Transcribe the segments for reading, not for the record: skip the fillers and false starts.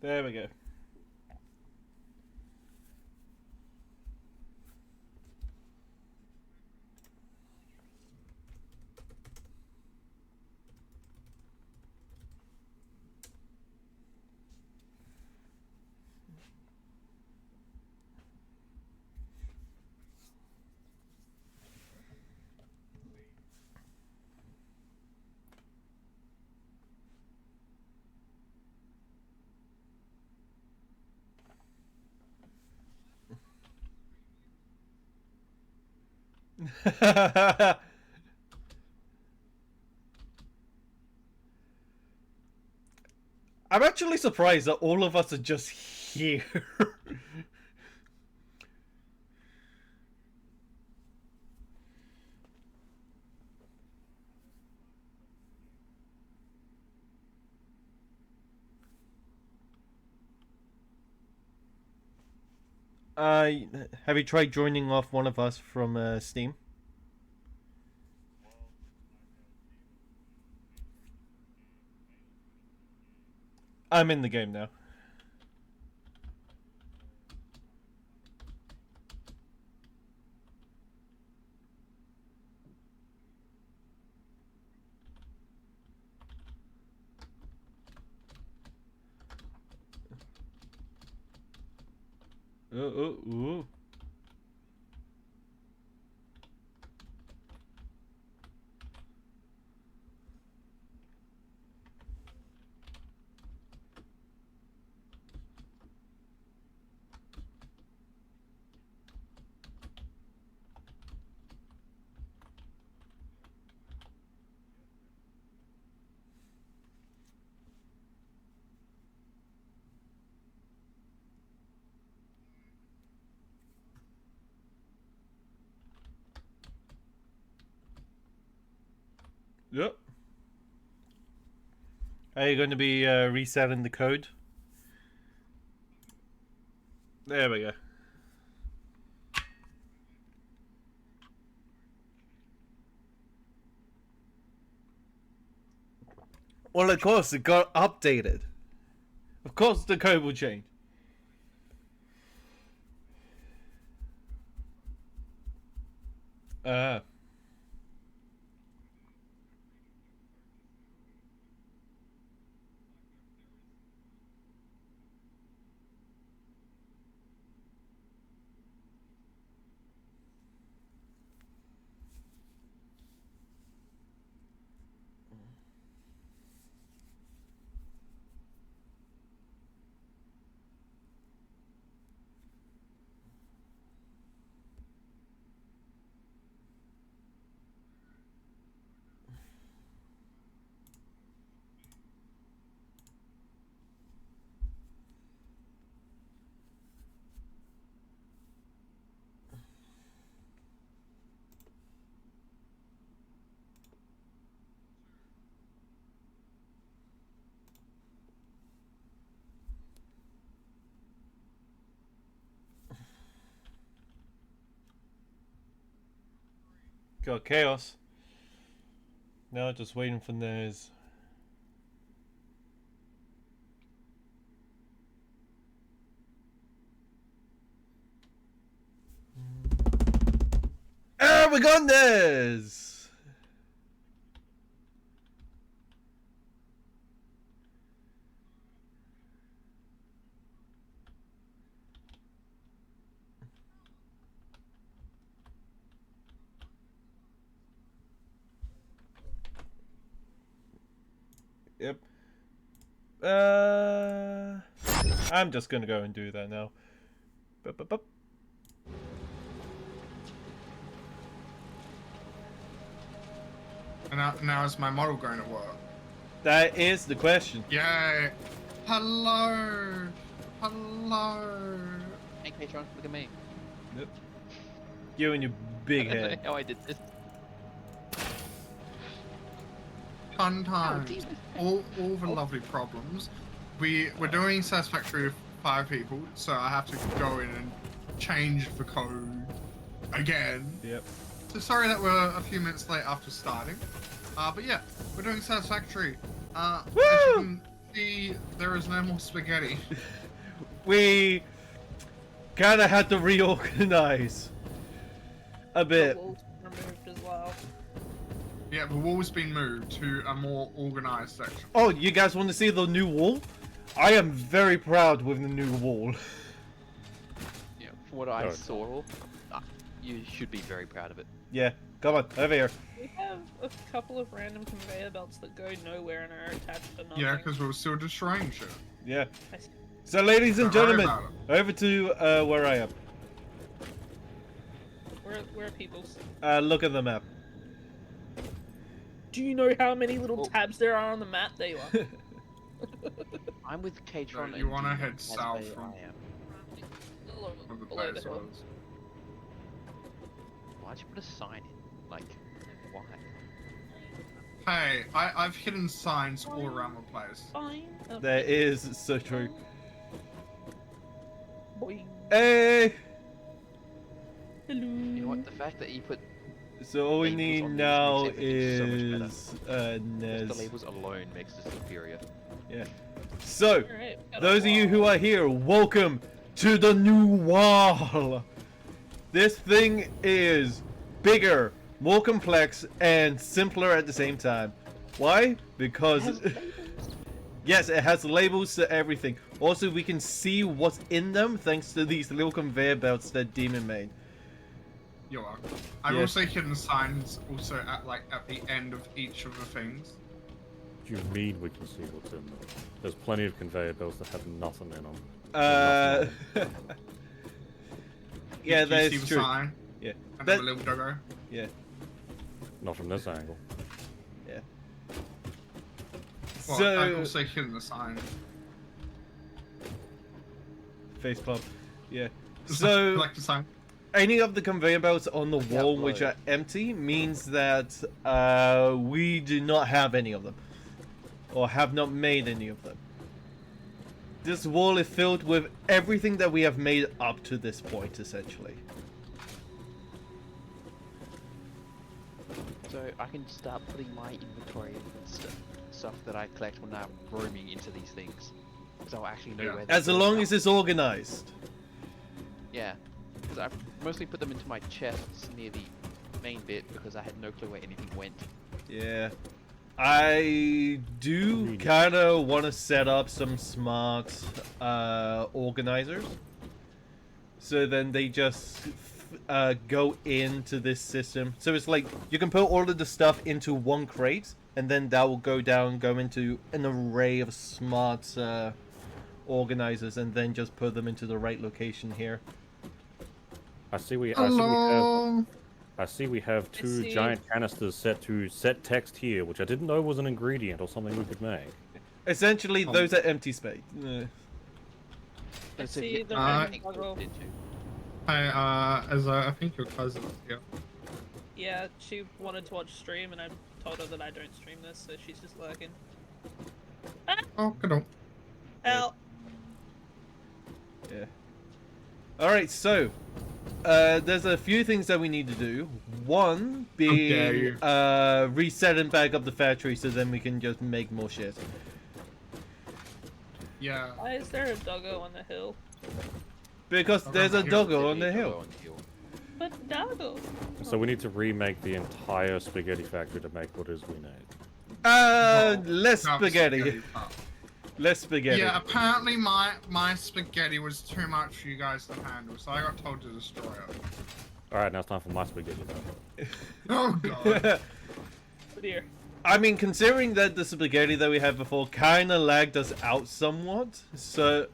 There we go. I'm actually surprised that all of us are just here. Have you tried joining off one of us from Steam? I'm in the game now. Ooh. Yep. Are you going to be resetting the code? There we go. Well, of course, it got updated. Of course, the code will change. Got chaos. Now just waiting for those. Ah, we got this. Yep. I'm just gonna go and do that now. Bup. And now is my model going to work? That is the question. Yay! Hello! Hello! Hey, Patron, look at me. Yep. You and your big head. How I did this. Fun times. All the lovely problems. We're doing Satisfactory with 5 people, so I have to go in and change the code again. Yep. So sorry that we're a few minutes late after starting. But yeah, we're doing Satisfactory. As you can there is no more spaghetti. We kind of had to reorganize a The bit. walls removed as well. Yeah, the wall's been moved to a more organized section. Oh, you guys want to see the new wall? I am very proud with the new wall. Yeah, from what I Oh. saw, you should be very proud of it. Yeah, come on, over here. We have a couple of random conveyor belts that go nowhere and are attached to nothing. Yeah, because we were still destroying shit. Yeah. I see. So, ladies and Don't worry gentlemen, about over to where I am. Where are people's? Look at the map. Do you know how many little Oh. tabs there are on the map? There you are. I'm with Katron. No, you wanna Demon head as south where from- I am. Below, Of the below the place hill. was. Why'd you put a sign in? Like, why? Hey, I've hidden signs all around the place. Fine. There is so true. Boing. Hey! Hello. You know what? The fact that you put So all we Labels need on these now makes everything is just the Nez. labels alone makes this superior. Yeah. So, Alright, got a those of you wall. who are here, welcome to the new wall. This thing is bigger, more complex, and simpler at the same time. Why? Because yes, it has labels to everything. Also, we can see what's in them thanks to these little conveyor belts that Demon made. You're welcome. I've Yes. also hidden signs also at the end of each of the things. What do you mean we can see what's in them? There's plenty of conveyor belts that have nothing in them. Yeah, Do you that see is the true. sign? Yeah, And that, the little doggo? yeah, Not from this angle. yeah. Well, So, I've also hidden the sign. facepalm. Yeah. So, like the sign. any of the conveyor belts on the Yeah, wall which right. are empty means that we do not have any of them, or have not made any of them. This wall is filled with everything that we have made up to this point, essentially. So I can start putting my inventory and stuff that I collect when I'm roaming into these things. Because I'll actually know Yeah. where they As go long now. as it's organized. Yeah. Because I've mostly put them into my chests near the main bit because I had no clue where anything went. Yeah. I do Really? kind of want to set up some smart organizers. So then they just go into this system. So it's like you can put all of the stuff into one crate, and then that will go into an array of smart organizers, and then just put them into the right location here. I see we Hello. have two see. giant canisters set to set text here, which I didn't know was an ingredient or something we could make. Essentially, those are empty space. I So see yeah, the Uh, random doggo. into. Hey, I think your cousin is here. Yeah, she wanted to watch stream, and I told her that I don't stream this, so she's just lurking. Oh, good on. Help! Yeah. Alright, so there's a few things that we need to do. One dare being you. reset and back up the factory so then we can just make more shit. Yeah. Why is there a doggo on the hill? Because there's a Here. doggo on the There you go, hill. on the hill. But doggo! So we need to remake the entire spaghetti factory to make what is we need. Less Not spaghetti. part. Less spaghetti. Yeah, apparently my spaghetti was too much for you guys to handle, so I got told to destroy it. Alright, now it's time for my spaghetti though. Oh god. Oh dear. I mean, considering that the spaghetti that we had before kind of lagged us out somewhat, so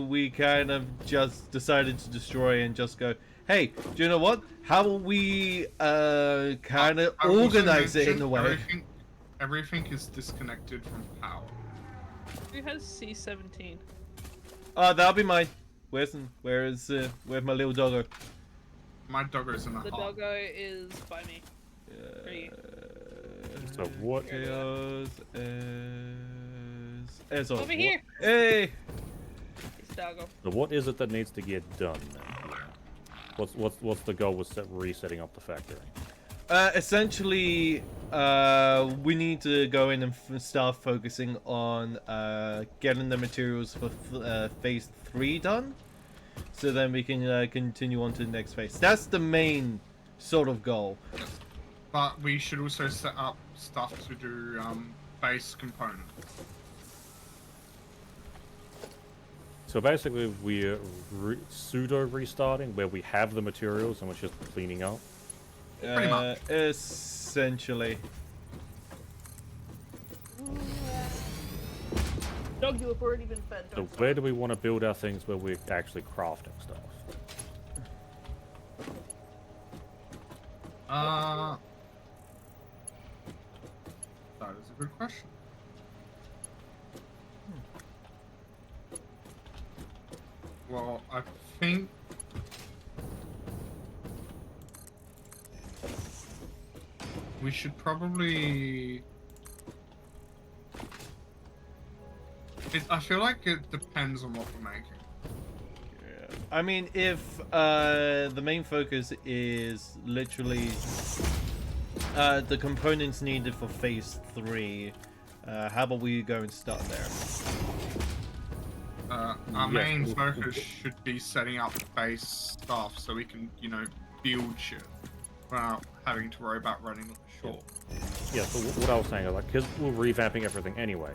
we kind of just decided to destroy and just go, hey, do you know what? How will we kind of I also organize it in mentioned a way? Everything is disconnected from power. Who has C17? That'll be mine. Where's my little doggo? My doggo's in the The heart. doggo is by me. For you. So what Chaos is Over here! Hey! It's doggo. so what is it that needs to get done then? What's the goal with resetting up the factory? Essentially, we need to go in and start focusing on getting the materials for phase 3 done, so then we can continue on to the next phase. That's the main sort of goal. But we should also set up stuff to do base components. So basically, we're pseudo restarting where we have the materials and we're just cleaning up. Pretty much. Essentially. Dog, you have already been fed. So Don't where do we want to build our things where we're actually crafting stuff? That is a good question. Well, I think we should probably. I feel like it depends on what we're making. Yeah. I mean, if the main focus is literally the components needed for phase 3, how about we go and start there? Our main focus should be setting up base stuff so we can, build shit without having to worry about running short. Yeah, so what I was saying is, like, because we're revamping everything anyway,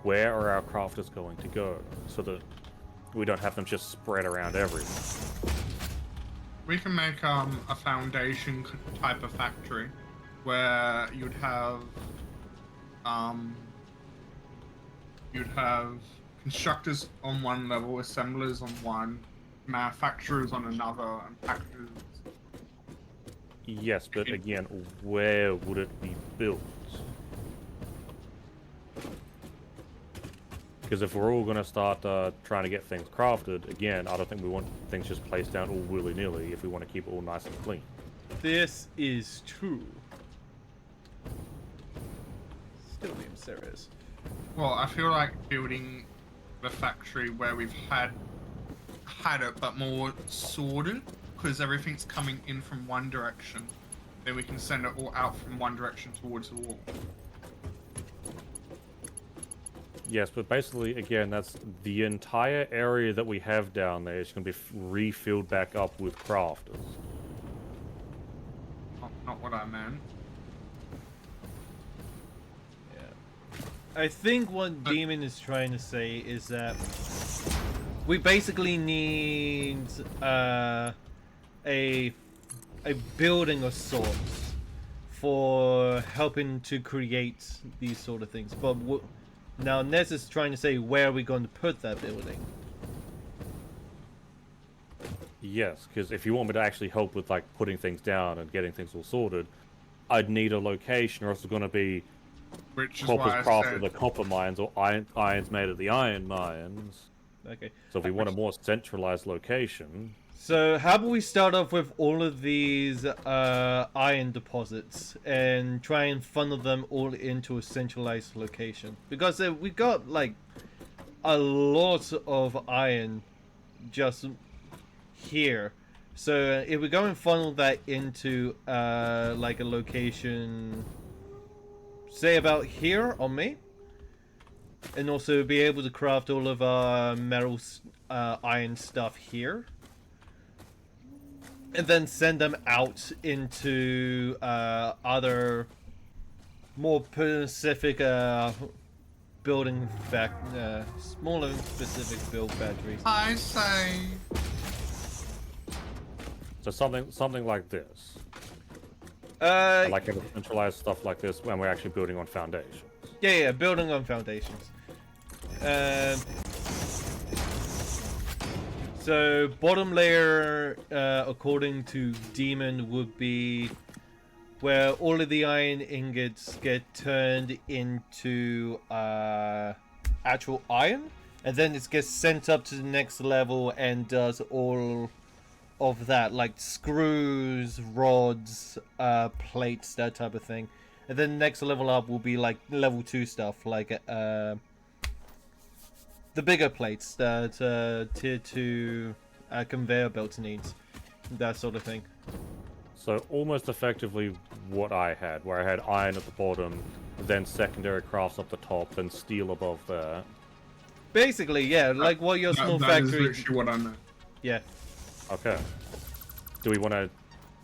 where are our crafters going to go so that we don't have them just spread around everywhere? We can make a foundation type of factory where you'd have constructors on one level, assemblers on one, manufacturers on another, and packagers. Yes, but again, where would it be built? Because if we're all going to start trying to get things crafted, again, I don't think we want things just placed down all willy-nilly if we want to keep it all nice and clean. This is true. Still being serious. Well, I feel like building the factory where we've had it, but more sorted, because everything's coming in from one direction. Then we can send it all out from one direction towards the wall. Yes, but basically, again, that's the entire area that we have down there is going to be refilled back up with crafters. Not what I meant. I think what Demon is trying to say is that we basically need a building of sorts for helping to create these sort of things. But now Nez is trying to say, where are we going to put that building? Yes, because if you want me to actually help with like putting things down and getting things all sorted, I'd need a location, or else it's going to be Which is copper's why I crafted said at the copper mines, or irons made at the iron mines. Okay. So if we want a more centralized location, So how about we start off with all of these iron deposits and try and funnel them all into a centralized location, because we got like a lot of iron just here. So if we go and funnel that into like a location, say about here on me, and also be able to craft all of our metal iron stuff here, and then send them out into other more specific building smaller specific build factories. I say so something like this. Like having centralized stuff like this when we're actually building on foundations. Yeah, building on foundations. So bottom layer, according to Demon, would be where all of the iron ingots get turned into actual iron, and then it gets sent up to the next level and does all of that, like screws, rods, plates, that type of thing. And then the next level up will be like level 2 stuff, like the bigger plates that tier 2 conveyor belt needs, that sort of thing. So almost effectively what I had, where I had iron at the bottom, then secondary crafts up the top, then steel above there. Basically, yeah, like what your small that is factory. literally what I meant. Yeah. Okay. Do we want to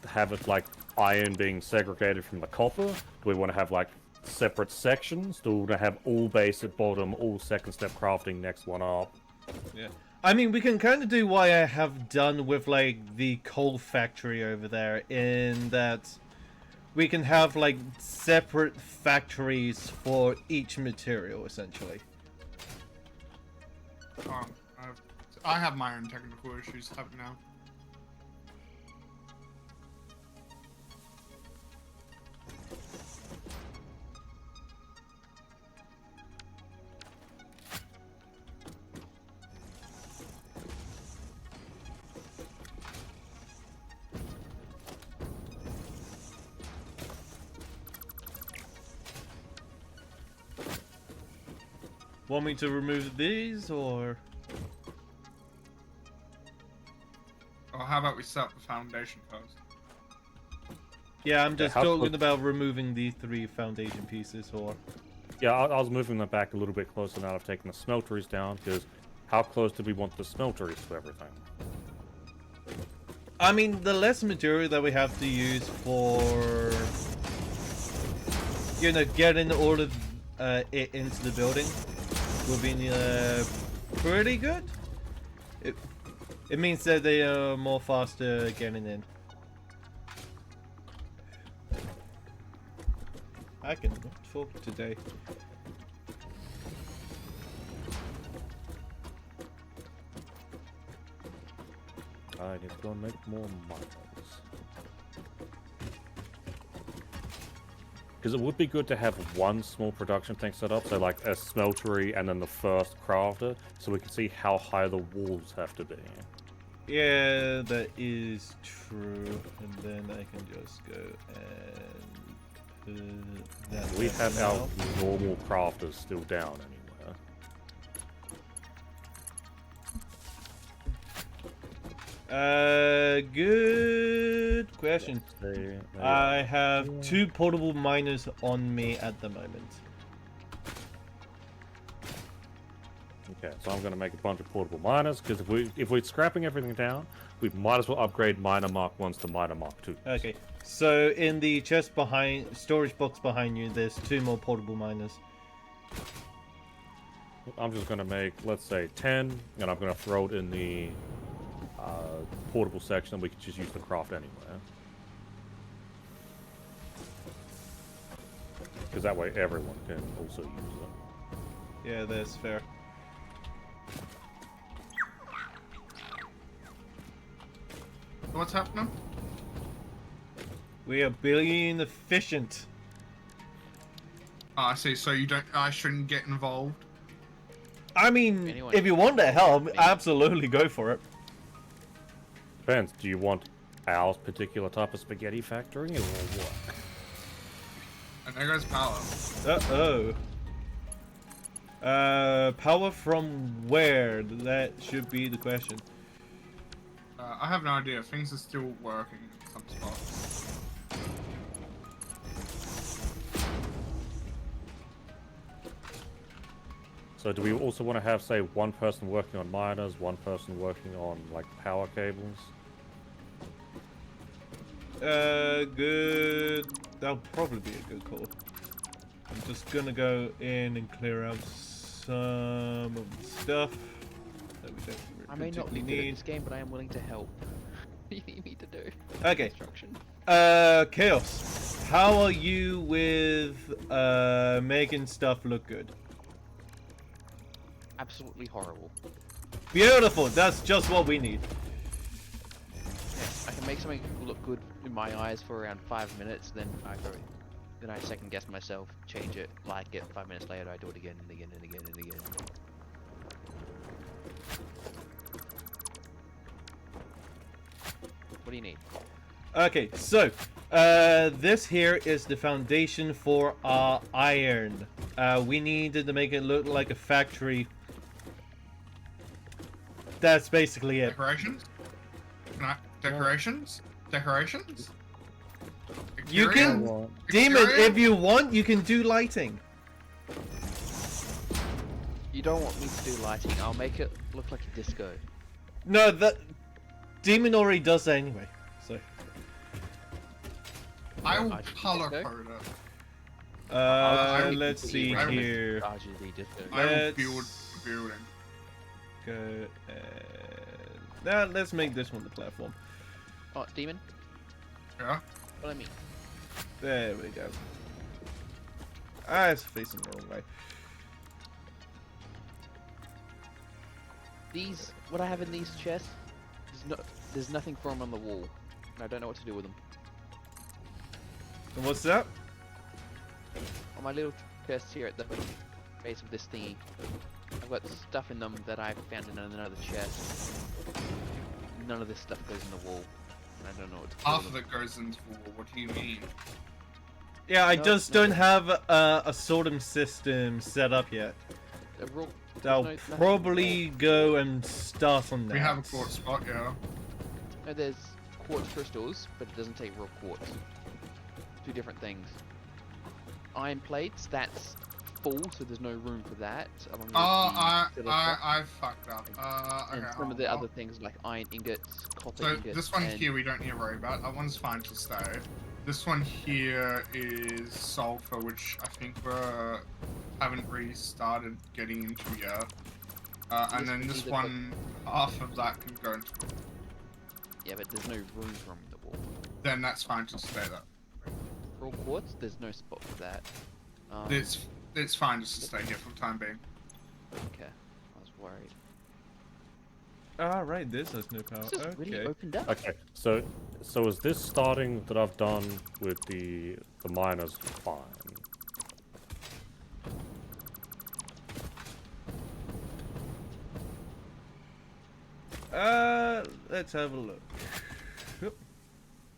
have it like iron being segregated from the copper? Do we want to have like separate sections? Do we want to have all base at bottom, all second step crafting next one up? Yeah. I mean, we can kind of do what I have done with, like, the coal factory over there, in that we can have, like, separate factories for each material, essentially. I have my own technical issues happening now. Want me to remove these, or...? Or how about we set up the foundation first? Yeah, I'm just how talking close- about removing these 3 foundation pieces, or... Yeah, I was moving them back a little bit closer now. I've taken the smelteries down, because how close do we want the smelteries to everything? I mean, the less material that we have to use for... You know, getting all of it into the building will be pretty good. It means that they are more faster getting in. I can talk today. I need to go and make more miners. Because it would be good to have one small production thing set up, so like a smeltery and then the first crafter, so we can see how high the walls have to be. Yeah, that is true. And then I can just go and put that. We there have for our now. normal crafters still down anywhere. Good question. They I are- have 2 portable miners on me at the moment. Okay, so I'm going to make a bunch of portable miners, because if we're scrapping everything down, we might as well upgrade miner Mark 1s to miner Mark 2s. Okay, so in the chest behind, storage box behind you, there's 2 more portable miners. I'm just going to make, let's say, 10, and I'm going to throw it in the portable section, and we can just use the craft anywhere. Because that way everyone can also use it. Yeah, that's fair. What's happening? We are being efficient. Oh, I see. So you don't. I shouldn't get involved. I mean, Anyone- if you want to help, absolutely go for it. Depends, do you want our particular type of spaghetti factory, or what? And there goes power. Uh-oh. Power from where? That should be the question. I have no idea. Things are still working in some spots. So do we also want to have, say, one person working on miners, one person working on, like, power cables? Good. That'll probably be a good call. I'm just gonna go in and clear out some of the stuff that we don't I may not be particularly good at need. this game, but I am willing to help. What do you need me to do? Okay. Construction. Chaos. How are you with making stuff look good? Absolutely horrible. Beautiful. That's just what we need. Yes, I can make something look good in my eyes for around 5 minutes, then I second guess myself, change it, like it. 5 minutes later, I do it again and again and again and again. What do you need? Okay, so this here is the foundation for our iron. We needed to make it look like a factory. That's basically it. Decorations? Can I? Decorations? Decorations? You can, Well, Demon, if you want, you can do lighting. You don't want me to do lighting. I'll make it look like a disco. No, that Demon already does that anyway. So, I will I should color disco? code it. let's see I will- here. RGB disco. I will Let's build the building. go. Now let's make this one the platform. Oh, demon, Yeah. follow me. There we go. Ah, it's facing the wrong way. These, what I have in these chests, there's nothing for them on the wall. And I don't know what to do with them. And what's that? On my little chest here at the base of this thingy, I've got stuff in them that I found in another chest. None of this stuff goes in the wall. And I don't know what to do Half with of them. it goes into wall. What do you mean? Yeah, I No, just no. don't have a sorting system set up yet. There's I'll nothing probably go and start on that. We have a quartz spot, yeah. No, there's quartz crystals, but it doesn't take real quartz. Two different things. Iron plates, that's full, so there's no room for that. Along with Oh, the silica. I fucked up. And Okay. some of the I'll- other things like iron ingots, copper So ingots. this one and here we don't need to worry about. That one's fine to stay. This one here is sulfur, which I think we haven't really started getting into yet. And Yes, then we this need to one, half of that can go into. Yeah, but there's no room from the wall. Then that's fine to stay there. Raw quartz, there's no spot for that. It's fine just to stay here for the time being. Okay, I was worried. Alright, this has no power. This is really Okay. opened up. Okay, so is this starting that I've done with the miners fine? Let's have a look. Yep.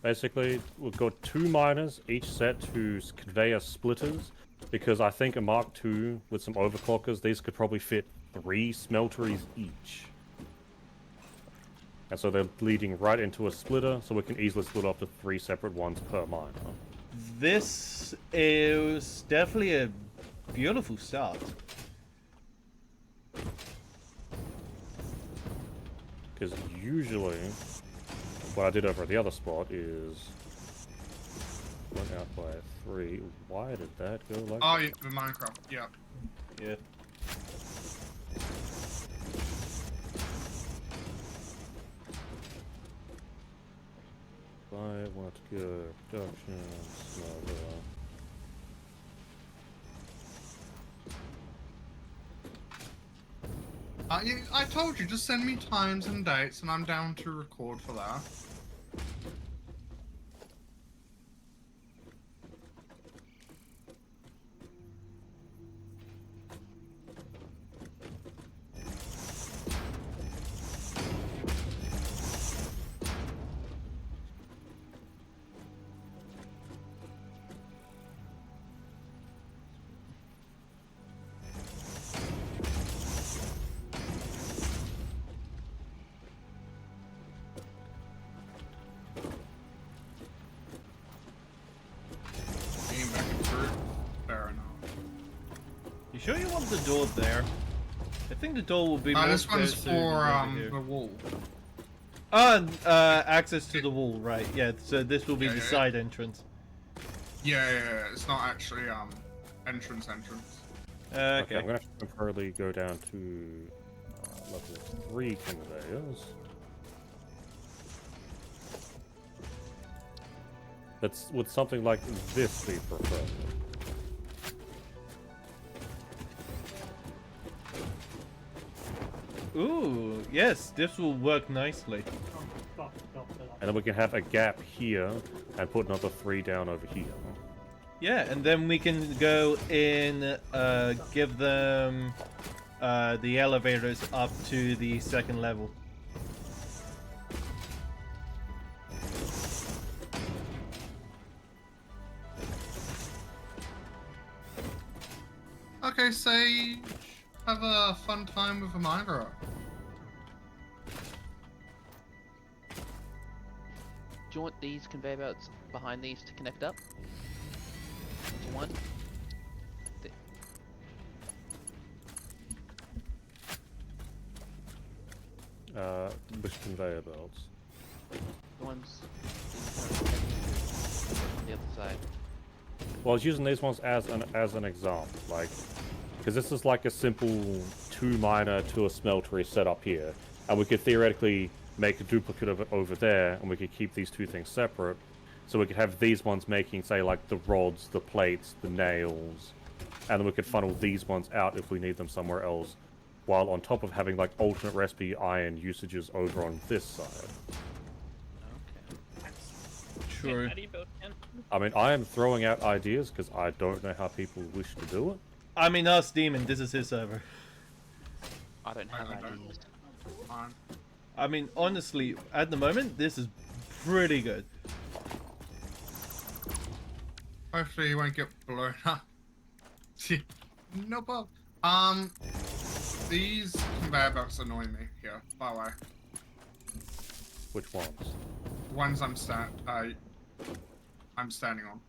Basically, we've got 2 miners, each set to conveyor splitters, because I think a Mark II with some overclockers, these could probably fit 3 smelteries each. And so they're leading right into a splitter, so we can easily split up to 3 separate ones per miner. This is definitely a beautiful start. Because usually, what I did over at the other spot is went out by 3. Why did that go like Oh, that? yeah, the Minecraft. Yeah. Yeah. I want to go production, smother. I told you, just send me times and dates, and I'm down to record for that. Getting back and through. Fair enough. You sure you want the door there? I think the door will be more This one's closer than for over here. the wall. Access to the wall, right? Yeah. So this will be Yeah, the yeah, yeah. side entrance. Yeah. It's not actually entrance. Okay, Okay. I'm gonna have to temporarily go down to level 3 conveyors. That's would something like this be preferred? Ooh, yes, this will work nicely. And then we can have a gap here and put another 3 down over here. Yeah, and then we can go in, give them the elevators up to the second level. Okay, Sage. Have a fun time with a miner. you want these conveyor belts behind these to connect up into one? Th- Which conveyor belts? The ones that you currently have on the other side. Well, I was using these ones as an example, like, because this is like a simple 2 miner to a smeltery setup here, and we could theoretically make a duplicate of it over there, and we could keep these two things separate, so we could have these ones making, say, like the rods, the plates, the nails, and then we could funnel these ones out if we need them somewhere else, while on top of having like alternate recipe iron usages over on this side. Okay. True. How do you build again? I mean, I am throwing out ideas because I don't know how people wish to do it. I mean, us Demon, this is his server. I don't have I don't. ideas. Fine. I mean, honestly, at the moment, this is pretty good. Hopefully you won't get blown up. No problem. These conveyor belts annoy me here, by the way. Which ones? The ones I'm standing on.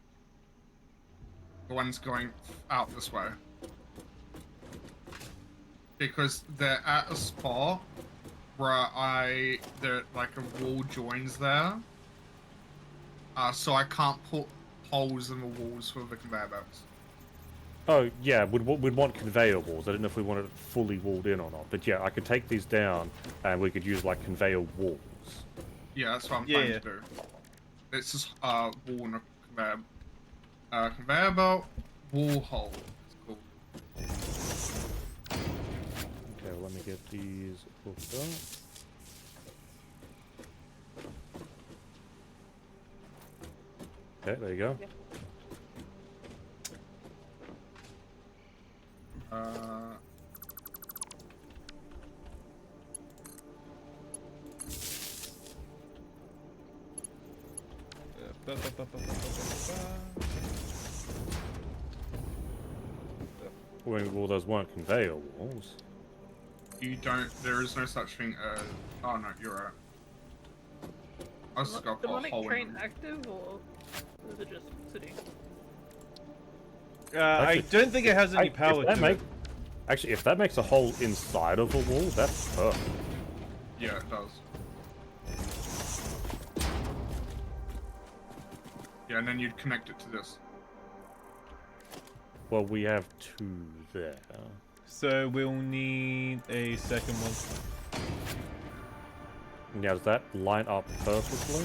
The ones going out this way. Because they're at a spot where there like a wall joins there. So I can't put holes in the walls for the conveyor belts. Oh, yeah, we'd want conveyor walls. I don't know if we wanted it fully walled in or not. But yeah, I could take these down and we could use like conveyor walls. Yeah, that's what I'm trying to do. It's just wall and a conveyor belt, wall hole. It's cool. Okay, well, let me get these hooked up. Okay, there you go. Well, those weren't conveyor walls. You don't. There is no such thing as. Oh no, you're right. I was just gonna The put a demonic hole in train them. active or is it just sitting? I don't think it has any power if that to it. Actually, if that makes a hole inside of a wall, that's perfect. Yeah, it does. Yeah, and then you'd connect it to this. Well, we have 2 there. So we'll need a second one. Now, does that line up perfectly?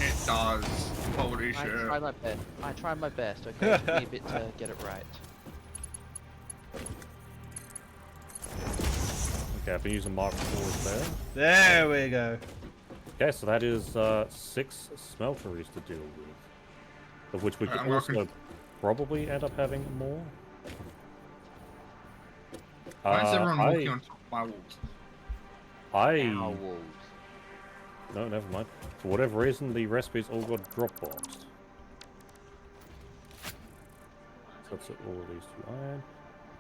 It does. Holy I shit. tried my best. I tried my best. Okay, give me a bit to get it right. Okay, I've been using Mark 4s there. There we go. Okay, so that is 6 smelteries to deal with. Of which we could I'm also working. probably end up having more. Why is everyone I- walking on top of my walls? Our walls. No, never mind. For whatever reason, the recipes all got Dropboxed. So that's all of these 2 iron.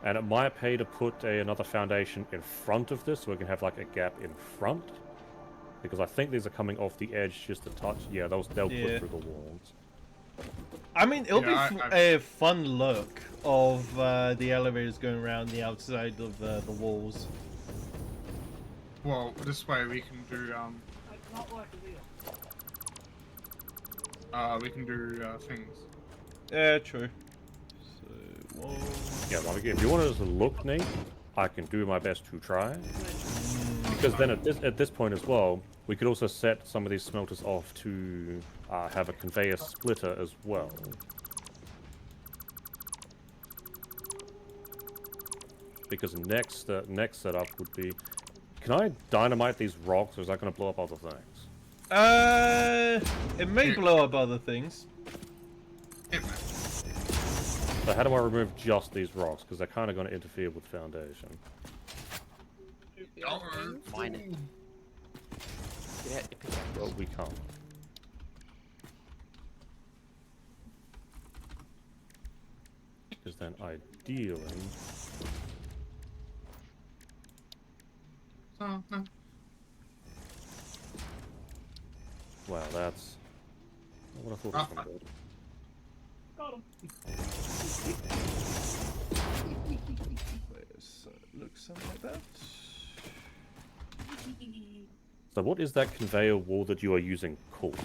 And it might pay to put another foundation in front of this, so we can have like a gap in front. Because I think these are coming off the edge just a touch. Yeah, they'll Yeah. put through the walls. I mean, it'll Yeah, be a fun look of the elevators going around the outside of the walls. Well, this way we can do things. Yeah, true. So, one... Yeah, well, if you want it to look neat, I can do my best to try. Because then at this point as well, we could also set some of these smelters off to have a conveyor splitter as well. Because next setup would be, can I dynamite these rocks, or is that going to blow up other things? It may blow up other things. So how do I remove just these rocks? Because they're kind of going to interfere with foundation. Mine it. Get out your pickaxe. Well, we can't. Because then ideally... So, no. Wow, that's sort of build. Got him. Looks something like that. So what is that conveyor wall that you are using called?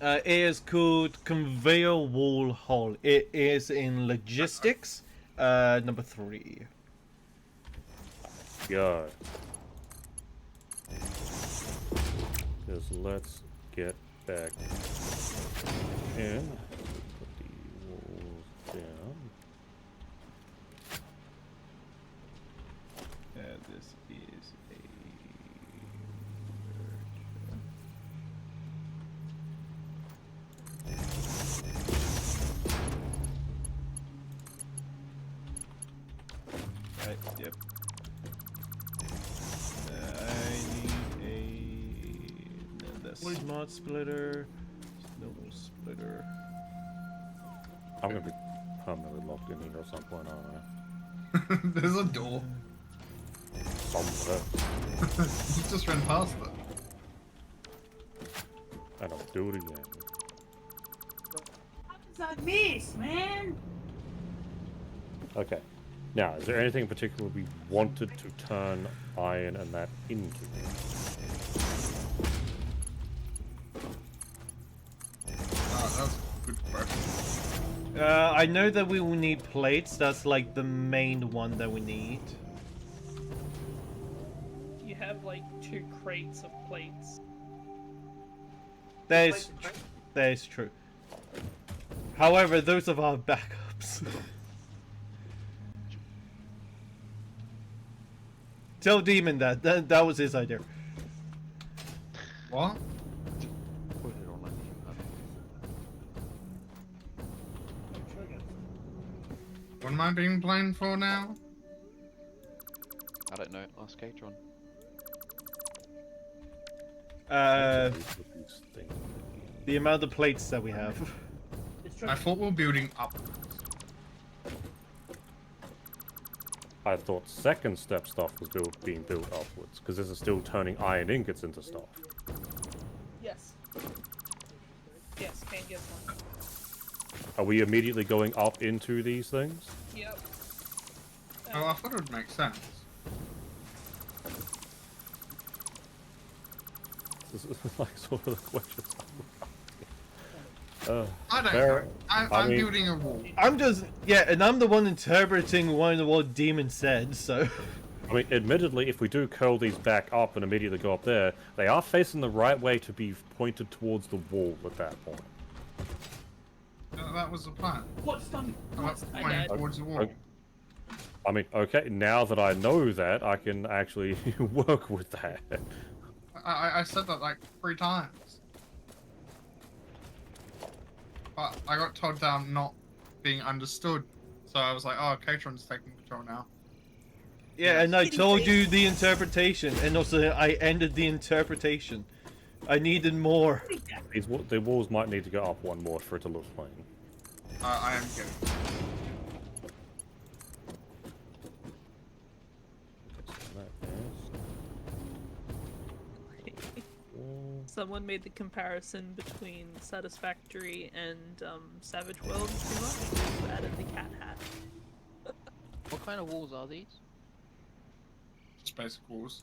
It is called Conveyor Wall Hall. It is in logistics, number 3. Yeah. Because let's get back in. Put the walls down. This is a. Right, yep. I need the smart splitter, normal splitter. I'm gonna be permanently locked in here at some point, aren't I? There's a door. Somewhere. You just ran past it. And I'll do it again. What is this, man? Okay. Now, is there anything in particular we wanted to turn iron and that into? Oh, that's a good question. I know that we will need plates. That's like the main one that we need. You have like 2 crates of plates. That is true. However, those are our backups. Tell Demon that was his idea. What? Put it on like What am I being blamed for now? I don't know. Ask Katron. The amount of plates that we have. I thought we were building up. I thought second step stuff was being built upwards, because this is still turning iron ingots into stuff. Yes. Yes, can't get one. Are we immediately going up into these things? Yep. Oh, I thought it would make sense. This is like sort of the questions. I don't Fair. know. I I'm mean- building a wall. I'm just and I'm the one interpreting what Demon said. So I mean, admittedly, if we do curl these back up and immediately go up there, they are facing the right way to be pointed towards the wall at that point. That was the plan. What's done? What's I pointing died. towards the wall. Okay. I mean, okay, now that I know that, I can actually work with that. I said that like 3 times. But I got told down not being understood. So I was like, oh, Katron's taking control now. yeah, and I told you the interpretation, and also I ended the interpretation. I needed more. The walls might need to go up one more for it to look plain. I am getting. Someone made the comparison between Satisfactory and Savage World too much. They've added the cat hat. What kind of walls are these? Just basic walls.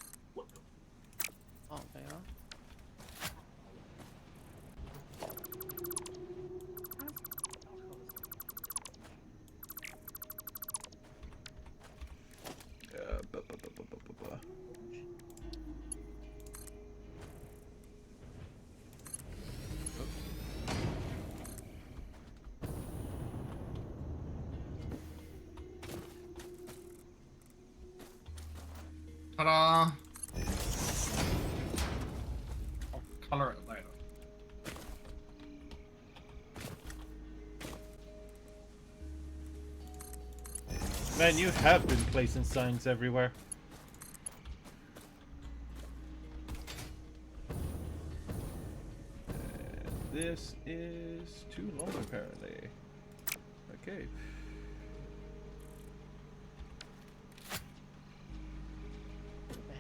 Oh, they are. Ta-da! I'll color it later. Man, you have been placing signs everywhere. This is too long, apparently. Okay.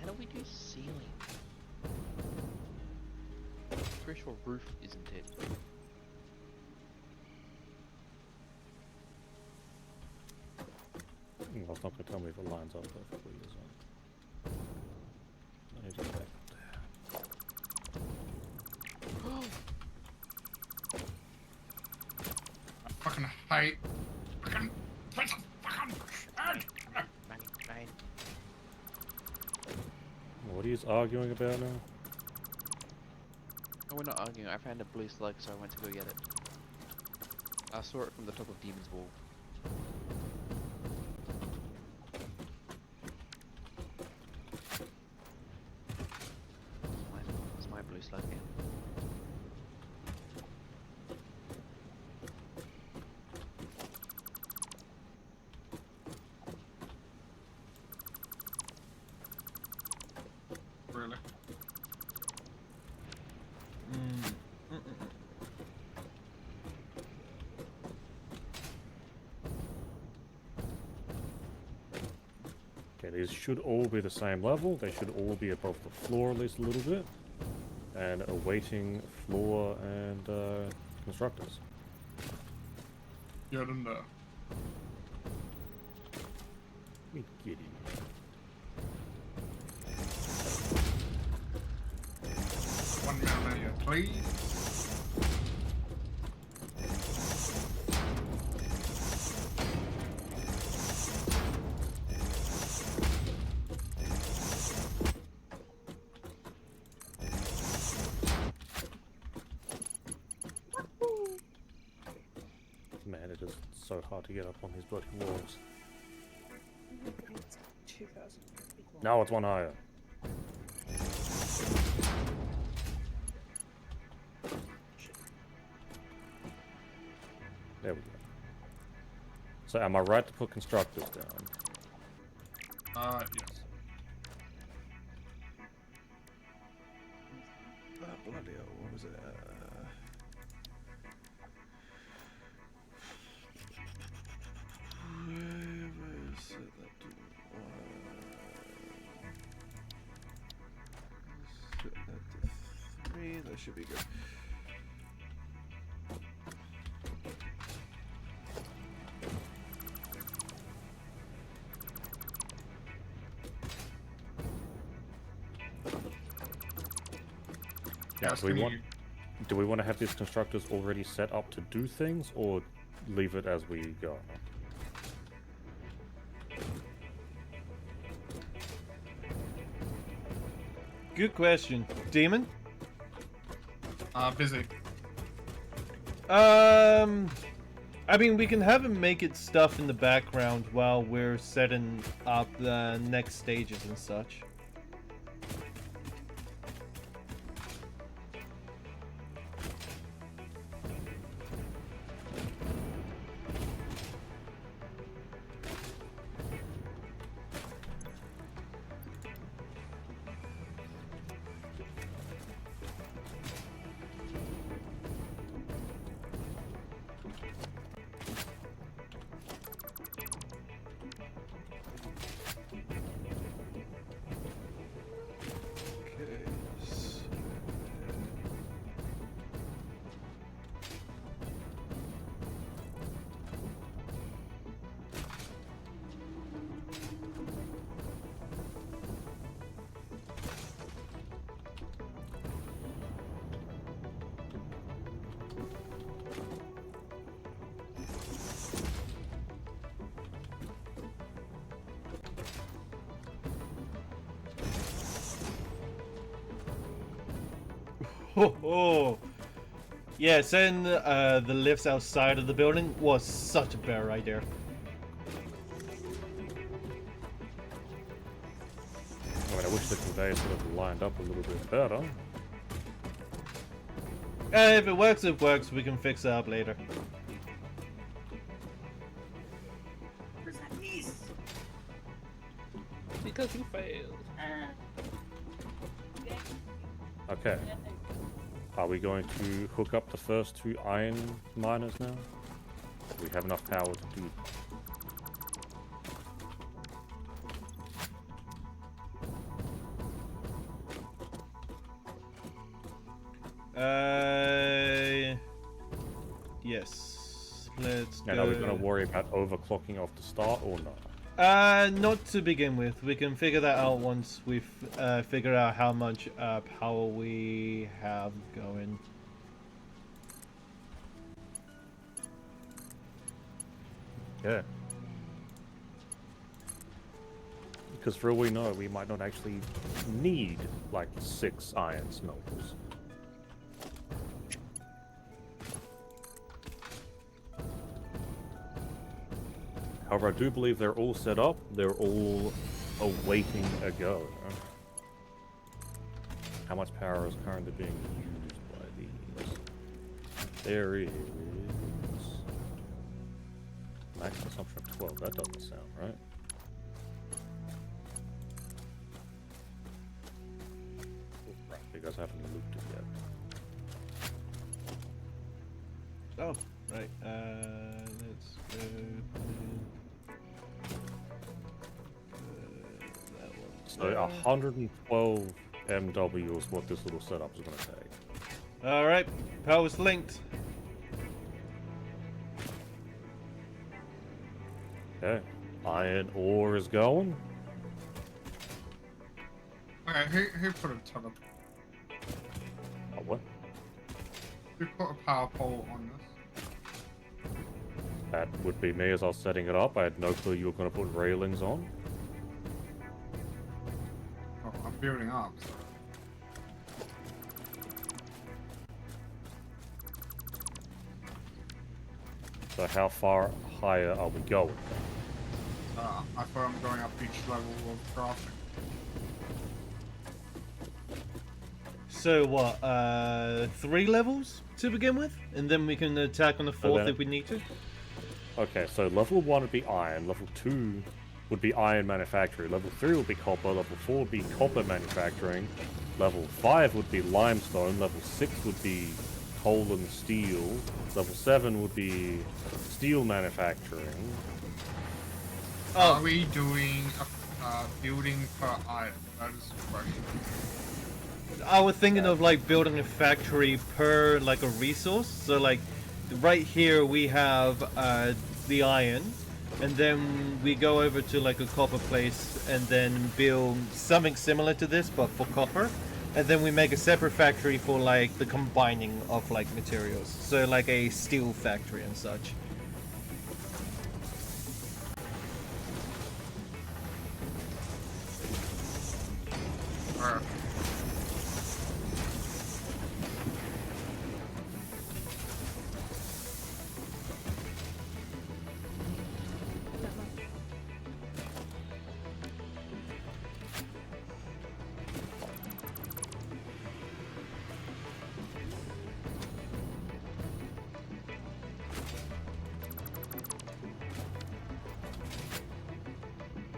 How do we do ceiling? pretty sure roof isn't it. Well, it's not going to tell me if it lines up perfectly, is it? I need to go back there. I fucking hate. Fucking. Mine. What are you arguing about now? Oh, we're not arguing. I found a blue slug, so I went to go get it. I saw it from the top of Demon's Wall. It's my blue slug again. Really? Okay, these should all be the same level. They should all be above the floor at least a little bit. And awaiting floor and constructors. You're in there. Me giddy. One down there, please. Man, it is so hard to get up on these bloody walls. It's 2,000. Now it's one higher. There we go. So am I right to put constructors down? Yes. Bloody hell, what was it? Where is it? Set that to 3, that should be good. Now, Yes, do we can want you- do we want to have these constructors already set up to do things, or leave it as we go? Good question. Demon? Busy. I mean, we can have him make it stuff in the background while we're setting up the next stages and such. Oh, yeah, setting the lifts outside of the building was such a better idea. I mean, I wish the conveyor sort of lined up a little bit better. If it works, it works. We can fix it up later. Where's that miss? Because you failed. Okay. Are we going to hook up the first 2 iron miners now? Do we have enough power to do that? Yes. Let's And go. are we going to worry about overclocking off the start or not? Not to begin with. We can figure that out once we've figured out how much power we have going. Yeah. Because for all we know, we might not actually need like 6 iron smelters. However, I do believe they're all set up. They're all awaiting a go. How much power is currently being used by these? There is max consumption of 12. That doesn't sound right. Right, you guys haven't looked it yet. Oh, right. Let's go. That one. So 112 MW is what this little setup is going to take. All right, power's linked. Okay, iron ore is going. Okay, who put a teleport? Oh, what? Who put a power pole on this? That would be me as I was setting it up. I had no clue you were going to put railings on. Oh, I'm building up. So. So how far higher are we going? I thought I'm going up each level of crafting. So what? 3 levels to begin with, and then we can attack on the 4th then- if we need to. Okay, so level 1 would be iron, level 2 would be iron manufacturing, level 3 would be copper, level 4 would be copper manufacturing, level 5 would be limestone, level 6 would be coal and steel, level 7 would be steel manufacturing. Are we doing a building per item? That is the question. I was thinking of like building a factory per like a resource. So like right here we have the iron, and then we go over to like a copper place and then build something similar to this but for copper, and then we make a separate factory for like the combining of like materials. So like a steel factory and such. Alright.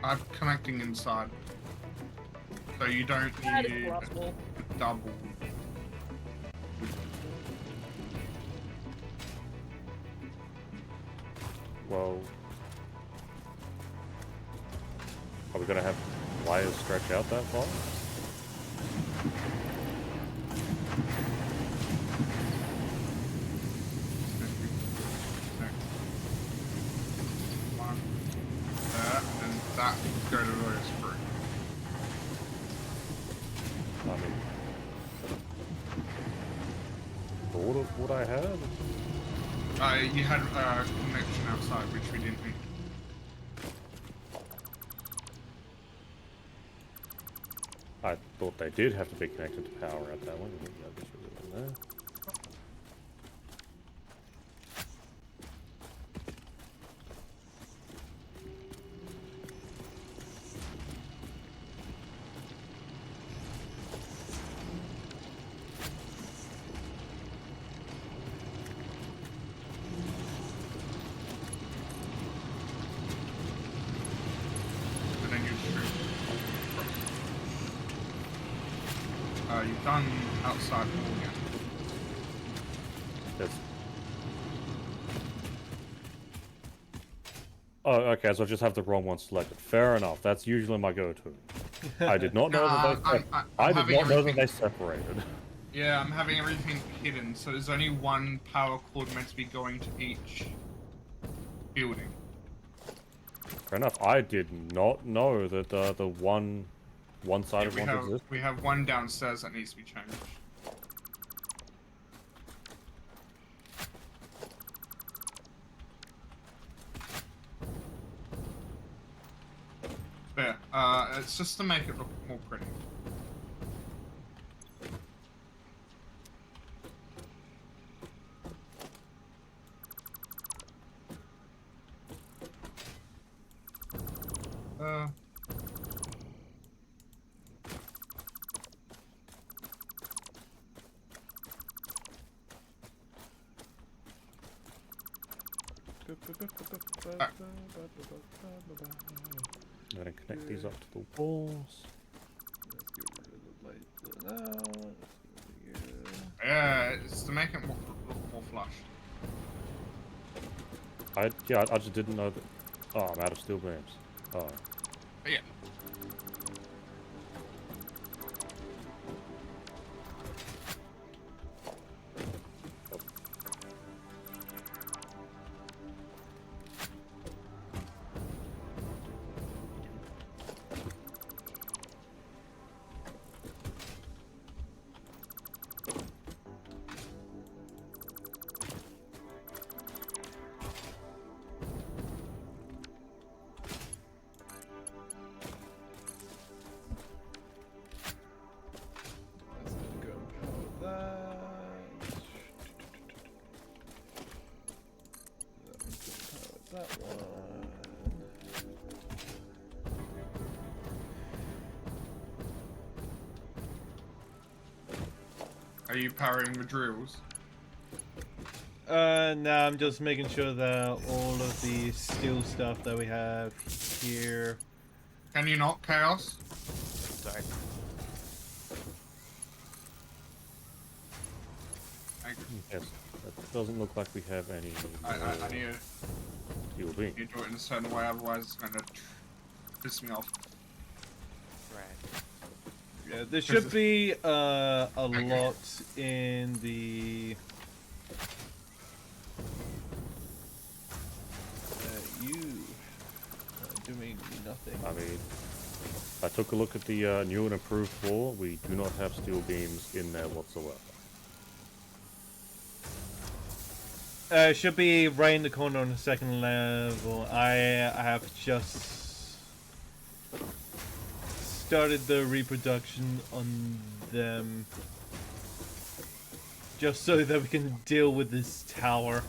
I'm connecting inside. So you don't That is need possible. double. Well, are we going to have wires stretch out that far? One there, and that would go to those three. I mean, thought of what I had? You had a connection outside, which we didn't need. I thought they did have to be connected to power out that one. Yeah, this was in there. And then you shoot. You've done outside wall yet. Yes. Oh, okay, so I just have the wrong one selected. Fair enough. That's usually my go-to. I did not know that they. I did having not know that everything- they separated. Yeah, I'm having everything hidden, so there's only one power cord meant to be going to each building. Fair enough. I did not know that the one-sided Yeah, ones exist. we have one downstairs that needs to be changed. There. It's just to make it look more pretty. Uh. I'm gonna connect these up to the walls. Yeah, it's to make it look more flush. I just didn't know that. Oh, I'm out of steel beams. Oh. But yeah. Are you powering the drills? No, I'm just making sure that all of the steel stuff that we have here. Can you not, Chaos? Sorry. Yes. That doesn't look like we have any. I need Steel beams. to do it in a certain way, otherwise it's going to piss me off. Right. Yeah, there should be a lot in the. You are doing nothing. I mean, I took a look at the new and improved floor. We do not have steel beams in there whatsoever. Should be right in the corner on the second level. I have just started the reproduction on them just so that we can deal with this tower.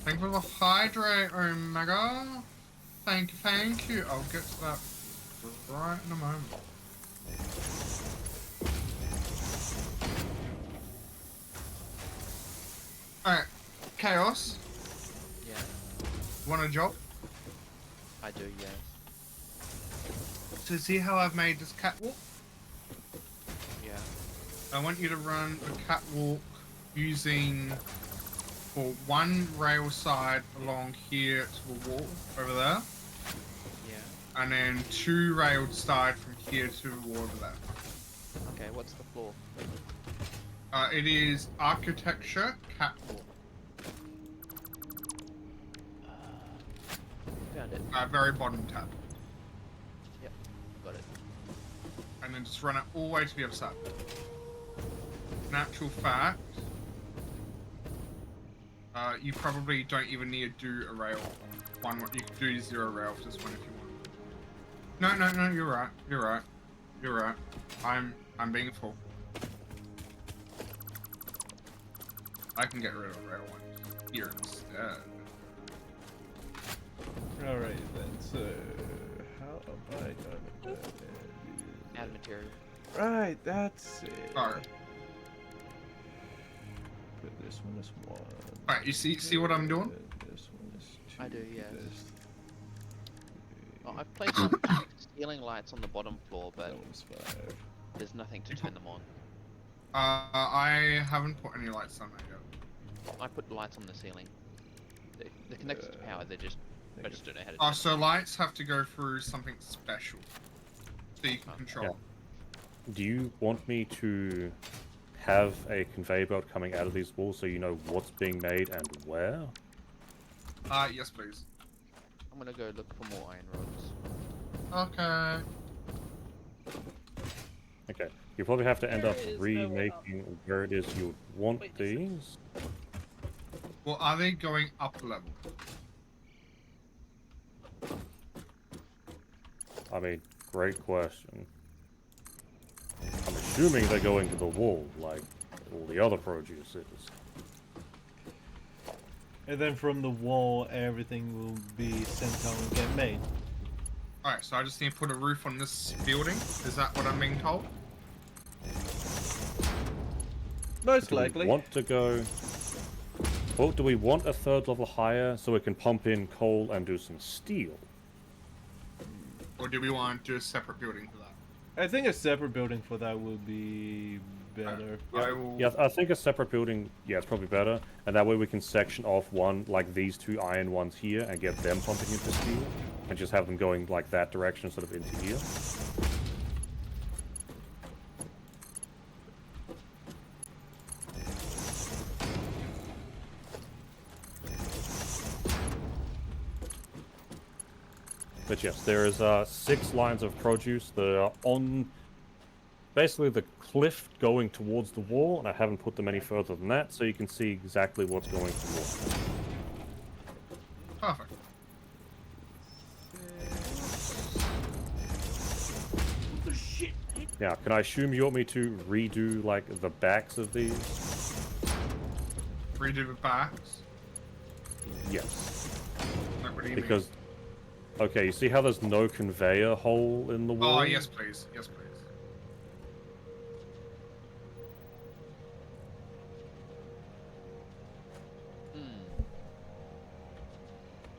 Thank you for the hydrate, Omega. Thank you. I'll get to that right in a moment. Alright, Chaos, Yeah, want a job? I do, yes. So see how I've made this catwalk? Yeah. I want you to run the catwalk using for one rail side along here to the wall over there, Yeah. and then two railed side from here to the wall over there. Okay, what's the floor? It is architecture catwalk. Found it. Very bottom tab. Yep, got it. And then just run it all the way to the other side. In actual fact, you probably don't even need to do a rail. You can do 0 rail for this one if you want. No, you're right. You're right. I'm being a fool. I can get rid of rail one here instead. Alright then, so how am I gonna Add material. Right, that's it. Alright. Put this one as 1. Alright, you see what I'm doing? This one is 2. I do, yes. This Oh, I've placed some ceiling lights on the bottom floor, but that one's 5. there's nothing to turn them on. I haven't put any lights on that yet. I put lights on the ceiling. They're connected to power. They're just I just don't know how to. Oh, so lights have to go through something special, so you can control. Yeah. them. Do you want me to have a conveyor belt coming out of these walls so you know what's being made and where? Yes, please. I'm gonna go look for more iron rods. Okay. Okay. You probably have to end There up is no remaking where it is you want Wait, is it- these. Well, are they going up a level? I mean, great question. I'm assuming they're going to the wall, like all the other produces. And then from the wall, everything will be sent out and get made. Alright, so I just need to put a roof on this building? Is that what I'm being told? Most Do we likely. want to go... Well, do we want a third level higher so we can pump in coal and do some steel? Or do we want to do a separate building for that? I think a separate building for that would be better. I will... Yeah, I think a separate building, yeah, it's probably better. And that way we can section off one, like these two iron ones here, and get them pumping into steel. And just have them going like that direction instead of into here. But yes, there is 6 lines of produce that are on basically the cliff going towards the wall, and I haven't put them any further than that, so you can see exactly what's going towards. Perfect. What the shit? Now, can I assume you want me to redo like the backs of these? Redo the backs. Yes, Like, what do you because okay, you see how there's no conveyor hole in the mean? wall? Oh, yes, please. Yes, please. Hmm.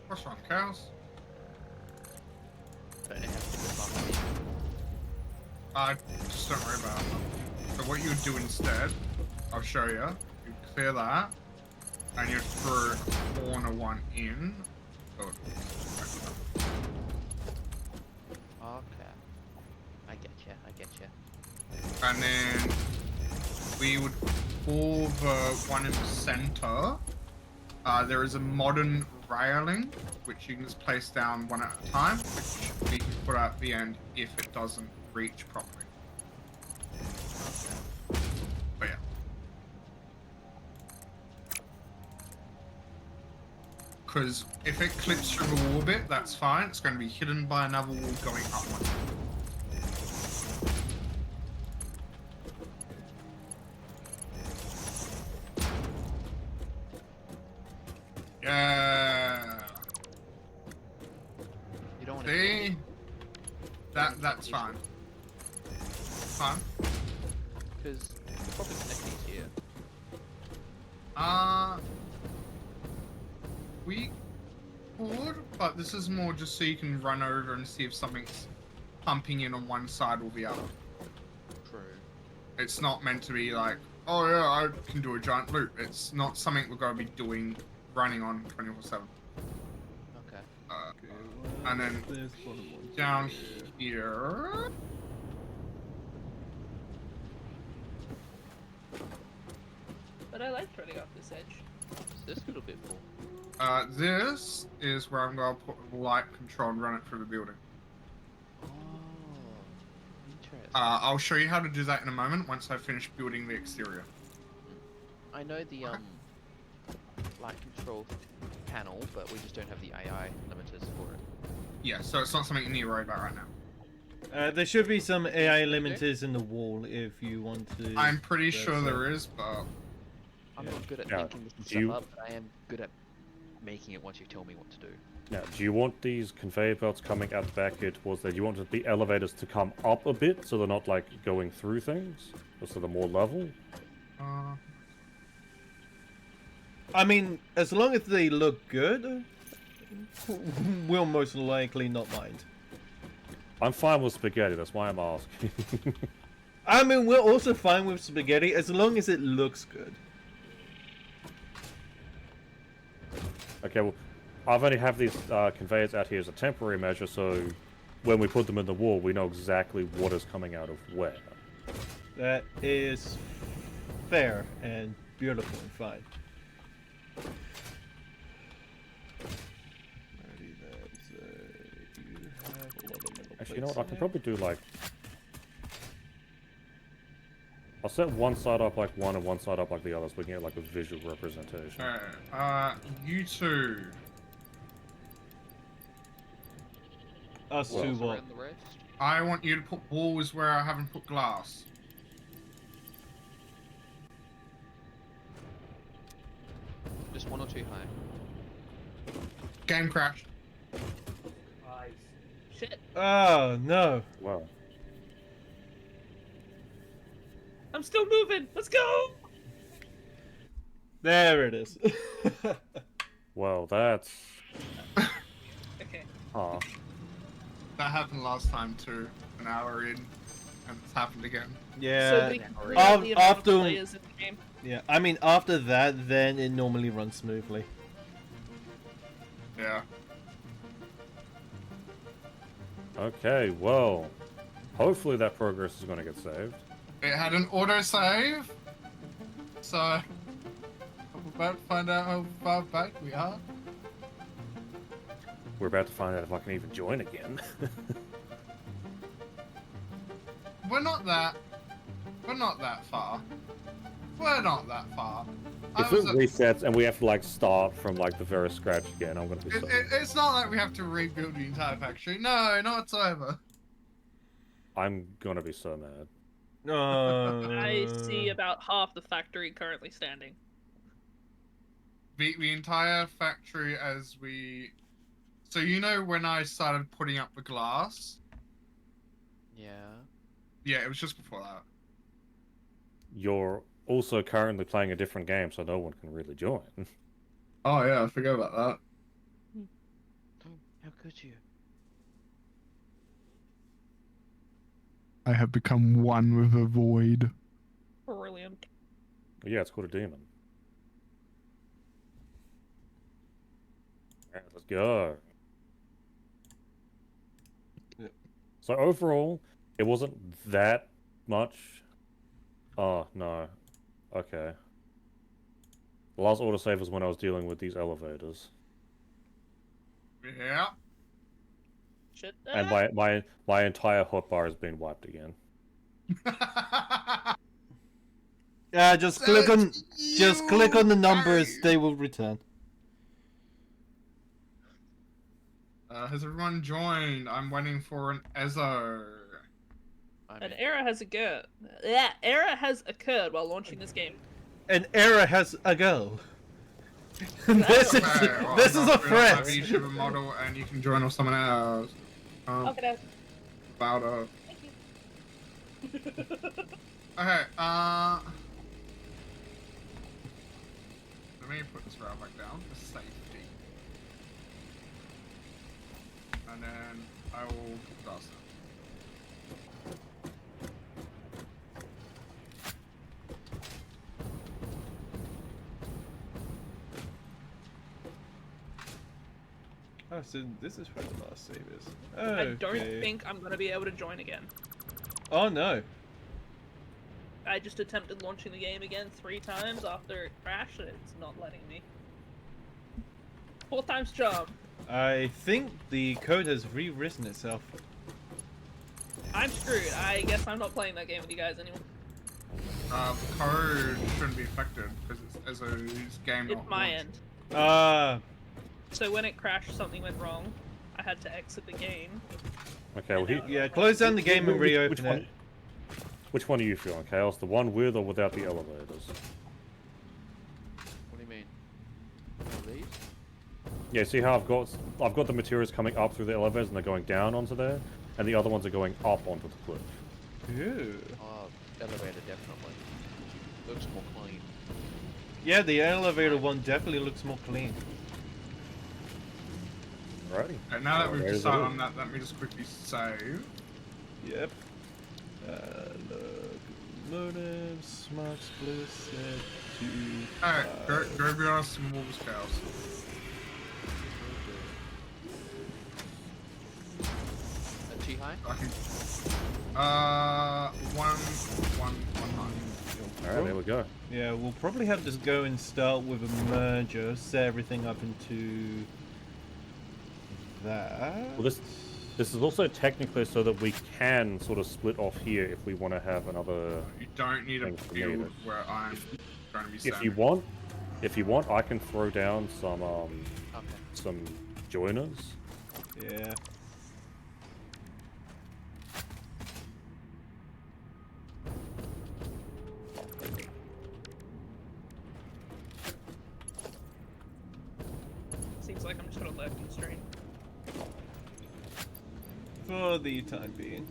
What's wrong, cows? Don't know how to fit this on. Just don't worry about it. So what you would do instead, I'll show you. You clear that, and you throw a corner one in. So it looks like that. Okay. I get you. And then we would pull the one in the center. There is a modern railing, which you can just place down one at a time, which we can put at the end if it doesn't reach properly. But yeah. Because if it clips through the wall bit, that's fine. It's going to be hidden by another wall going up one. Yeah. You don't want to. See? That's fine. Fine. Because you probably connect these here. We could, but this is more just so you can run over and see if something's pumping in on one side or the other. True. It's not meant to be like, oh yeah, I can do a giant loop. It's not something we're going to be doing, running on 24/7. Okay. And then There's one more. down here. But I liked running off this edge. What's this little bit for? This is where I'm going to put light control and run it through the building. Oh, interesting. I'll show you how to do that in a moment once I finish building the exterior. I know the light control panel, but we just don't have the AI limiters for it. Yeah, so it's not something you need to worry about right now. There should be some AI limiters in the wall if you want to. I'm pretty that's sure it. there is, but I'm not good at Yeah, thinking this do you- stuff up, but I am good at making it once you tell me what to do. Now, do you want these conveyor belts coming out the back here towards there? Do you want the elevators to come up a bit so they're not like going through things? Or so they're more level? I mean, as long as they look good, we'll most likely not mind. I'm fine with spaghetti, that's why I'm asking. I mean, we're also fine with spaghetti as long as it looks good. Okay, well, I've only have these conveyors out here as a temporary measure, so when we put them in the wall, we know exactly what is coming out of where. That is fair and beautiful and fine. Alrighty, that's, you have a lot of metal Actually, you know what? I plates can in probably do like. I'll set one side up like one and one side up like the other, so we can get like a visual representation. You two. there. Us Walls two what? around the rest. I want you to put walls where I haven't put glass. Just one or two high. Game crashed. Nice. Shit. Oh no. Wow. I'm still moving. Let's go. There it is. Well, that's. Okay. Ah. That happened last time too. An hour in, and it's happened again. Yeah. So we can clear out the amount of after- players in the game. Yeah. I mean, after that, then it normally runs smoothly. Yeah. Okay, well. Hopefully that progress is going to get saved. It had an autosave. So I'm about to find out how far back we are. We're about to find out if I can even join again. We're not that far. We're not that far. I If it was at- resets and we have to like start from like the very scratch again, I'm going to be so. it's not like we have to rebuild the entire factory. No, not whatsoever. I'm going to be so mad. I see about half the factory currently standing. The entire factory as we. So you know when I started putting up the glass? Yeah. Yeah, it was just before that. You're also currently playing a different game, so no one can really join. Oh yeah, I forgot about that. Oh, how could you? I have become one with the void. Brilliant. Yeah, it's called a demon. Alright, let's go. Yep. So overall, it wasn't that much. Oh, no. Okay. The last autosave was when I was dealing with these elevators. Yeah. Shit. And my entire hotbar has been wiped again. Yeah, just click on the numbers. They will return. Has everyone joined? I'm waiting for an Ezo. An error has occurred. Yeah, error has occurred while launching this game. An error has a go. this is Okay, well, this I'm is not a gonna have threat. each of a model, and you can join with someone else. Okay, About up. thank you. Okay, let me put this route back down for safety. And then I will put glass down. Oh, so this is where the last save is. I don't Okay. think I'm gonna be able to join again. Oh no. I just attempted launching the game again 3 times after it crashed and it's not letting me. 4 times charm. I think the code has rewritten itself. I'm screwed. I guess I'm not playing that game with you guys anymore. Code shouldn't be affected because it's Ezo's game. It's not my launched. end. Ah, So when it crashed, something went wrong. I had to exit the game. Okay, well, he, yeah. Close down the game and reopen it. Which one are you feeling, Chaos? The one with or without the elevators? What do you mean? All these? Yeah, see how I've got the materials coming up through the elevators and they're going down onto there, and the other ones are going up onto the cliff. Ooh. Oh, elevator definitely. Looks more clean. Yeah, the elevator one definitely looks more clean. Alrighty. Okay, now that we've There's decided it. on that, let me just quickly save. Yep. Locomotive, smart explicit, 2. Alright, go be on some more scales. Too high? I can. One high. Alright, there we go. Yeah, we'll probably have to go and start with a merger, set everything up into that. Well, this is also technically so that we can sort of split off here if we want to have another. You don't need a Thanks for field needed. where I'm going to be If standing. you want, I can throw down Okay. some joiners. Yeah. Seems like I'm just gonna lurk constraint. For the time being.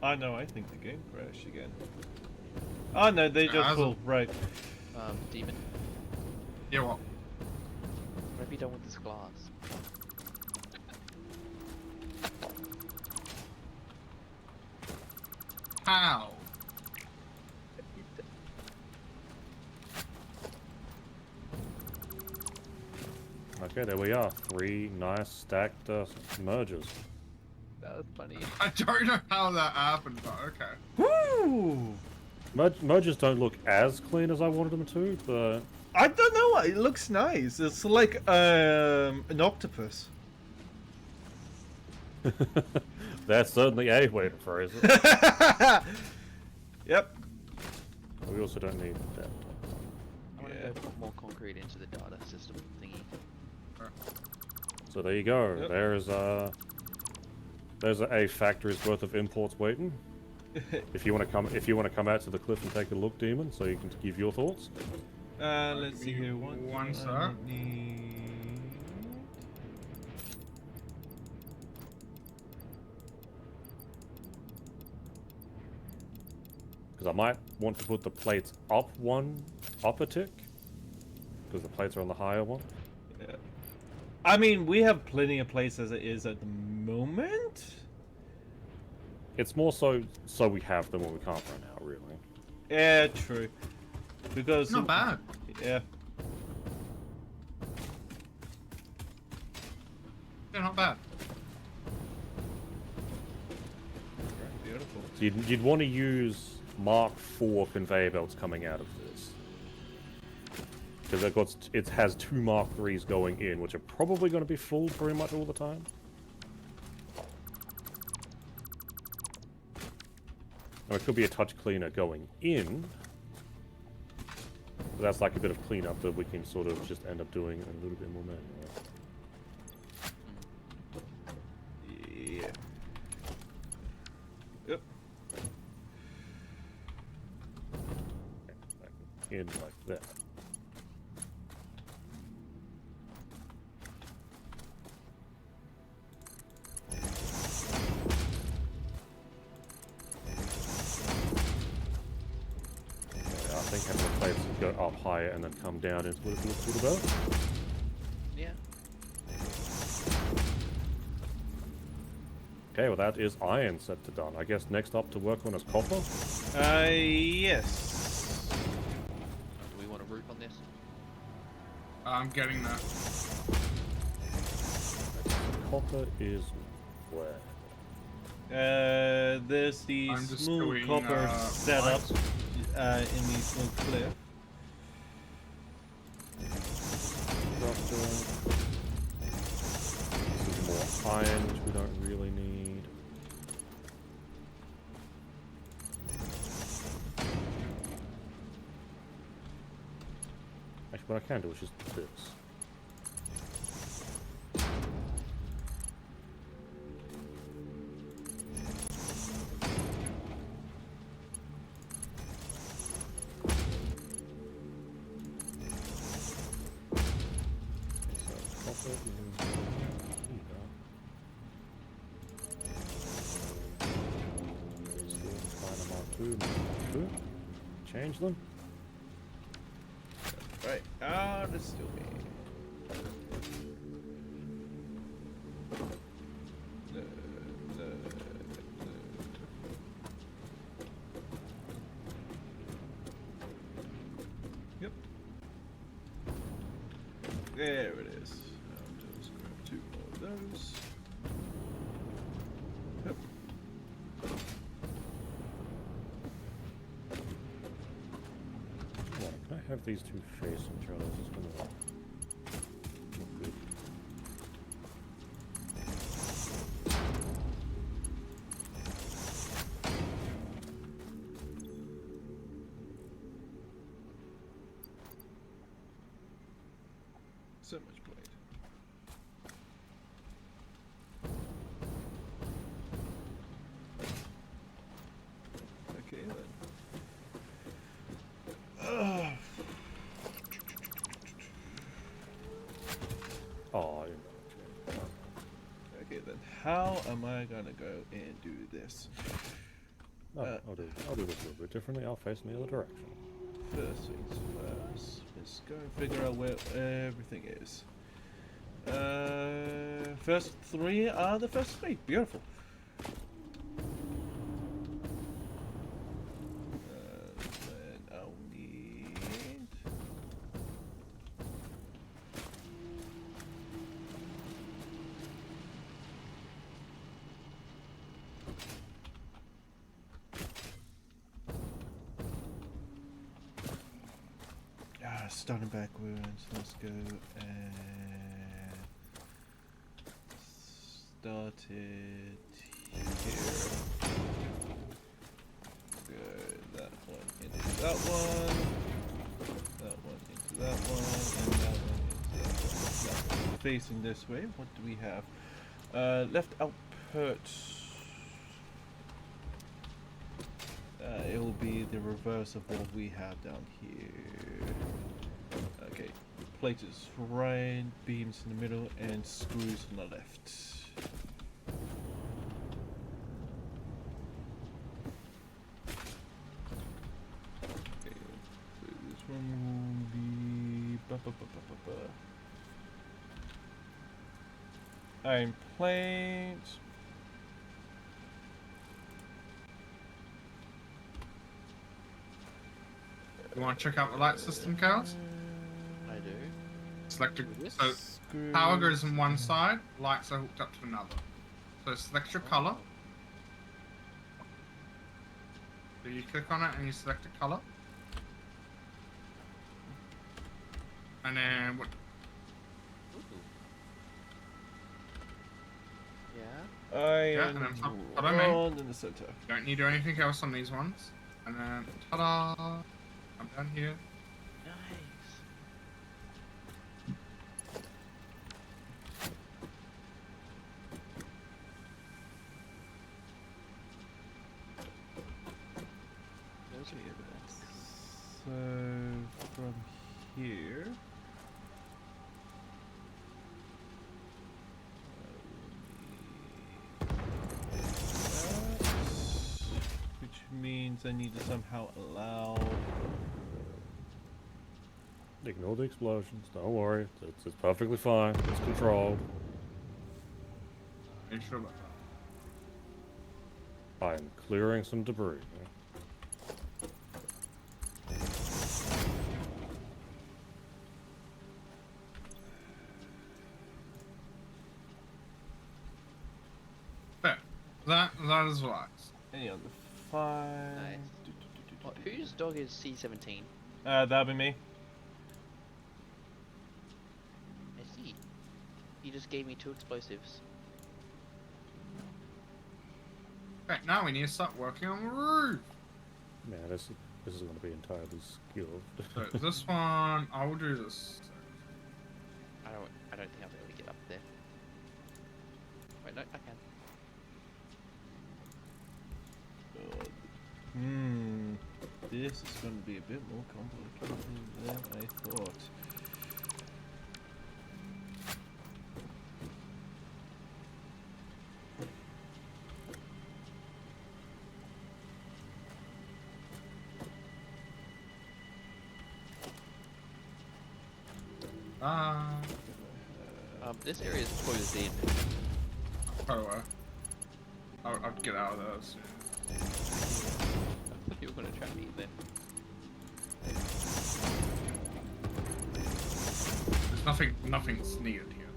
I know, I think the game crashed again. Oh no, they just pulled, right. Demon, Yeah, what? what have you done with this glass? How? Okay, there we are. 3 nice stacked mergers. That was funny. I don't know how that happened, but okay. Woo! Mergers don't look as clean as I wanted them to, but I don't know, it looks nice. It's like an octopus. that's certainly a way to phrase it. Yep. We also don't need that. I want to go put more concrete into the data system thingy. So there you go. Yep. There's a factory's worth of imports waiting. If you want to come out to the cliff and take a look, Demon, so you can give your thoughts. Let's see Give me here. one sec. I need... Because I might want to put the plates up a tick, because the plates are on the higher one. Yeah. I mean, we have plenty of places as it is at the moment. It's more so we have them when we can't run out, really. Yeah, true. Because Not bad. yeah. Yeah, not bad. Beautiful. So you'd want to use Mark IV conveyor belts coming out of this, because it has 2 Mark IIIs going in, which are probably going to be full pretty much all the time. Now, it could be a touch cleaner going in, but that's like a bit of cleanup that we can sort of just end up doing a little bit more manually. Yeah. Yep. In like that. I think having the plates go up higher and then come down is what it looks good about. Yeah. Okay, well that is iron set to done. I guess next up to work on is copper. Yes. Do we want a route on this? I'm getting that. Copper is where? There's the I'm just smooth doing, copper setup lights. in the smooth cliff. Some more iron, which we don't really need. Actually, what I can do is just this. 2, 2. Change them. Right. Ah, this still me. Yep. There it is. I'll just grab 2 more of those. Yep. Yeah, can I have these two face each other? This is gonna look good. So much blade. Okay then. Oh, Okay then. How am I gonna go and do this? no, I'll do this a little bit differently. I'll face in the other direction. First things first. Let's go and figure out where everything is. First 3 are the first 3. Beautiful. Then I'll need. Starting backwards. Let's go and start it here. Go that one into that one. That one into that one, and that one into that one. Now, facing this way, what do we have? Left output. It will be the reverse of what we have down here. Okay, plate is right, beams in the middle, and screws on the left. Okay, so this one will be iron plate. You want to check out the light system, Chaos? I do. Select a, Yes. so power goes on one side, lights are hooked up to another. So select your color. So you click on it and you select a color. And then what? Yeah. I and then am follow me. on in the center. Don't need to do anything else on these ones. And then ta-da! I'm done here. Nice. Those are good. So from here, which means I need to somehow allow. Ignore the explosions. Don't worry. It's perfectly fine. It's controlled. Are you sure about that? I am clearing some debris. There. That is right. Any other 5? Nice. What, whose dog is C17? That'll be me. I see. You just gave me 2 explosives. Okay, now we need to start working on the roof. Man, this is going to be entirely skilled. So this one, I will do this. I don't think I'll be able to get up there. Wait, no, I can. This is going to be a bit more complicated than I thought. This area is closed in. By the way, I'll get out of there soon. I thought you were gonna trap me in there. There's nothing's needed here.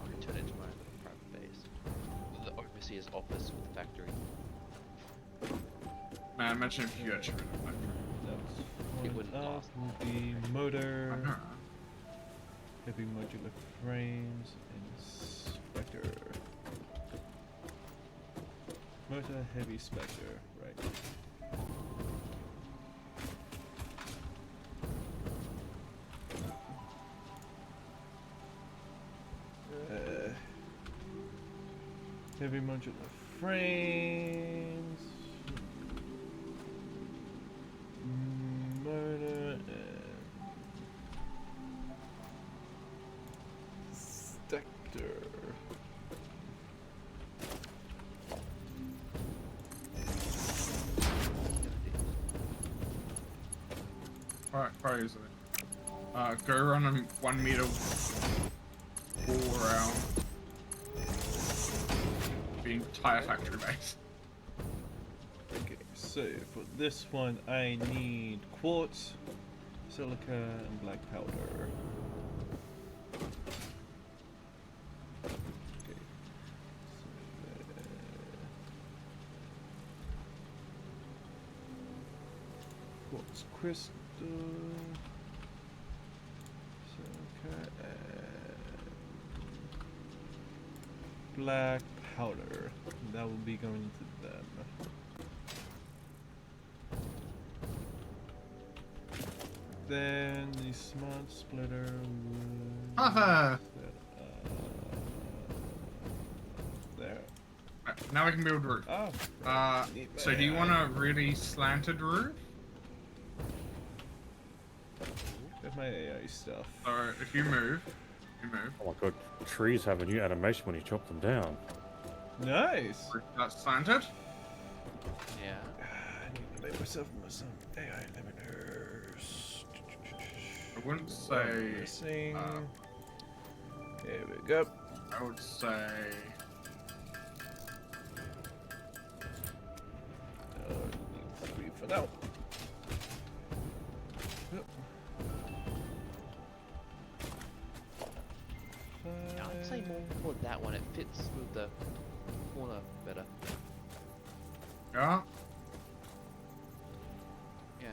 I can turn it into my little private base. The overseer's office with the factory. Man, imagine if you actually rid of that. It One wouldn't up last. will be motor, I know. heavy modular frames, inspector. Motor, heavy spectre, right. Heavy modular frames. Motor and Stector. Alright, quite easily. Go run a 1 meter wall around the entire factory base. Okay, so for this one I need quartz, silica, and black powder. Okay. Quartz crystal, silica, and black powder. That will be going to them. Then the smart splitter will Haha! there. Right, now we can build roof. Oh. So do you want a really slanted roof? With my AI stuff. So if you move, Oh my god, trees have a new animation when you chop them down. Nice. roof that's slanted. Yeah. I need to make myself some AI limiters. I wouldn't say. Missing. Here we go. I would say. Need 3 for now. Yep. Yeah, I'd say more for that one. It fits with the corner better. Yeah. Yeah.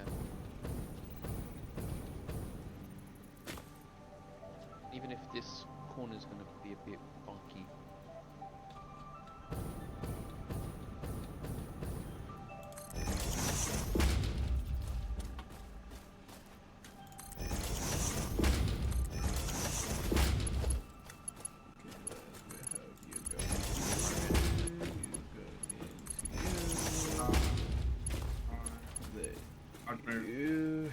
Even if this corner's gonna be a bit funky. I'd move. You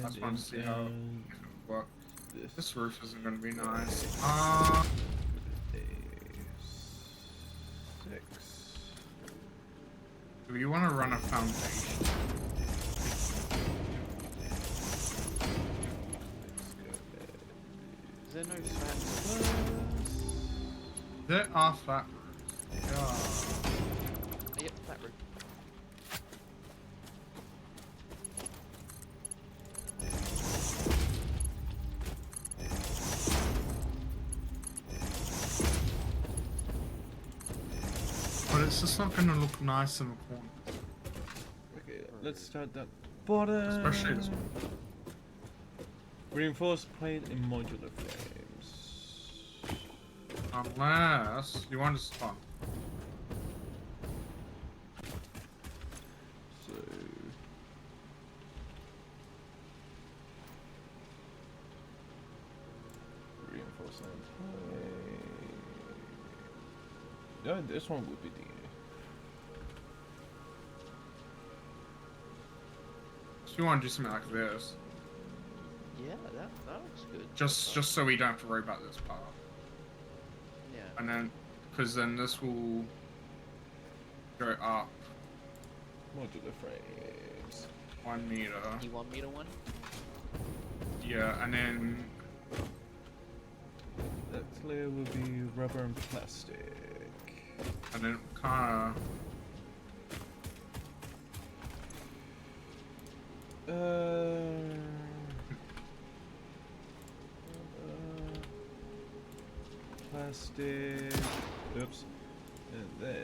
I just want to see how and if it would work. this This roof isn't going to be nice. a 6. Do you want to run a foundation? Is there no flat? There are flat roofs. Yeah. Oh, yep, flat roof. But it's just not going to look nice in the corner. Okay, let's start that bottom. Especially this one. Reinforced plate and modular frames. Unless you want to spawn. So reinforced plate. No, this one would be the. So you want to do something like this, Yeah, that looks good. just so we don't have to worry about this part. Yeah. And then, because then this will go up Modular frames. 1 meter. You 1 meter one? Yeah, and then That clear will be rubber and plastic. kind Plastic. Oops. And then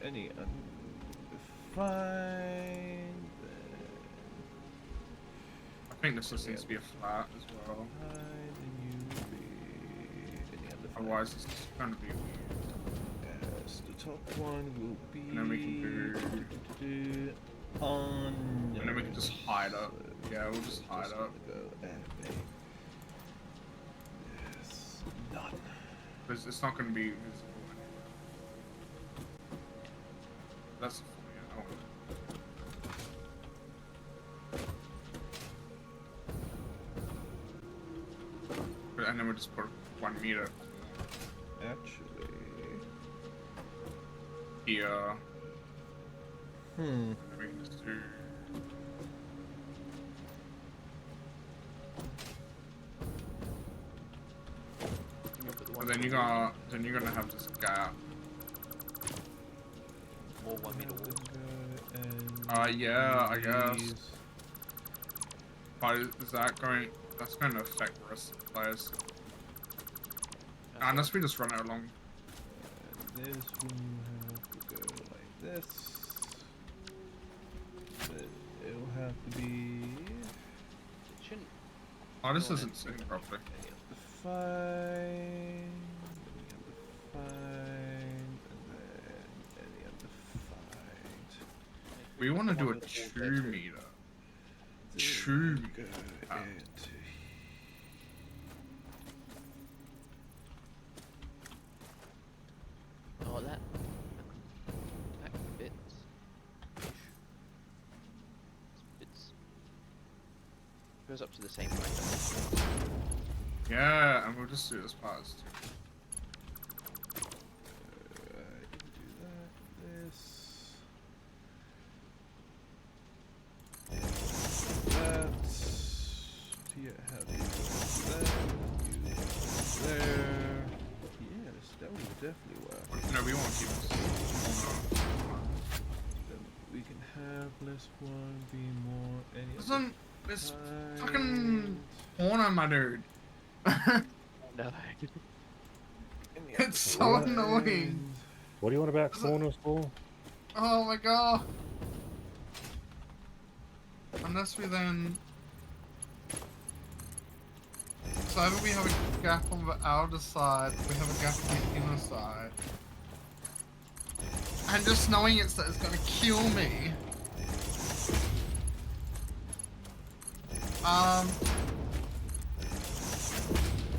any undefined. I think this just needs to be a flat as well. Otherwise, it's going to be weird. Yes, the top one will be. And then we can do. On. And then we can just hide up. Yeah, we'll just hide up. Go yes, none. Because it's not going to be visible anywhere. That's yeah, and then we'll just put 1 meter Actually. here. Hmm. And then we can just do. But then you're gonna have this gap. More 1 meter walls. Yeah, I guess. But is that going? That's going to affect the rest of the players. Unless we just run it along. This one have to go like this. It'll have to be. Shouldn't. Oh, this isn't sitting properly. Undefined, and then any undefined. We want to do a 2 meter. 2 Go Ah. into Oh, that fits. It's goes up to the same height. Yeah, and we'll just do this part as 2. do that. This. That. Yeah, how do you do that? Use there. Yes, that would definitely work. No, we won't keep this. Then we can have less one be more any Doesn't this kind. fucking corner, my dude? No. Any It's so other annoying. kind. What do you want about Does it- corners for? Oh my god. Unless we then. So either we have a gap on the outer side, we have a gap on the inner side. And just knowing it's gonna kill me.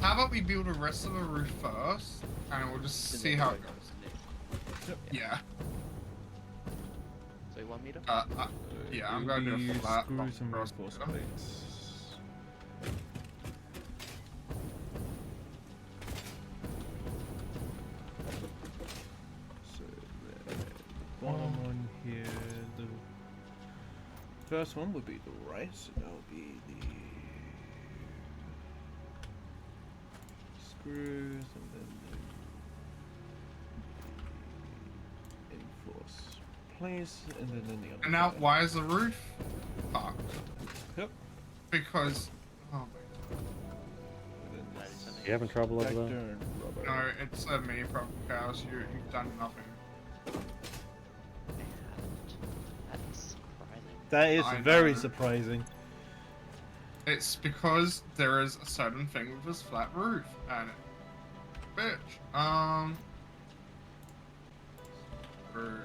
How about we build the rest of the roof first, and we'll just see how it goes. Yeah. So 1 meter? Yeah, I'm It going would to do a be flat screws and cross reinforced plates. So the bottom one here, the first one would be the right, so that would be the screws and then the enforced plates and then the other And now, side. why is the roof parked? Yep. Because. Oh my You having trouble over Vector there? and rubber. god. No, it's a me problem, Chaos. You've done nothing. That's surprising. That is I very know. surprising. It's because there is a certain thing with this flat roof, and bitch. Rude.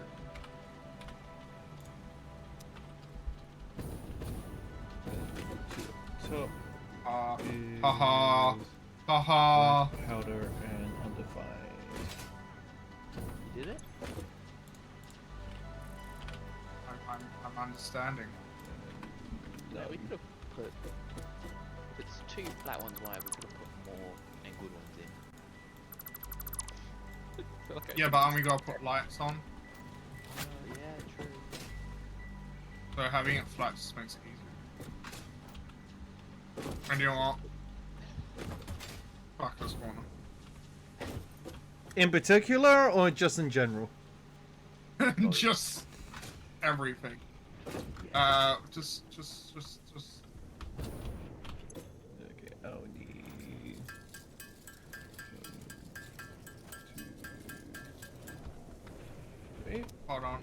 Top is Haha. Haha. black powder and undefined. You did it? I'm understanding. No, we could have put. If it's 2 flat ones wide, we could have put more and good ones in. Okay. Yeah, but we gotta put lights on, Yeah, true. so having it flat just makes it easier. And you know what? Fuck this corner. In particular, or just in general? Just everything. Just. Okay, I'll need... Wait. Hold on.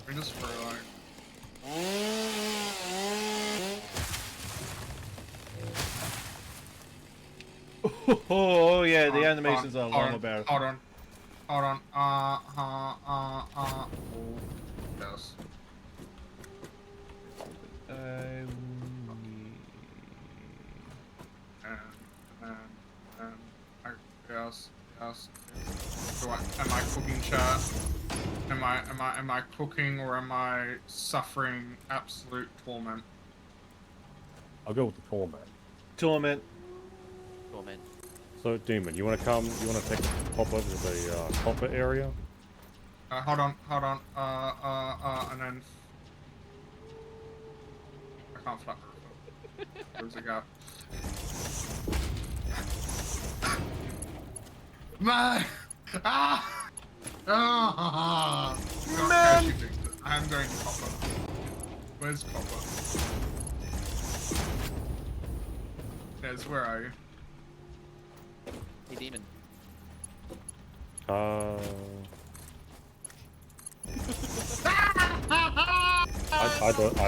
We just for like. Oh yeah, the Hold on, animations are long about. Hold on. Oh, yes. I Yes. Am I cooking, chat? Am I cooking or am I suffering absolute torment? I'll go with the torment. Torment. Torment. So, Demon, you want to come? You want to take a pop over to the copper area? Hold on. And then I can't flap her. Where's the gap? Man! Ah! Ah! Man! I'm going to copper. Where's copper? Yes, where are you? Hey, Demon. I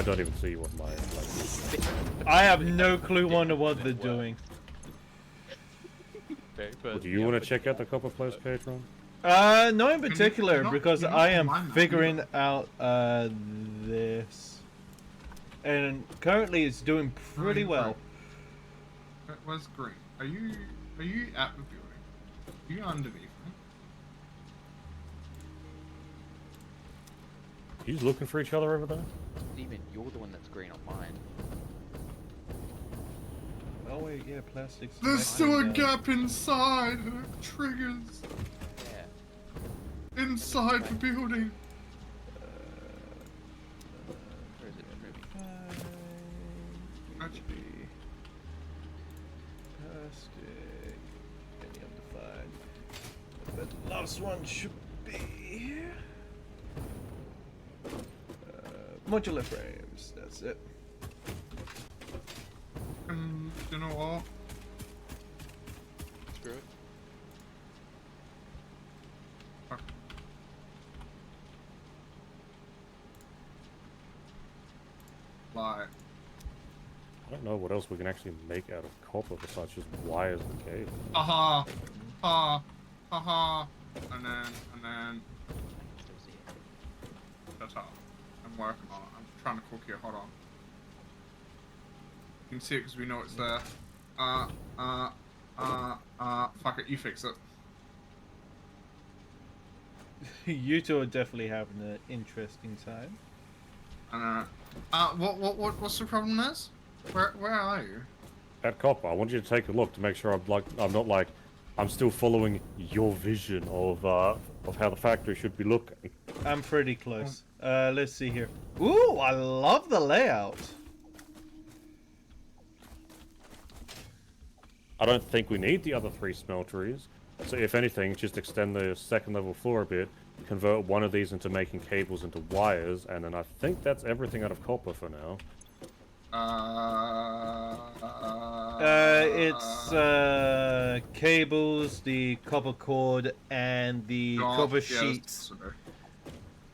don't even see what my like. I have no clue on what they're doing. Do you want to check out the copper place, Patron? No in particular, you're not- because you're not I am online now, figuring out this, and currently it's doing pretty well. Where's green? Are you at the building? Are you underneath me? You just looking for each other over there? Demon, you're the one that's green on mine. Oh wait, yeah, plastics. There's still a gap inside and it triggers Yeah. inside the building. Where is it? Actually, Plastic. Any undefined. But the last one should be here. Modular frames. That's it. you know what? Screw it. Like, I don't know what else we can actually make out of copper besides just wires and cables. haha, and then, I can still see it. that's up. I'm working on it. I'm trying to cook here. Hold on. You can see it because we know it's there. Fuck it. You fix it. You two are definitely having an interesting time. What's the problem, Nez? Where are you? At copper, I want you to take a look to make sure I'm still following your vision of how the factory should be looking. I'm pretty close. Let's see here. Ooh, I love the layout. I don't think we need the other 3 smelteries. So if anything, just extend the second level floor a bit, convert one of these into making cables into wires, and then I think that's everything out of copper for now. It's cables, the copper cord, and the copper sheets.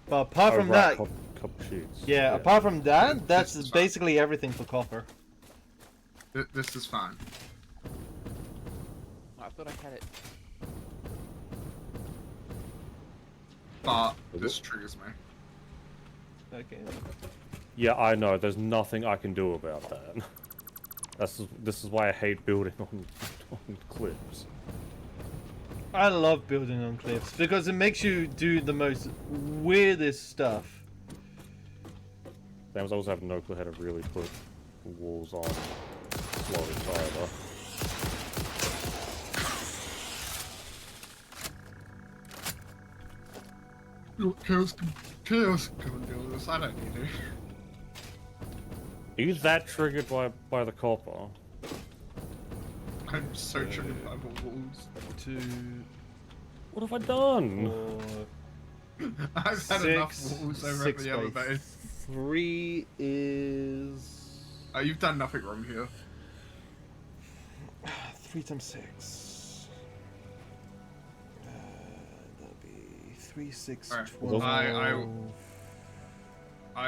But apart from that, Copper sheets. yeah, apart from that, This that's is fine. basically everything for copper. This is fine. Oh, I thought I had it. But this triggers me. Okay. Yeah, I know. There's nothing I can do about that. This is why I hate building on cliffs. I love building on cliffs because it makes you do the most weirdest stuff. I also have no clue how to really put walls on slopes either. Chaos can do this. I don't need to. Is that triggered by the copper? I'm so triggered by the walls. 2, What have I done? 4, I've had enough 6, walls over 6 the other by day. 3 is You've done nothing wrong here. 3 times 6. That'll be 3, 6, Alright, 12. I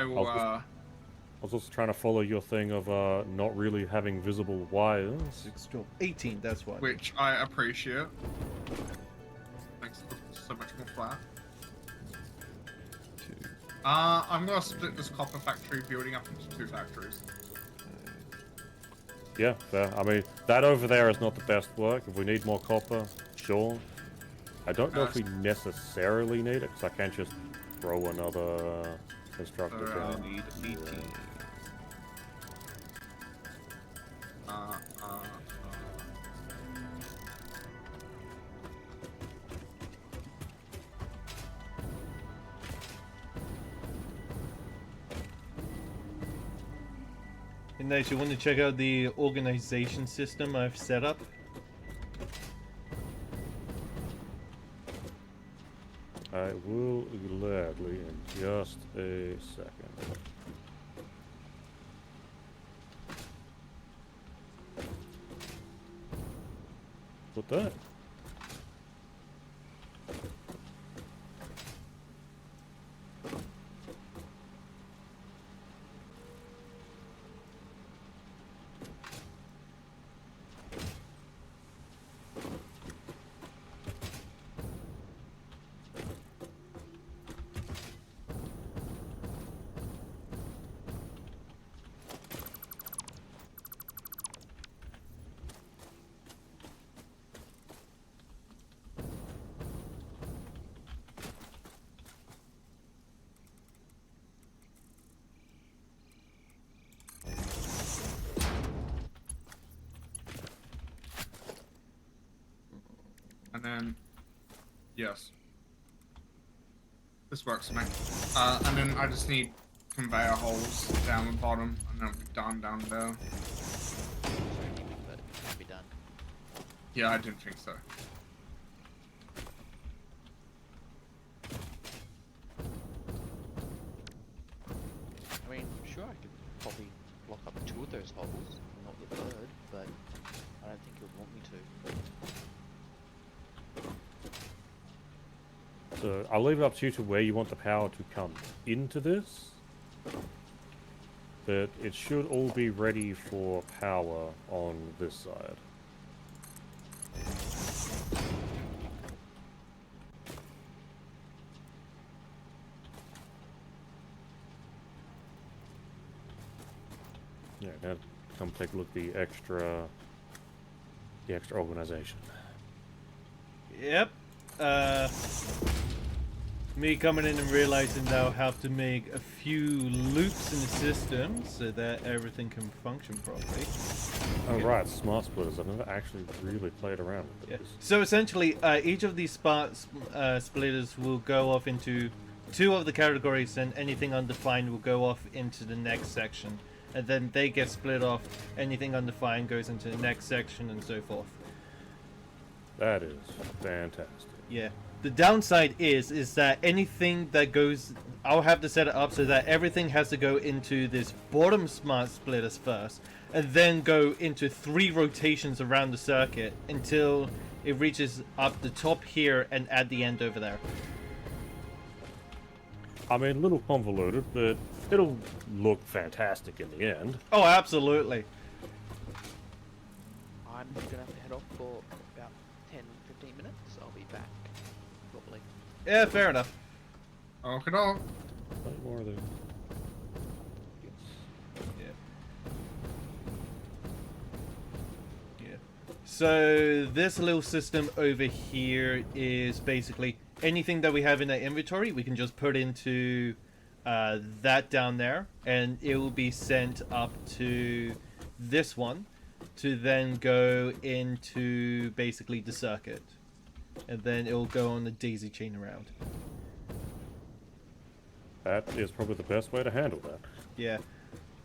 will. I was also trying to follow your thing of not really having visible wires. 6, 12, 18. That's why. Which I appreciate. Makes it so much more flat. 2, I'm gonna split this copper factory building up into 2 factories. Yeah, fair. I mean, that over there is not the best work. If we need more copper, sure. I don't know if we necessarily need it, because I can't just throw another constructor So, down. need 18. And nice, you want to check out the organization system I've set up? I will gladly in just a second. Put that. And then, yes. This works for me. And then I just need conveyor holes down the bottom, and then it'll be done down there. Sorry, but it can't be done. Yeah, I didn't think so. I mean, sure, I could probably block up 2 of those holes, not the 3rd, but I don't think you'll want me to. So I'll leave it up to you to where you want the power to come into this. But it should all be ready for power on this side. Yeah, now come take a look at the extra organization. Yep. Me coming in and realizing that I'll have to make a few loops in the system so that everything can function properly. Oh right, smart splitters. I've never actually really played around with Yeah. this. So essentially, each of these splitters will go off into 2 of the categories, and anything undefined will go off into the next section. And then they get split off. Anything undefined goes into the next section, and so forth. That is fantastic. Yeah. The downside is that anything that goes, I'll have to set it up so that everything has to go into this bottom smart splitters first, and then go into 3 rotations around the circuit until it reaches up the top here and at the end over there. I mean, a little convoluted, but it'll look fantastic in the end. Oh, absolutely. I'm gonna have to head off for about 10-15 minutes. I'll be back shortly. Yeah, fair enough. Okay, no. Plenty more there. Yeah. So this little system over here is basically anything that we have in our inventory, we can just put into that down there, and it will be sent up to this one to then go into basically the circuit, and then it will go on the daisy chain around. That is probably the best way to handle that. Yeah.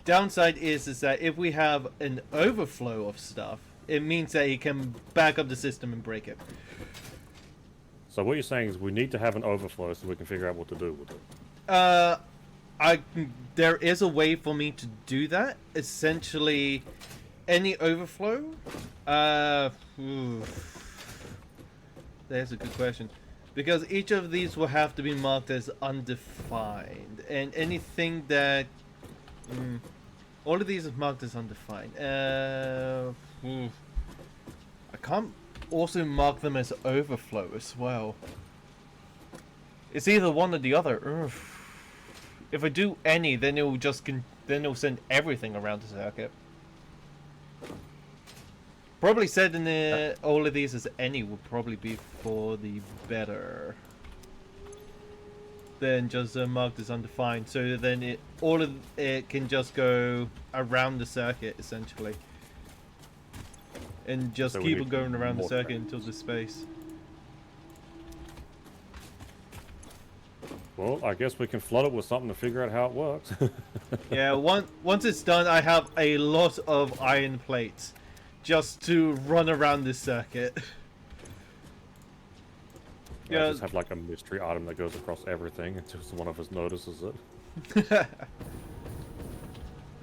Downside is that if we have an overflow of stuff, it means that he can back up the system and break it. So what you're saying is we need to have an overflow so we can figure out what to do with it. There is a way for me to do that. Essentially, any overflow. There's a good question, because each of these will have to be marked as undefined, and anything that, all of these are marked as undefined. I can't also mark them as overflow as well. It's either one or the other. Ugh. If I do any, then it'll just then it'll send everything around the circuit. Probably setting all of these as any would probably be for the better than just marked as undefined. So then all of it can just go around the circuit essentially, and just So we keep need on going around the more circuit trains. until the space. Well, I guess we can flood it with something to figure out how it works. Yeah, once it's done, I have a lot of iron plates just to run around this circuit. I Yeah. just have like a mystery item that goes across everything until one of us notices it.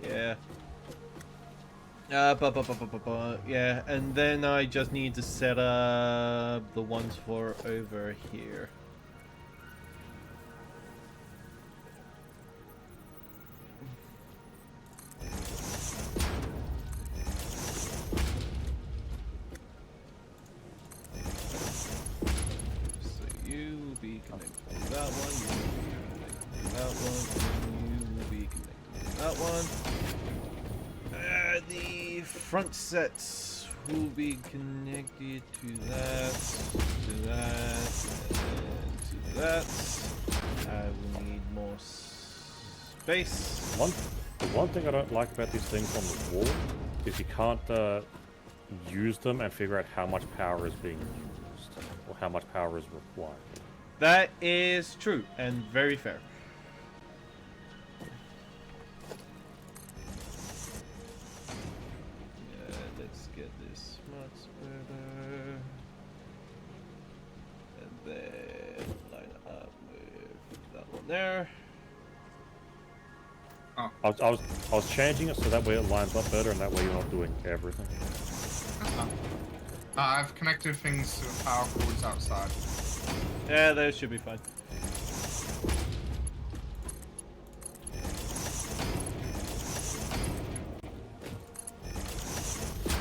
Yeah. Yeah, and then I just need to set up the ones for over here. So you will be connected to that one, you will be connected to that one, and you will be connected to that one. The front sets will be connected to that, and to that. I will need more space. The one thing I don't like about these things on the wall is you can't use them and figure out how much power is being used or how much power is required. That is true and very fair. Let's get this much better. And then line up with that one there. I was changing it so that way it lines up better and that way you're not doing everything. I've connected things to the power cords outside. Yeah, those should be fine. So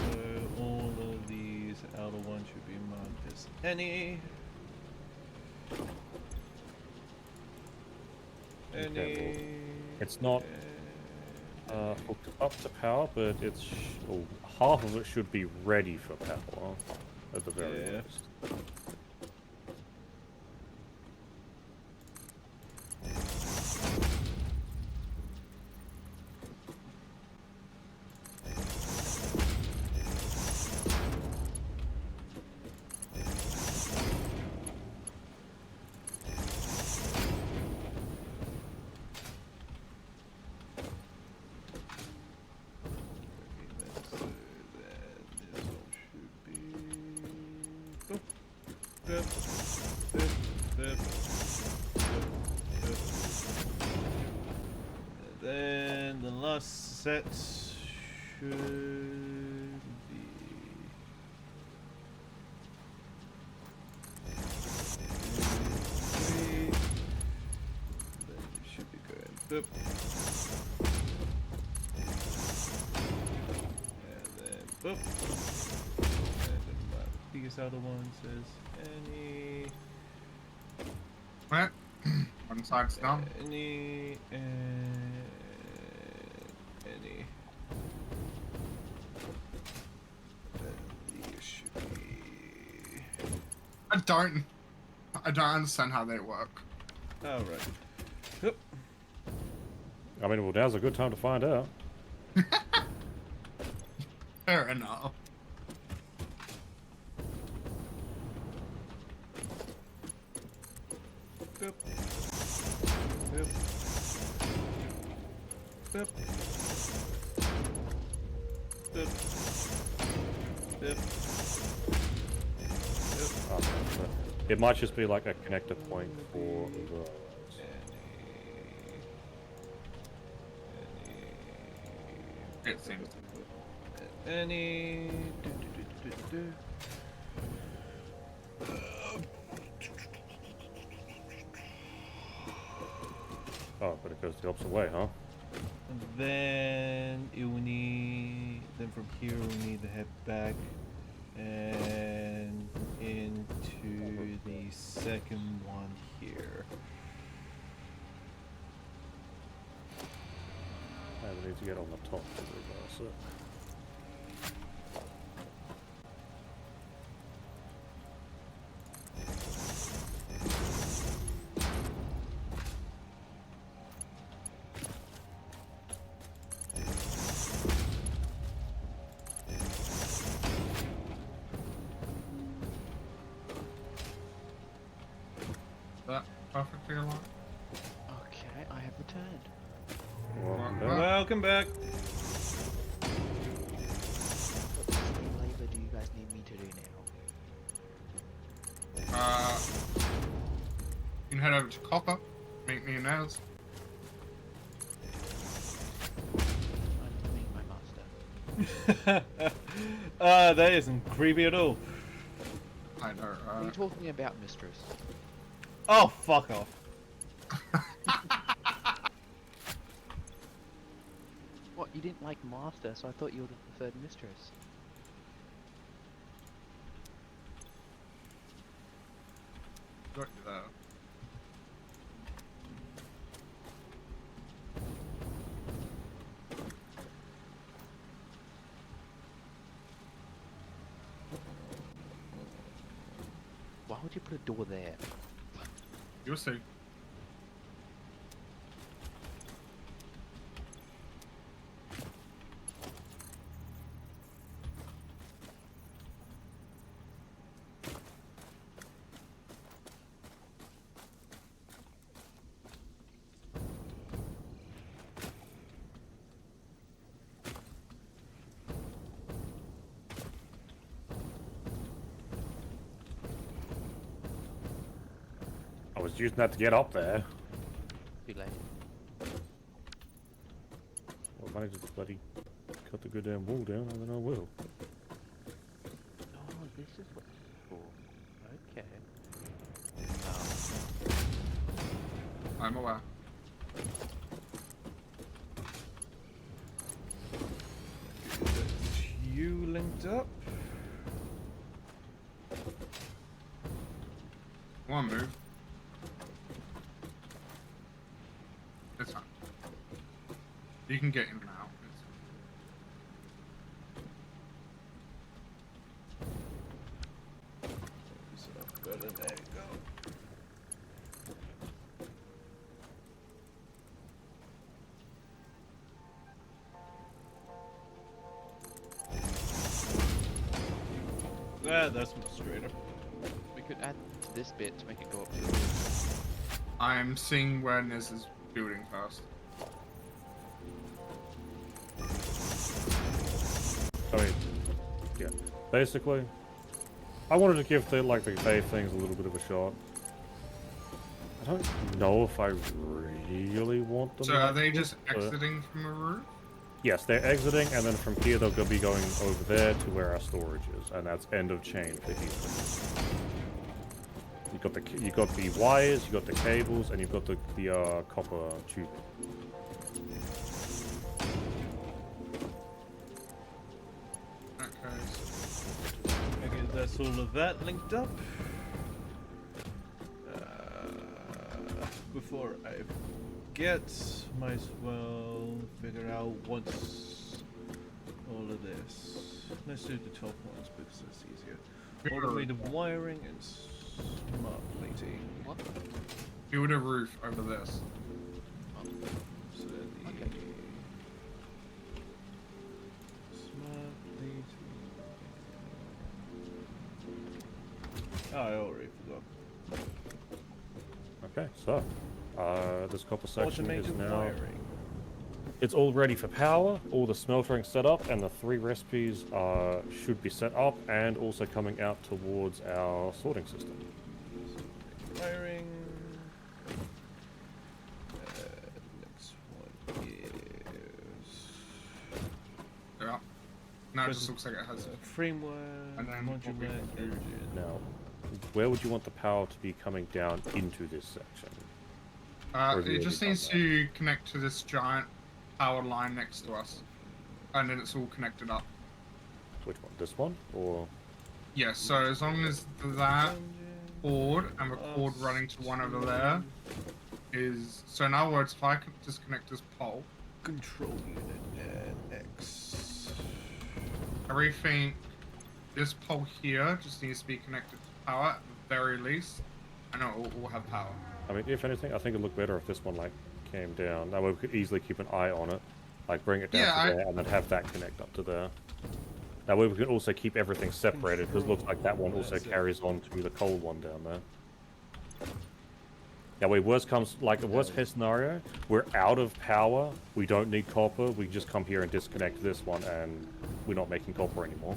all of these outer ones should be marked as any. Okay, it's not hooked up to power, but it's half of it should be ready for power at the very Yeah. least. Alright. Then the last set should be three. Then it should be going boop. And then boop. And then my biggest other one says any. Well, one side's done. Any and any. Then these should be. I don't understand how they work. Alright. Yep. I mean, well, now's a good time to find out. Fair enough. Yep. Yep. Boop. Boop. Boop. Oh, so it might just be like a connector point for the. It seems. Any. Oh, but it goes the opposite way, huh? Then it will need. Then from here we need to head back and into the second one here. I need to get on the top of the reverse. That perfectly aligned. Okay, I have returned. Welcome Well, back. Welcome back. What flavor do you guys need me to do now? You can head over to Copper. Meet me and Az. I'm doing my master. That isn't creepy at all. I know. Are you talking about mistress? Oh, fuck off. What, you didn't like master, so I thought you would have preferred mistress. Got you there. Why would you put a door there? You'll see. I was using that to get up there. Too late. Well, if I need to bloody cut the goddamn wall down, then I will. Oh, this is what it's for. Okay. I'm aware. You linked up. One move. It's fine. You can get in and out. There you go. That's much straighter. We could add this bit to make it go up to the roof. I'm seeing where Niz is building first. I mean, yeah. Basically, I wanted to give the cave things a little bit of a shot. I don't know if I really want them. So are like they this, just but- exiting from a roof? Yes, they're exiting, and then from here they'll be going over there to where our storage is, and that's end of chain for here. You got the wires, you got the cables, and you've got the copper tube. Okay. Okay, that's all of that linked up. Before I forget, might as well figure out what's all of this. Let's do the top ones because that's easier. Automated wiring and smart plating. What? Build a roof over this. So the Okay. smart plating. Oh, I already forgot. Okay, so this copper section is Automated now wiring. It's all ready for power, all the smeltering set up, and the 3 recipes should be set up and also coming out towards our sorting system. Firing. Next one is Yeah. No, it just looks like it has. framework, And then what we modular can do- engine. Now, where would you want the power to be coming down into this section? Or have you It just already needs done to connect to this giant power line next to us, and then it's all connected up. Which one? This one? Or Yes. So as long as that cord and the cord running to one over there is. So in other words, if I could disconnect this pole, Control unit and X. everything. This pole here just needs to be connected to power at the very least, and it will have power. I mean, if anything, I think it'd look better if this one like came down. That way we could easily keep an eye on it, like bring it down Yeah, to there, and then have that connect up to there. That way we can also keep everything separated, because it looks like that one also That's it. carries on to the coal one down there. That way, worst case scenario, we're out of power. We don't need copper. We can just come here and disconnect this one, and we're not making copper anymore.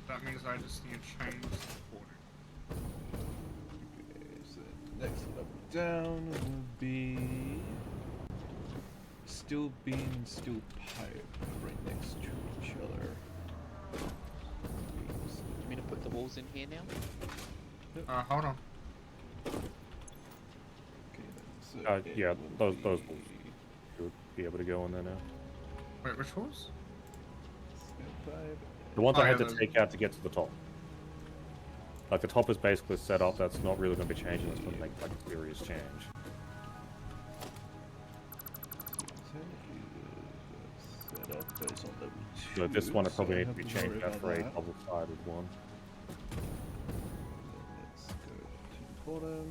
That means I just need to change the cording. Okay, so next level down will be steel beam, steel pipe, right next to each other. Do you mean to put the walls in here now? Hold on. Okay, then, so Yeah, it those will walls. be You would be able to go in there now. Wait, which was? steel pipe. The ones Oh, I had yeah, to those- take out to get to the top. Like the top is basically set up. That's not really going to be changing. It's going to make like a serious change. Set up, but it's on level 2. So this one will probably I need to have be worry changed out about for a that. double-sided one. Let's go to the bottom.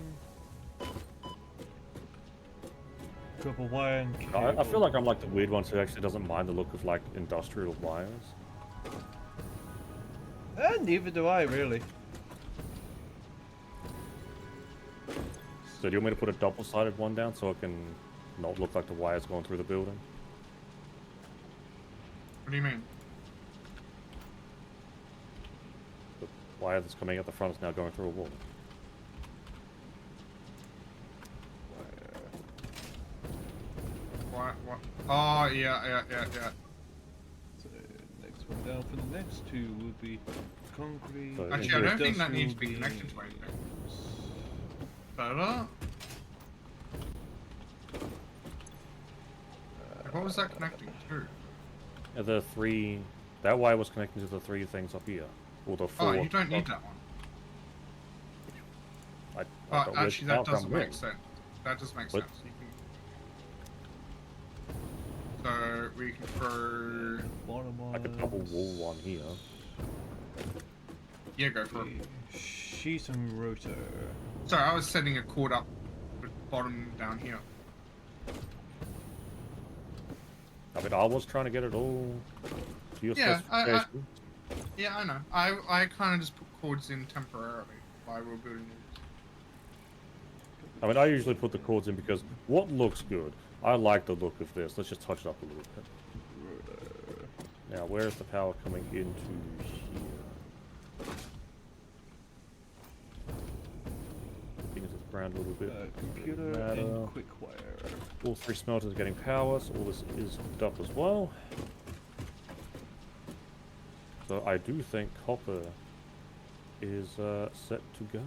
Couple wire and I feel cable. like I'm like the weird one who actually doesn't mind the look of like industrial wires. Neither do I, really. So do you want me to put a double-sided one down so it can not look like the wires going through the building? What do you mean? The wire that's coming out the front is now going through a wall. What? Oh, yeah. So next one down for the next two would be concrete. So Actually, I don't think that industrial needs to be connected to anything. Better? What was that connecting to? The 3... That wire was connecting to the 3 things up here. Or the 4... Oh, you don't need that one. I Oh, thought where's actually, the that power doesn't come make in? sense. That does make What? sense. So we can throw. Bottom Like a double ones, wall one here. Yeah, go for it. the sheet and rotor. Sorry, I was setting a cord up, the bottom down here. I mean, I was trying to get it all to your Yeah, specifications. Yeah, I know. I kind of just put cords in temporarily while we're building these. I mean, I usually put the cords in because what looks good? I like the look of this. Let's just touch it up a little bit. Rotor. Now, where's the power coming into here? Things this around a little bit. Computer Matter. and quick wire. All 3 smelters getting power, so all this is hooked up as well. So I do think copper is set to go.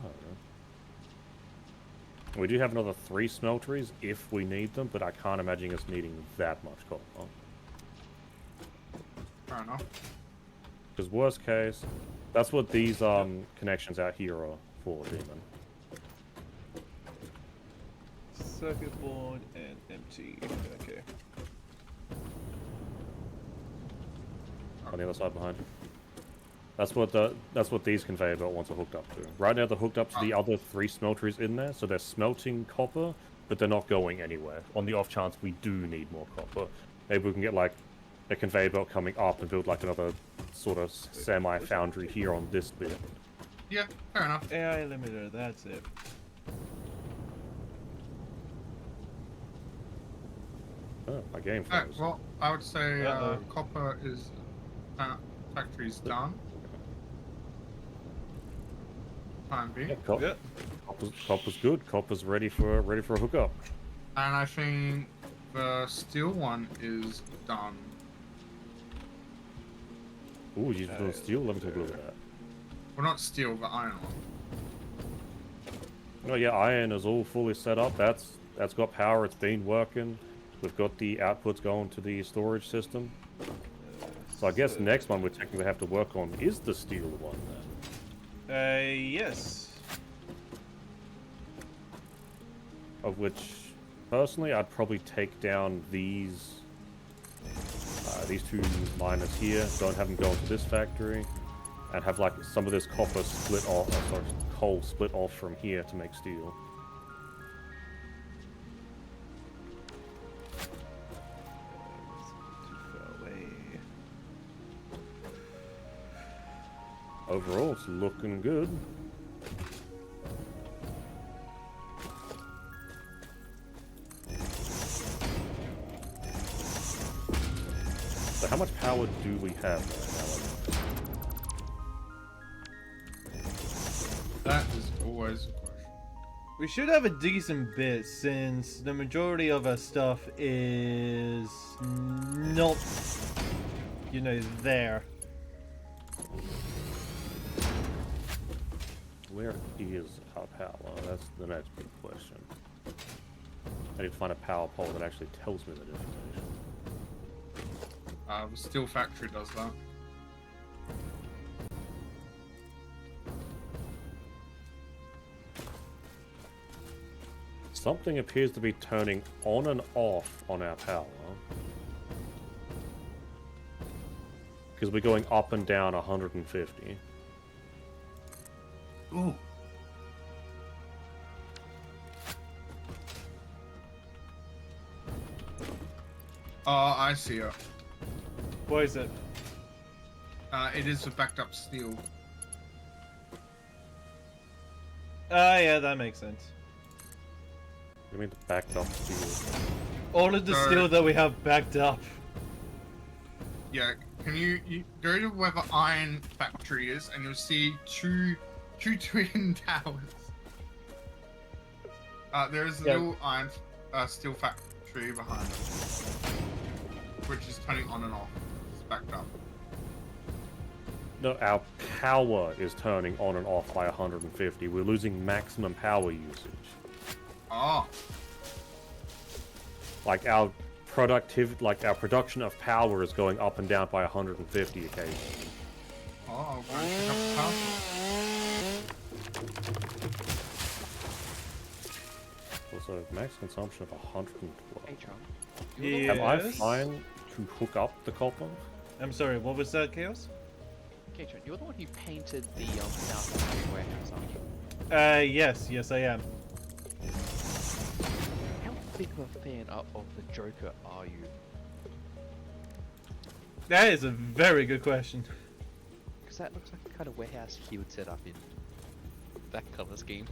We do have another 3 smelteries if we need them, but I can't imagine us needing that much copper. Fair enough. Because worst case, that's what these connections out here are for, Demon. Circuit board and empty. Okay. On the other side behind you. That's what these conveyor belt ones are hooked up to. Right now they're hooked up to the other 3 smelteries in there, so they're smelting copper, but they're not going anywhere. On the off chance we do need more copper, maybe we can get like a conveyor belt coming up and build like another sort of semi-foundry here on this bit. Yeah, fair enough. AI limiter, that's it. Oh, my game Alright, froze. well, I would say Uh-oh. copper is factory's done. Time being. Yeah, Yeah. copper's good. Copper's ready for a hookup. And I think the steel one is done. Ooh, you doing steel? Let me take a look at that. Well, not steel, but iron one. Oh yeah, iron is all fully set up. That's got power. It's been working. We've got the outputs going to the storage system. So I guess next one we technically have to work on is the steel one then. Yes. Of which, personally, I'd probably take down these two miners here. Don't have them go into this factory, and have like some of this copper split off, sorry, coal split off from here to make steel. Too far away. Overall, it's looking good. So how much power do we have right That is always a question. We should have a decent bit since the majority of our stuff is not, you know, there. now? Where is our power? That's the next big question. I need to find a power pole that actually tells me that information. The steel factory does that. Something appears to be turning on and off on our power. Because we're going up and down 150. Ooh. Oh, I see it. What is it? It is the backed up steel. Ah, yeah, that makes sense. I mean, the backed up steel. All of the Sorry. steel that we have backed up. Yeah, can you go to where the iron factory is and you'll see two twin towers. There is a Yeah. little iron steel factory behind it, which is turning on and off. It's backed up. No, our power is turning on and off by 150. We're losing maximum power usage. Oh, Like our our production of power is going up and down by 150 occasionally. oh, we're going to pick up the power source. Also, max consumption of 112. Hey, Tron. Yeah. Am I Yes? fine to hook up the copper? I'm sorry, what was that, Chaos? Okay, Tron, you're the one who painted the power factory warehouse, aren't you? Yes, I am. How big of a fan of the Joker are you? That is a very good question. Because that looks like the kind of warehouse he would set up in that color scheme.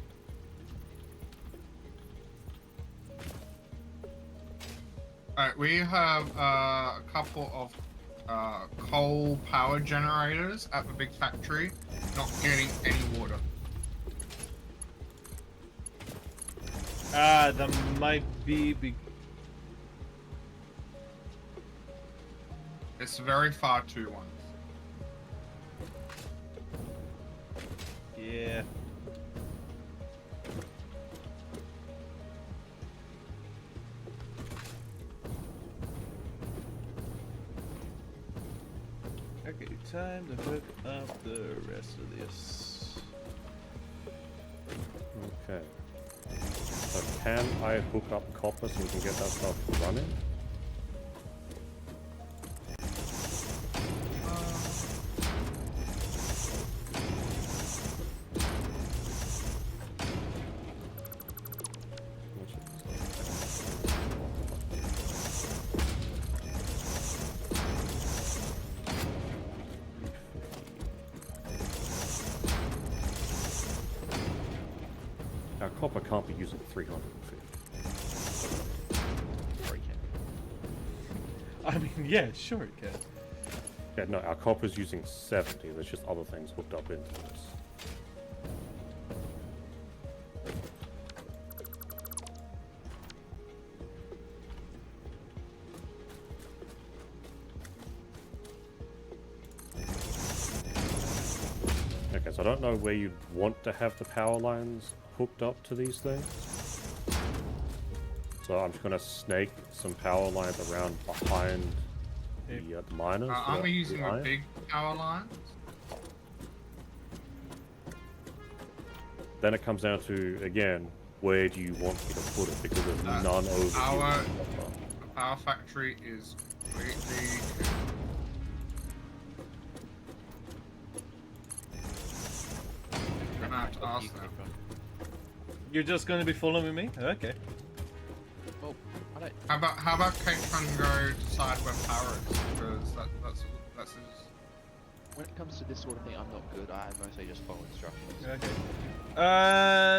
Alright, we have a couple of coal power generators at the big factory, not getting any water. Ah, that might be... It's very far to one. Yeah. Okay, time to hook up the rest of this. Okay. So can I hook up copper so we can get that stuff running? Our copper can't be using 350. Or you can. I mean, yeah, sure it can. Yeah, no, our copper's using 70. There's just other things hooked up into this. Okay, so I don't know where you'd want to have the power lines hooked up to these things. So I'm just going to snake some power lines around behind the miners. Aren't we using the iron. big power lines? Then it comes down to, again, where do you want me to put it? Because there's none over Our here. power factory is completely. I'm gonna have to ask them. You're just going to be following me? Okay. Well, I don't. How about Katron go decide where power is? Because that's his. When it comes to this sort of thing, I'm not good. I mostly just follow instructions. Okay.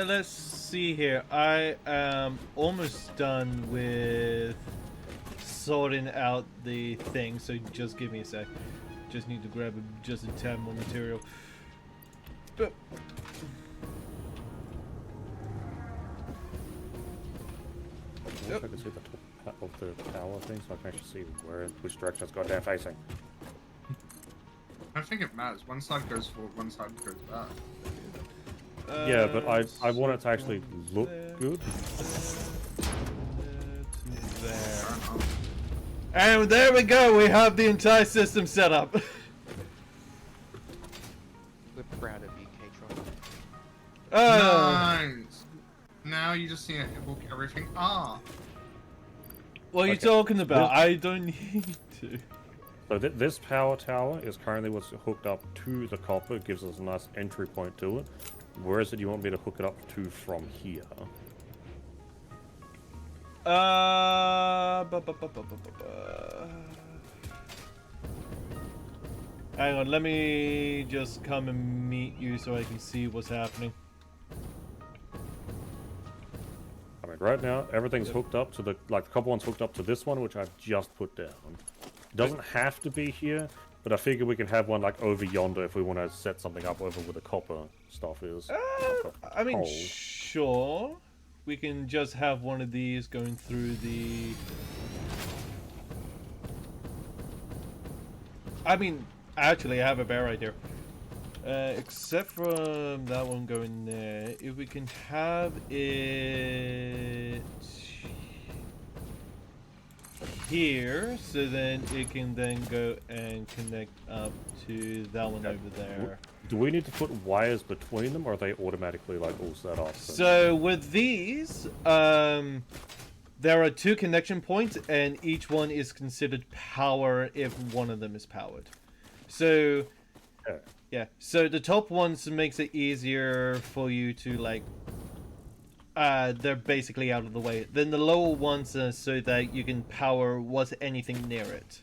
Let's see here. I am almost done with sorting out the thing, so just give me a sec. Just need to grab just a tad more material. But I wish I could see the top of the tower thing so I can actually see which direction it's goddamn facing. I don't think it matters. One side goes forward, one side goes back. Yeah, but I want it to actually look good. There. I don't know. And there we go. We have the entire system set up. We're proud of you, Katron. Nice. Now you just see it book everything. What are you Okay. talking about? I don't need to. So this power tower is currently what's hooked up to the copper. It gives us a nice entry point to it. Where is it you want me to hook it up to from here? Hang on, let me just come and meet you so I can see what's happening. I mean, right now everything's hooked up to the copper one's hooked up to this one, which I've just put down. Doesn't have to be here, but I figure we can have one like over yonder if we want to set something up over where the copper stuff is. I mean, hole. sure. We can just have one of these going through the... I mean, actually, I have a better idea. Except for that one going there, if we can have it here, so then it can then go and connect up to that one over there. Do we need to put wires between them, or are they automatically like all set up? So with these, there are 2 connection points, and each one is considered power if one of them is powered. So, yeah. So the top ones makes it easier for you to like. They're basically out of the way. Then the lower ones are so that you can power what's anything near it.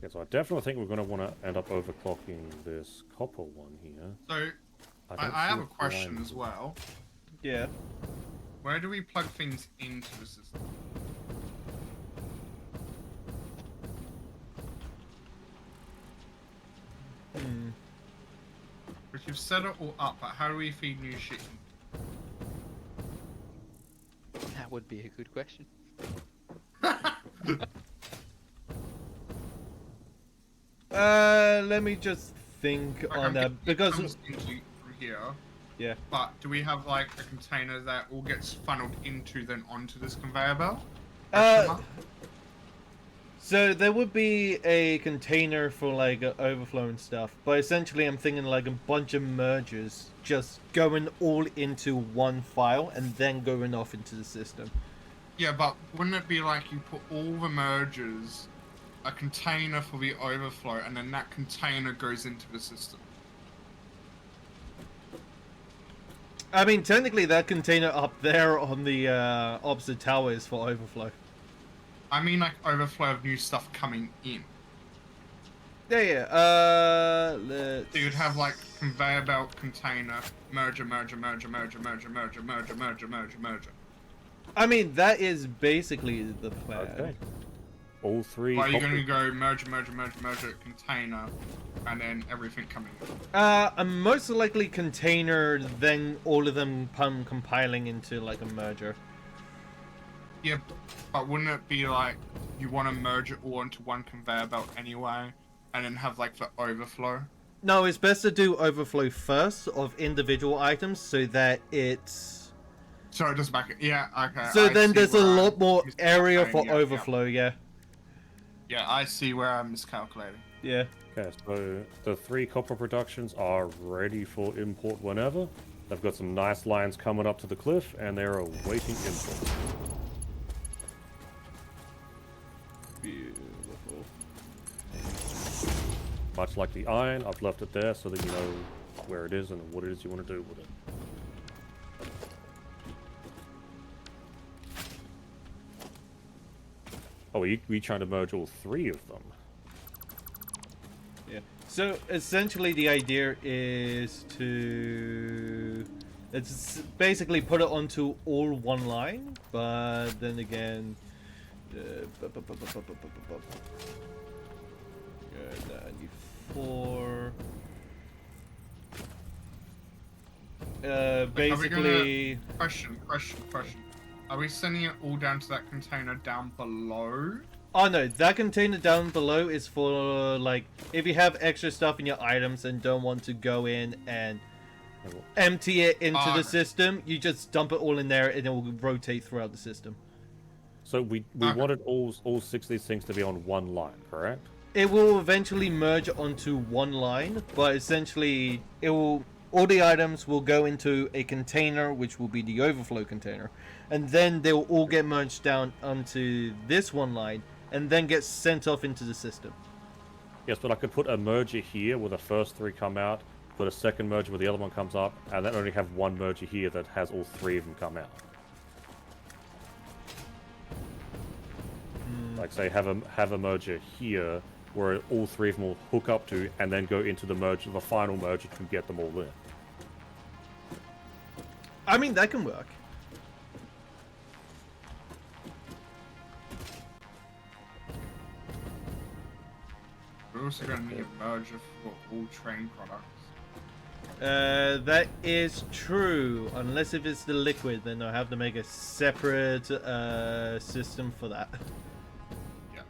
Yeah, so I definitely think we're going to want to end up overclocking this copper one here. So don't I see have a question line. as well. Yeah. Where do we plug things into the system? If you've set it all up, but how do we feed new shit in? That would be a good question. Let me just think Like, on I'm that getting because comes into from here, yeah. but do we have like a container that all gets funneled into then onto this conveyor belt? So there would be a container for like overflow and stuff, but essentially I'm thinking like a bunch of mergers just going all into one file and then going off into the system. Yeah, but wouldn't it be like you put all the mergers, a container for the overflow, and then that container goes into the system? I mean, technically that container up there on the opposite tower is for overflow. I mean like overflow of new stuff coming in. Yeah. Let's... So you'd have like conveyor belt container, merger. I mean, that is basically the plan. Okay. all three. Or are you going to go merge it, container, and then everything coming in? A most likely container, then all of them compiling into like a merger. Yeah, but wouldn't it be like you want to merge it all into one conveyor belt anyway, and then have like the overflow? No, it's best to do overflow first of individual items so that it's... So it does back it. Yeah, okay. So I then see there's a where lot I'm more area for miscalculating, yeah, overflow, yeah. Yeah, I see where I'm miscalculating. Yeah. Okay, so the 3 copper productions are ready for import whenever. They've got some nice lines coming up to the cliff, and they're awaiting import. Beautiful. Much like the iron, I've left it there so that you know where it is and what it is you want to do with it. Oh, we trying to merge all 3 of them? Yeah. So essentially the idea is to... It's basically put it onto all one line, but then again... 94... basically... Question. Are we sending it all down to that container down below? Oh no, that container down below is for, like, if you have extra stuff in your items and don't want to go in and empty it into the system, you just dump it all in there and it will rotate throughout the system. So we wanted all 6 of these things to be on one line, correct? It will eventually merge onto one line, but essentially it will... All the items will go into a container, which will be the overflow container. And then they'll all get merged down onto this one line, and then get sent off into the system. Yes, but I could put a merger here where the first 3 come out, put a second merger where the other one comes up, and then only have one merger here that has all 3 of them come out. Like, say, have a merger here where all 3 of them will hook up to, and then go into the merger, the final merger to get them all in. I mean, that can work. We're also going to need a merger for all train products. That is true. Unless if it's the liquid, then I'll have to make a separate system for that. Yeah.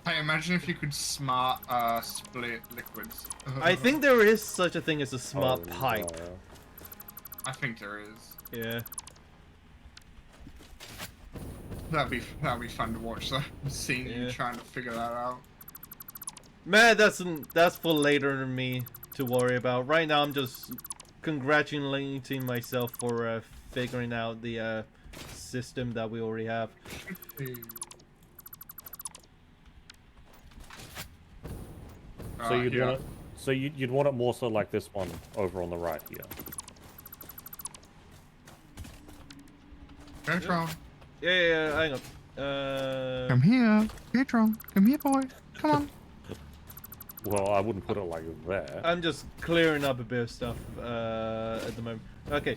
Hey, imagine if you could smart split liquids. I think there is such a thing as a smart Oh, pipe. no. I think there is. Yeah. That'd be fun to watch though. Seeing you Yeah. trying to figure that out. Man, that's for later than me to worry about. Right now, I'm just congratulating myself for figuring out the system that we already have. So you'd yeah. want it. So you'd want it more so like this one over on the right here. Gatron, Yeah, hang on. come here. Gatron, come here, boy. Come on. Well, I wouldn't put it like that. I'm just clearing up a bit of stuff at the moment. Okay.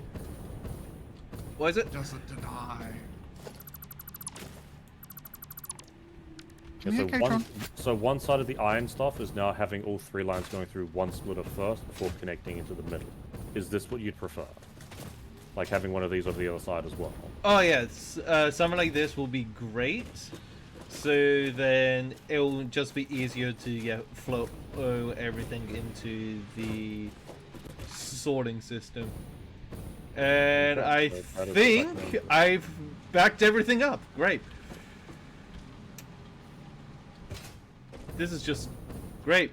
What is it? Doesn't deny. Yeah, Come here, Gatron. so one side of the iron stuff is now having all 3 lines going through one splitter first before connecting into the middle. Is this what you'd prefer? Like having one of these over the other side as well? Oh yeah, something like this will be great. So then it'll just be easier to flow everything into the sorting system. And I think I've backed everything up. Great. This is just great.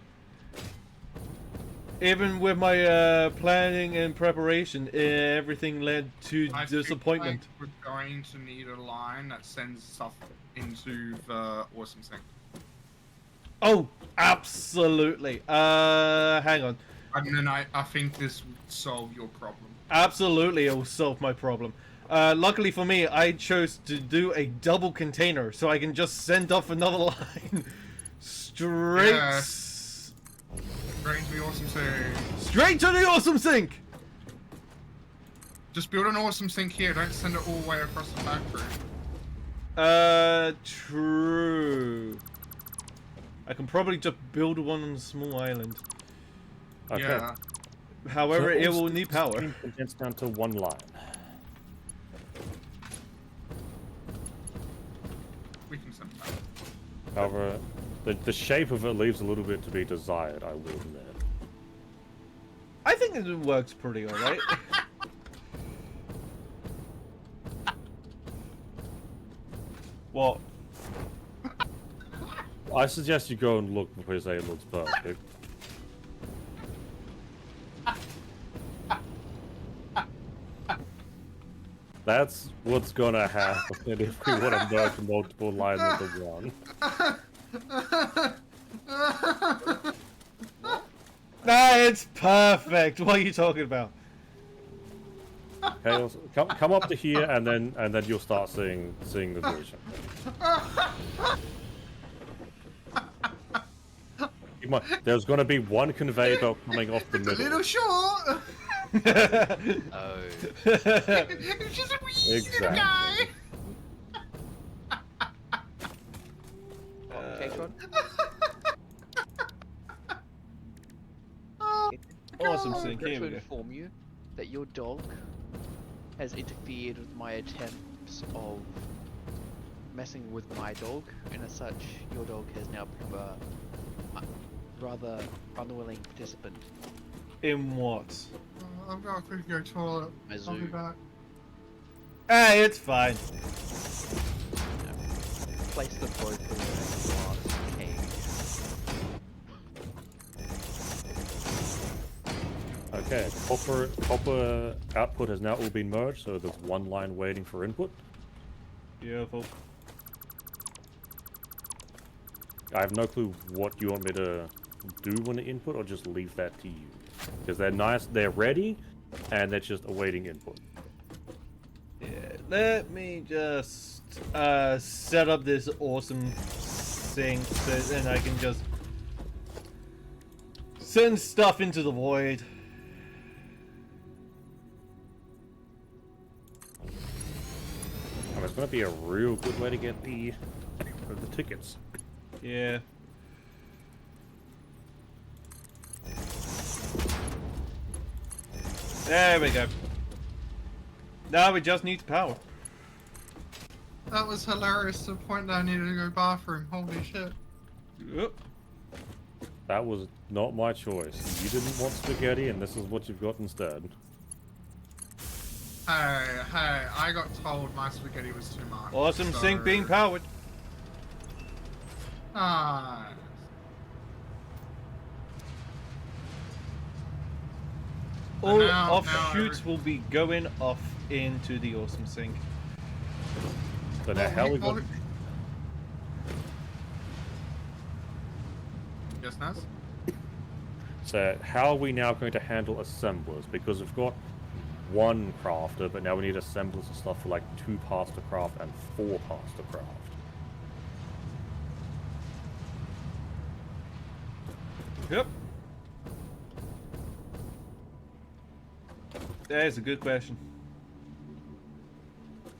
Even with my planning and preparation, everything led to disappointment. I think we're going to need a line that sends stuff into the awesome sink. Oh, absolutely. Hang on. And then I think this would solve your problem. Absolutely, it will solve my problem. Luckily for me, I chose to do a double container, so I can just send off another line straight. Yes. Straight to the awesome sink. Straight to the awesome sink. Just build an awesome sink here. Don't send it all the way across the factory. True. I can probably just build one on a small island. Okay. Yeah. However, So it all will need power. stream condensed down to one line. We can send that. However, the shape of it leaves a little bit to be desired, I will admit. I think it works pretty alright. What? I suggest you go and look before you say it looks perfect. That's what's gonna happen if we want to merge multiple lines into one. Nah, it's perfect. What are you talking about? Okay, come up to here, and then you'll start seeing the vision. Come on, there's gonna be one conveyor belt coming off the It's a middle. little short. Oh. It's just a wee little Exactly. guy. Okay, Tron. Awesome God. sync. I'm Here to we go. inform you that your dog has interfered with my attempts of messing with my dog, and as such, your dog has now become a rather unwilling participant. In what? I've got to quickly go to toilet. My I'll be zoo. back. Hey, it's fine. Place them both in the glass cage. Okay, copper output has now all been merged, so there's one line waiting for input. Beautiful. I have no clue what you want me to do when the input, or just leave that to you. Because they're nice, they're ready, and they're just awaiting input. Yeah, let me just set up this awesome sync so then I can just send stuff into the void. And it's going to be a real good way to get the tickets. Yeah. There we go. Now we just need power. That was hilarious to the point that I needed to go bathroom. Holy shit. Yep. That was not my choice. You didn't want spaghetti, and this is what you've got instead. Hey, I got told my spaghetti was too much. Awesome so... sync being powered. Ah. All now offshoots will be going off into the awesome sync. So now how we got... Yes, Naz? So how are we now going to handle assemblers? Because we've got one crafter, but now we need assemblers and stuff for like 2 parts to craft and 4 parts to craft. Yep. That is a good question.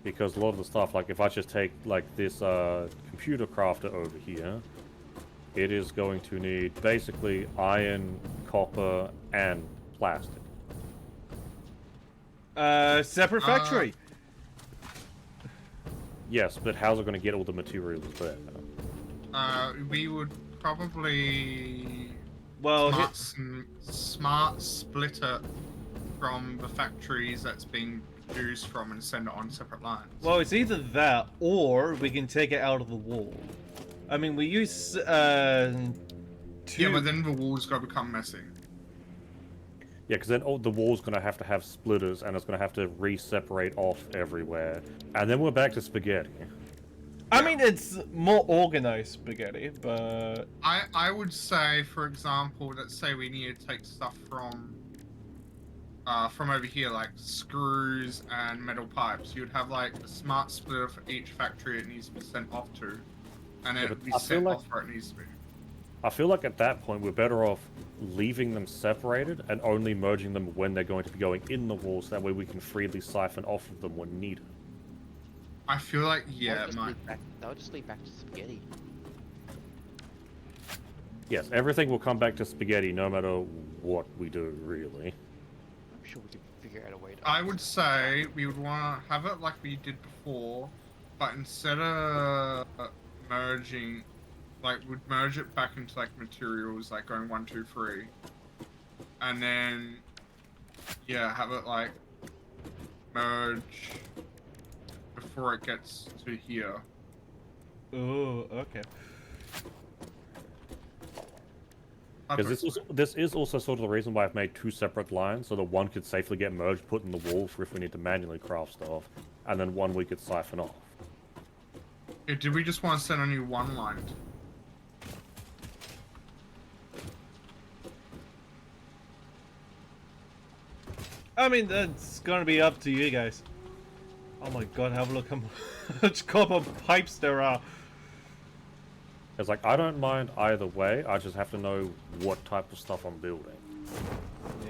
Because a lot of the stuff, like if I just take like this computer crafter over here, it is going to need basically iron, copper, and plastic. Separate factory. Yes, but how's it going to get all the materials there? We would probably Well, smart split it from the factories that's being produced from and send it on separate lines. well, it's either that or we can take it out of the wall. I mean, we use two. Yeah, but then the walls got to become messy. Yeah, because then the wall's going to have splitters, and it's going to have to re-separate off everywhere. And then we're back to spaghetti. I mean, it's more organized spaghetti, but I would say, for example, let's say we need to take stuff from over here, like screws and metal pipes. You'd have like a smart splitter for each factory it needs to be sent off to, and Yeah, it but would be I feel sent like- off where it needs to be. I feel like at that point we're better off leaving them separated and only merging them when they're going to be going in the walls. That way we can freely siphon off of them when needed. I feel like yeah, it might. They'll just lead back to spaghetti. Yes, everything will come back to spaghetti no matter what we do, really. I'm sure we could figure out a way to. I would say we would want to have it like we did before, but instead of merging, like we'd merge it back into like materials, like going 1, 2, 3, and then yeah, have it like merge before it gets to here. Oh, okay. Because this is also sort of the reason why I've made 2 separate lines, so that one could safely get merged, put in the wall for if we need to manually craft stuff, and then one we could siphon off. Yeah, did we just want to send only one line? I mean, that's gonna be up to you guys. Oh my god, have a look how much copper pipes there are. It's like, I don't mind either way, I just have to know what type of stuff I'm building.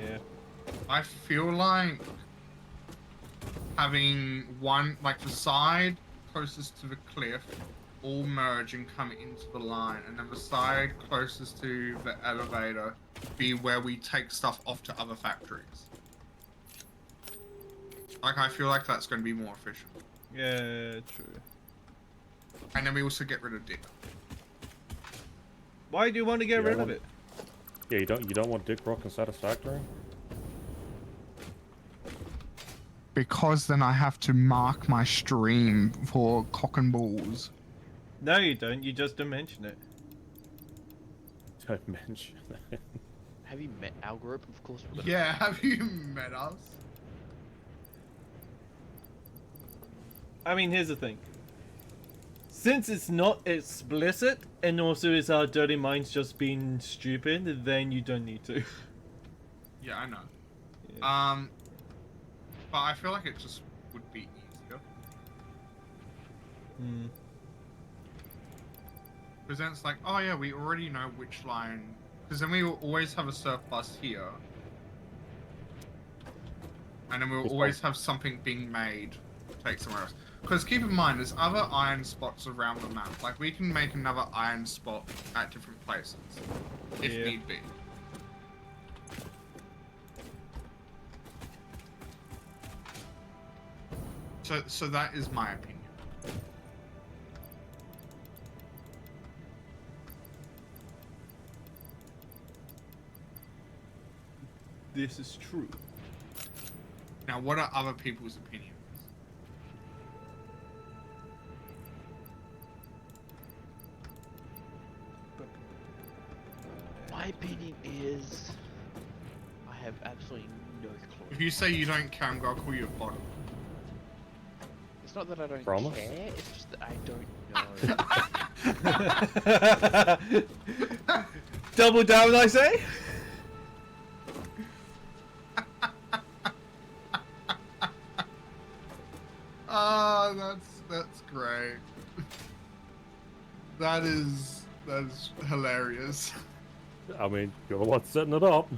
Yeah. I feel like having one, like the side closest to the cliff, all merge and come into the line, and then the side closest to the elevator be where we take stuff off to other factories. Like, I feel like that's going to be more efficient. Yeah, true. And then we also get rid of Dick. Why do you want to get rid of it? Yeah, you don't want Dick Rock and Satisfactory? Because then I have to mark my stream for cock and balls. No, you don't. You just don't mention it. Don't mention it. Have you met our group? Of course we're gonna. Yeah, have you met us? I mean, here's the thing. Since it's not explicit, and also it's our dirty minds just being stupid, then you don't need to. Yeah, I know. Yeah. But I feel like it just would be easier. Hmm. Because then it's like, oh yeah, we already know which line. Because then we will always have a surplus here. And then we'll always have something being made to take somewhere else. Because keep in mind, there's other iron spots around the map. Like, we can make another iron spot at different places. If Yeah. need be. So that is my opinion. This is true. Now, what are other people's opinions? My opinion is, I have absolutely no clue. If you say you don't care, I'm gonna call you a bottom. It's not that I don't Promise? care. It's just that I don't know. Double down, I say. Oh, that's great. That is hilarious. I mean, you're the one setting it up.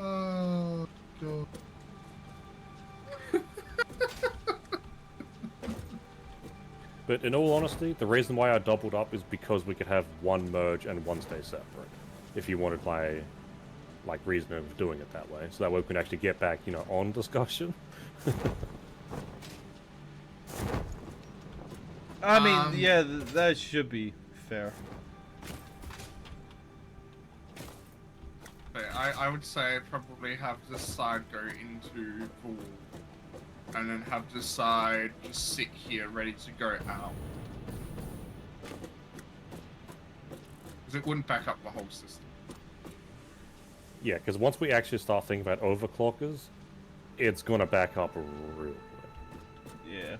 Oh god. But in all honesty, the reason why I doubled up is because we could have one merge and one stay separate. If you wanted my, like, reason of doing it that way. So that way we can actually get back, you know, on discussion. I mean, yeah, that should be fair. Okay, I would say probably have this side go into the wall. And then have this side just sit here ready to go out. Because it wouldn't back up the whole system. Yeah, because once we actually start thinking about overclockers, it's gonna back up real quick. Yeah.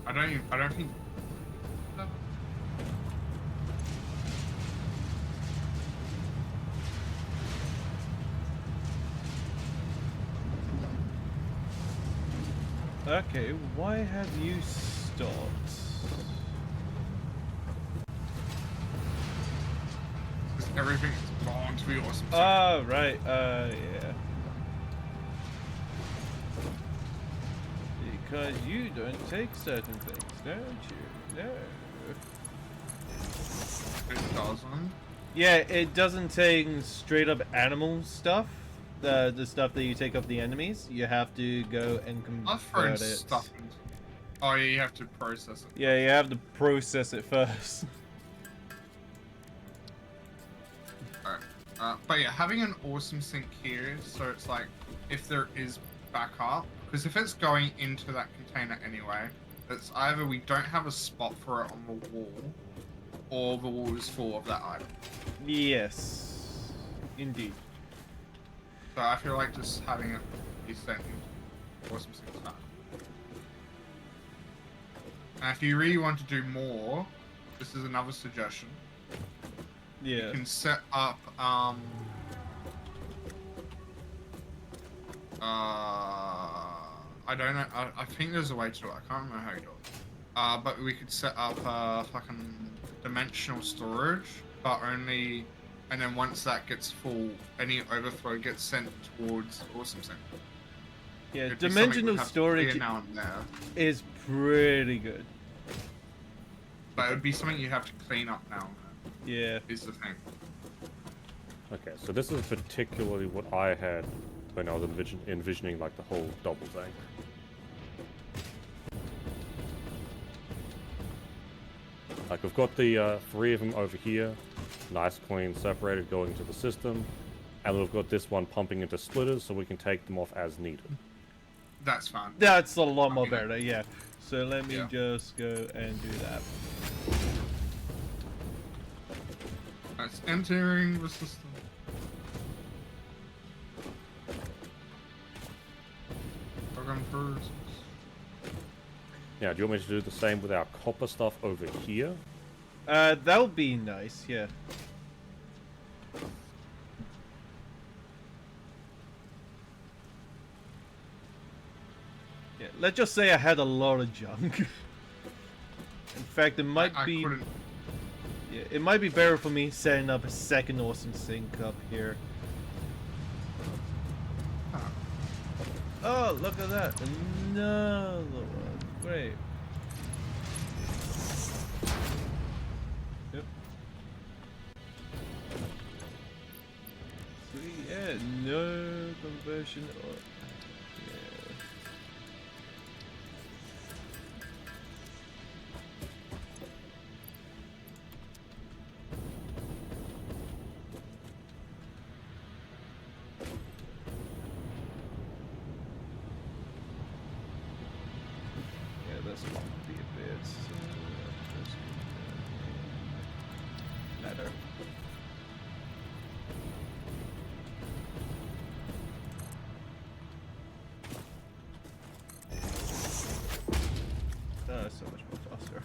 I don't think. Okay, why have you stopped? Because everything's gone to be awesome. Oh, right, yeah. Because you don't take certain things, don't you? No. It doesn't. Yeah, it doesn't take straight up animal stuff. The stuff that you take off the enemies. You have to go and I've thrown convert it. stuff into. Oh, yeah, you have to process it. Yeah, you have to process it first. Alright. But yeah, having an awesome sink here, so it's like, if there is backup, because if it's going into that container anyway, it's either we don't have a spot for it on the wall, or the wall is full of that item. Yes, indeed. So I feel like just having it be sent into awesome sink time. And if you really want to do more, this is another suggestion. Yeah. You can set up I don't know. I think there's a way to do it. I can't remember how you do it. But we could set up fucking dimensional storage, but only, and then once that gets full, any overflow gets sent towards Awesome Sync. Yeah, It'd be something dimensional we'd have to storage clear now and there, is pretty good. but it would be something you have to clean up now and then, Yeah. is the thing. Okay, so this is particularly what I had when I was envisioning like the whole double thing. Like we've got the 3 of them over here, nice, clean, separated, going to the system, and we've got this one pumping into splitters, so we can take them off as needed. That's fine. That's a lot more better, yeah. So let me Yeah. just go and do that. That's entering the system. Program first. Now, do you want me to do the same with our copper stuff over here? That would be nice, yeah. Yeah, let's just say I had a lot of junk. In fact, it might I be... couldn't. Yeah, it might be better for me setting up a second awesome sink up here. Oh, look at that. Another one. Great. Yep. So, yeah, no conversion or... Yeah. Yeah, this one would be a bit better. So much more faster.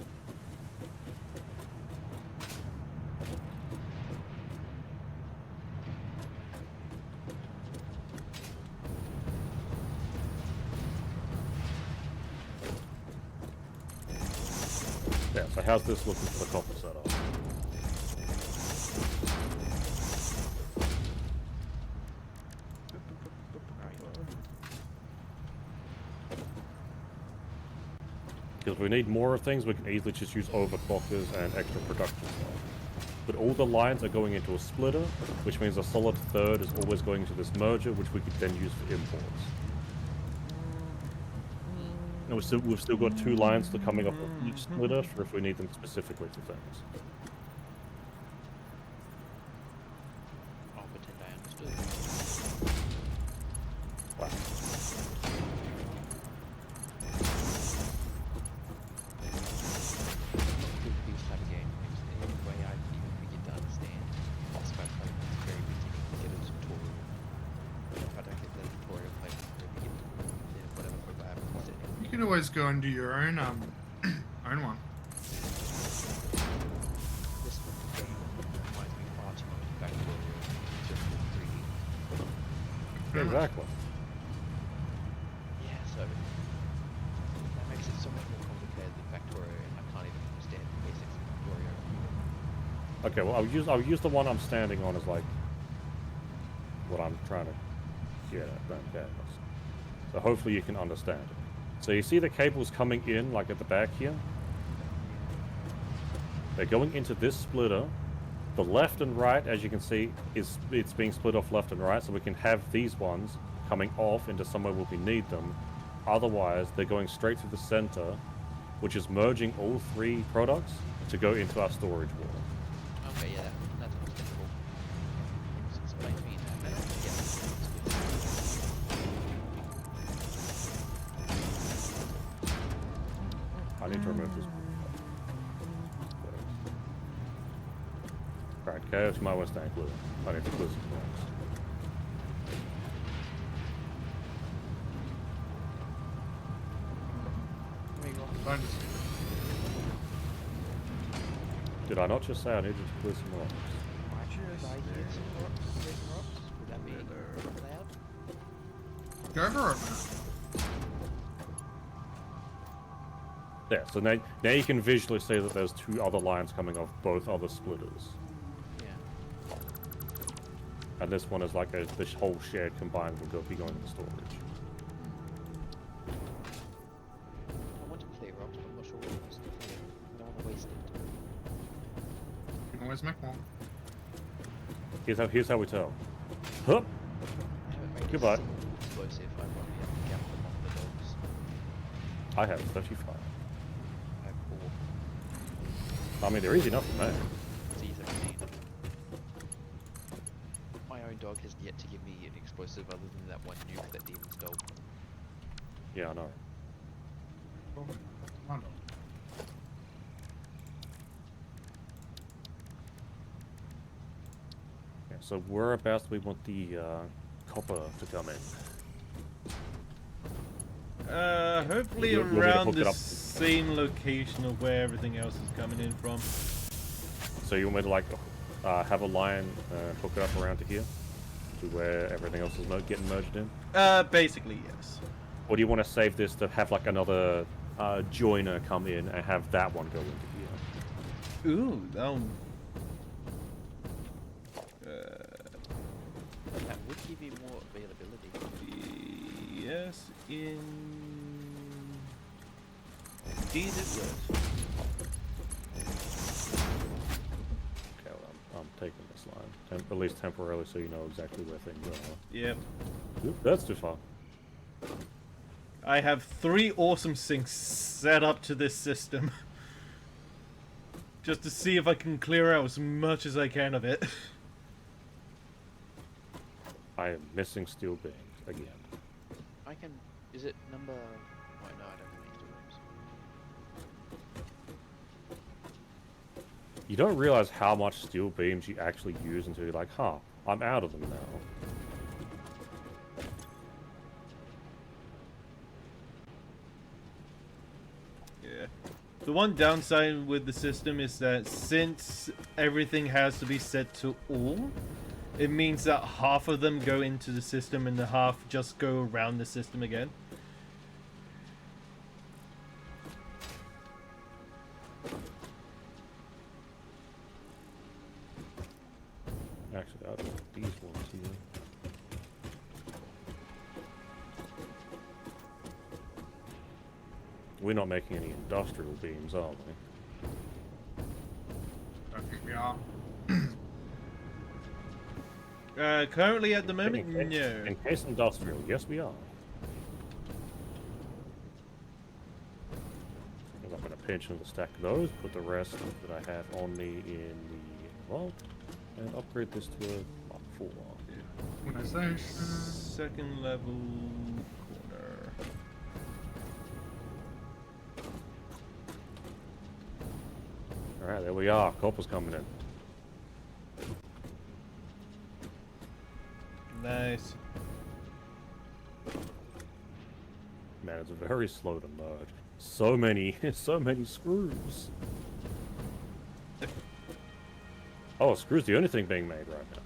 Yeah, so how's this looking for the copper setup? Because if we need more of things, we can easily just use overclockers and extra production stuff. But all the lines are going into a splitter, which means a solid third is always going to this merger, which we could then use for imports. And we've still got 2 lines to coming up with each splitter for if we need them specifically for things. I'll pretend I understood. Wow. With these type of games, the only way I even begin to understand boss fight play is very beginning to get a tutorial. If I don't get the tutorial play from the very beginning, then whatever book I have to sit in. You can always go and do your own own one. This game reminds me far too much of Factory, just with 3D. Yeah, exactly. Yeah, so that makes it so much more complicated than Factorio, and I can't even understand the basics of Factorio. Okay, well I'll use the one I'm standing on as like what I'm trying to get at. Okay. So hopefully you can understand it. So you see the cables coming in, like at the back here? They're going into this splitter. The left and right, as you can see, it's being split off left and right, so we can have these ones coming off into somewhere where we need them. Otherwise, they're going straight through the center, which is merging all three products to go into our storage wall. Okay, yeah, that's understandable. Just explain to me that. I need to remove this. Alright, Chaos, you might want to stay included. I need to close some blocks. There you go. Don't just- Did I not just say I needed to clear some rocks? Should I get some rocks? Get some rocks? Would that be allowed? Go for it, man. There, so now you can visually see that there's two other lines coming off both other splitters. Yeah. And this one is like this whole shed combined will be going into storage. I want to clear rocks, but I'm not sure what else to clear. I don't want to waste it. You can always make more. Here's how we tell. Hup! I haven't made Goodbye. a single explosive. I probably have to count them off the dogs. I have 35. I have 4. I mean, they're easy enough to make. It's easy to mean. My own dog has yet to give me an explosive other than that one nuke that demon stole. Yeah, I know. Oh, come on. Yeah, so whereabouts do we want the copper to come in? Hopefully You'll be able to around hook it the up. same location of where everything else is coming in from. So you want me to like have a line hook it up around to here? To where everything else is getting merged in? Basically, yes. Or do you want to save this to have like another joiner come in and have that one go into here? Ooh, that one. That would give you more availability. Yes, in indeed it would. Okay, well, I'm taking this line. At least temporarily so you know exactly where things are. Yep. Oop, that's too far. I have 3 awesome sinks set up to this system. Just to see if I can clear out as much as I can of it. I am missing steel beams again. I can. Is it number? Oh no, I don't have any rooms. You don't realize how much steel beams you actually use until you're like, huh, I'm out of them now. Yeah. The one downside with the system is that since everything has to be set to all, it means that half of them go into the system and the half just go around the system again. Actually, I'll do these ones here. We're not making any industrial beams, are we? I think we are. Currently at the moment, In no. case industrial, yes we are. And I'm going to pinch and stack those, put the rest that I have on me in the vault, and upgrade this to a Mark 4. Organization. Second level corner. Alright, there we are. Copper's coming in. Nice. Man, it's very slow to merge. So many screws. Oh, screws the only thing being made right now.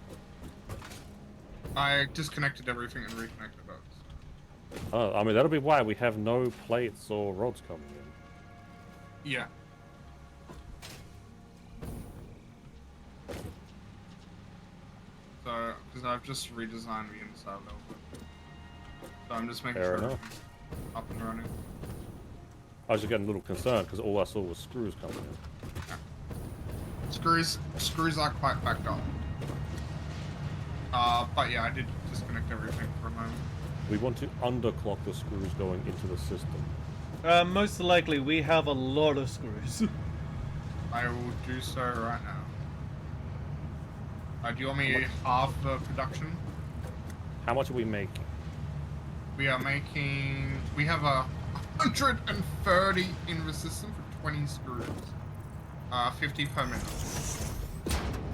I disconnected everything and reconnected those. Oh, I mean, that'll be why we have no plates or rods coming in. Yeah. So, because I've just redesigned the inside a little bit. So I'm just making Fair sure enough. everything's up and running. I was just getting a little concerned because all I saw was screws coming in. Screws are quite backed up. But yeah, I did disconnect everything for a moment. We want to underclock the screws going into the system. Most likely, we have a lot of screws. I will do so right now. Do you want me half the production? How much are we making? We are making. We have 130 in the system for 20 screws. 50 per minute.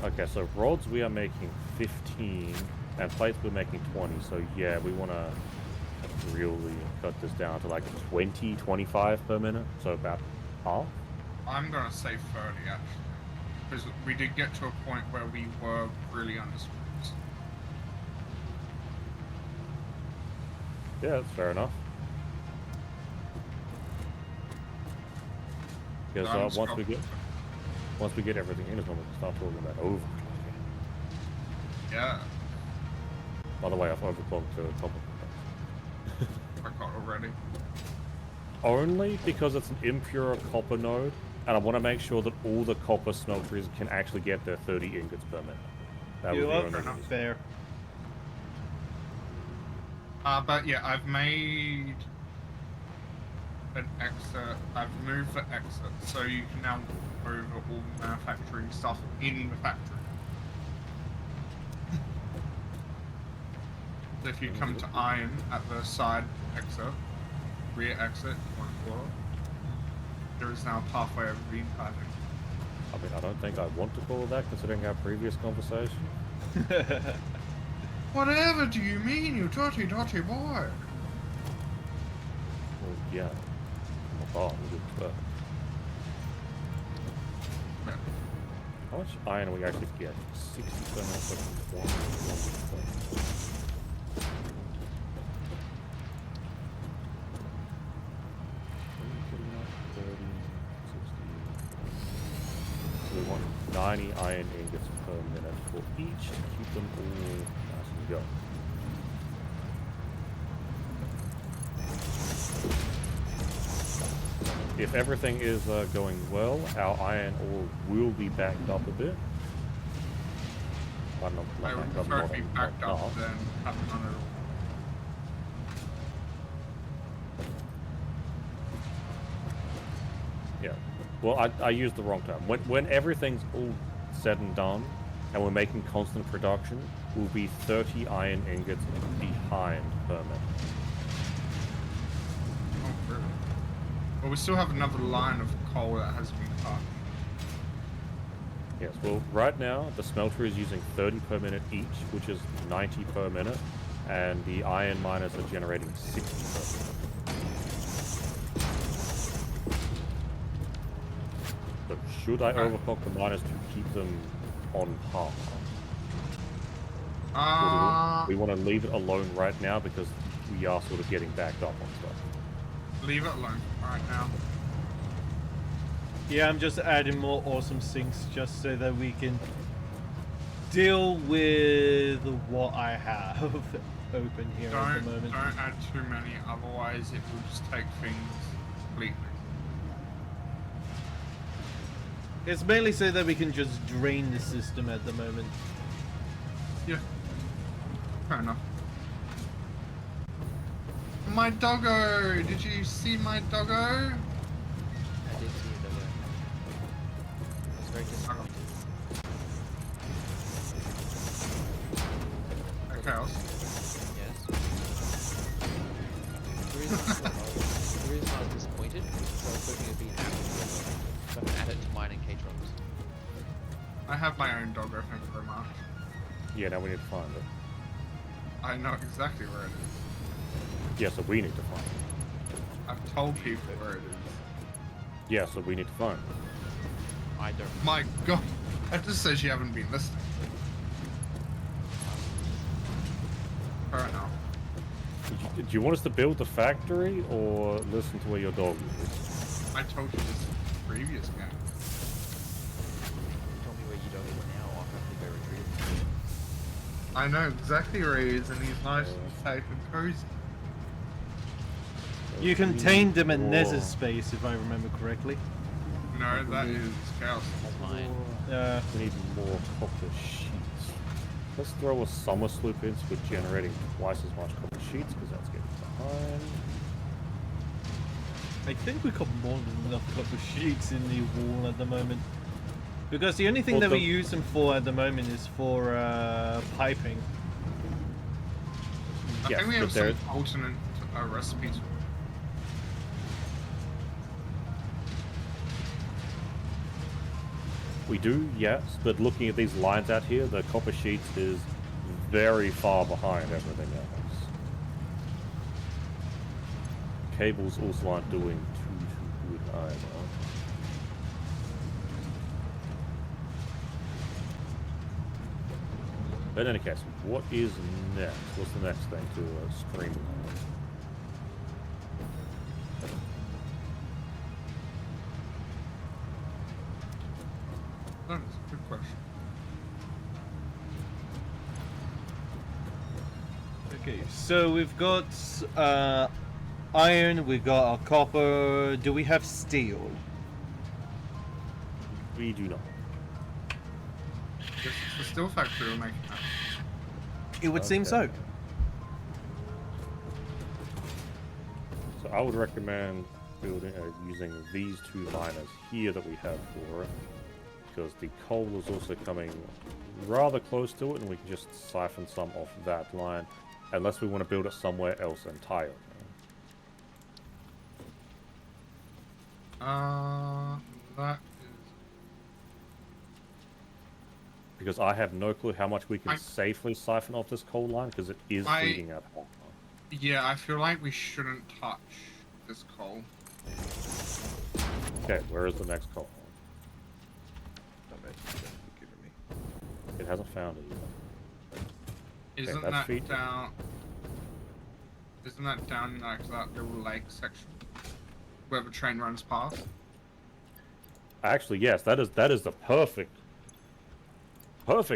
Okay, so rods we are making 15, and plates we're making 20. So yeah, we want to really cut this down to like 20, 25 per minute. So about half. I'm gonna say 30 actually, because we did get to a point where we were really under screws. Yeah, that's fair enough. Because once we get everything in, is when we can start talking about overclocking. Yeah, By the way, I've overclocked to a couple of I got already. only because it's an impure copper node, and I want to make sure that all the copper smelteries can actually get their 30 ingots per minute. That was You the are only reason. fair. But yeah, I've made an exit. I've moved the exit, so you can now go over all the manufacturing stuff in the factory. So if you come to iron at the side exit, rear exit, one floor, there is now a pathway over the entire thing. I mean, I don't think I want to call that, considering our previous conversation. Whatever do you mean, you dirty boy? Well, yeah. Oh, good. How much iron are we actually get? 60 per minute. So we want 90 iron ingots per minute for each to keep them all nice and go. If everything is going well, our iron ore will be backed up a bit. Well, not I would backed up, prefer not to be on- backed not up half. than have none at all. Yeah. Well, I used the wrong term. When everything's all said and done, and we're making constant production, we'll be 30 iron ingots behind per minute. Oh, really? Well, we still have another line of coal that has been cut. Yes. Well, right now the smelter is using 30 per minute each, which is 90 per minute, and the iron miners are generating 60 per minute. So should I overclock the miners to keep them on par? Or do we want to leave it alone right now because we are sort of getting backed up on stuff? Leave it alone right now. Yeah, I'm just adding more awesome sinks just so that we can deal with what I have open here at the moment. Don't add too many, otherwise it will just take things completely. It's mainly so that we can just drain the system at the moment. Yeah. Fair enough. My doggo! Did you see my doggo? I did see it over. I was very disappointed. Okay, else. Yes. The reason I was disappointed was because I was hoping it'd be an app so I can add it to mine and K-Drops. I have my own doggo, thank you very much. Yeah, now we need to find it. I know exactly where it is. Yeah, so we need to find it. I've told people where it is. Yeah, so we need to find it. I don't. My god, that just says you haven't been listening. Fair enough. Do you want us to build the factory or listen to where your dog is? I told you this in the previous game. Tell me where you don't even now. I'll have to go retrieve it. I know exactly where he is, and he's nice and safe and cozy. You contained them in Whoa. Nez's space, if I remember correctly. No, that is chaos. Mine. We need more copper sheets. Let's throw a summer sloop in so we're generating twice as much copper sheets because that's getting behind. I think we got more than enough copper sheets in the wall at the moment. Because the only thing Well, that we the- use them for at the moment is for piping. I Yes, think we but have there- some alternate recipes. We do, yes, but looking at these lines out here, the copper sheets is very far behind everything else. Cables also aren't doing too good either. But in any case, what is next? What's the next thing to streamline? That is a good question. Okay, so we've got iron, we've got our copper. Do we have steel? We do not. Guess it's the steel factory will make that. It would seem so. Okay. So I would recommend building using these two miners here that we have for it, because the coal is also coming rather close to it, and we can just siphon some off that line, unless we want to build it somewhere else entirely. That is. Because I have no clue how much we can I- safely siphon off this coal line, because it is I- feeding out hot. Yeah, I feel like we shouldn't touch this coal. Okay, where is the next coal? It hasn't found it yet. Isn't that's that feed- down? Isn't that down like that little lake section where the train runs past? Actually, yes, that is the perfect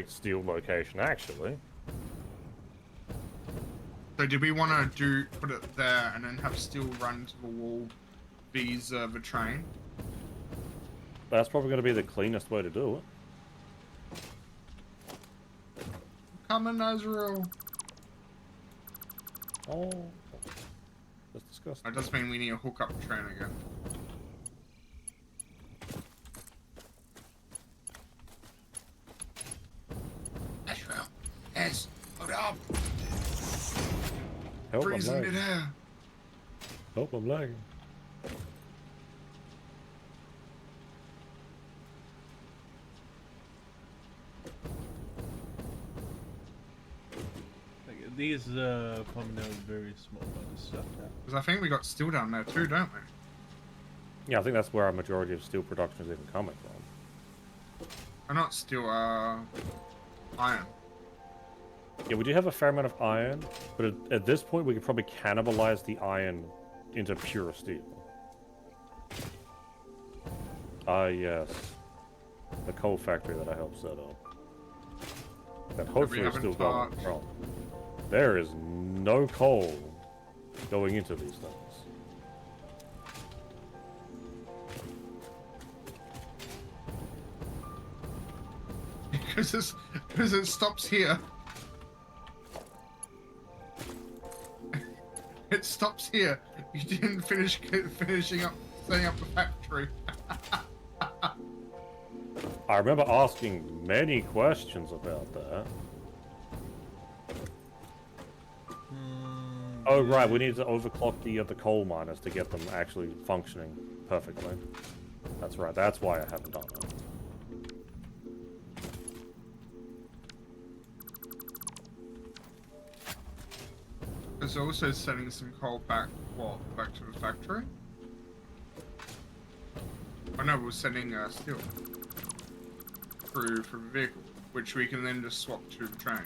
steel location, actually. So do we want to put it there and then have steel run to the wall, visa the train? That's probably going to be the cleanest way to do it. Come on, Nazarel. Oh, that's disgusting. That does mean we need to hook up the train again. Nazarel, yes, hold up. Help, I'm Freezing lagging. midair. Help, I'm lagging. Like, these coming out very small amount of stuff now. Because I think we got steel down there too, don't we? Yeah, I think that's where our majority of steel production is even coming from. Or not steel, iron. Yeah, we do have a fair amount of iron, but at this point we could probably cannibalize the iron into pure steel. Ah, yes. The coal factory that I helped set up. That hopefully is haven't still going touched. strong. There is no coal going into these things. Because it stops here. It stops here. You didn't finish finishing up setting up the factory. I remember asking many questions about that. Oh, right, we need to overclock the coal miners to get them actually functioning perfectly. That's right, that's why I haven't done that. There's also sending some coal back to the factory. Oh no, we're sending steel through for the vehicle, which we can then just swap to the train.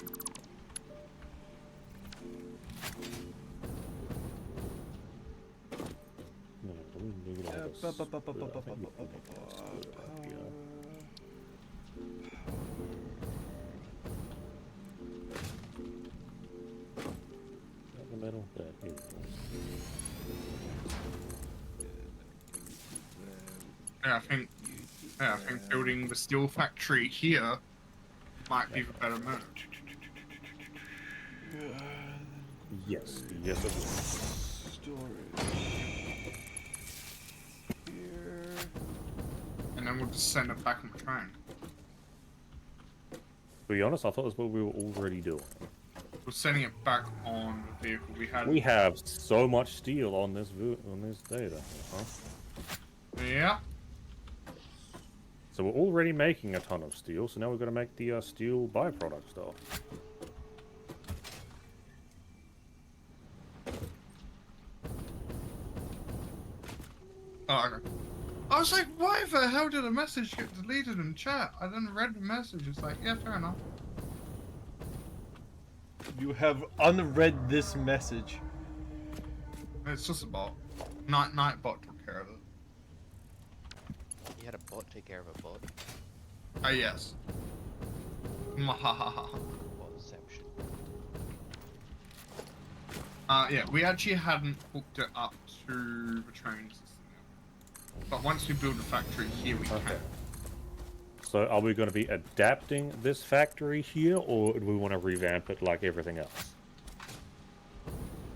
No, we need all this- I think we put this here. That the middle? That is. Yeah, I think building the steel factory here might be the better move. Yes, yes, it will. Storage. Here. And then we'll just send it back on the train. To be honest, I thought that's what we were already doing. We're sending it back on the vehicle we had. We have so much steel on this data. Huh? Yeah. So we're already making a ton of steel, so now we've got to make the steel byproduct stuff. Oh, okay. I was like, why the hell did a message get deleted in chat? I then read the message. It's like, yeah, fair enough. You have unread this message. It's just a bot. Nightbot took care of it. You had a bot take care of a bot. Ah, yes. Mahahaha. Botception. Yeah, we actually hadn't hooked it up to the train system yet. But once we build a factory here, we Okay. can. So are we going to be adapting this factory here, or do we want to revamp it like everything else?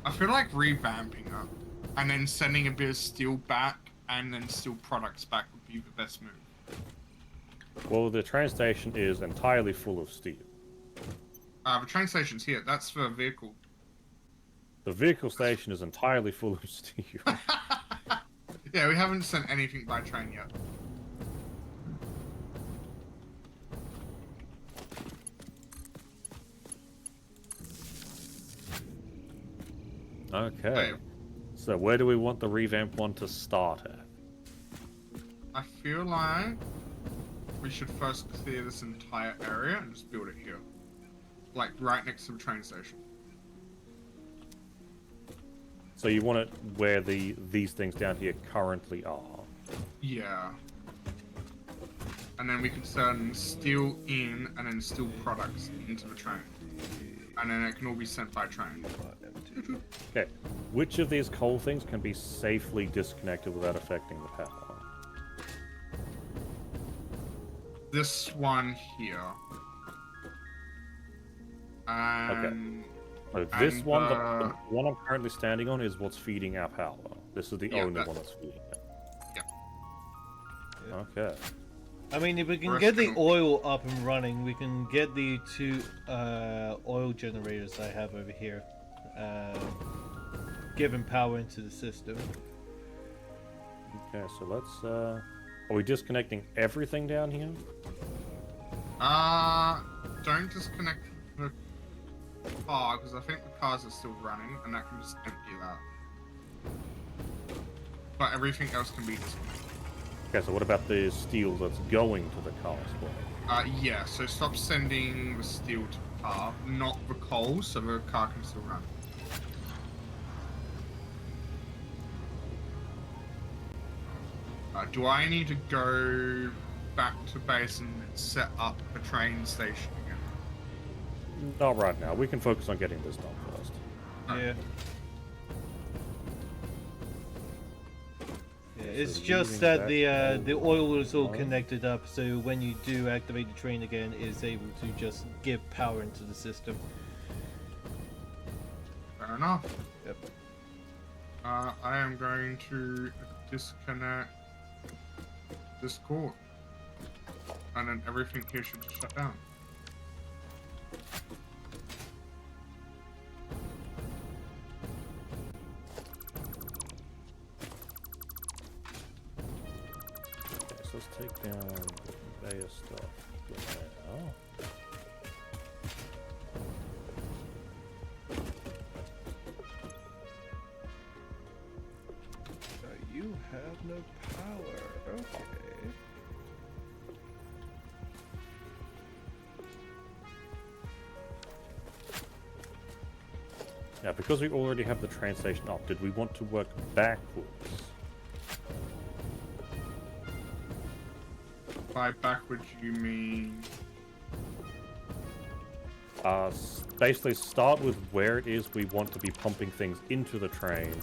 I feel like revamping it and then sending a bit of steel back and then steel products back would be the best move. Well, the train station is entirely full of steel. The train station's here. That's for a vehicle. The vehicle station is entirely full of steel. Yeah, we haven't sent anything by train yet. Okay. Wait, So where do we want the revamp one to start at? I feel like we should first clear this entire area and just build it here. Like right next to the train station. So you want it where these things down here currently are. Yeah. And then we can send steel in and then steel products into the train. And then it can all be sent by train. Okay. Which of these coal things can be safely disconnected without affecting the power? This one here. And So this And, one, the one I'm currently standing on, is what's feeding our power. This is the Yeah, only that- one that's feeding it. Yeah. Okay. I mean, if we can Rest get the of- oil up and running, we can get the two oil generators I have over here, giving power into the system. Okay, so let's, are we disconnecting everything down here? Don't disconnect the car, because I think the cars are still running, and that can just empty that. But everything else can be disconnected. Okay, so what about the steel that's going to the car as well? Yeah, so stop sending the steel to the car, not the coal, so the car can still run. Do I need to go back to base and set up a train station again? Not right now. We can focus on getting this done first. Yeah. Yeah, it's So just leaving that that the oil is all on. connected up, so when you do activate the train again, it's able to just give power into the system. Fair enough. Yep. I am going to disconnect this cord. And then everything here should shut down. Okay, so let's take down the conveyor stuff for now. You have no power. Okay. Now, because we already have the train station up, did we want to work backwards? By backwards, you mean... Basically start with where it is we want to be pumping things into the train,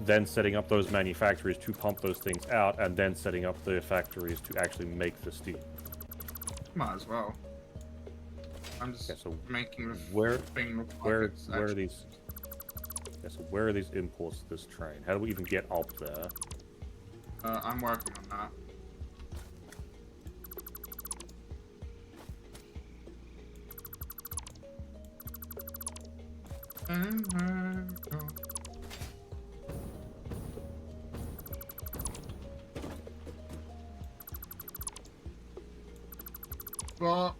then setting up those manufactories to pump those things out, and then setting up the factories to actually make the steel. Might as well. I'm just Okay, so making the where thing look like where it's where are actually- these? Okay, so where are these imports to this train? How do we even get up there? I'm working on that. Well,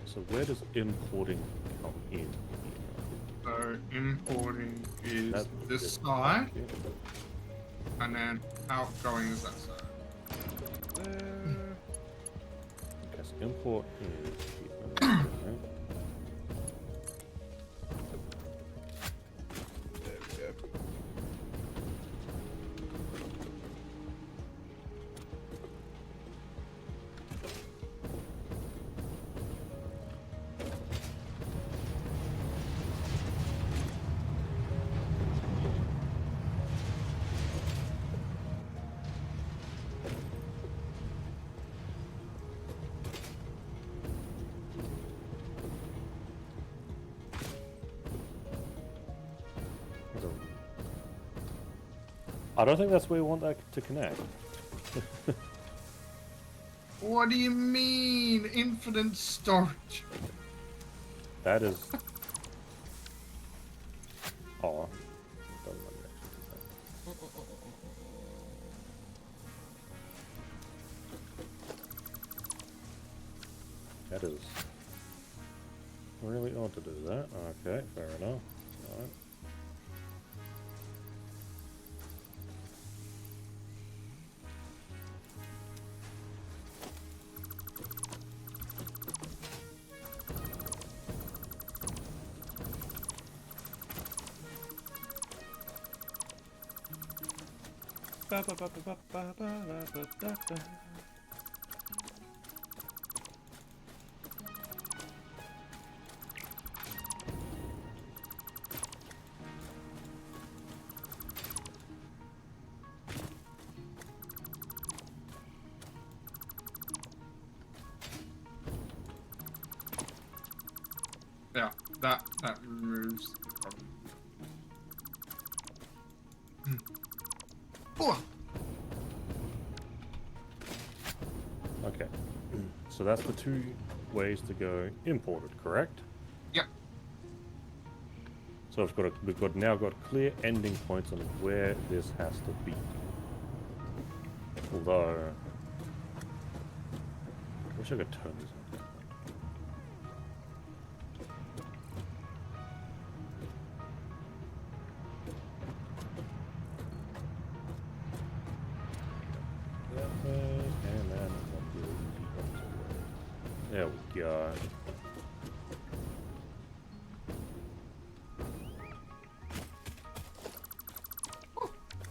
So where does importing come in? so importing is That's this it. side, Yeah. and then outgoing is that side. There. Okay, so import is here, right? There we go. So- I don't think that's where we want that to connect. What do you mean? Infinite storage. That is. Oh. Doesn't let me actually do that. That is really odd to do that. Okay, fair enough. Alright. Ba, ba, ba, ba, ba, ba, ba, ba, ba, ba. Yeah, that removes the problem. Oh, Okay. So that's the two ways to go imported, correct? yep. So we've now got clear ending points on where this has to be. Although, I wish I could turn these on. And then there we go.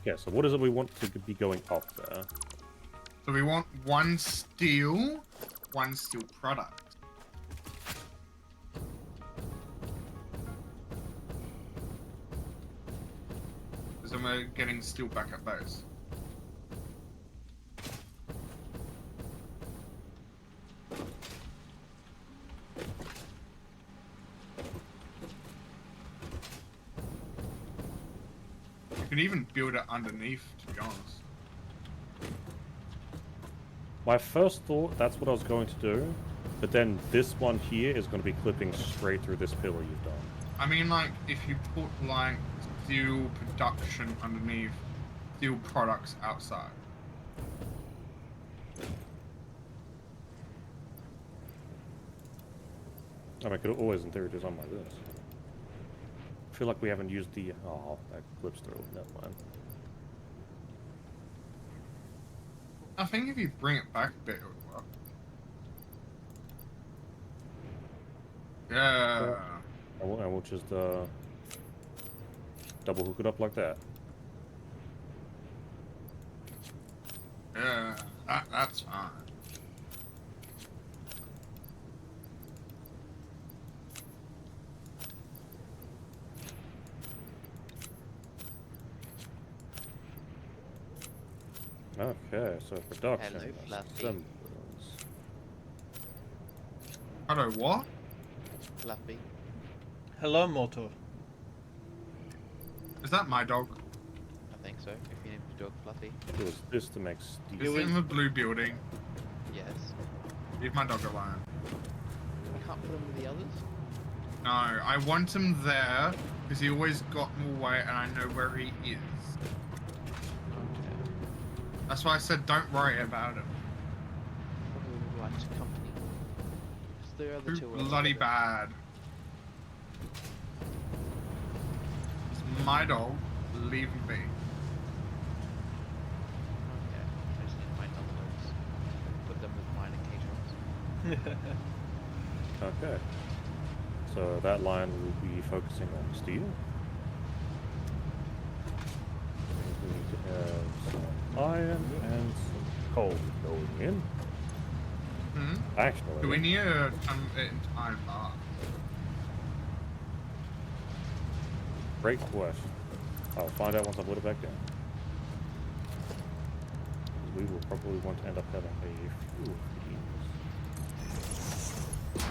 Yeah, so what is it we want to be going up there? So we want one steel product. So we're getting steel back at base. You can even build it underneath, to be honest. My first thought, that's what I was going to do, but then this one here is going to be clipping straight through this pillar you've done. I mean, like, if you put, like, steel production underneath, steel products outside. I mean, I could always, in theory, do something like this. I feel like we haven't used the... Oh, that clips through. Never mind. I think if you bring it back a bit, it would work. Yeah. And we'll just double hook it up like that. Yeah. That's fine. Okay, so production. Hello, Fluffy. assembles. Hello, what? Fluffy. Hello, Moto. Is that my dog? I think so. If you name the dog Fluffy. It was this to make steel. Is it in the blue building? Yes. Leave my dog alone. I can't put him with the others. No, I want him there because he always got more weight and I know where he is. Okay. That's why I said don't worry about him. Probably the right company. Because the other Too two are bloody together. bad. It's my dog. Leave him be. Okay. I just need to find other dogs. Put them with mine in cage runs. Okay. So that line will be focusing on steel. We need to have some iron and some coal going in. Hmm? Actually, Do we need a time bar? great question. I'll find out once I put it back down. We will probably want to end up having a few of these.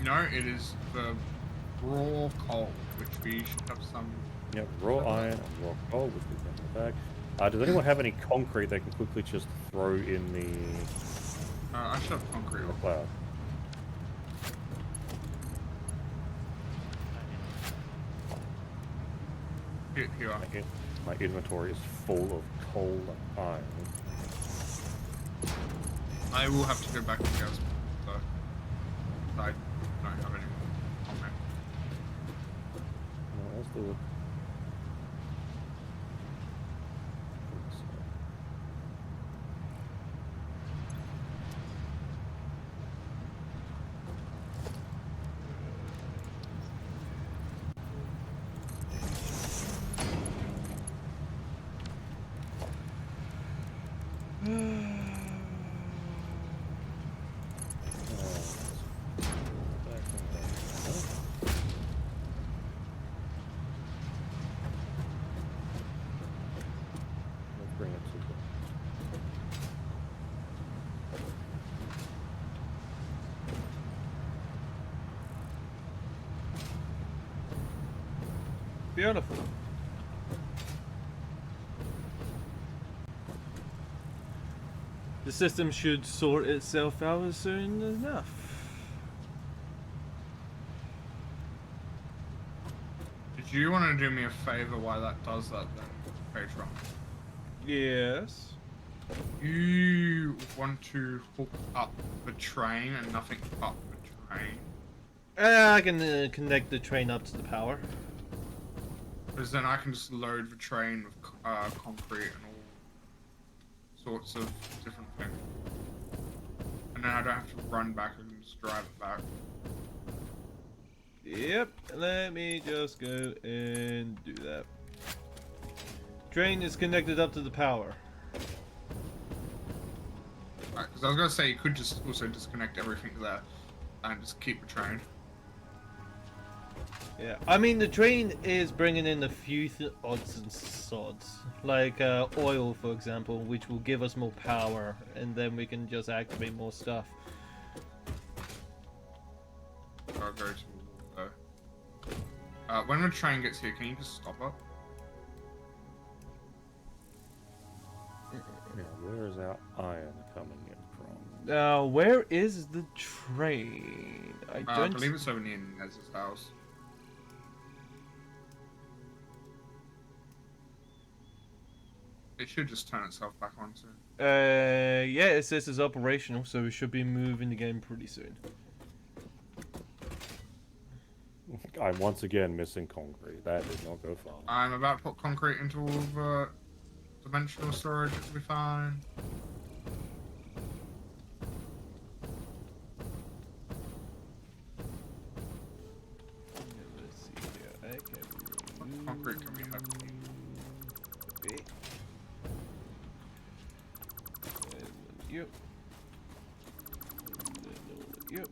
You know, it is the raw coal, which we should have some. Yep, raw iron and raw coal, which we can in the back. Does anyone have any concrete they can quickly just throw in the I should have concrete. cloud? Here. My inventory is full of coal and iron. I will have to go back and get some. So I don't have any on me. No, let's do it. Let's bring it to Beautiful. The system should sort itself out soon enough. Did you want to do me a favor while that does that then, Patron? Yes. You want to hook up the train and nothing but the train? I can connect the train up to the power. Because then I can just load the train with concrete and all sorts of different things. And then I don't have to run back, I can just drive it back. Yep, let me just go and do that. Train is connected up to the power. Because I was going to say, you could just also disconnect everything there and just keep the train. Yeah, I mean the train is bringing in a few odds and sods, like oil, for example, which will give us more power, and then we can just activate more stuff. So I'll go to when the train gets here, can you just stop it? Yeah, where is our iron coming in from? Now, where is the train? I I don't. believe it's over near Nez's house. It should just turn itself back on soon. Yeah, it says it's operational, so we should be moving the game pretty soon. I'm once again missing concrete. That did not go far. I'm about to put concrete into all the dimensional storage. It'll be fine. Let's see here. I can remove Concrete can be heavy. it. And you. And you.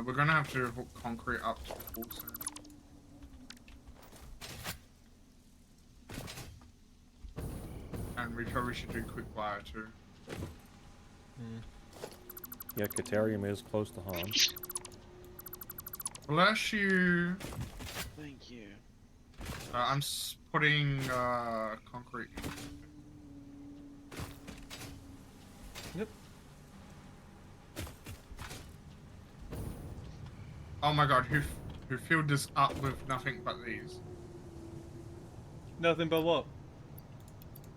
We're gonna have to hook concrete up to the wall soon. And we probably should do quick wire too. Yeah, Caterium is close to harm. Bless you. Thank you. I'm putting concrete. Yep. Oh my god, who filled this up with nothing but these? Nothing but what?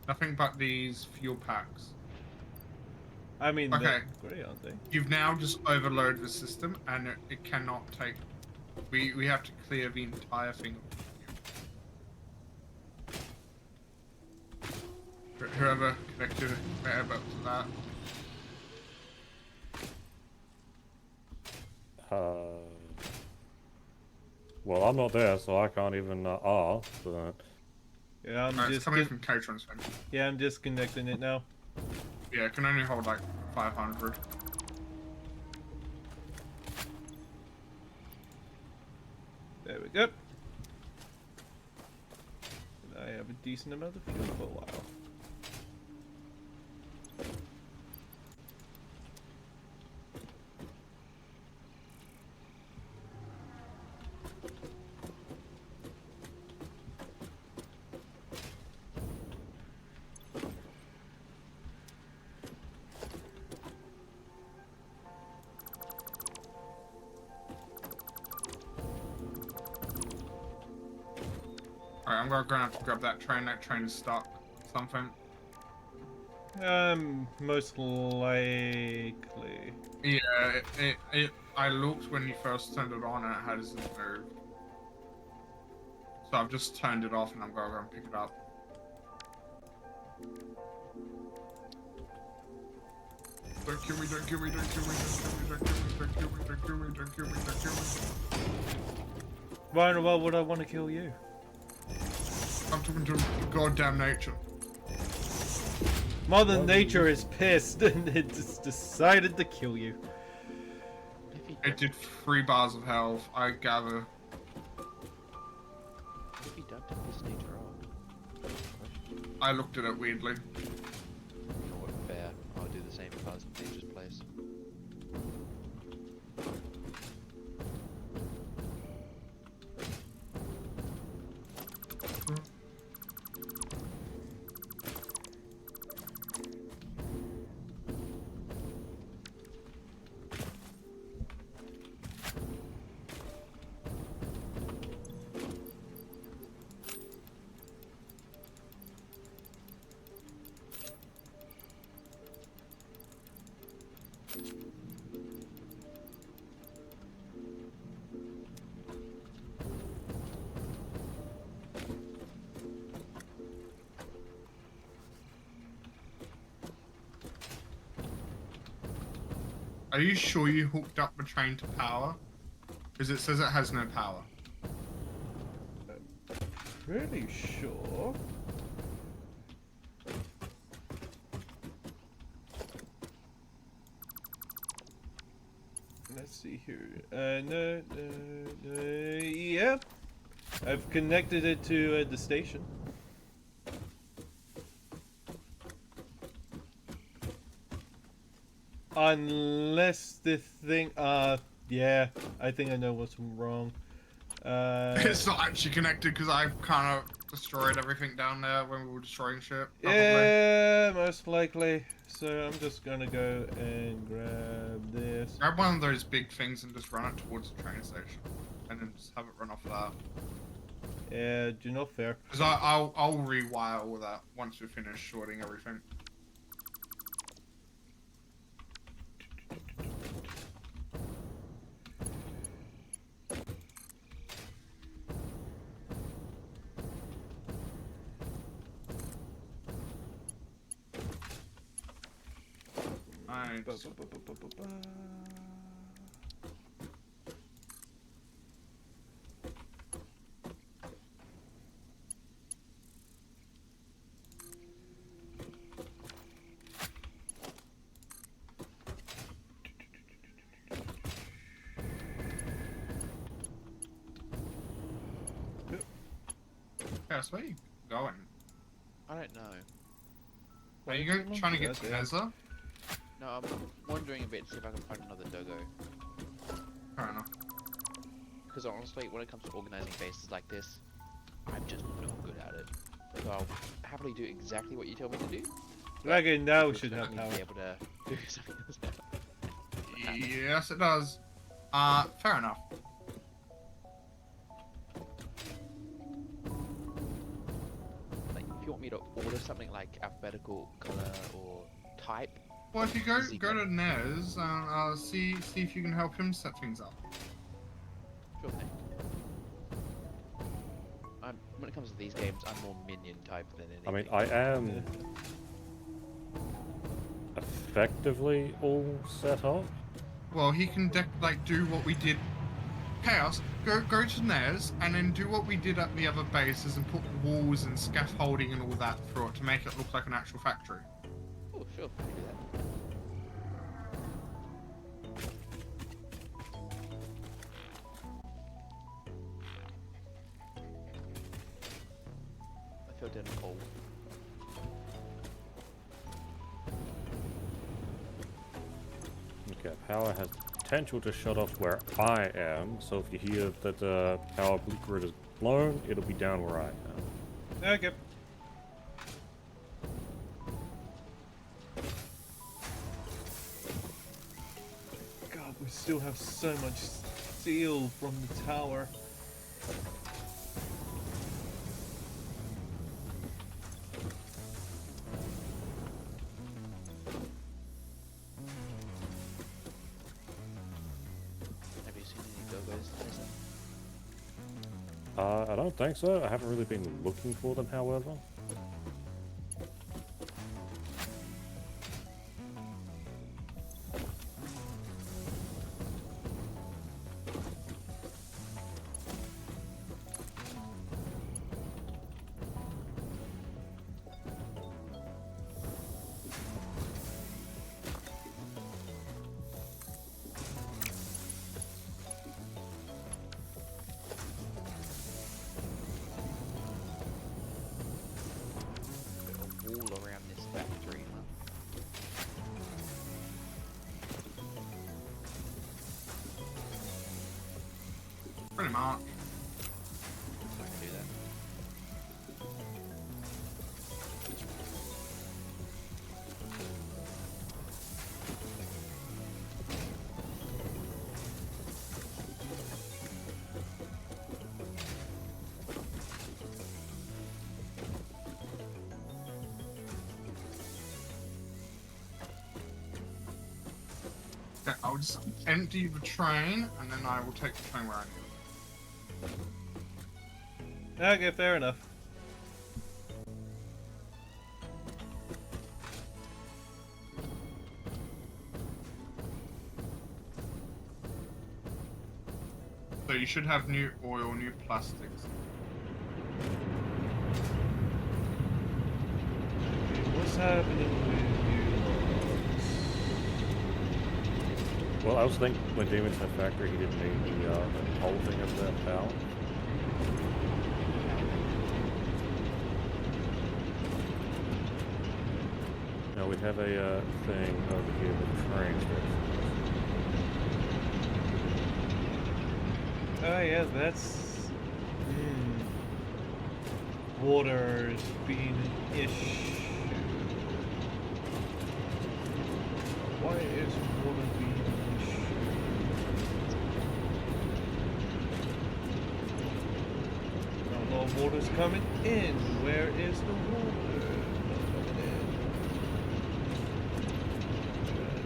Nothing but these fuel packs. I mean, Okay. they're great, aren't they? You've now just overloaded the system, and it cannot take. We have to clear the entire thing. Whoever connected whatever to that. Well, I'm not there, so I can't even but Yeah, I'm It's just coming from Catron's thing. yeah, I'm disconnecting it now. Yeah, it can only hold like 500. There we go. And I have a decent amount of fuel for a while. Alright, I'm gonna have to grab that train. That train is stuck. Something. Most likely. Yeah, I looked when you first turned it on and it hasn't moved. So I've just turned it off and I'm gonna go and pick it up. Don't kill me, don't kill me, don't kill me, don't kill me, don't kill me, don't kill me, don't kill me, don't kill me. Why in the world would I want to kill you? I'm talking to goddamn nature. Mother Nature is pissed and it just decided to kill you. If he It did 3 bars of health, I gather. If he dumped this nature off. I looked at it weirdly. You know what? Fair. I would do the same if I was in nature's place. Are you sure you hooked up the train to power? Because it says it has no power. Pretty sure. Let's see here. No, yeah. I've connected it to the station. Unless the thing, yeah, I think I know what's wrong. It's not actually connected because I kind of destroyed everything down there when we were destroying shit. Probably. Yeah, most likely. So I'm just gonna go and grab this. Grab one of those big things and just run it towards the train station. And then just have it run off that. Yeah, do not fair. Because I'll rewire all that once we finish sorting everything. Nice. Yeah, so where are you going? I don't know. Are you going, trying to get to Nether? No, I'm wandering a bit to see if I can find another dogo. Fair enough. Because honestly, when it comes to organizing bases like this, I'm just not good at it. So I'll happily do exactly what you tell me to do. Dragon now Just should have need to power. be able to do something else now. Yes, it does. Fair enough. Like, if you want me to order something like alphabetical color or type, Well, if you go to Nez and see if you can help him set things up. sure thing. When it comes to these games, I'm more minion type than anything. I mean, I am effectively all set up. Well, he can do what we did. Chaos, go to Nez and then do what we did at the other bases and put walls and scaffolding and all that through it to make it look like an actual factory. Oh, sure, I can do that. I feel dead cold. Okay, power has potential to shut off where I am, so if you hear that the power grid is blown, it'll be down where I am. Okay. God, we still have so much steel from the tower. Have you seen any dogos, Tyson? I don't think so. I haven't really been looking for them, however. A wall around this factory, huh? Pretty much. I can do that. Okay, I'll just empty the train and then I will take the train where I need it. Okay, fair enough. So you should have new oil, new plastics. What's happening with you? Well, I was thinking when Demon said factory, he didn't mean the whole thing of that power. No, we'd have a thing over here with train station. Oh yeah, that's water's being an issue. Why is water being an issue? I don't know water's coming in. Where is the water? Not coming in.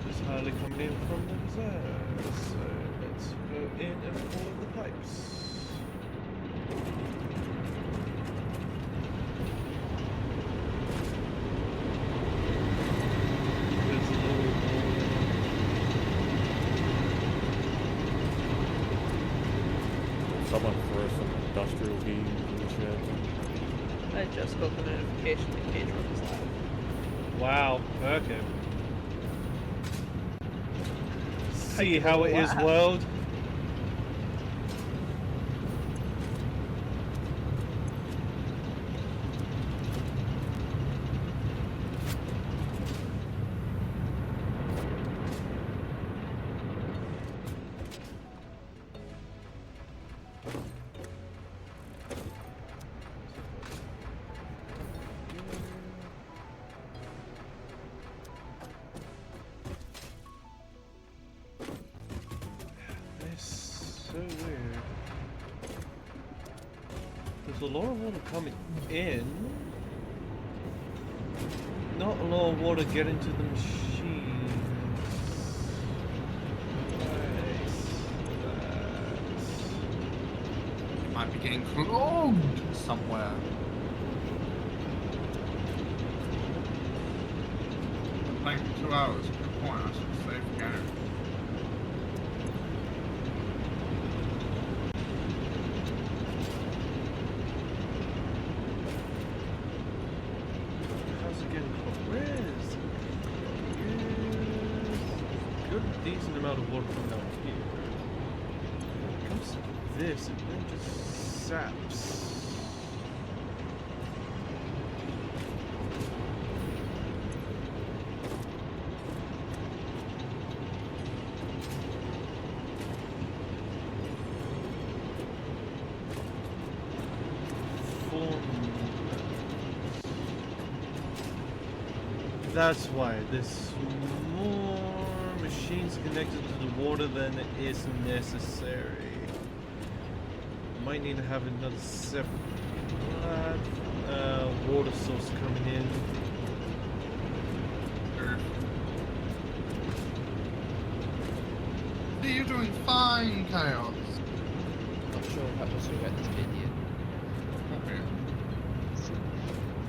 It's hardly coming in from the reserve. So let's go in and pull the pipes. There's a little water. Someone throw some industrial heat in the chat. I just got the notification that Cage Run is live. Wow. Okay. See how it is, Wow. world. It's so weird. There's a lot of water coming in. Not a lot of water getting to the machines. Might be getting clogged somewhere. Playing for 2 hours. Good point. I should save the game. How's it getting clogged? Where is it? Good, decent amount of water coming out here. When it comes to this, it then just saps. That's why there's more machines connected to the water than is necessary. Might need to have another separate water source coming in. You're doing fine, Chaos. Not sure how to sort out this bit yet. Okay.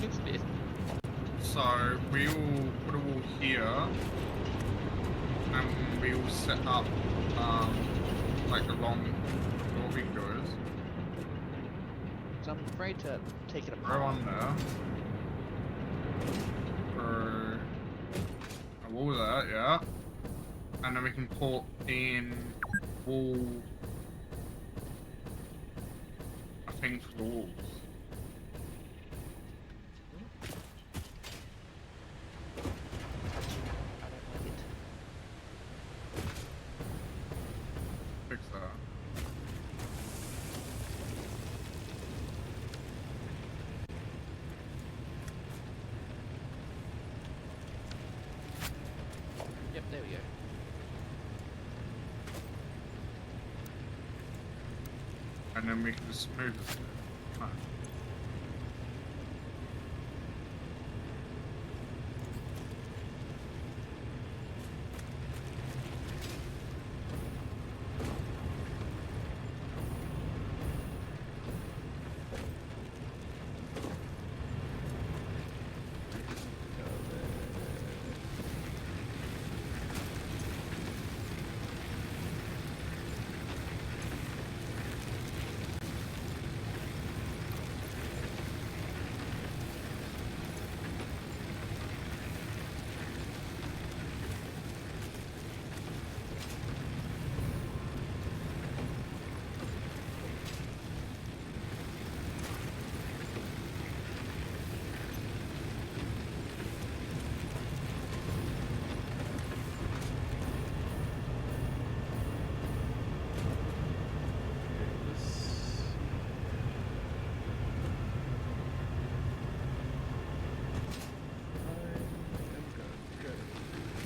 Next bit. So we will put a wall here, and we will set up like along your windows. So I'm afraid to take it Go apart. on there. For a wall there, yeah. And then we can put in wall. I think for the walls. I don't like it. Fix that. Yep, there we go. And then we can just smooth this. Fine.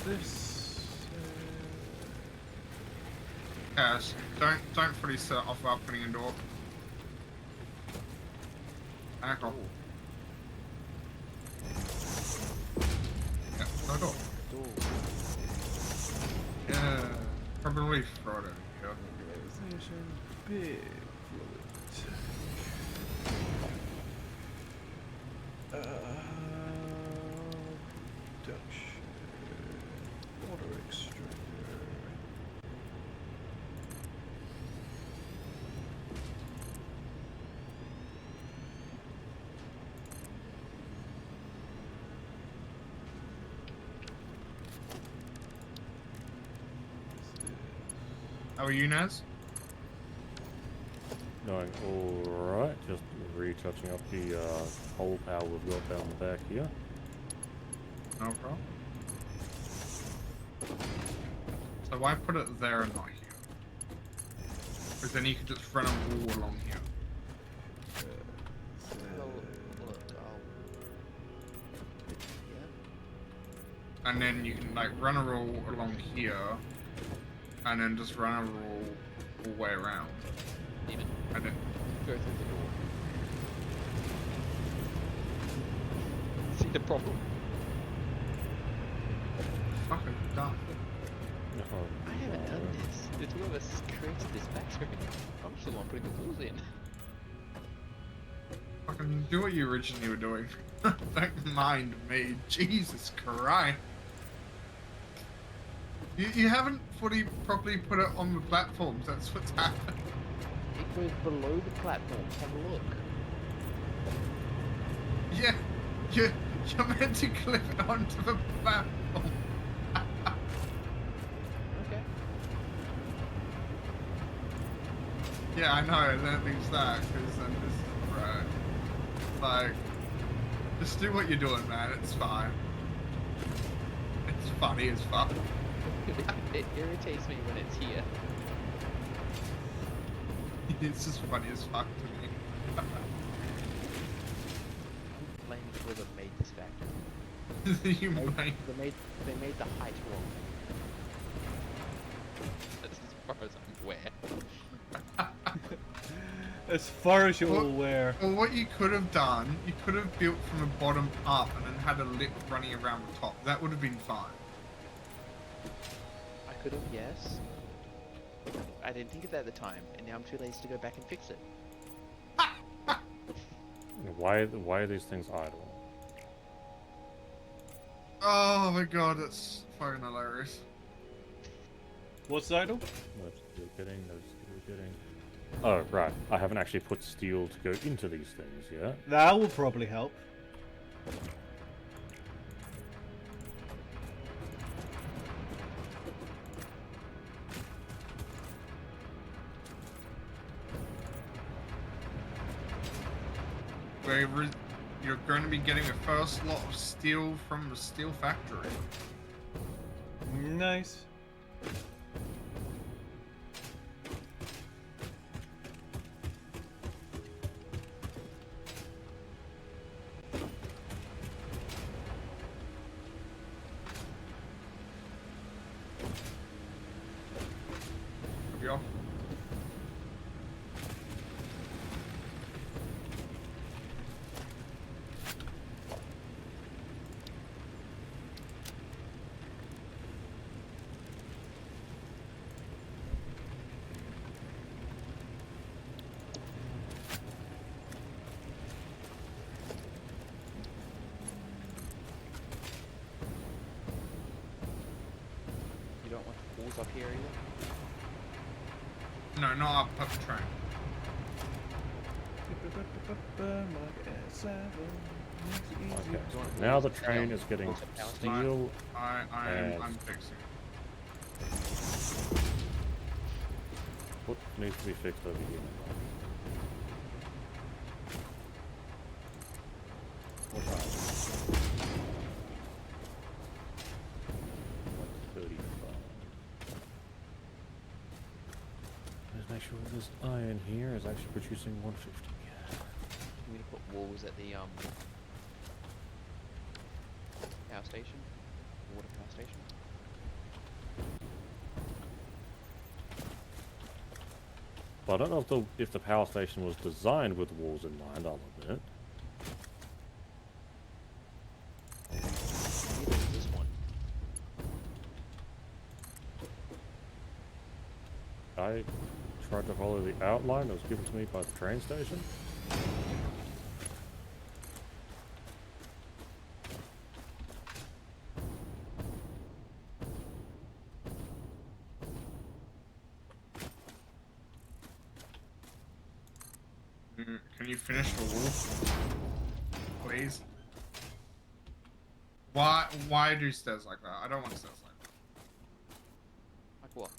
This. Yes. Don't fully set it off without putting a door. Back off. Ooh, Yeah, back off. door. Yeah. Probably throw it over here. Organization, big fluid. Production. Water extractor. How are you, Naz? Going alright, just retouching up the whole power we've got down the back here. No problem. So why put it there and not here? Because then you could just run a wall along here. Well, look, I'll... Yeah. And then you can like run a roll along here. And then just run a roll all the way around. Even And then go through the door. See the problem? fucking done. I haven't done this. The two of us created this factory. I'm still the one putting the walls in. Fucking do what you originally were doing. Don't mind me. Jesus Christ. You haven't fully properly put it on the platforms. That's what's happened. It goes below the platform. Have a look. Yeah, you're meant to clip it onto the platform. Okay. Yeah, I know, and then it leaves that, because then this is right. Like, just do what you're doing, man, it's fine. It's funny as fuck. It irritates me when it's here. It's just funny as fuck to me. I'm blaming whoever made this factory. You might. They made the height wrong. That's as far as I'm aware. As far as you're What- aware. Well, what you could have done, you could have built from the bottom up and then had a lip running around the top. That would have been fine. I could have, yes. I didn't think of that at the time, and now I'm too lazy to go back and fix it. Why are these things idle? Oh my god, that's fucking hilarious. What's the idol? No steel getting, no steel getting. Oh, right. I haven't actually put steel to go into these things yet. That will probably help. Where you're going to be getting the first lot of steel from the steel factory. Nice. Copy off. You don't want the walls up here either? No, not up the train. Okay. Now the train is getting steel. I'm fixing. What needs to be fixed over here? What are 135. Let's make sure this iron here is actually producing 150. I'm gonna put walls at the power station, water power station. But I don't know if the power station was designed with walls in mind, I'll admit. I tried to follow the outline that was given to me by the train station. Can you finish the wall? Please? Why do stairs like that? I don't want stairs like that. Like what?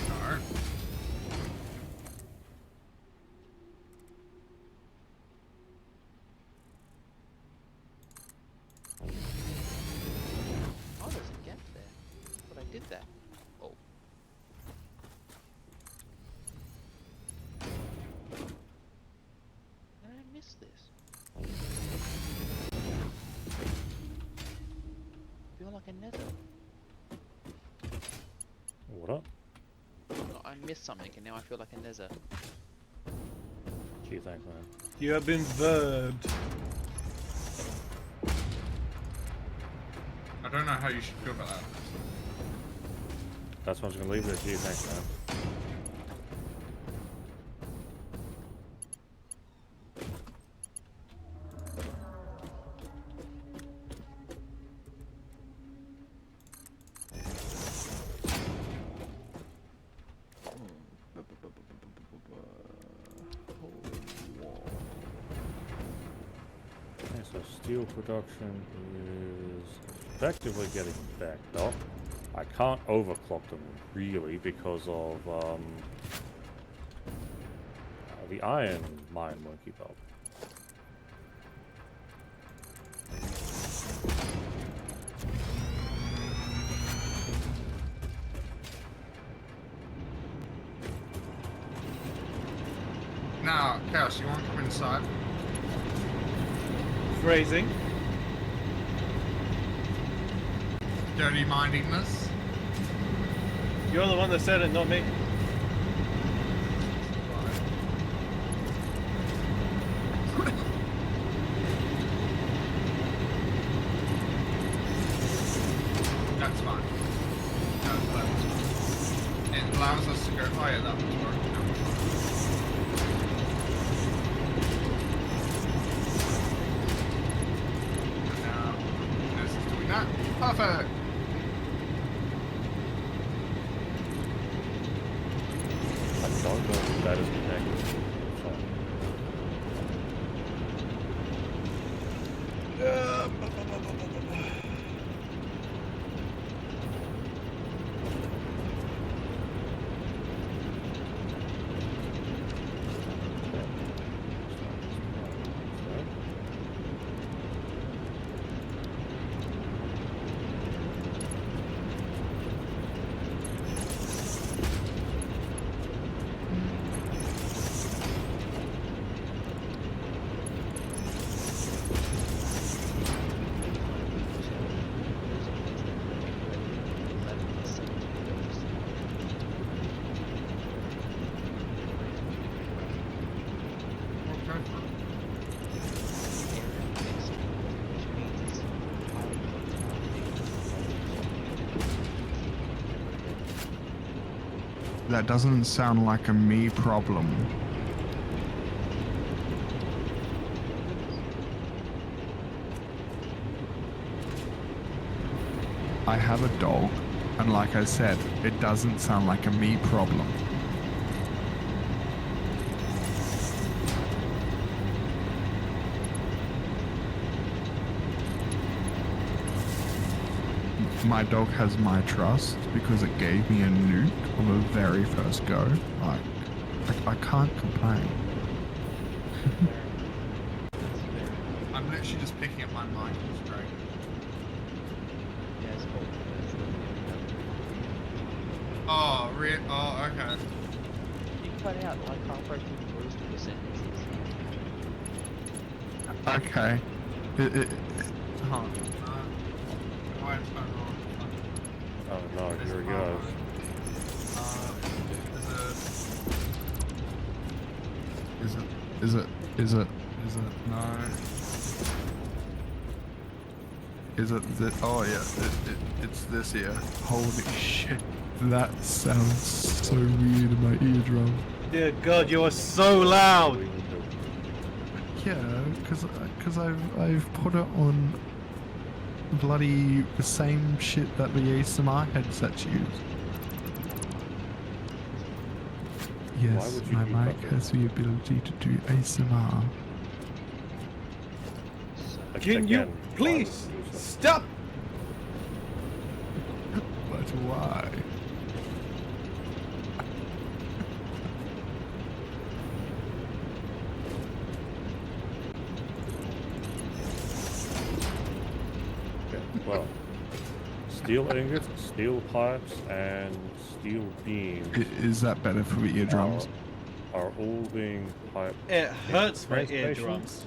No. Oh, there's a gap there. But I did that. Oh. How did I miss this? I feel like I nether. What up? No, I missed something and now I feel like a nether. Gee, thanks, man. You have been verbed. I don't know how you should feel about that. That's why I'm just gonna leave it at Gee, thanks, man. Okay, so steel production is effectively getting backed up. I can't overclock them really because of the iron mine won't keep up. Now, Chaos, you want to come inside? Phrasing. Dirty mindingness? You're the one that said it, not me. That's fine. That's fine. It allows us to go, oh yeah, that one's working. That one's fine. Now, this is doing that. Perfect! I don't know if that is connected. That doesn't sound like a me problem. I have a dog, and like I said, it doesn't sound like a me problem. My dog has my trust because it gave me a nuke on the very first go. Like, I can't complain. I'm literally just picking up my mic. It's great. Yeah, it's cool. Oh, oh, okay. You cut out like halfway through the first two sentences. Okay. Hold on. Why it's going wrong? Oh no, here he goes. There's Is it? No. Is it? Oh yeah, it's this here. Holy shit. That sounds so weird in my eardrum. Dear God, you are so loud. Yeah, because I've put it on bloody the same shit that the ASMR headsets use. Yes, would you my do mic that? has the ability to do ASMR. Can you Again, why please would you do so? stop? But why? Okay, well, steel ingots, steel pipes, and steel beams Is that better for the eardrums? are all being piped. It hurts my Space station? eardrums.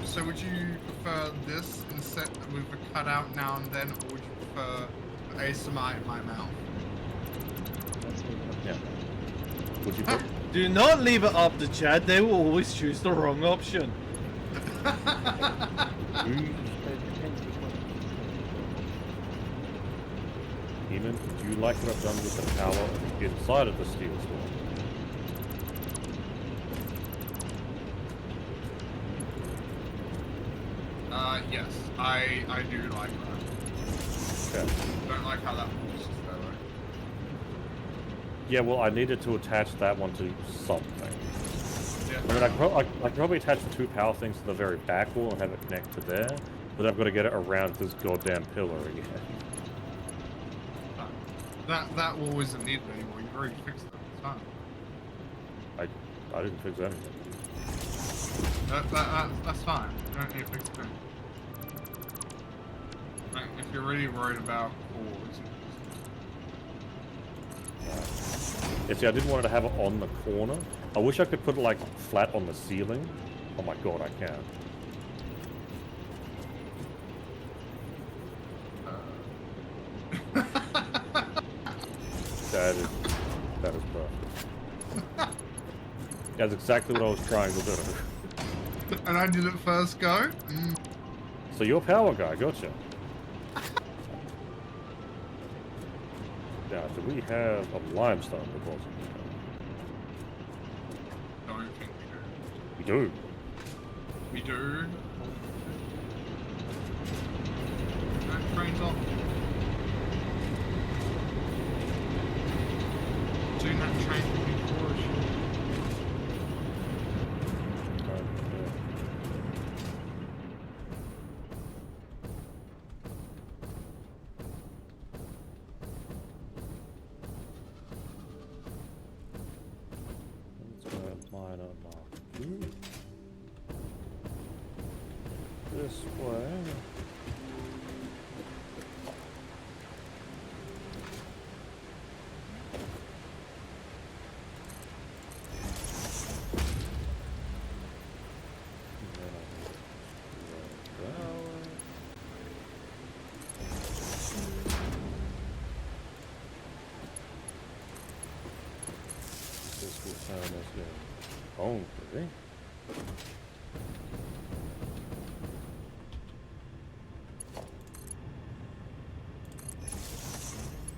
So would you prefer this instead with a cutout now and then, or would you prefer ASMR in my mouth? Yeah. Would you put, Do not leave it up to Chad. They will always choose the wrong option. Eamon, would you like what I've done with the power inside of the steel store? Yes, I do like that. Okay. Don't like how that moves though. Yeah, well, I needed to attach that one to something. Yeah. I mean, I could probably attach the two power things to the very back wall and have it connect to there, but I've got to get it around this goddamn pillar again. That wall isn't needed anymore. You've already fixed it. It's fine. I didn't fix anything. That's fine. You don't need to fix it. Like, if you're really worried about cords, Yeah, see, I didn't want to have it on the corner. I wish I could put it, like, flat on the ceiling. Oh my god, I can. That is perfect. That's exactly what I was trying to do. and I did it first go. So you're a power guy, gotcha. Now, do we have a limestone deposit? Don't think we do. We do. We do. That train's off. Doing that train before shit. Minor mark. This way. This will sound as good. Oh, really?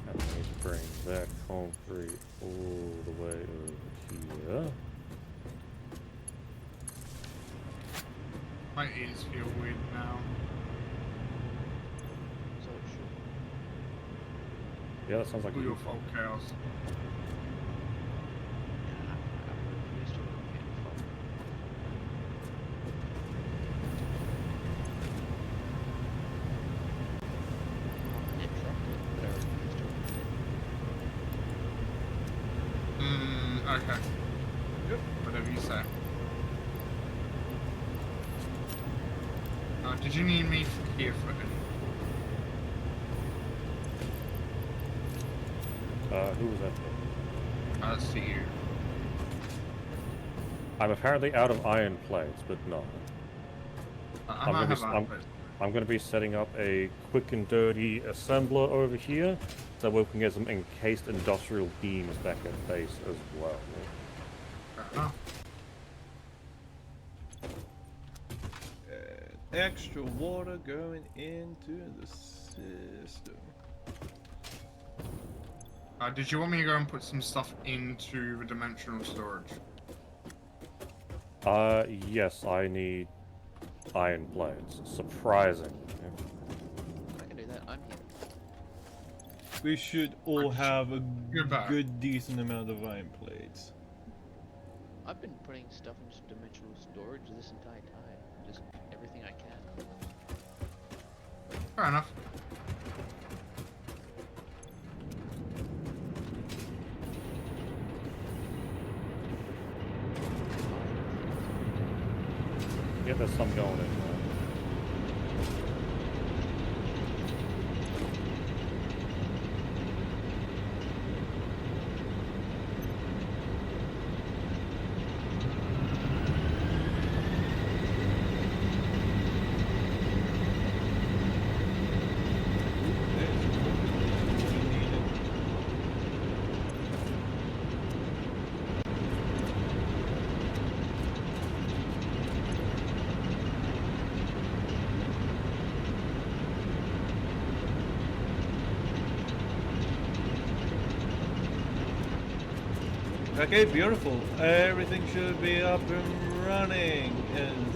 And I need to bring that concrete all the way over here. My ears feel weird now. So it should. Yeah, that sounds like All a your fault, Chaos. Yeah, I'm used to it being fun. Okay. Whatever you say. Did you need me here for anything? Who was that? Let's see you. I'm apparently out of iron plates, but no. I might have outfits. I'm going to be setting up a quick and dirty assembler over here, so we can get some encased industrial beams back at base as well. Fair enough. extra water going into the system. Did you want me to go and put some stuff into the dimensional storage? Yes, I need iron plates. Surprisingly. I can do that. I'm here. We should all have a Goodbye. good, decent amount of iron plates. I've been putting stuff into dimensional storage this entire time. Just everything I can. Fair enough. Yeah, there's some going in there. Okay, beautiful. Everything should be up and running. And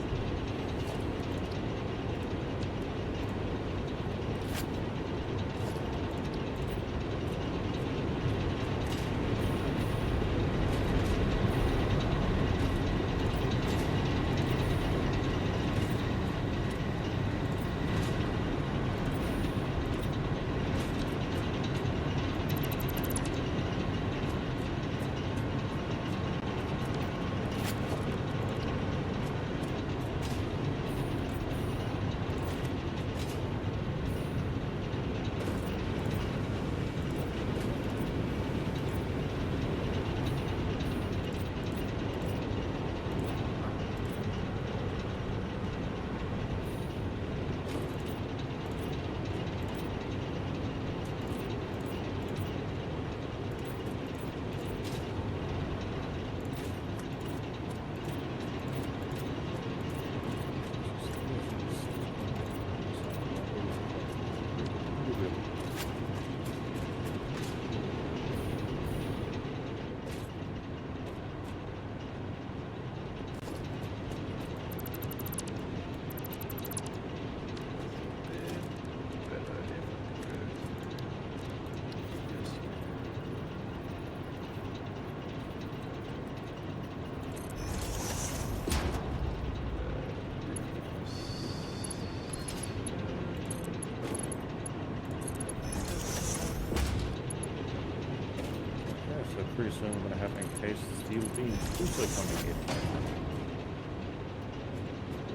Pretty soon we're gonna have encased steel beams also coming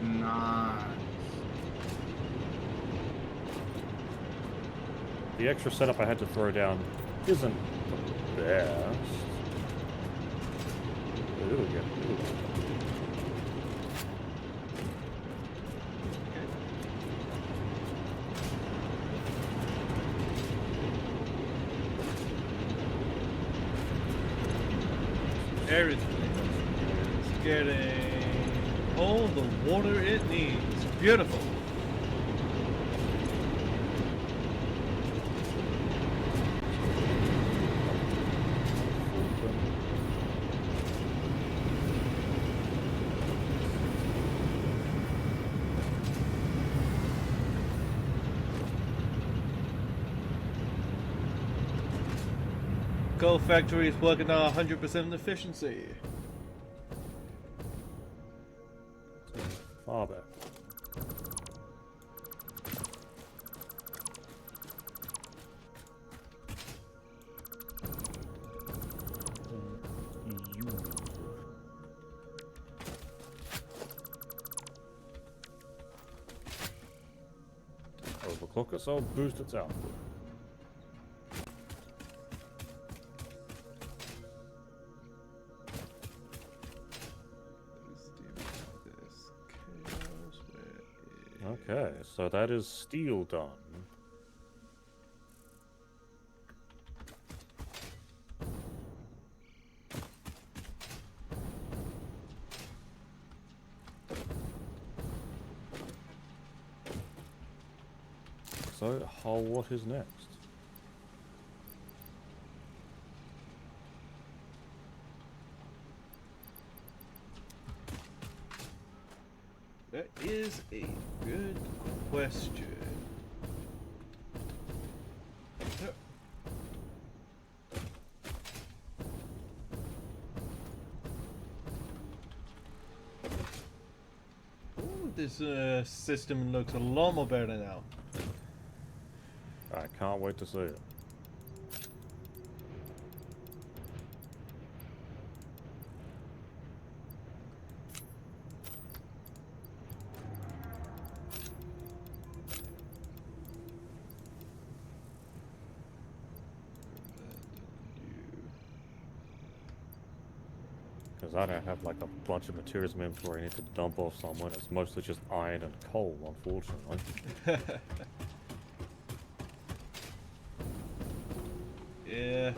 in. Nice. The extra setup I had to throw down isn't the best. It'll get everything is getting all the water it needs. Beautiful. Coal factory is working at 100% efficiency. far back. Overclock us, I'll boost its output. Okay, so that is steel done. So, what is next? That is a good question. Ooh, this system looks a lot more better now. I can't wait to see it. Because I don't have like a bunch of materials in my inventory I need to dump off somewhere. It's mostly just iron and coal, unfortunately. Yeah.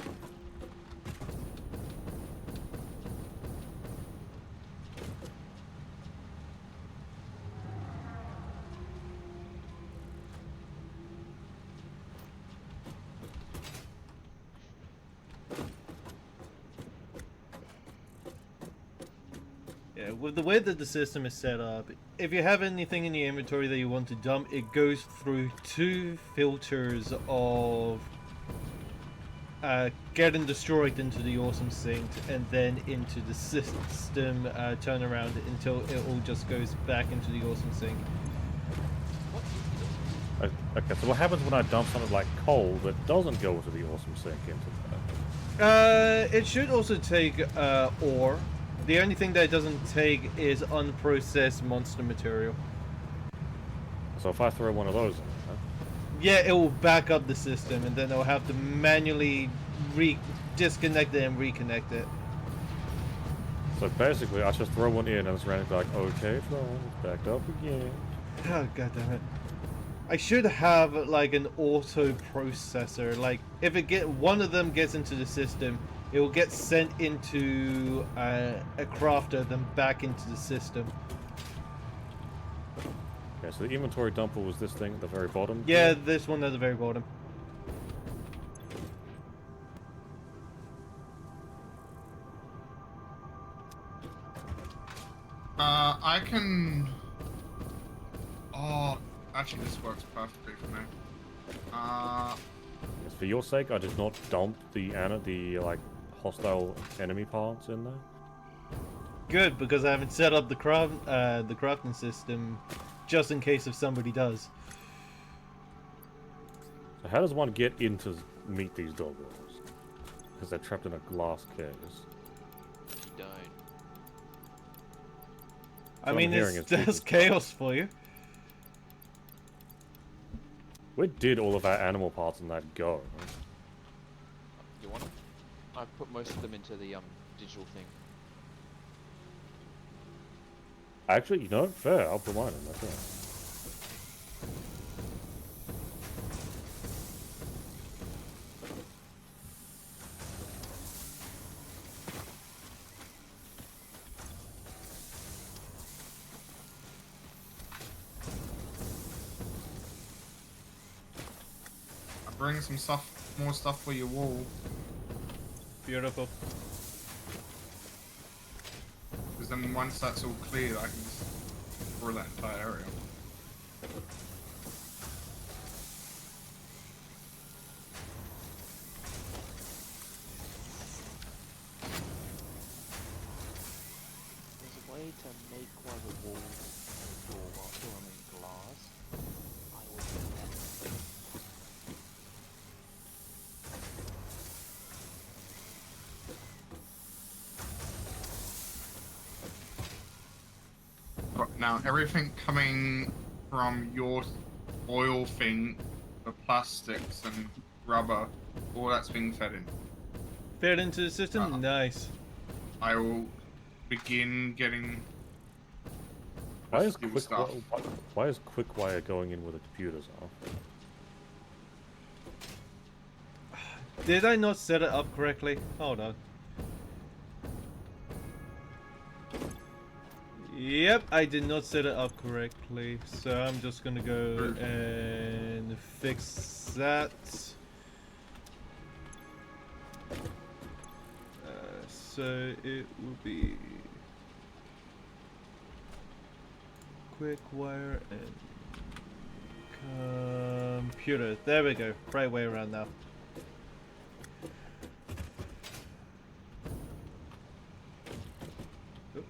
Yeah, with the way that the system is set up, if you have anything in your inventory that you want to dump, it goes through 2 filters of getting destroyed into the awesome sink and then into the system turnaround until it all just goes back into the awesome sink. Okay, so what happens when I dump something like coal that doesn't go into the awesome sink into that? It should also take ore. The only thing that it doesn't take is unprocessed monster material. So if I throw one of those in, huh? Yeah, it will back up the system, and then I'll have to manually disconnect it and reconnect it. So basically, I just throw one in and it's randomly like, okay, throw one, it's backed up again. Oh, god damn it. I should have like an auto processor. Like if one of them gets into the system, it will get sent into a crafter, then back into the system. Okay, so the inventory dumper was this thing at the very bottom? Yeah, this one at the very bottom. I can. Oh, actually, this works perfectly for me. Yes, for your sake, I did not dump the like hostile enemy parts in there. Good, because I haven't set up the crafting system just in case if somebody does. So how does one get in to meet these doggos? Because they're trapped in a glass case. You don't. I So mean, I'm hearing it's is people's just chaos for you. Where did all of our animal parts in that go? You want them? I put most of them into the digital thing. Actually, you know, fair, I'll put mine in, that's right. I'm bringing some more stuff for your wall. Beautiful. Because then once that's all cleared, I can just explore that entire area. There's a way to make one of the walls or door while still in glass. I always do that. But now everything coming from your oil thing, the plastics and rubber, all that's being fed in. Fed into the system? Nice. I will begin getting Why is rescue stuff. why is Quickwire going in where the computers are? Did I not set it up correctly? Hold on. Yep, I did not set it up correctly, so I'm just gonna go and fix that. So it will be quick wire and computer. There we go. Right way around now. Oop.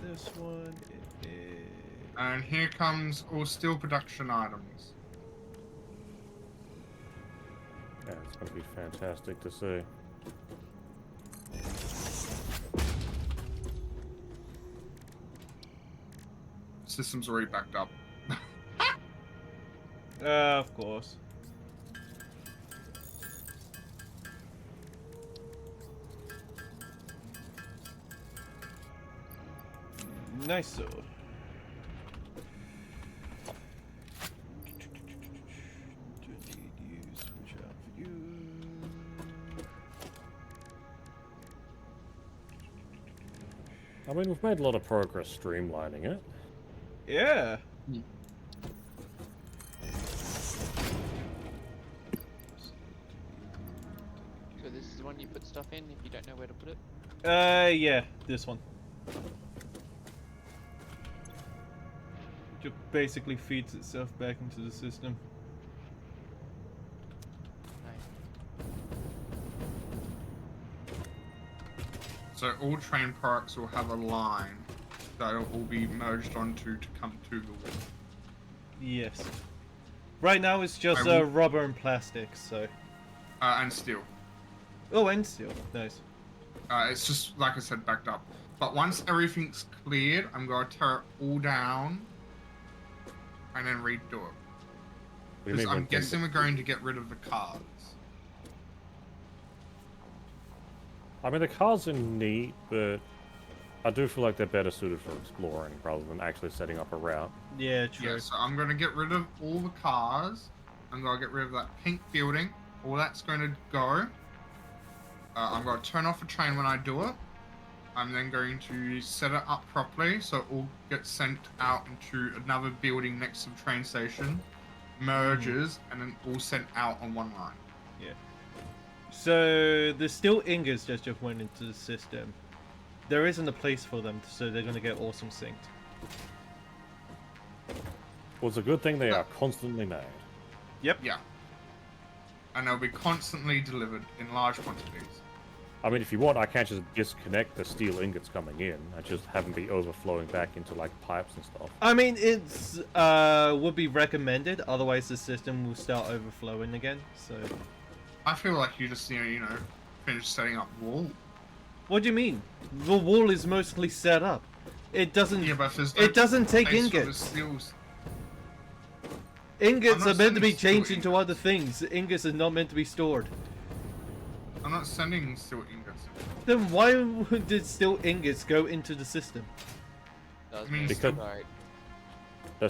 This one it is. And here comes all steel production items. Yeah, it's going to be fantastic to see. System's already backed up. Of course. Nice sword. I mean, we've made a lot of progress streamlining it. Yeah. So this is the one you put stuff in if you don't know where to put it? Yeah, this one. It basically feeds itself back into the system. Nice. So all train products will have a line that will all be merged onto to come to the wall. Yes. Right now it's just I will- rubber and plastic, so. And steel. Oh, and steel. Nice. It's just, like I said, backed up. But once everything's cleared, I'm going to tear it all down and then redo it. What do you Because mean I'm when things- guessing we're going to get rid of the cars. I mean, the cars are neat, but I do feel like they're better suited for exploring rather than actually setting up a route. Yeah, true. Yeah, so I'm going to get rid of all the cars. I'm going to get rid of that pink building. All that's going to go. I'm going to turn off the train when I do it. I'm then going to set it up properly so it all gets sent out into another building next to the train station, merges, and then all sent out on one line. Yeah. So the steel ingots just went into the system. There isn't a place for them, so they're gonna get awesome synced. Well, it's a good thing they are constantly made. Yep. Yeah. And they'll be constantly delivered in large quantities. I mean, if you want, I can't just disconnect the steel ingots coming in. I just have them be overflowing back into, like, pipes and stuff. I mean, it's would be recommended. Otherwise, the system will start overflowing again. So. I feel like you just, finish setting up wall. What do you mean? The wall is mostly set up. It doesn't. Yeah, but if there's It doesn't take place for the ingots. steels. Ingots I'm are not meant to be sending steel changed into ingots. other things. Ingots are not meant to be stored. I'm not sending steel ingots. Then why did steel ingots go into the system? That was I mean, my because- start. The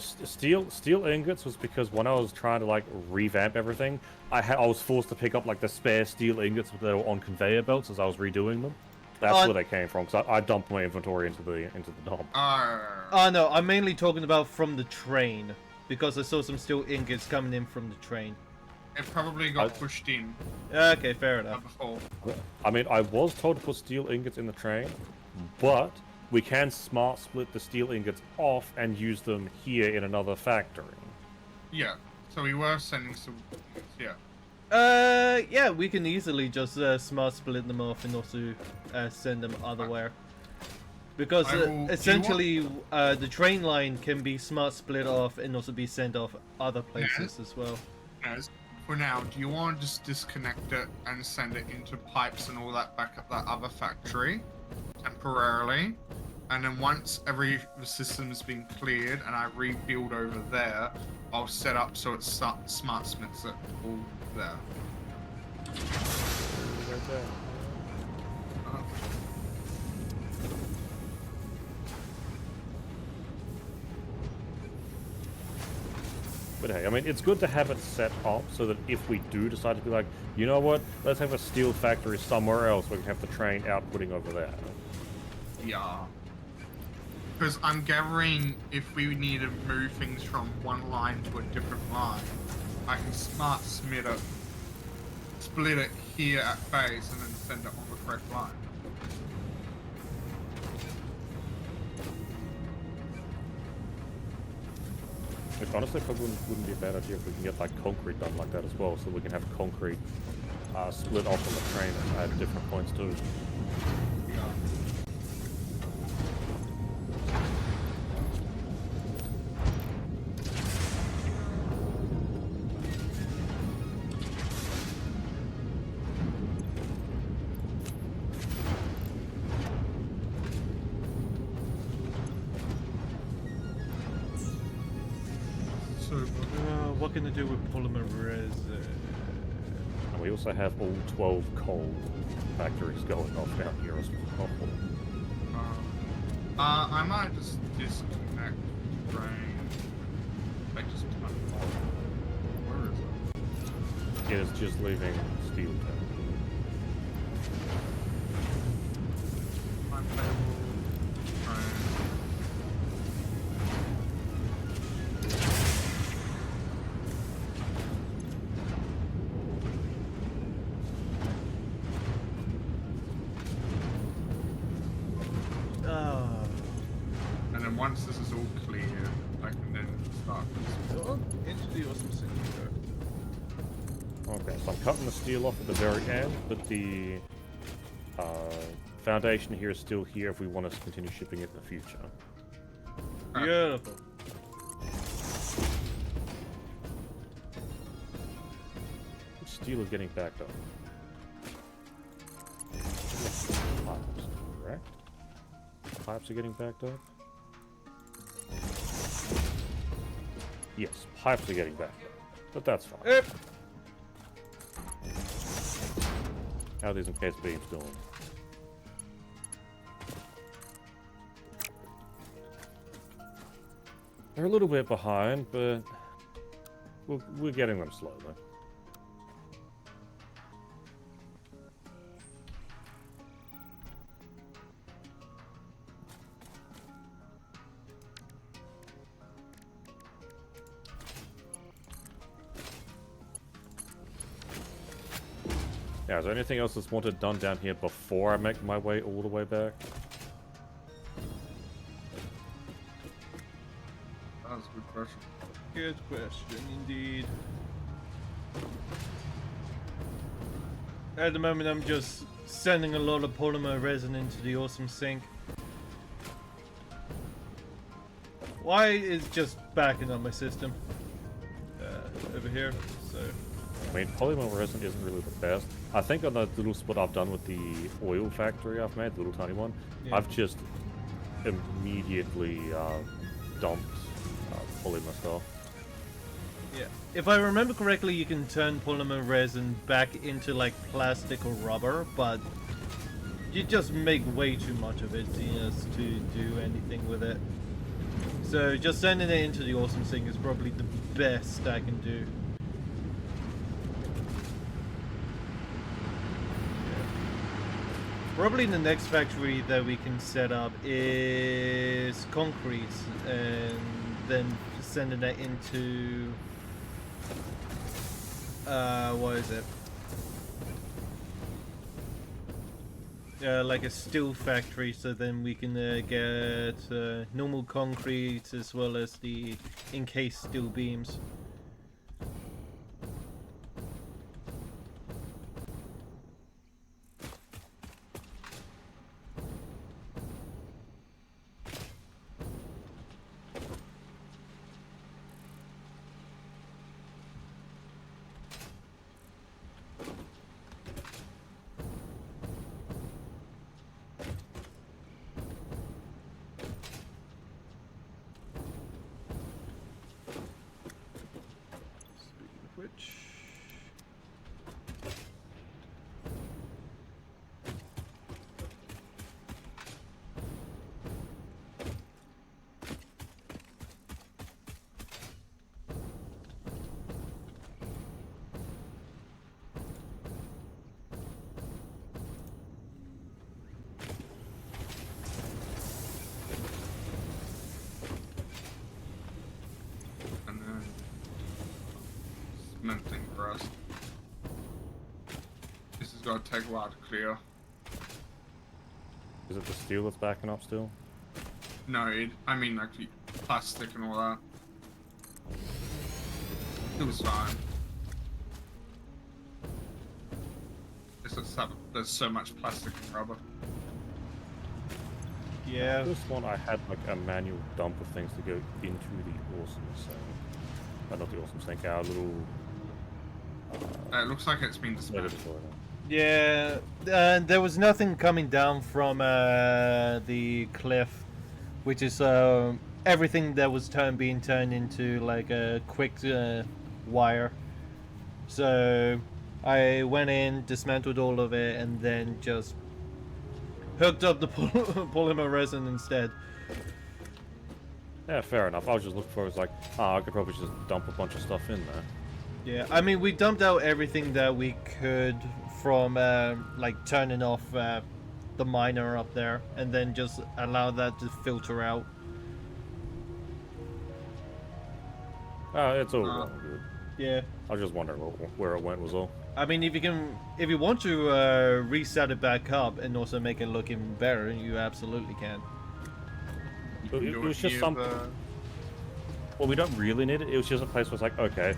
steel ingots was because when I was trying to, like, revamp everything, I was forced to pick up, like, the spare steel ingots that were on conveyor belts as I was redoing them. That's where they came from, because I dumped my inventory into the dump. Oh no, I'm mainly talking about from the train. Because I saw some steel ingots coming in from the train. It probably got pushed in Okay, fair enough. before. I mean, I was told to put steel ingots in the train, but we can smart split the steel ingots off and use them here in another factory. Yeah. So we were sending some ingots, yeah. Yeah, we can easily just smart split them off and also send them otherwhere. Because I will- do you essentially, the train line can be smart split off and also be sent off other places as well. As for now, do you want to just disconnect it and send it into pipes and all that back at that other factory temporarily? And then once the system's been cleared and I rebuild over there, I'll set up so it's smart splits it all there. But hey, I mean, it's good to have it set up so that if we do decide to be like, you know what, let's have a steel factory somewhere else, we can have the train outputting over there. Yeah. Because I'm gathering if we need to move things from one line to a different line, I can split it here at base and then send it on the correct line. Which honestly probably wouldn't be a bad idea if we can get like concrete done like that as well, so we can have concrete split off on the train at different points too. Yeah. So, What can I do with polymer resin? And we also have all 12 coal factories going off down here as well. I might just disconnect the drain. Like just turn it off. Where is it? It is just leaving steel town. Timetable. Drain. And then once this is all clear, I can then start. So, into the awesome city. Okay, so I'm cutting the steel off at the very end, but the foundation here is still here if we want to continue shipping it in the future. Beautiful. Steel is getting backed up. Pipes, correct? Pipes are getting backed up? Yes, pipes are getting backed up. But that's fine. Yep. How are these encased beams doing? They're a little bit behind, but we're getting them slowly. Yeah, is there anything else that's wanted done down here before I make my way all the way back? That was a good question. Good question, indeed. At the moment, I'm just sending a lot of polymer resin into the awesome sink. Why is just backing up my system over here? So. I mean, polymer resin isn't really the best. I think on the little spot I've done with the oil factory I've made, the little tiny one, Yeah. I've just immediately dumped polymer stuff. Yeah. If I remember correctly, you can turn polymer resin back into like plastic or rubber, but you just make way too much of it just to do anything with it. So just sending it into the awesome sink is probably the best I can do. Probably the next factory that we can set up is concrete, and then sending that into what is it? Like a steel factory, so then we can get normal concrete as well as the encased steel beams. would take a while to clear. Is it the steel that's backing up still? No, I mean like the plastic and all that. It was fine. It's just that there's so much plastic and rubber. Yeah. This one I had like a manual dump of things to go into the awesome sink. Not the awesome sink, our little It looks like it's been dismantled. toilet. Yeah, there was nothing coming down from the cliff, which is everything that was being turned into like a quick wire. So I went in, dismantled all of it, and then just hooked up the polymer resin instead. Yeah, fair enough. I was just looking for it was like, I could probably just dump a bunch of stuff in there. Yeah, I mean, we dumped out everything that we could from like turning off the miner up there, and then just allow that to filter out. It's all well and good. Yeah. I was just wondering where it went was all. I mean, if you want to reset it back up and also make it look even better, you absolutely can. It was just something. Well, we don't really need it. It was just a place where it's like, okay,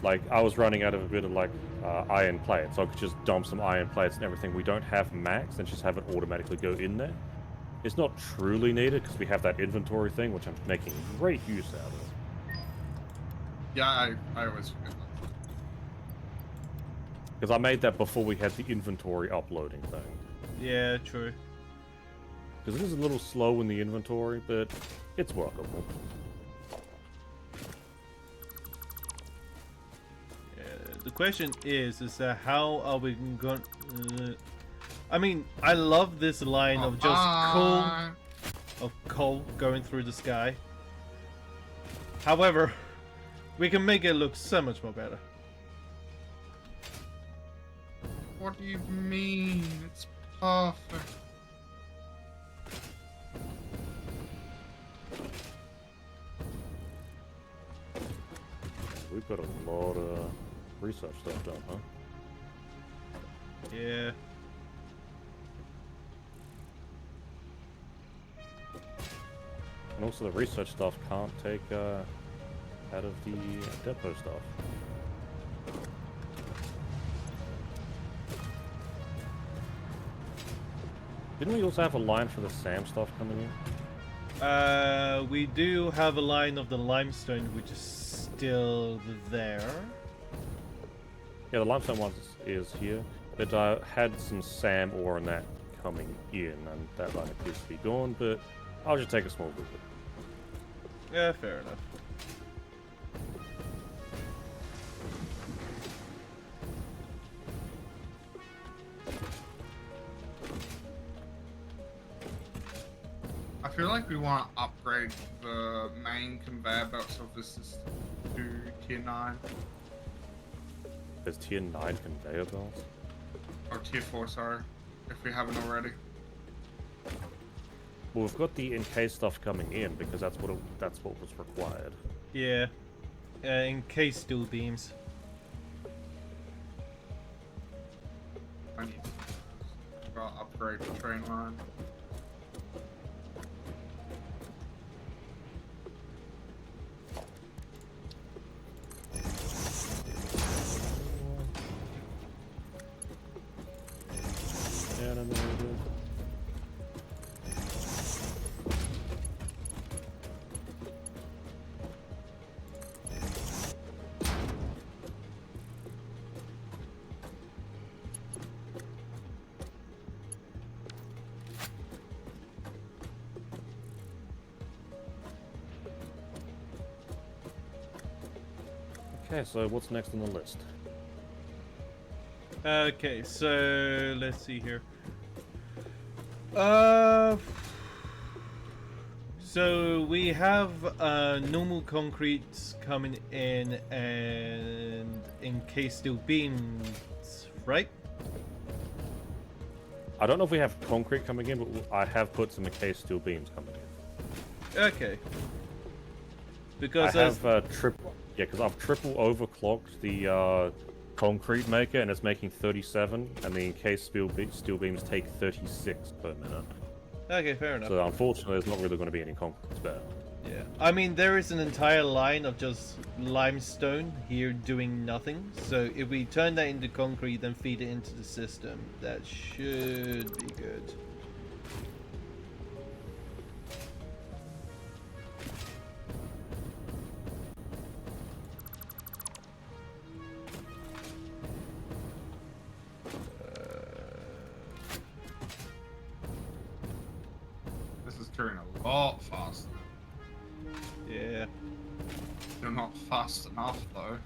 like I was running out of a bit of like iron plates, so I could just dump some iron plates and everything we don't have max and just have it automatically go in there. It's not truly needed because we have that inventory thing, which I'm making great use out of. Yeah, I always forget that. Because I made that before we had the inventory uploading thing. Yeah, true. Because it is a little slow in the inventory, but it's workable. The question is how are we going? I mean, I love this line of just coal going through the sky. However, we can make it look so much more better. What do you mean? It's perfect. We've got a lot of research stuff done, huh? Yeah. And also the research stuff can't take out of the depot stuff. Didn't we also have a line for the SAM stuff coming in? We do have a line of the limestone, which is still there. Yeah, the limestone one is here, but I had some SAM ore and that coming in, and that line appears to be gone, but I'll just take a small bit. Yeah, fair enough. I feel like we want to upgrade the main conveyor belts of this system to tier 9. There's tier 9 conveyor belts? Or tier 4, sorry. If we haven't already. Well, we've got the NK stuff coming in because that's what was required. Yeah. In case steel beams. I need to upgrade the train line. Animated. Okay, so what's next on the list? Okay, so let's see here. So we have normal concretes coming in and encased steel beams, right? I don't know if we have concrete coming in, but I have put some encased steel beams coming in. Okay. Because I have triple, yeah, because I've triple overclocked the concrete maker, and it's making 37, and the encased steel beams take 36 per minute. Okay, fair enough. So unfortunately, there's not really going to be any concrete spare. Yeah, I mean, there is an entire line of just limestone here doing nothing. So if we turn that into concrete, then feed it into the system, that should be good. This is turning a lot faster. Yeah. You're not fast enough though.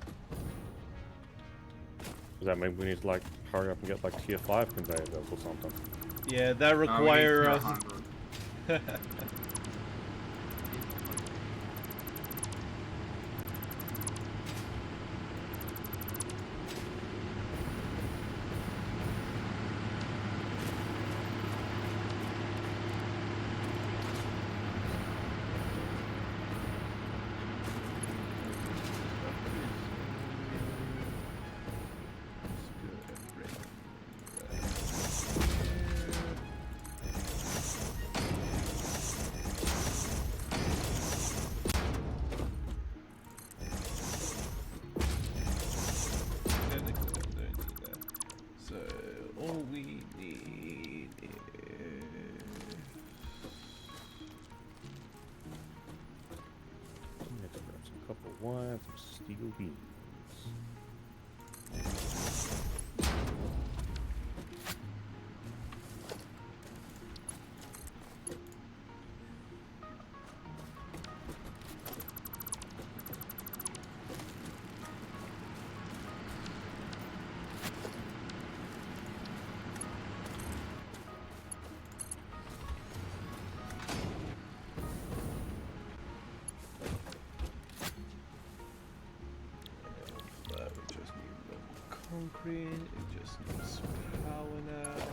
Does that mean we need to like hurry up and get like tier 5 conveyor belts or something? Yeah, that No, we need require tier us. 100. So all we need is We have to grab some copper wire, some steel beams. we just need a little concrete. It just needs power now.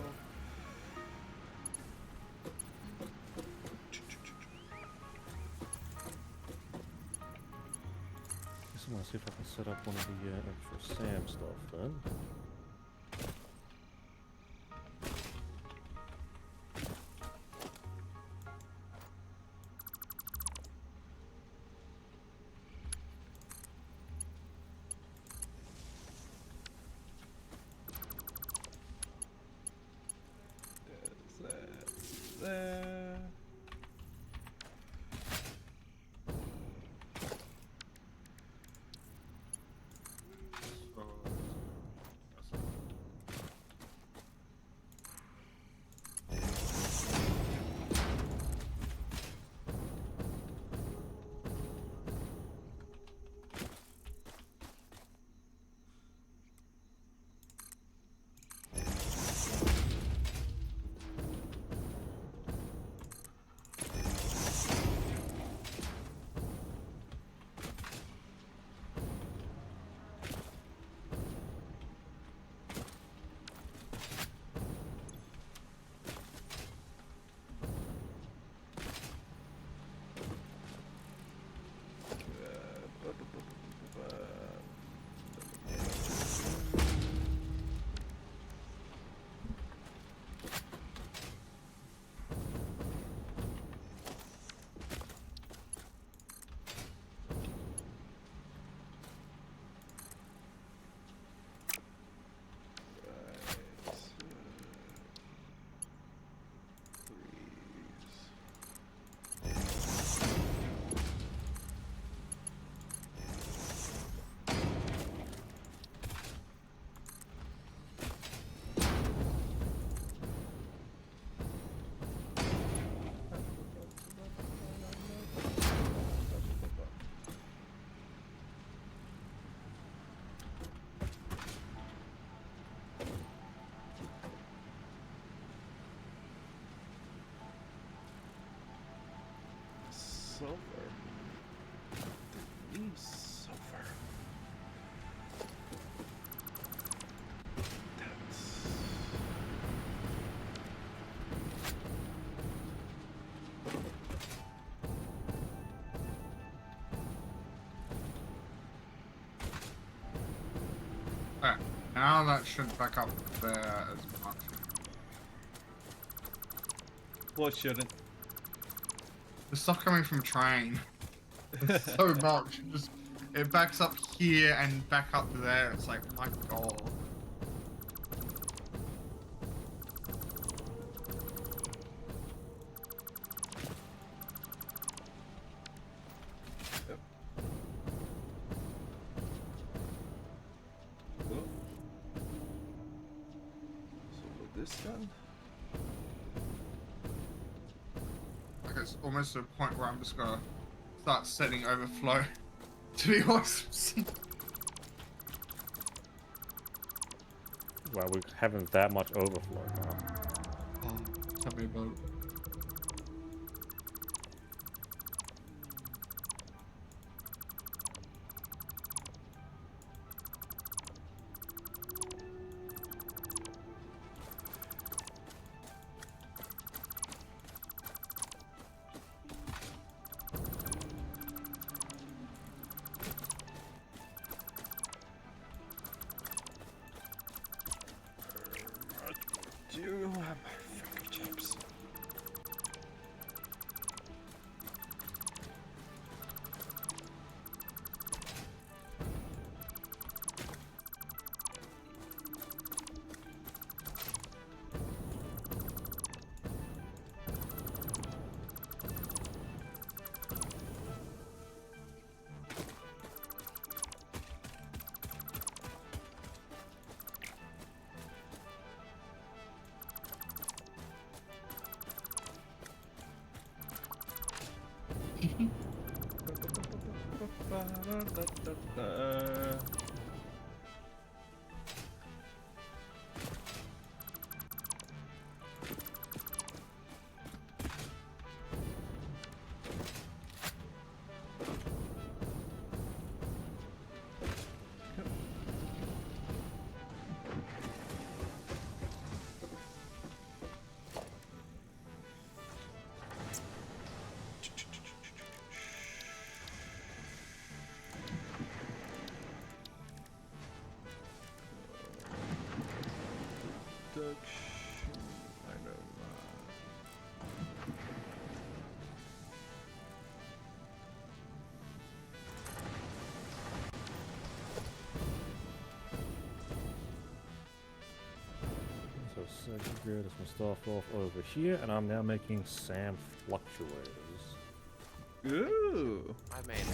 Guess I'm gonna see if I can set up one of the extra SAM stuff then. There's that there. So, Sulfur. Leave sulfur. That's... alright. Now that should back up there as much. What shouldn't? The stuff coming from train. It's so much. It backs up here and back up there. It's like, my god. Cool. So with this done. Like it's almost to a point where I'm just gonna start setting overflow to be awesome. Well, we're having that much overflow now. Tell me about it. Do you have my fingertips? So segregate some stuff off over here, and I'm now making sand fluctuators. Ooh. I made it.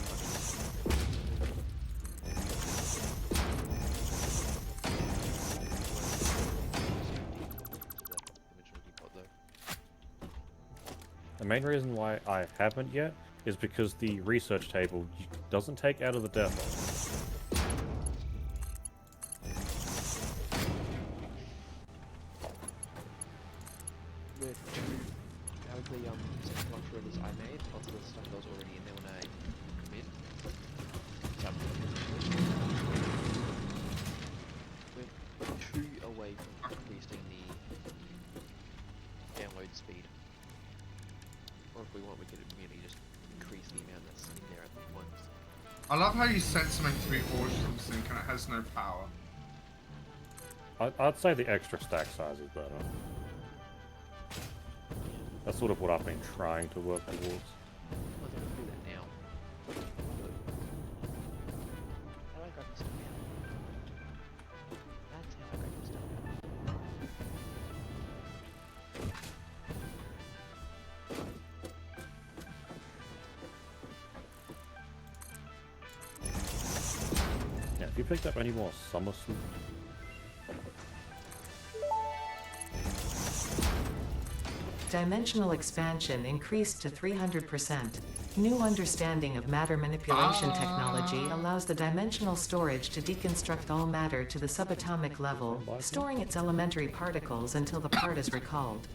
The main reason why I haven't yet is because the research table doesn't take out of the depot. With out of the second fluctuators I made, lots of the stuff that was already in there when I come in. So we're 2 away from increasing the download speed. Or if we want, we could immediately just increase the amount that's in there at once. I love how you set something to be awesome sync and it has no power. I'd say the extra stack size is better. That's sort of what I've been trying to work towards. Well, they can do that now. How do I grab this stuff now? That's how I grab this stuff now. Yeah, if you picked up any more summer soup, Dimensional expansion increased to 300%. New understanding of matter manipulation technology allows the dimensional storage to deconstruct all matter to the subatomic level, storing its elementary particles until the part is recalled.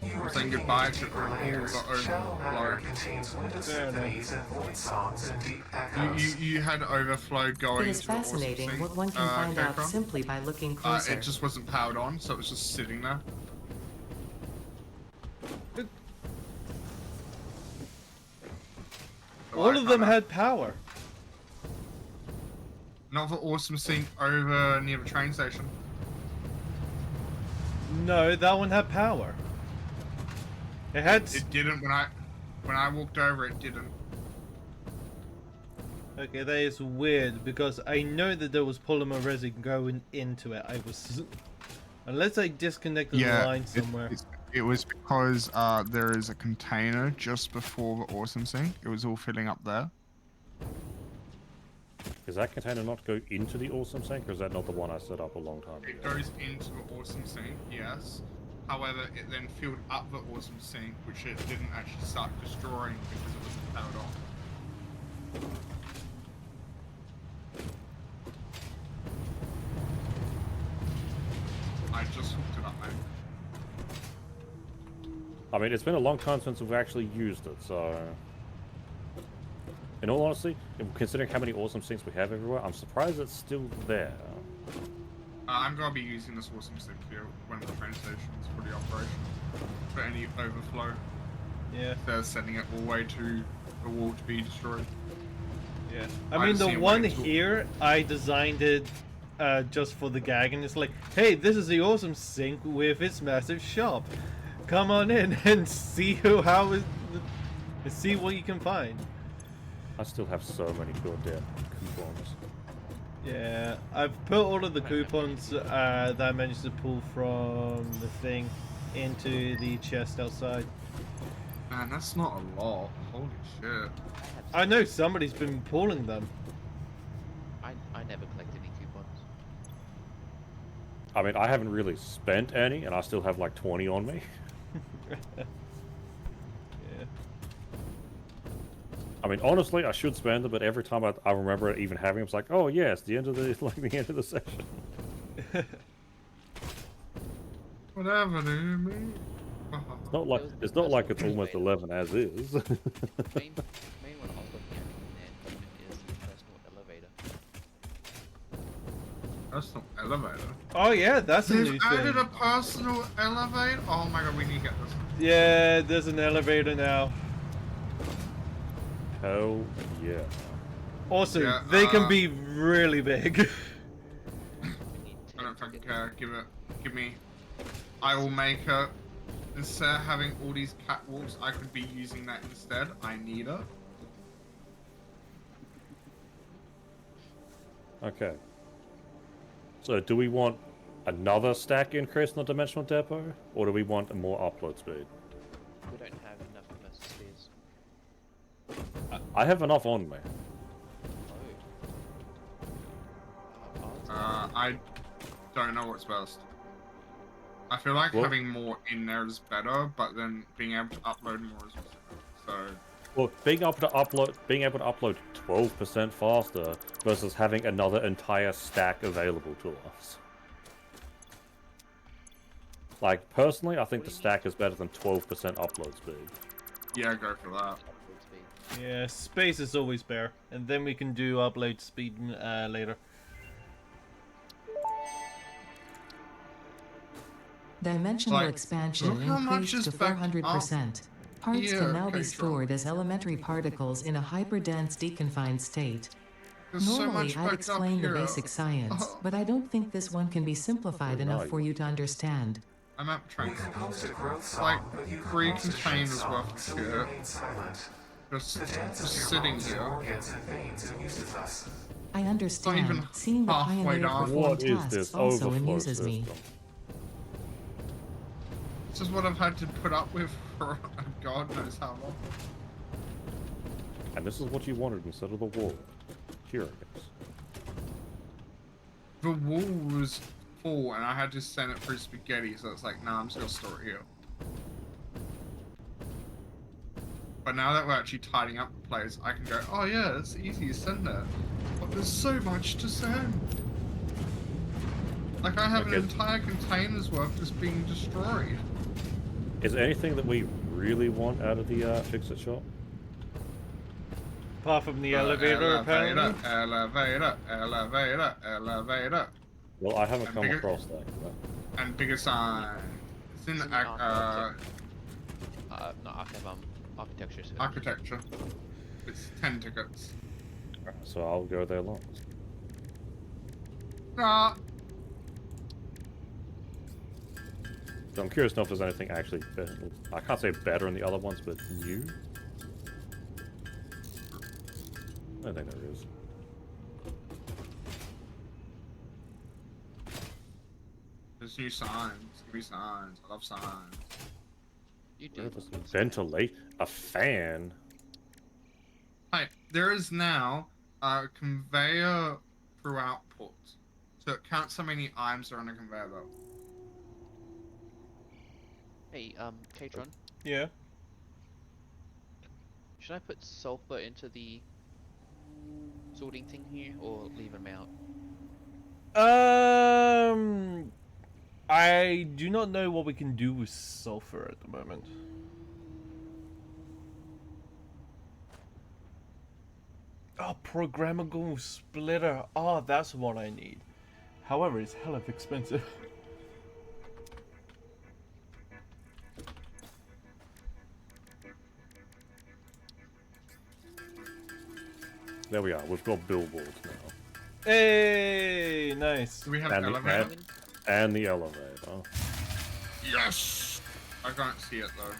We're saying goodbye to all layers. the Shallow matter overflow. contains window symphonies and void songs and deep echoes. You had overflow going It is to the awesome fascinating sync, what one can find out Kekron. simply by looking closer. It just wasn't powered on, so it was just sitting there. All of them had power. Another awesome sink over near the train station. No, that one had power. It had. It didn't when I walked over. It didn't. Okay, that is weird because I know that there was polymer resin going into it. I was, unless I disconnected the line somewhere. It was because there is a container just before the awesome sink. It was all filling up there. Does that container not go into the awesome sink, or is that not the one I set up a long time It ago? goes into the awesome sink, yes. However, it then filled up the awesome sink, which it didn't actually start destroying because it wasn't powered off. I just hooked it up, mate. I mean, it's been a long time since we've actually used it, so... In all honesty, considering how many awesome sinks we have everywhere, I'm surprised it's still there. I'm gonna be using this awesome sink here when the train station is fully operational for any overflow. Yeah. They're sending it all the way to the wall to be destroyed. Yeah. I mean, see the it one waiting till- here, I designed it just for the gag, and it's like, hey, this is the awesome sink with its massive shop. Come on in and see see what you can find. I still have so many goddamn coupons. Yeah, I've put all of the coupons that I managed to pull from the thing into the chest outside. Man, that's not a lot. Holy shit. I know somebody's been pulling them. I never collect any coupons. I mean, I haven't really spent any, and I still have like 20 on me. Yeah. I mean, honestly, I should spend them, but every time I remember even having them, it's like, oh yeah, it's the end of the the end of the session. Whatever, dude, man. It's not like it's almost 11 as is. Main one I was looking at in there is the personal elevator. Personal elevator? Oh yeah, that's a new They've thing. added a personal elevator? Oh my god, we need to get this. Yeah, there's an elevator now. Hell yeah. Also, Yeah, they can be really big. We need I don't 10 fucking tickets. care. Give me. I will make it. Instead of having all these catwalks, I could be using that instead. I need it. Okay. So, do we want another stack increase in the dimensional depot, or do we want a more upload speed? We don't have enough immersive spheres. I have enough on me. I don't know what's best. I feel like Well- having more in there is better, but then being able to upload more is better. So Well, being able to upload 12% faster versus having another entire stack available to us. Like, personally, I think the stack is better than 12% upload speed. yeah, go for that. Upload speed. Yeah, space is always better, and then we can do upload speed later. Dimensional Like, expansion look how much increased is to back 400%. Parts here, can now be Keisha. stored as elementary particles in a hyperdense deconfined state. There's so Normally, much I'd backed up explain the here. basic science, but I don't think this one can be simplified enough for you to understand. I'm at We train. composed a growth song, Like but you 3 composed a containers train worth song, of so we shit. remain silent. Just The dance of your sitting bones and here. organs and veins amuses us. I understand. even Seeing the halfway pioneer down. perform What is tasks this also overflow amuses system? me. This is what I've had to put up with for God knows how long. And this is what you wanted instead of the wall. Here it is. The wall was full and I had to send it through spaghetti, so it's like, nah, I'm just gonna store it here. But now that we're actually tidying up the place, I can go, oh yeah, it's easy to send it. But there's so much to send. Like I have an Okay. entire container's worth just being destroyed. Is there anything that we really want out of the fix-it shop? Apart from the elevator, apparently. Elevator. Well, I haven't And come bigger- across that. And bigger sign. It's in It's in not architecture. So architecture. It's 10 tickets. So I'll go there last. Nah. So I'm curious to know if there's anything actually better. I can't say better than the other ones, but new? I think there is. There's new signs. Give me signs. I love signs. You do. Ventilate? A fan? Hey, there is now a conveyor through output. So it counts how many items are on a conveyor belt. Hey, Katron, Yeah. should I put sulfur into the sorting thing here, or leave them out? I do not know what we can do with sulfur at the moment. Oh, programmable splitter. Oh, that's what I need. However, it's hell of expensive. There we are. We've got billboards now. Hey, nice. Do we have And an the, elevator? and the elevator. Yes! I can't see it though.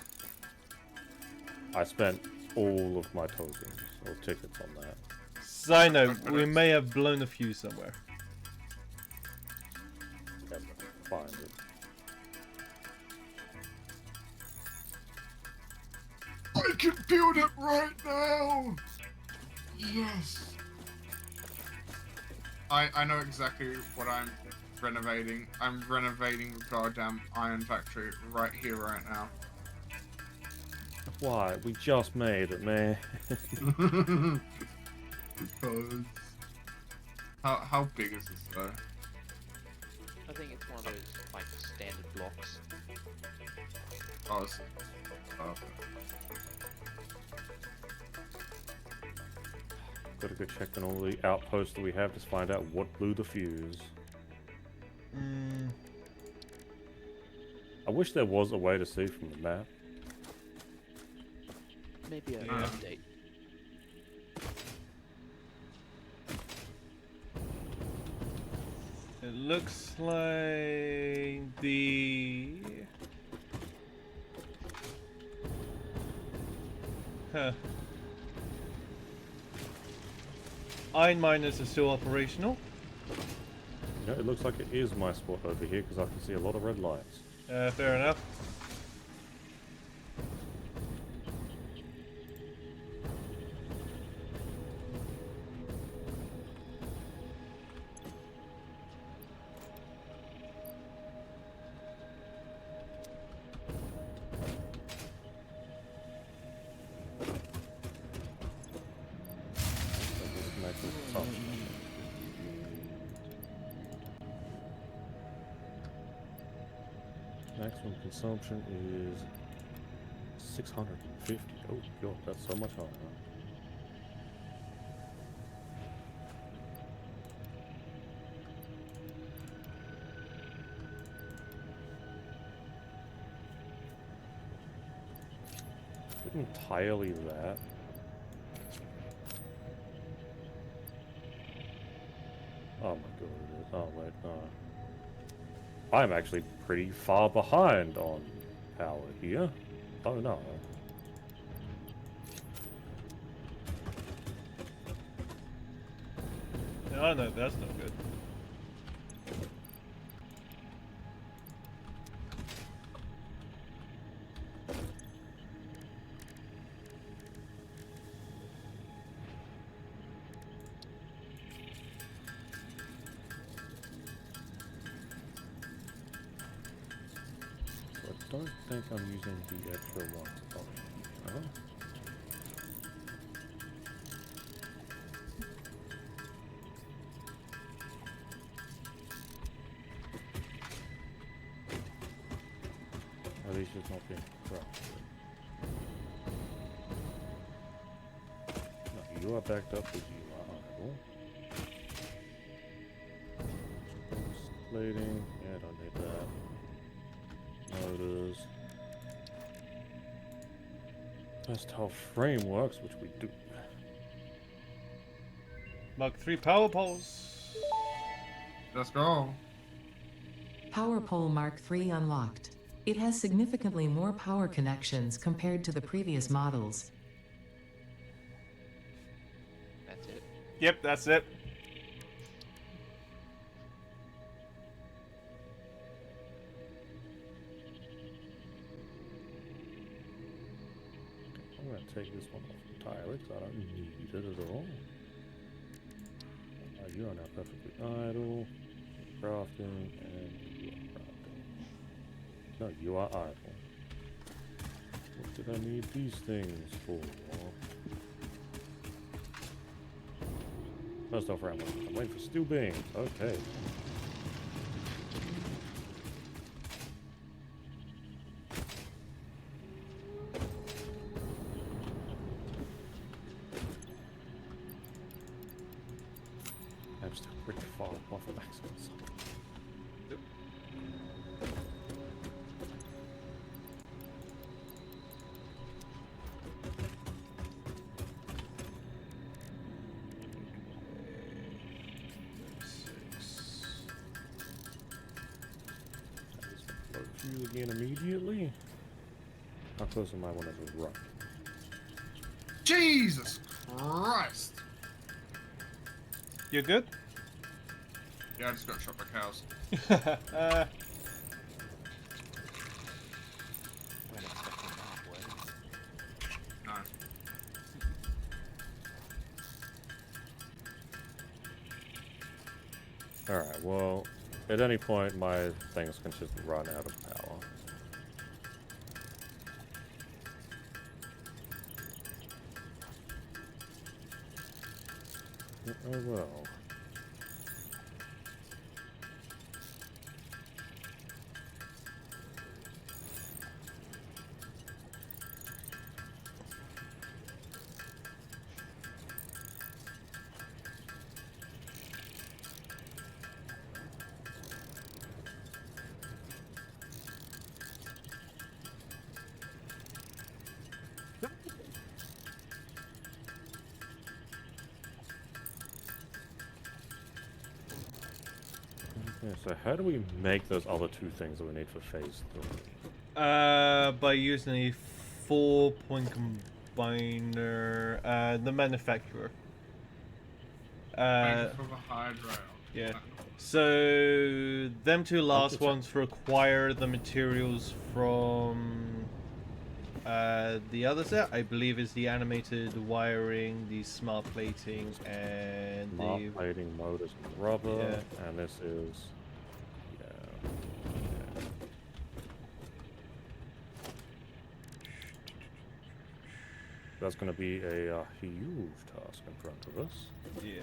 I spent all of my tokens or tickets on that. Side note, we may have blown a fuse somewhere. Never find it. I can build it right now! Yes! I know exactly what I'm renovating. I'm renovating the goddamn iron factory right here, right now. Why? We just made it, man. Because... How big is this though? I think it's one of those, like, standard blocks. Oh, it's... Okay. Gotta go check on all the outposts that we have to find out what blew the fuse. I wish there was a way to see from the map. Maybe an Yeah. update. It looks like the... Huh. Iron miners are still operational. Yeah, it looks like it is my spot over here because I can see a lot of red lights. Fair enough. Maximum consumption. Maximum consumption is 650. Oh god, that's so much higher. Not entirely that. Oh my god, it is. Oh wait, no. I'm actually pretty far behind on power here. Oh no. No, no, that's not good. I don't think I'm using the extra one. Oh. At least it's not being crushed. No, you are backed up as you are honorable. Plating. Yeah, I don't need that. Motors. Test how frame works, which we do. Mark 3 power poles. Let's go. Power pole Mark III unlocked. It has significantly more power connections compared to the previous models. That's it. Yep, that's it. I'm gonna take this one off entirely because I don't need it at all. You are now perfectly idle. Crafting and you are crafting. No, you are idle. What did I need these things for? First off, I'm waiting for steel beans. Okay. I'm just pretty far off of accidents. You again immediately. How close am I when I run? Jesus Christ! You good? Yeah, I just got shot by cows. Weren't expecting that, were you? No. Alright, well, at any point my things can just run out of power. Oh well. Yeah, so how do we make those other two things that we need for phase 3? By using a 4-point combiner, the manufacturer. Thank you for the hydro. Yeah. So them two last ones require the materials from the other set. I believe is the animated wiring, the smart plating, and Smart the plating, motors, and rubber, Yeah. and this is That's going to be a huge task in front of us. yeah.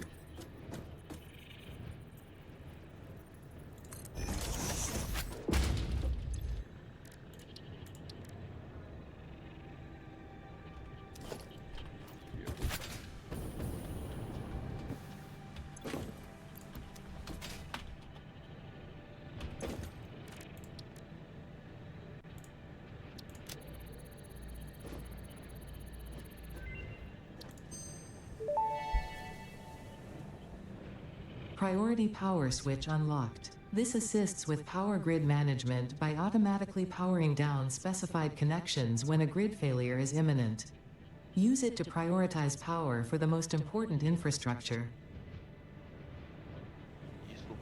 Priority power switch unlocked. This assists with power grid management by automatically powering down specified connections when a grid failure is imminent. Use it to prioritize power for the most important infrastructure. Useful.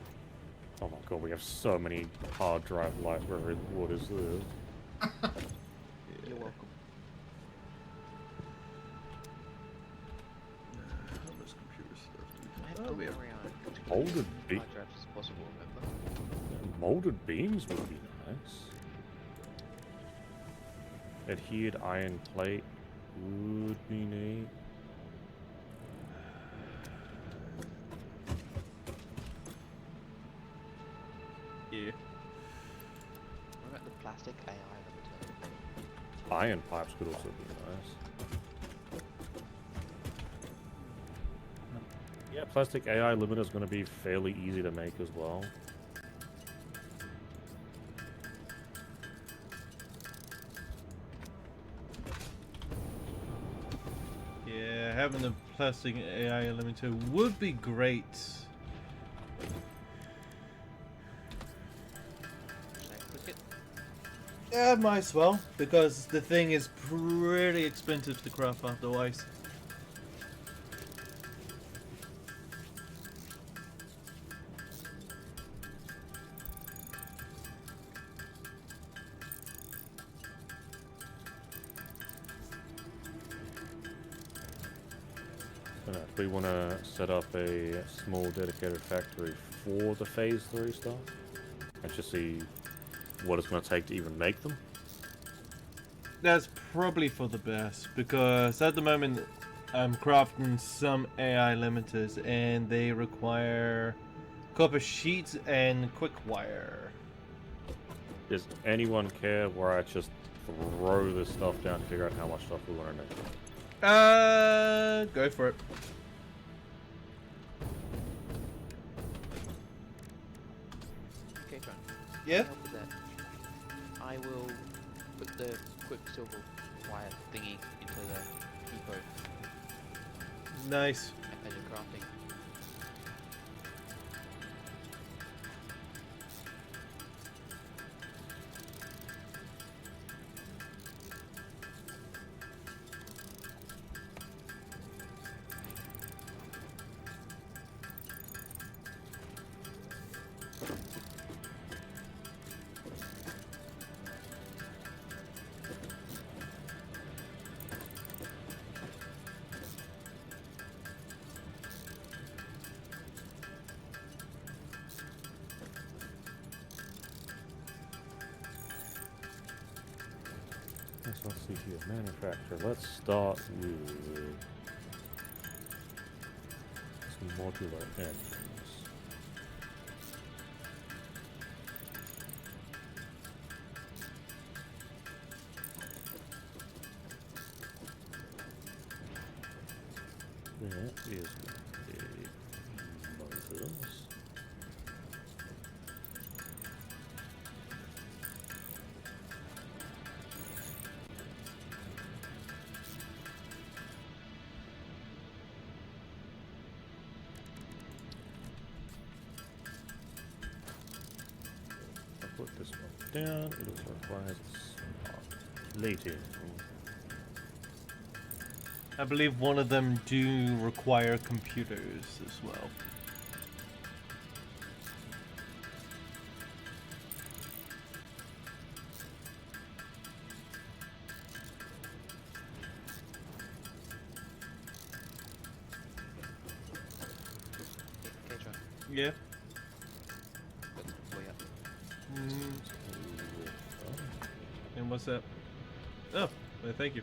Oh my god, we have so many hard drive libraries. What is this? You're welcome. How much computer stuff do I have we to have? carry on to Molded as be- hard drives as possible, remember? Molded beams would be nice. Adhered iron plate would be neat. Yeah. What about the plastic AI limiter? Iron pipes could also be nice. Yeah, plastic AI limiter is going to be fairly easy to make as well. Yeah, having a plastic AI limiter would be great. Yeah, might as well, because the thing is pretty expensive to craft otherwise. We want to set up a small dedicated factory for the Phase 3 stuff and just see what it's going to take to even make them. That's probably for the best, because at the moment I'm crafting some AI limiters and they require copper sheets and quick wire. Does anyone care where I just throw this stuff down to figure out how much stuff we want to make? Go for it. Okay, John. Yeah? Help with that. I will put the quicksilver wire thingy into the depot Nice. as you're crafting. Let's see here. Manufacture. Let's start with some modular engines. That is a motors. Put this one down. It also requires smart lighting. I believe one of them do require computers as well. Okay, John. Yeah. That's way up. And what's that? Oh, well, thank you.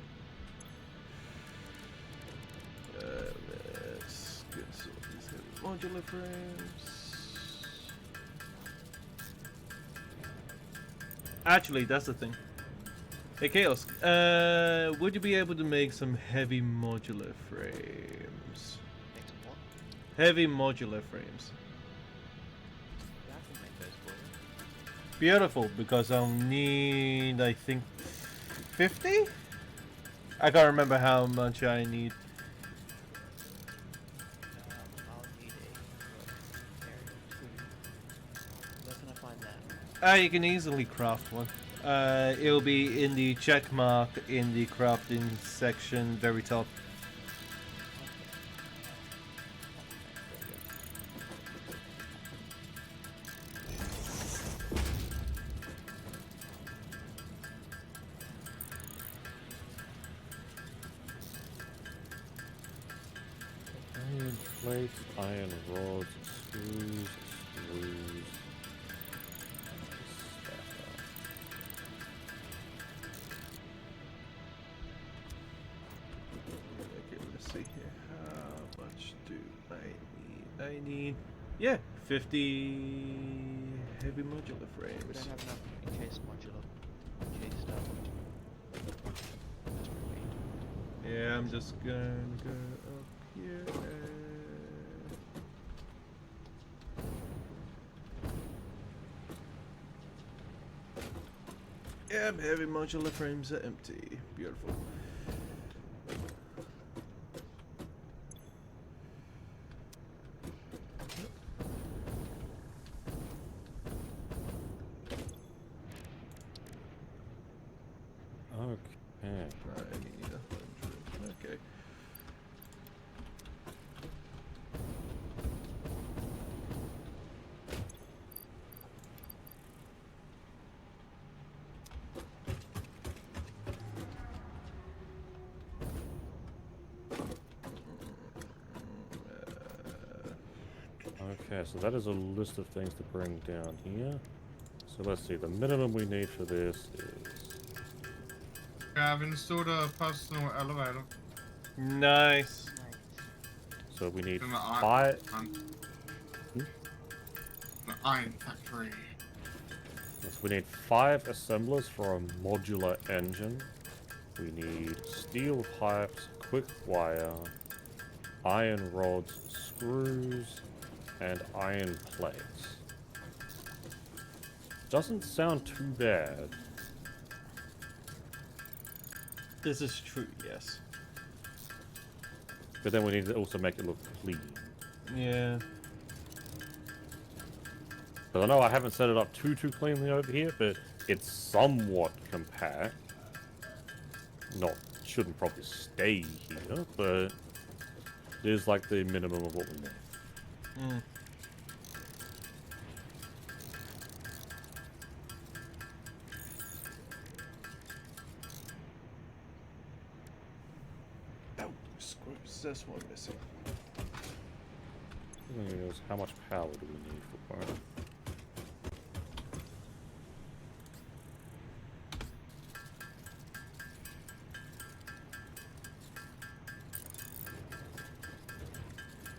Let's get some of these modular frames. Actually, that's the thing. Hey, Chaos, would you be able to make some heavy modular frames? Make some what? Heavy modular frames. Yeah, I can make those for you. Beautiful, because I'll need, I think, 50? I can't remember how much I need. I'll need a area 2. Where can I find that? You can easily craft one. It'll be in the check mark in the crafting section, very top. Iron plates, iron rods, screws, screws. Okay, let's see here. How much do I need? I need, yeah, 50 heavy modular We frames. don't have enough in case modular. In case stuff. That's pretty. Yeah, I'm just gonna go up here. Yeah, heavy modular frames are empty. Beautiful. Okay. I need 100. Okay. Okay, so that is a list of things to bring down here. So let's see, the minimum we need for this is... I've installed a personal elevator Nice. So we need in the 5... the iron factory. Yes, we need 5 assemblers for a modular engine. We need steel pipes, quick wire, iron rods, screws, and iron plates. Doesn't sound too bad. This is true, yes. But then we need to also make it look clean. Yeah. But I know I haven't set it up too cleanly over here, but it's somewhat compact. Shouldn't probably stay here, but it is like the minimum of what we need. Mm. Oh, screws. That's one missing. How much power do we need for power?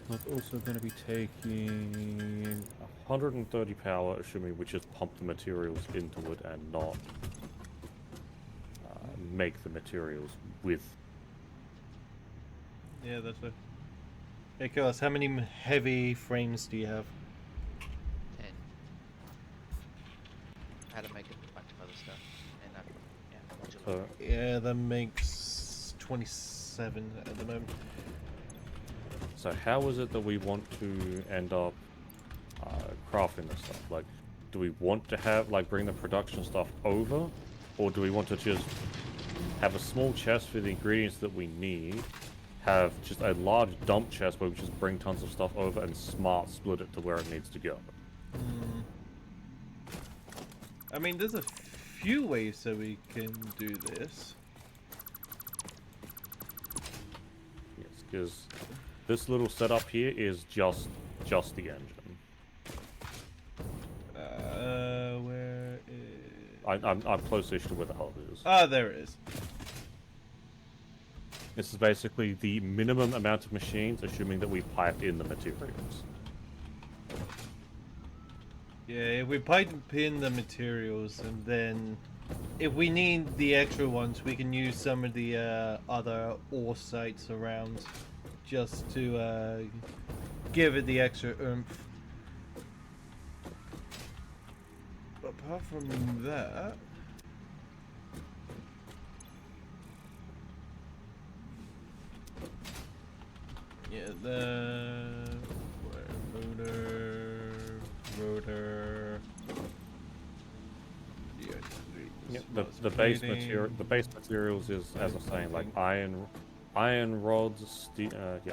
I'm also going to be taking 130 power, assuming we just pump the materials into it and not make the materials with. Yeah, that's it. Hey, Chaos, how many heavy frames do you have? 10. How to make a bunch of other stuff. And modular. Yeah, that makes 27 at the moment. So how is it that we want to end up crafting this stuff? Like, do we want to have, like, bring the production stuff over? Or do we want to just have a small chest for the ingredients that we need, have just a large dump chest where we just bring tons of stuff over and smart split it to where it needs to go? I mean, there's a few ways that we can do this. Yes, because this little setup here is just the engine. Where is... I'm close-ish to where the hub is. Ah, there it is. This is basically the minimum amount of machines, assuming that we pipe in the materials. Yeah, if we pipe in the materials, and then if we need the extra ones, we can use some of the other ore sites around just to give it the extra oomph. But apart from that... Yeah, the rotor. Yeah, the base materials is, as I'm saying, like iron rods,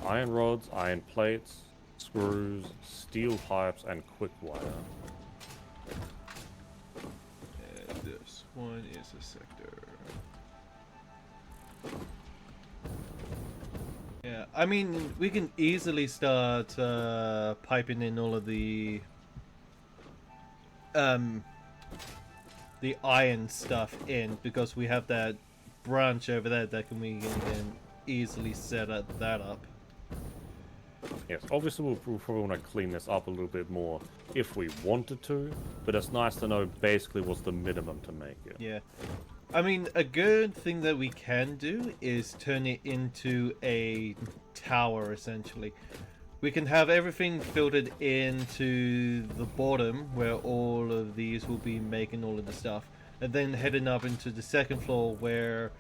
iron rods, iron plates, screws, steel pipes, and quick wire. And this one is a sector. Yeah, I mean, we can easily start piping in all of the iron stuff in, because we have that branch over there that we can easily set that up. Yes, obviously we'll probably want to clean this up a little bit more if we wanted to, but it's nice to know basically what's the minimum to make it. Yeah. I mean, a good thing that we can do is turn it into a tower, essentially. We can have everything filtered into the bottom, where all of these will be making all of the stuff. And then heading up into the second floor, where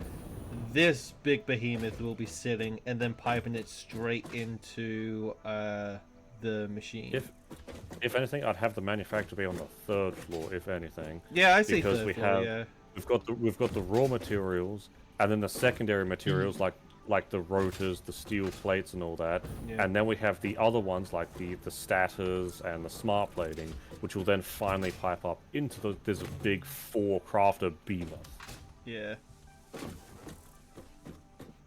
this big behemoth will be sitting, and then piping it straight into the machine. If anything, I'd have the manufacturer be on the third floor, if anything. Yeah, I see because third we floor, have yeah. we've got the raw materials, and then the secondary materials like the rotors, the steel plates, and all that. Yeah. And then we have the other ones like the statters and the smart plating, which will then finally pipe up into this big 4-crafter beamer. Yeah.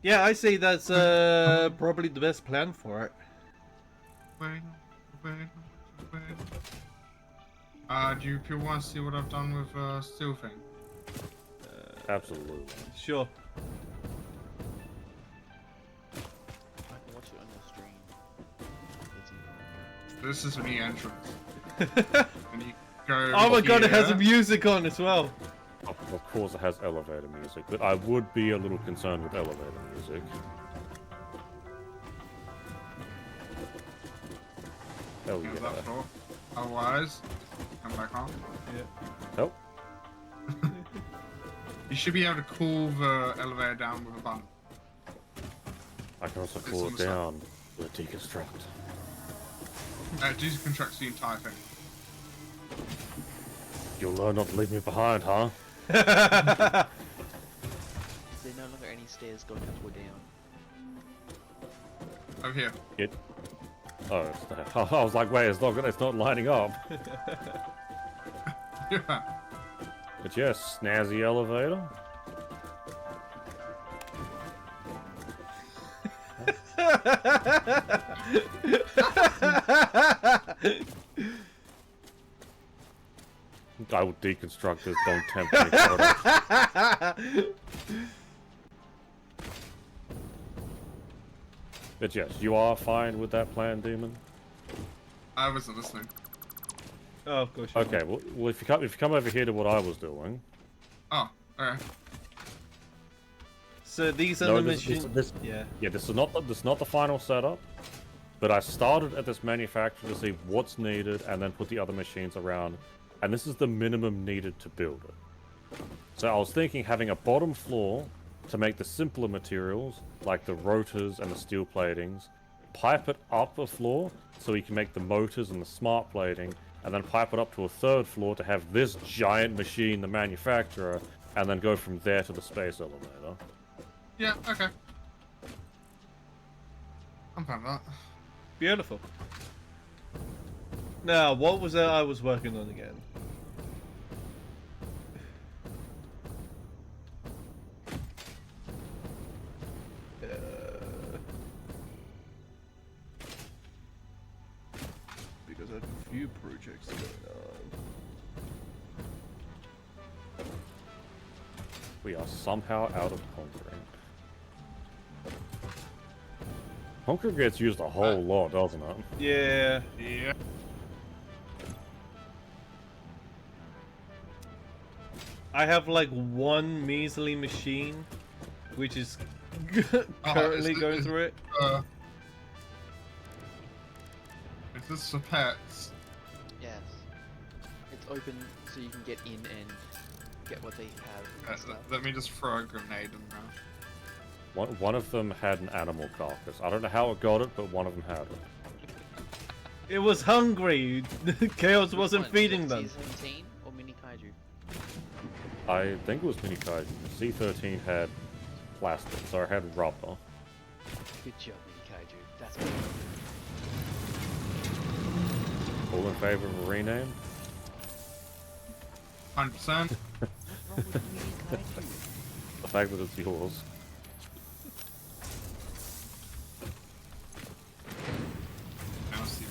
Yeah, I say that's probably the best plan for it. Do you people want to see what I've done with steel thing? Absolutely. Sure. I can watch it on your stream. This is the entrance. And you go. Oh my god, it has here. music on as well. Of course, it has elevator music, but I would be a little concerned with elevator music. Hell Use yeah. that floor. Otherwise, come back on. Yeah. Oh, You should be able to cool the elevator down with a button. I can also It's cool on it the side. down with a deconstruct. Deconstructs the entire thing. You'll learn not to leave me behind, huh? Is there no longer any stairs going up or down? Over here. It. Oh, it's there. I was like, wait, it's not lining up. Yeah. But yes, snazzy elevator. I will deconstruct this. Don't tempt me further. But yes, you are fine with that plan, Demon. I wasn't listening. Oh, of course. you Okay, well if you come over here to what I was doing. Oh, okay. So these are No, the this- machines. this- Yeah. Yeah, this is not the final setup, but I started at this manufacturer to see what's needed and then put the other machines around, and this is the minimum needed to build it. So I was thinking having a bottom floor to make the simpler materials like the rotors and the steel platings, pipe it up a floor so we can make the motors and the smart plating, and then pipe it up to a third floor to have this giant machine, the manufacturer, and then go from there to the space elevator. Yeah, okay. I'm fine with that. Beautiful. Now, what was that I was working on again? Because I have a few projects going on. We are somehow out of concrete. Concrete gets used a whole lot, doesn't it? Yeah. Yeah. I have like one measly machine, which is currently going through it. Is this for pets? Yes. It's open so you can get in and get what they have. and stuff. Let me just throw a grenade in there. One of them had an animal carcass. I don't know how it got it, but one of them had it. It was hungry. Chaos Which wasn't one? feeding them. C-17 or Mini Kaiju? I think it was Mini Kaiju. C-13 had plastic, so it had rubber. Good job, Mini Kaiju. That's good. All in favor of a rename? 100%. What's wrong with Mini Kaiju? The fact that it's yours. Now see.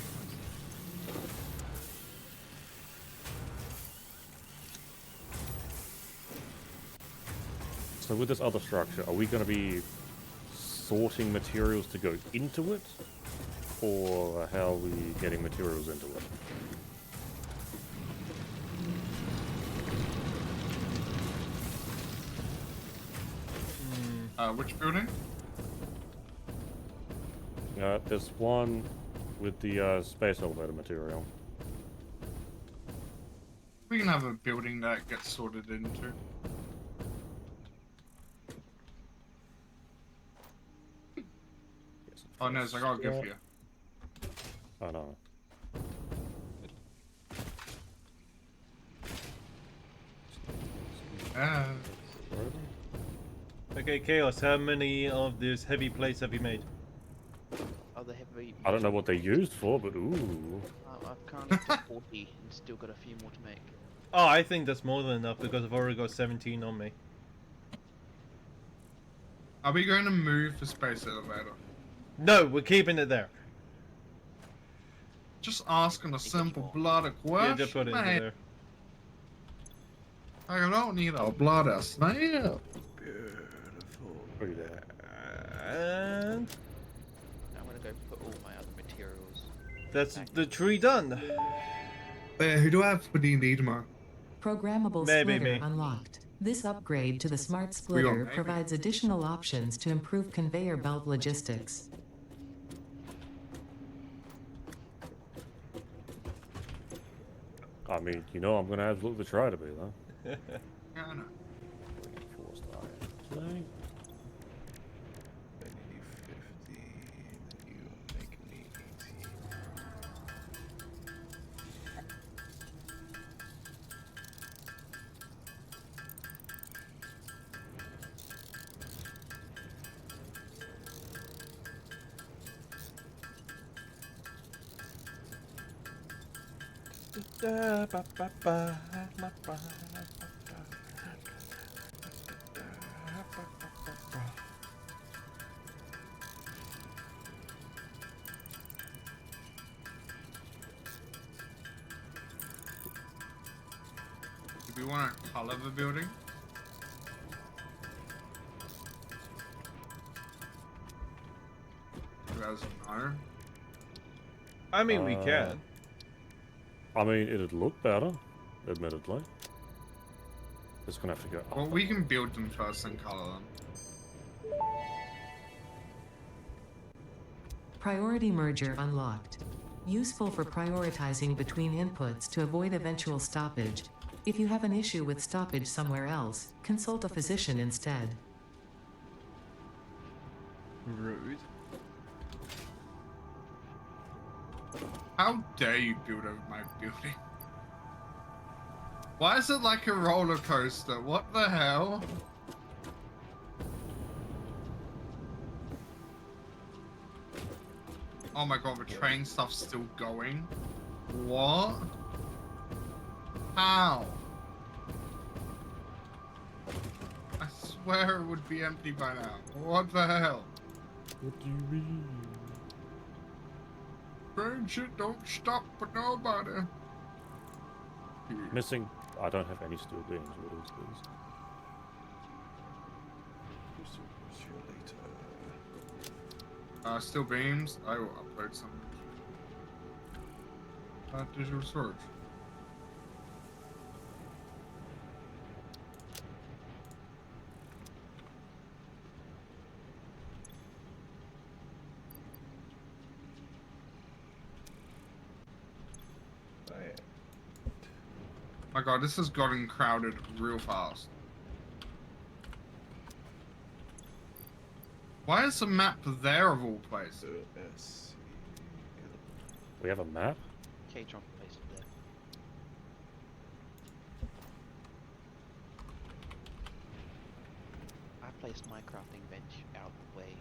So with this other structure, are we going to be sorting materials to go into it? Or how are we getting materials into it? Which building? There's one with the space elevator material. We can have a building that gets sorted into. Oh no, it's like, I'll give you. Oh no. Okay, Chaos, how many of these heavy plates have you made? Oh, the heavy. I don't know what they're used for, but ooh. I've currently got 40 and still got a few more to make. Oh, I think that's more than enough because I've already got 17 on me. Are we going to move the space elevator? No, we're keeping it there. Just asking a simple bloody question, Yeah, just put it into man. there. I don't need a bloody snap. Beautiful. Look at that. And I'm gonna go put all my other materials. that's back. the tree done. There, who do I have for D&D tomorrow? Programmable Maybe splitter me. unlocked. This upgrade to the smart We splitter got maybe. provides additional options to improve conveyor belt logistics. I mean, you know, I'm gonna absolutely try to be though. Yeah, I know. Forced iron plate. I need 50, then you make me 18. Do we want to color the building? You guys know? I mean, we can. I mean, it'd look better, admittedly. Just gonna have to go up. Well, we can build them first and color them. Priority merger unlocked. Useful for prioritizing between inputs to avoid eventual stoppage. If you have an issue with stoppage somewhere else, consult a physician instead. Rude. How dare you build over my building? Why is it like a roller coaster? What the hell? Oh my god, the train stuff's still going. What? How? I swear it would be empty by now. What the hell? What do you mean? Train shit don't stop for nobody. Missing. I don't have any steel beams. What is this? Still beams. I will upload some. Digital storage. My god, this has gotten crowded real fast. Why is the map there of all places? We have a map? K-Tron placed it there. I placed my crafting bench out the way.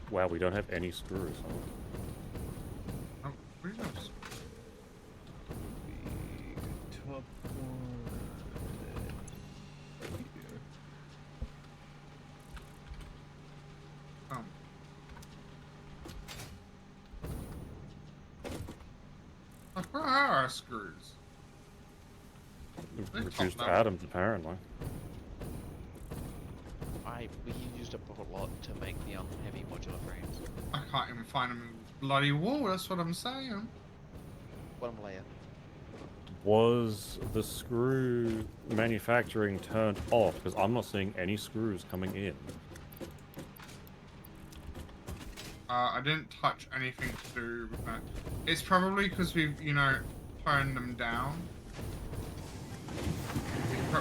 Wow, we don't have any screws, huh? Oh, where is this? Top one. Here. Oh. Where are our screws? We've They reduced top level. atoms, apparently. We used up a lot to make the heavy modular frames. I can't even find them in the bloody wall, that's what I'm saying. Bottom layer. Was the screw manufacturing turned off? Because I'm not seeing any screws coming in. I didn't touch anything to do with that. It's probably because we've, you know, turned them down.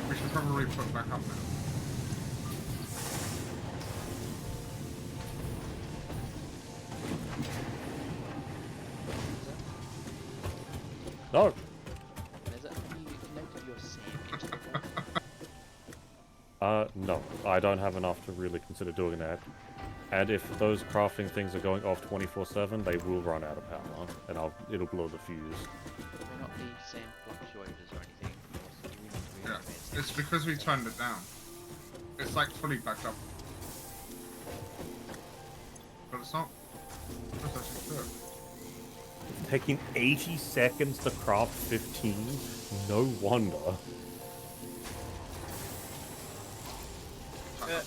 We should probably put back up now. No. Neza, have you connected your sand to the wall? No. I don't have enough to really consider doing that. And if those crafting things are going off 24/7, they will run out of power, and it'll blow the fuse. They're not the sand fluctuators or anything. So you need to Yeah, reactivate it's because we turned it down. It's like fully backed up. But it's not. That's actually good. Taking 80 seconds to craft 15? No wonder.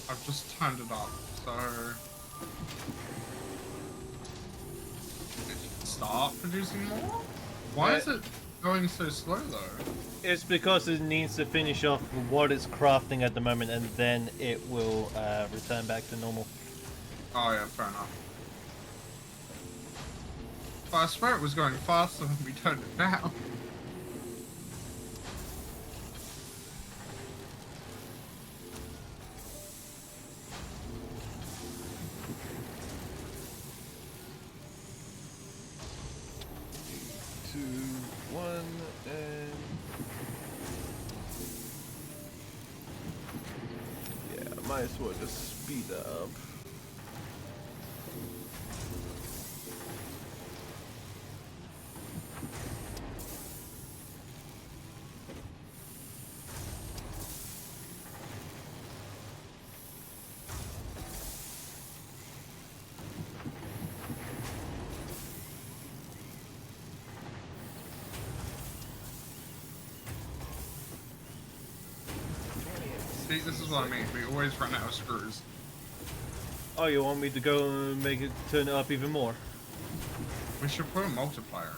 I've just turned it up, so it should start producing more. Why is it going so slow though? It's because it needs to finish off what it's crafting at the moment, and then it will return back to normal. Oh yeah, fair enough. But I swear it was going faster when we turned it down. Might as well just speed up. See, this is what I mean. We always run out of screws. Oh, you want me to go and make it turn it up even more? We should put a multiplier.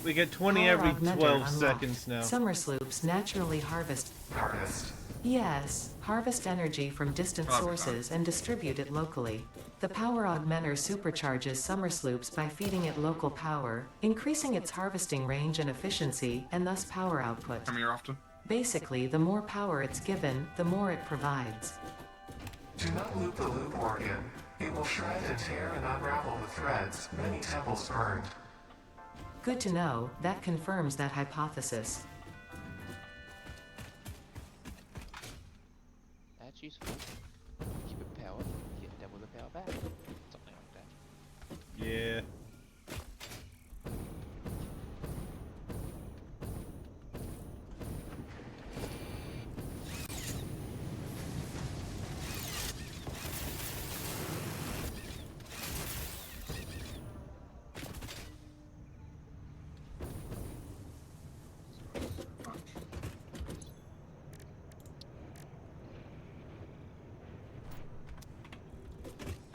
We get 20 Power every augmenter 12 unlocked. seconds now. Summer sloops naturally harvest. Harvest. Yes, harvest energy from distant That'll be sources and distribute it locally. The power augmenter supercharges summer sloops by feeding it local power, increasing its harvesting range and efficiency, and thus power output. Come here often. Basically, the more power it's given, the more it provides. Do not loop the loop organ. It will shred and tear and unravel the threads. Many temples burned. Good to know, that confirms that hypothesis. That's useful. Keep it powered, you get double the power back. Something like that. Yeah.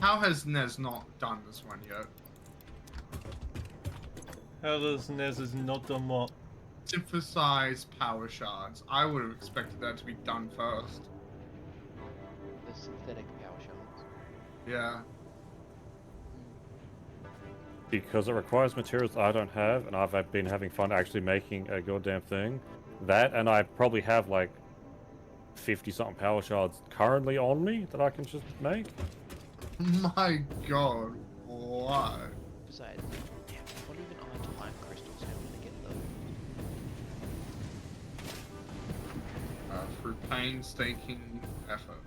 How has Nez not done this one yet? How does Nez not done what? Synthesize power shards. I would have expected that to be done first. The synthetic power shards. Yeah. Because it requires materials I don't have, and I've been having fun actually making a goddamn thing. That, and I probably have like 50-something power shards currently on me that I can just make. My god, what? Besides, what even are time crystals? How am I gonna get those? Through painstaking effort.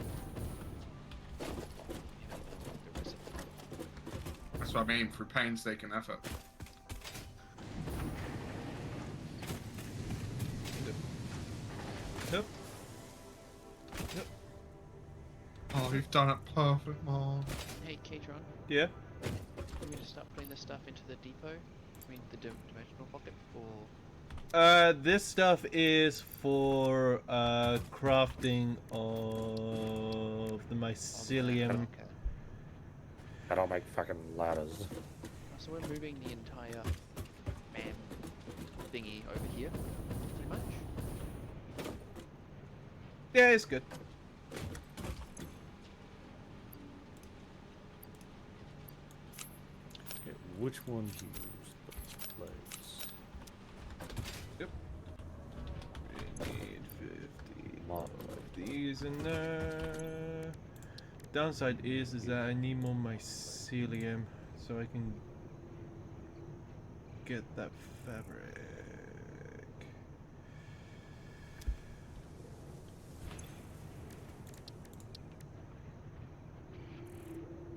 That's what I mean, through painstaking effort. Yep. Yep. Oh, you've done it perfect, Mom. Hey, Katron, Yeah. can we just start putting this stuff into the depot? I mean, the dimensional pocket, or This stuff is for crafting of the mycelium. Okay. I don't make fucking ladders. So we're moving the entire man thingy over here, pretty much. Yeah, it's good. Okay, which one to use? The plates. Yep. We need 50 Mod. of these in there. Downside is that I need more mycelium so I can get that fabric.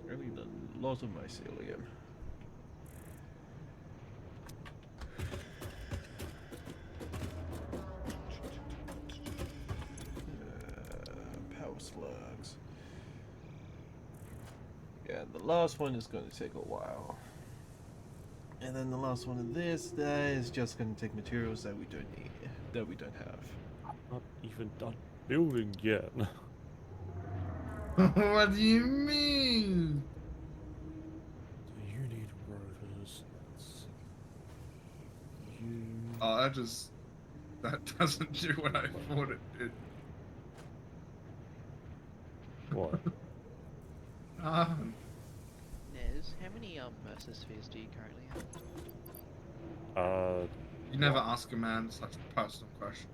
Really done lots of mycelium. Power slugs. Yeah, the last one is going to take a while. And then the last one of this, that is just going to take materials that we don't need, that we don't have. Not even done building yet. What do you mean? So you need rotors. You. Oh, that doesn't do what I thought it did. What? Nez, how many Mercer spheres do you currently have? You never ask a man such a personal question.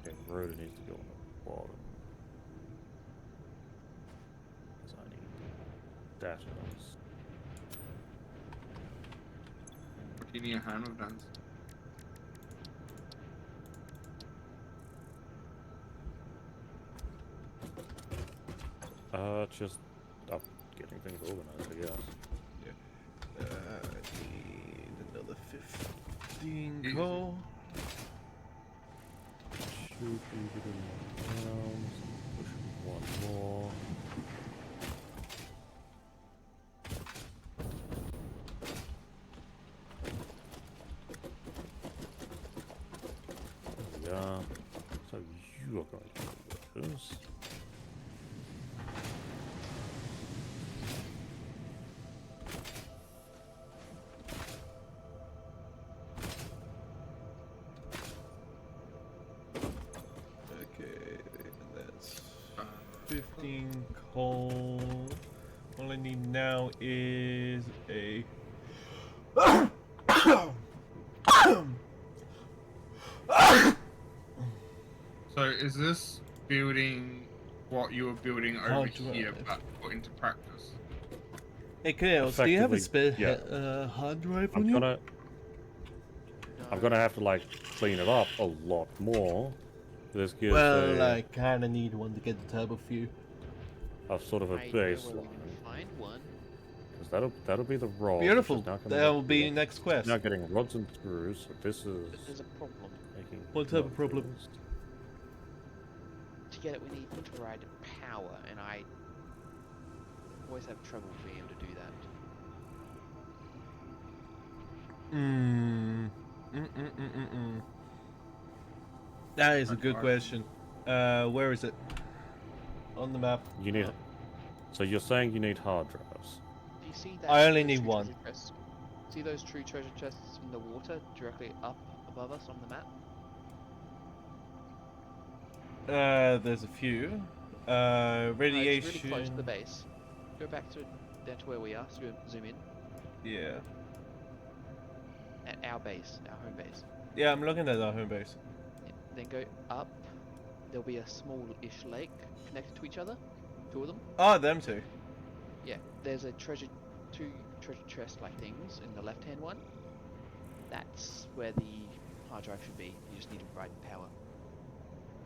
Okay, rotor needs to go on the bottom. Because I need datas. What do you need a hand with, Dan? Just getting things organized, I guess. I need another 15 coal. Should be getting one push one more. There we are. So you are going to do this. Okay, that's 15 coal. All I need now is a. So is this building what you were building over Hard here, drive. but put into practice? Hey, Chaos, do you have a spare yeah. hard drive on I'm you? gonna have to like clean it up a lot more. This gives Well, a, I kind of need one to get the turbo fuel. sort of a I know where we baseline. can find one. Because that'll be the rod. which is Beautiful. now coming That up will be here. next quest. Now getting rods and screws. So this is But there's a problem. making. What type of problem? motors. To get it, we need to ride power, and I always have trouble being able to do that. That is a good question. Where is it? On the map. You need. So you're saying you need hard drives? Do you see that? I only those need true one. treasure chests? See those true treasure chests in the water directly up above us on the map? There's a few. No, Radiation. it's really close to the base. Go back to down to where we are. Zoom in Yeah. at our base, our home base. Yeah, I'm looking at our home base. Yeah. Then go up. There'll be a small-ish lake connected to each other. Two of them. Oh, them two. Yeah. There's a two treasure chest-like things in the left-hand one. That's where the hard drive should be. You just need to provide power.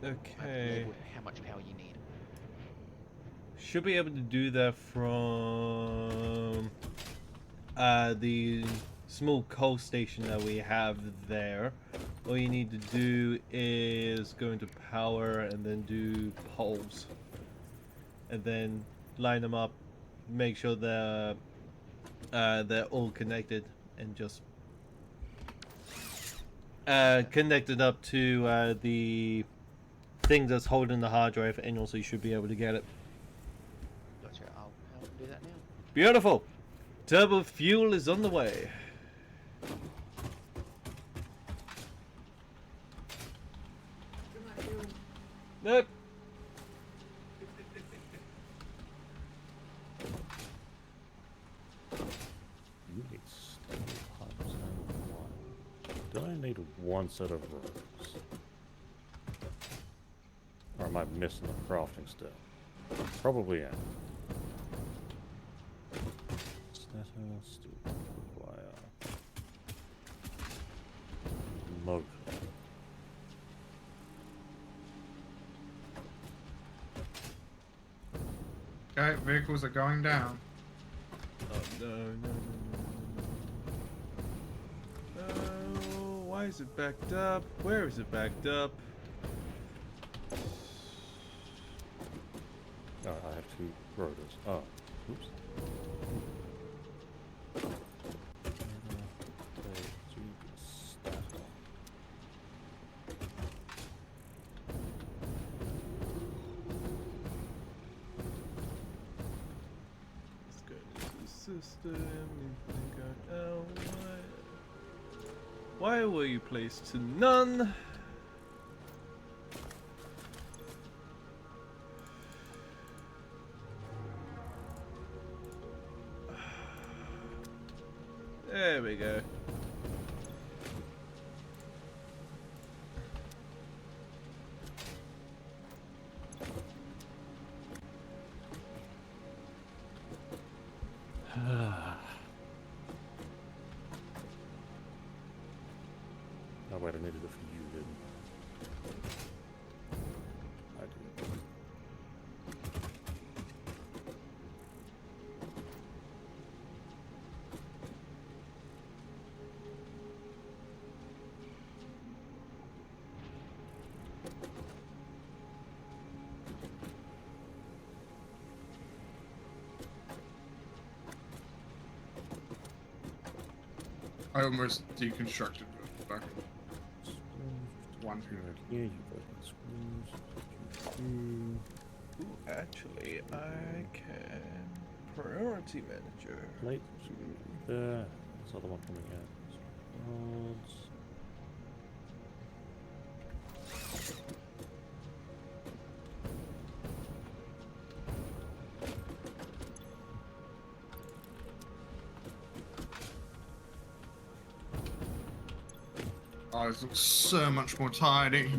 I've Okay. labeled how much power you need. Should be able to do that from the small coal station that we have there. All you need to do is go into power and then do poles. And then line them up, make sure they're all connected, and just connected up to the thing that's holding the hard drive, and also you should be able to get it. Gotcha. I'll help do that now. Beautiful! Turbo fuel is on the way. Nope. You need steel pipes and one. Do I need one set of ropes? Or am I missing the crafting step? Probably am. Still require motor. Okay, vehicles are going down. Oh no, no, no, no, no. Oh, why is it backed up? Where is it backed up? Oh, I have two rotors. Oh, oops. Let's go to the system. Oh, why were you placed to none? There we go. Oh wait, I needed it for you, didn't I? I did. I almost deconstructed it back. One thing. Yeah, you got screws. Ooh, actually, I can priority manager. Plate. There. This other one coming out. Rods. Oh, this looks so much more tidy.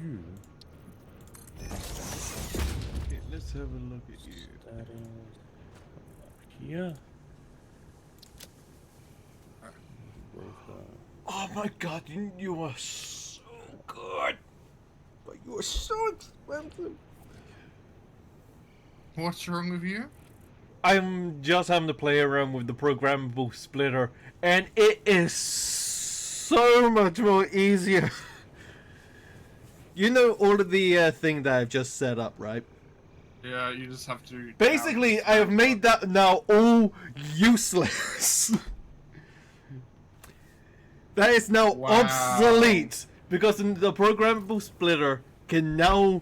You. Okay, let's have a look at you. That is up here. With, Oh my god, you are so good! But you are so expensive! What's wrong with you? I'm just having to play around with the programmable splitter, and it is so much more easier. You know all of the thing that I've just set up, right? Yeah, you just have to. Basically, I have made that now all useless. That is now Wow. obsolete because the programmable splitter can now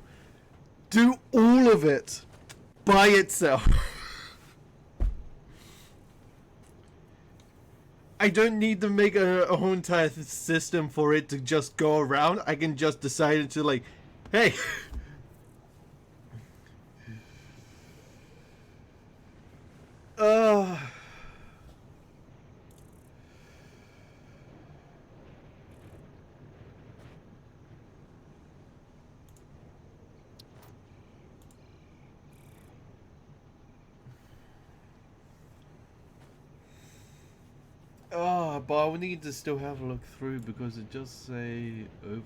do all of it by itself. I don't need to make a whole entire system for it to just go around. I can just decide to like, hey. Oh, but I would need to still have a look through because it just say overflow.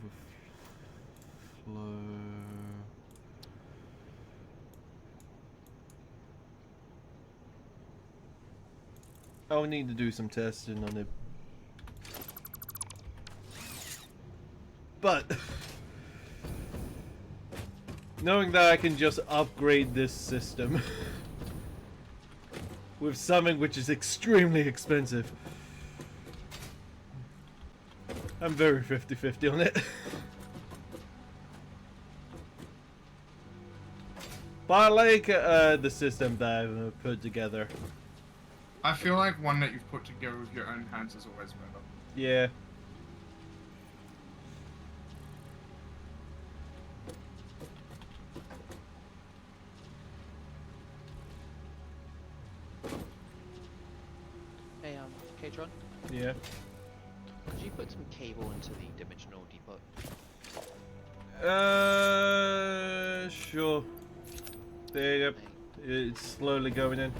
I'll need to do some testing on it. But knowing that I can just upgrade this system with something which is extremely expensive, I'm very 50-50 on it. But I like the system that I've put together. I feel like one that you've put together with your own hands is always better. Yeah. Katron, Yeah. could you put some cable into the dimensional depot? Sure. There you go. Thank- It's slowly going in.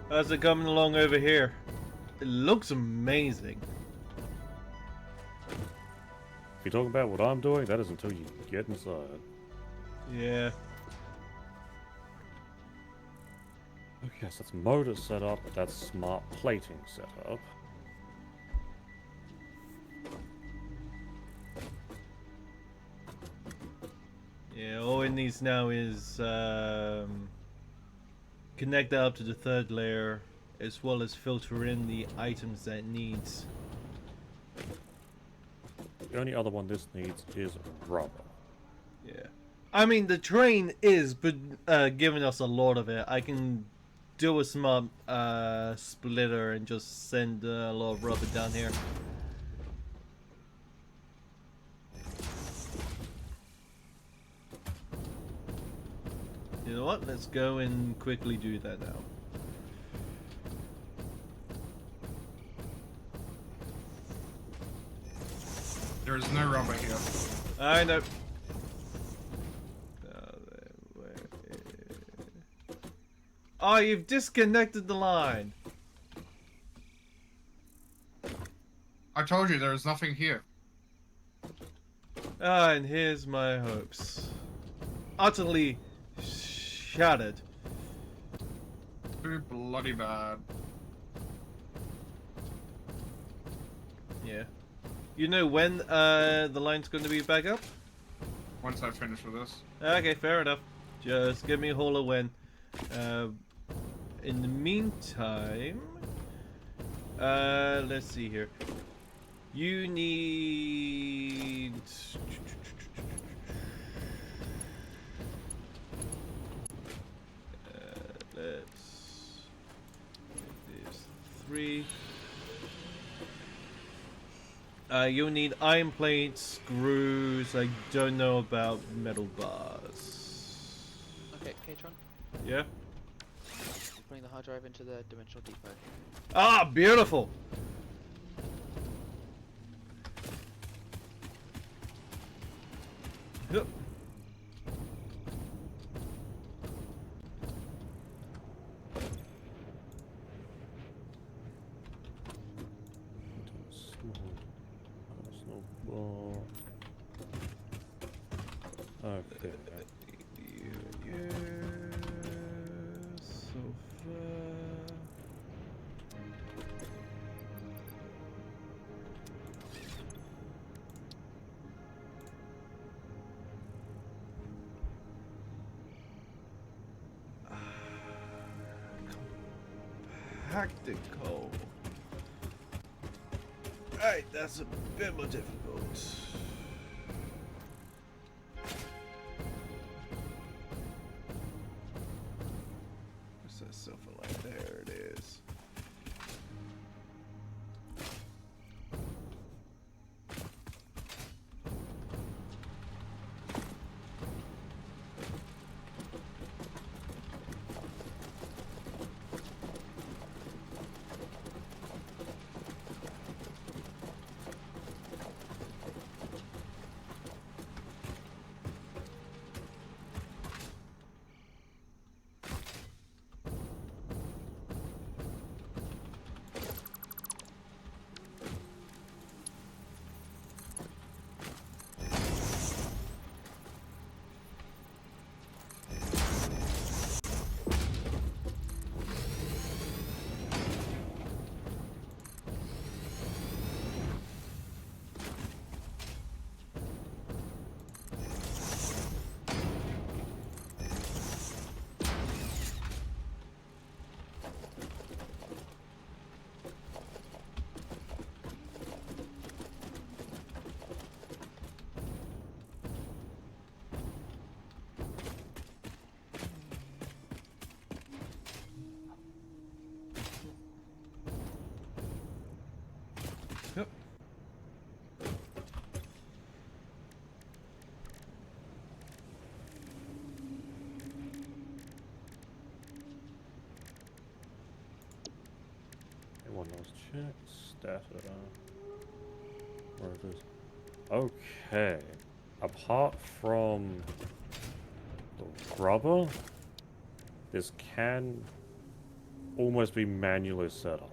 How's it coming along over here? It looks amazing. If you're talking about what I'm doing, that is until you get inside. Yeah. Okay, so that's motor setup, that's smart plating setup. Yeah, all it needs now is connect that up to the third layer, as well as filter in the items that it needs. The only other one this needs is rubber. Yeah. I mean, the train is giving us a lot of it. I can do a smart splitter and just send a lot of rubber down here. You know what? Let's go and quickly do that now. There is no rubber here. I know. Oh, you've disconnected the line. I told you there is nothing here. Ah, and here's my hopes. Utterly shattered. Too bloody bad. Yeah. You know when the line's going to be back up? Once I finish with this. Okay, fair enough. Just give me a holler when. In the meantime, let's see here. You need. Let's make this 3. You'll need iron plates, screws. I don't know about metal bars. Okay, Katron, Yeah. you're putting the hard drive into the dimensional depot. Ah, beautiful. Yep. Okay. Tactical. Right, that's a bit more difficult. What's that sofa like? There it is. Yep. One of those checks. Data. Where it is. Okay. Apart from the rubber, this can almost be manually set up.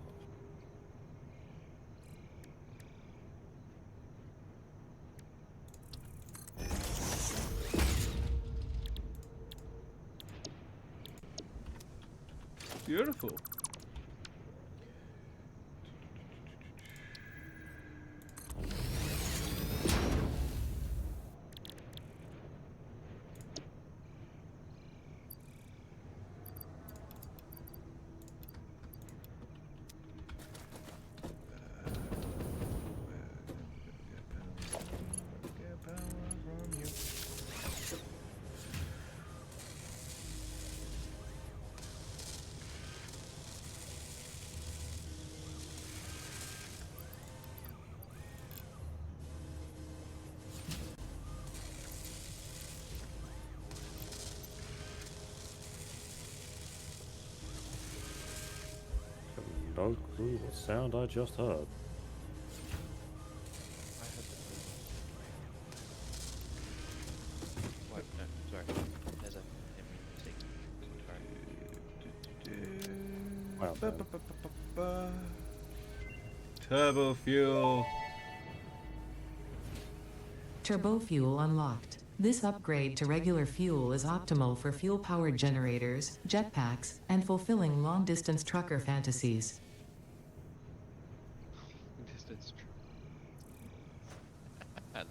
Beautiful. No clue what sound I just heard. What? No, sorry. There's a mistake. Sorry. Wow, man. Turbo fuel. Turbo fuel unlocked. This upgrade to regular fuel is optimal for fuel-powered generators, jetpacks, and fulfilling long-distance trucker fantasies. Distance. I love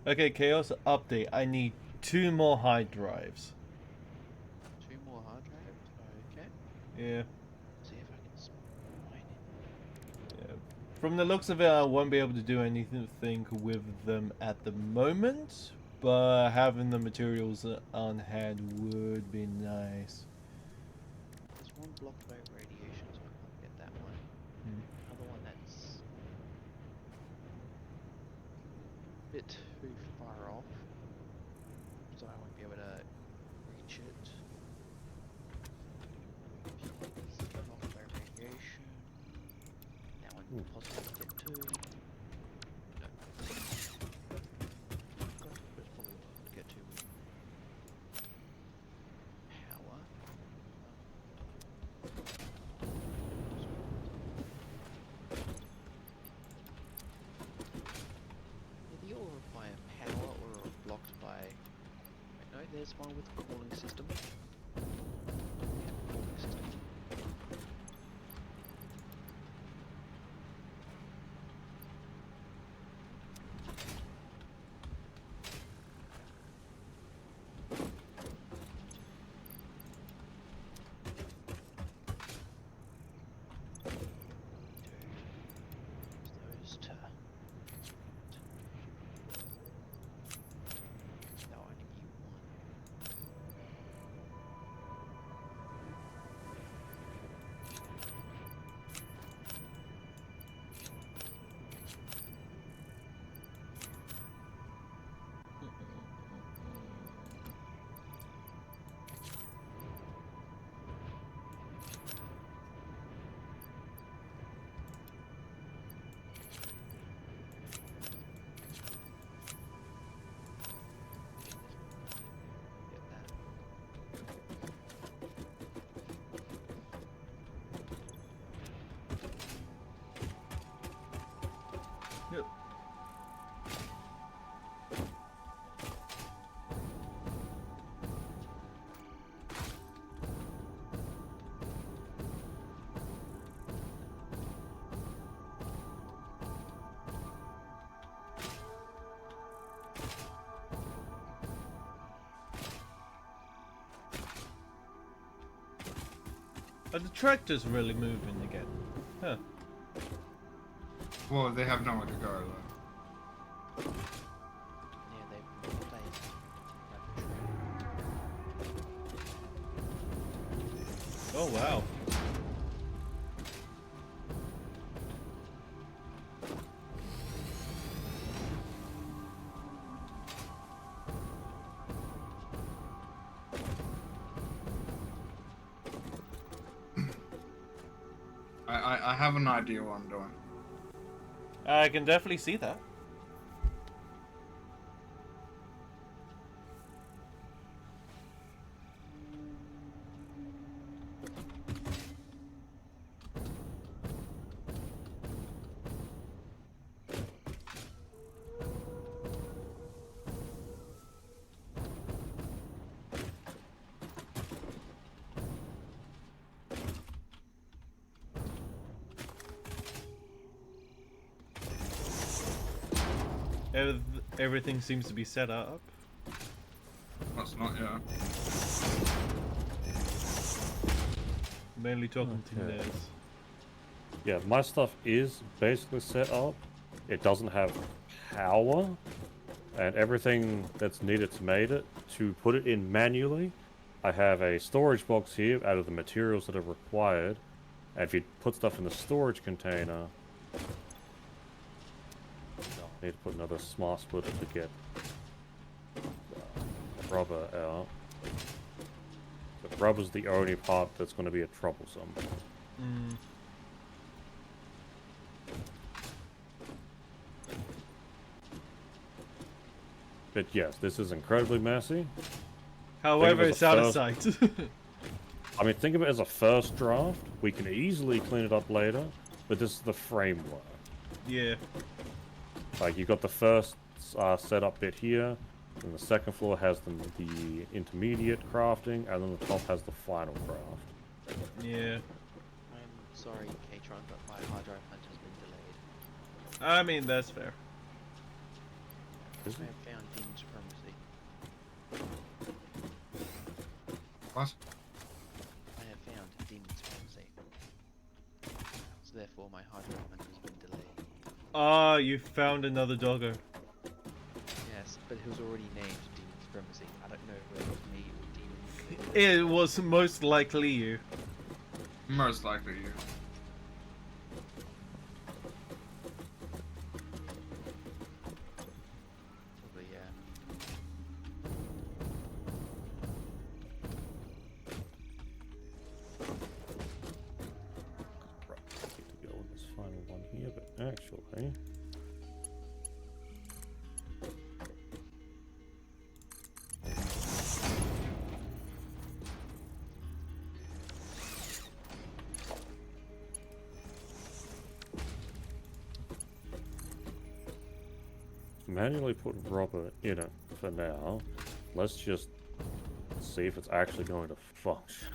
that. Okay, Chaos update. I need 2 more hard drives. 2 more hard drives? Okay. Yeah. See if I can mine it. Yeah. From the looks of it, I won't be able to do anything with them at the moment, but having the materials on hand would be nice. There's one blocked by radiation, so I can't get that one. Another one that's a bit too far off, so I won't be able to reach it. It's blocked by radiation. That one possible to get to. No. It's probably possible to get to with power. Either you'll require power or are blocked by... Wait, no, there's one with cooling system. Yeah, cooling system. Those to... No, I only need one. Get that. Yep. Are the tractors really moving again? Huh. Well, they have nowhere to go. Though. Yeah, they've replaced Oh wow. I have an idea what I'm doing. I can definitely see that. Everything seems to be set up. That's not, yeah. Mainly talking to Okay. Nez. Yeah, my stuff is basically set up. It doesn't have power, and everything that's needed to make it, to put it in manually, I have a storage box here out of the materials that are required. And if you put stuff in the storage container, I need to put another smart splitter to get rubber out. But rubber's the only part that's going to be a troublesome. Mm. But yes, this is incredibly messy. However, as it's a out of first- sight. I mean, think of it as a first draft. We can easily clean it up later, but this is the framework. Yeah. Like, you've got the first setup bit here, and the second floor has the intermediate crafting, and then the top has the final craft. Yeah. I'm sorry, Katron, but my hard drive hunt has been delayed. I mean, that's fair. Is I it? have found demon supremacy. What? I have found demon supremacy. So therefore, my hard drive hunt has been delayed. Ah, you found another doggo. Yes, but it was already named demon supremacy. I don't know whether it was me or demon. It was most likely you. Most likely you. Probably, yeah. Right, I need to go with this final one here, but actually... manually put rubber in it for now. Let's just see if it's actually going to function.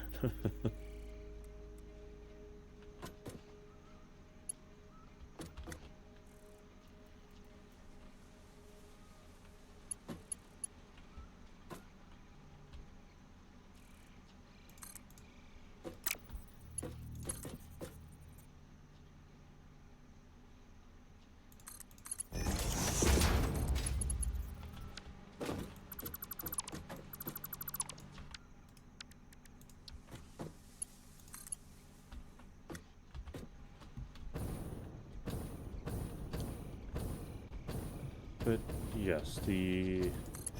But yes, the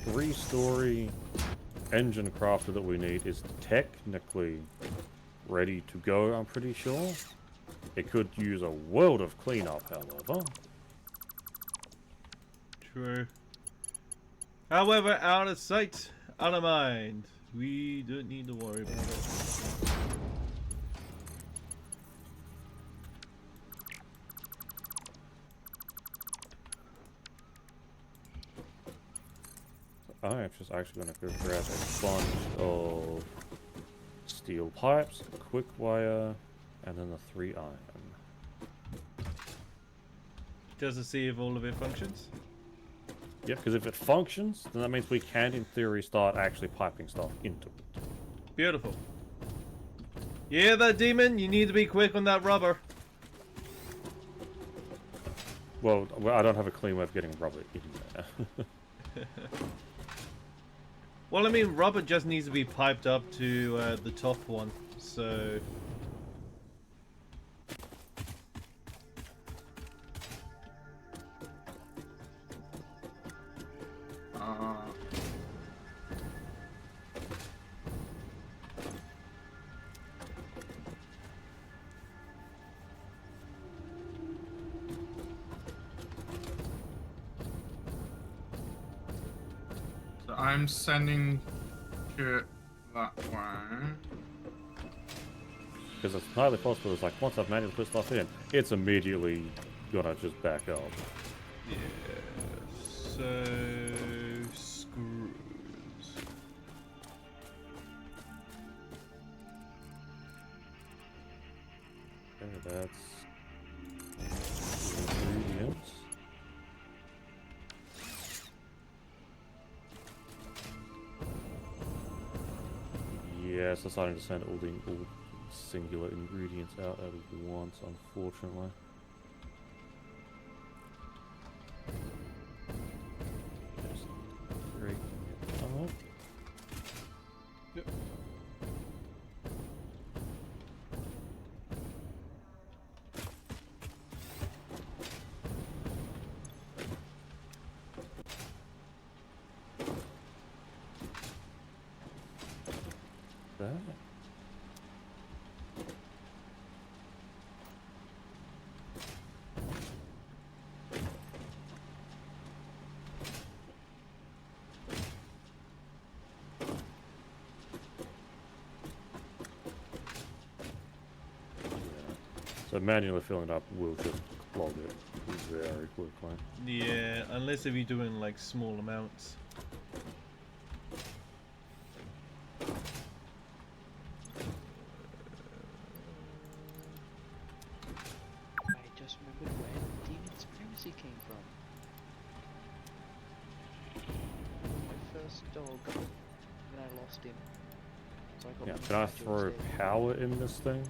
3-story engine crafter that we need is technically ready to go, I'm pretty sure. It could use a world of cleanup, however. True. However, out of sight, out of mind. We don't need to worry about it. I am just actually going to go grab a bunch of steel pipes, quick wire, and then the 3 iron. Does it see if all of it functions? Yeah, because if it functions, then that means we can, in theory, start actually piping stuff into it. Beautiful. Yeah, that demon, you need to be quick on that rubber. Well, I don't have a clean way of getting rubber in there. Well, I mean, rubber just needs to be piped up to the top one, so... I'm sending it that way. Because it's entirely possible. It's like once I've manually put stuff in, it's immediately gonna just back up. Yeah. So screws. Okay, that's ingredients. Yes, deciding to send all singular ingredients out at once, unfortunately. Just breaking it up. Yep. That. So manually filling it up will just clog it very quickly. Yeah, unless if you're doing like small amounts. I just remembered where Demon Supremacy came from. My first dog, when I lost him. So I got Yeah, one can I from throw Joe's Day. power in this thing?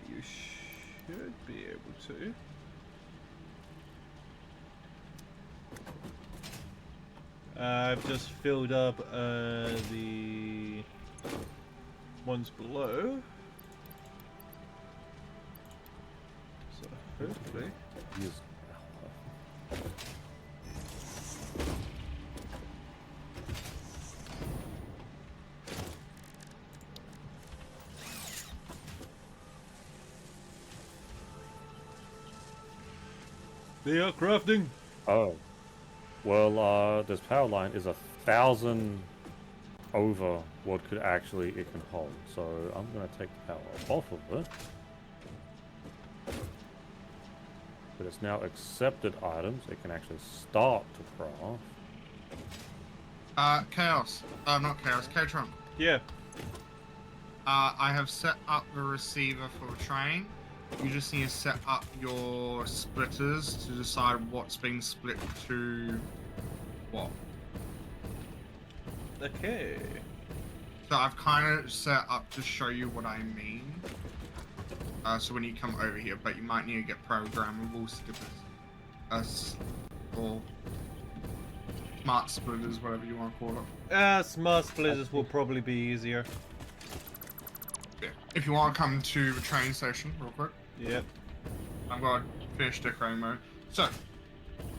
You should be able to. I've just filled up the ones below. So hopefully. Use power. They are crafting. Oh. Well, this power line is 1,000 over what could actually it can hold. So I'm gonna take the power off of it. But it's now accepted items. It can actually start to craft. Chaos. Not Chaos, K-Trump. Yeah. I have set up the receiver for train. You just need to set up your splitters to decide what's being split to what. Okay. So I've kind of set up to show you what I mean. So when you come over here, but you might need to get programmable skippers. Or smart splitters, whatever you want to call it. Smart splitters will probably be easier. Yeah. If you want to come to the train station real quick. Yep. I'm going to finish decorating mode. So,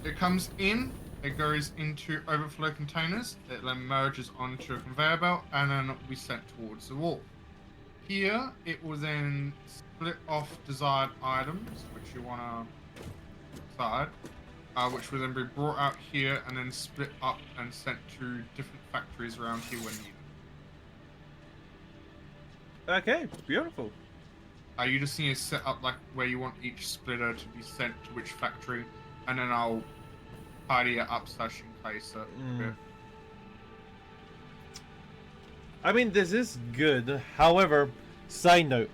it comes in, it goes into overflow containers, it then merges onto a conveyor belt, and then it will be sent towards the wall. Here, it will then split off desired items, which you want to decide, which will then be brought out here and then split up and sent to different factories around here when needed. Okay, beautiful. You just need to set up like where you want each splitter to be sent to which factory, and then I'll tidy it up such in case it. I mean, this is good. However, side note,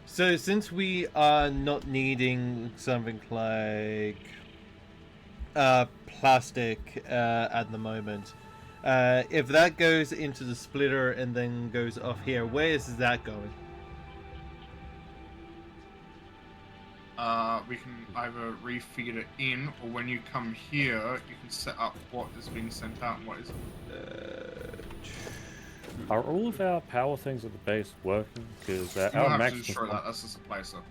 so since we are not needing something like plastic at the moment, if that goes into the splitter and then goes off here, where is that going? We can either refeed it in, or when you come here, you can set up what is being sent out and what isn't. Are all of our power things at the base working? Because You our have max to ensure that that's just a placer.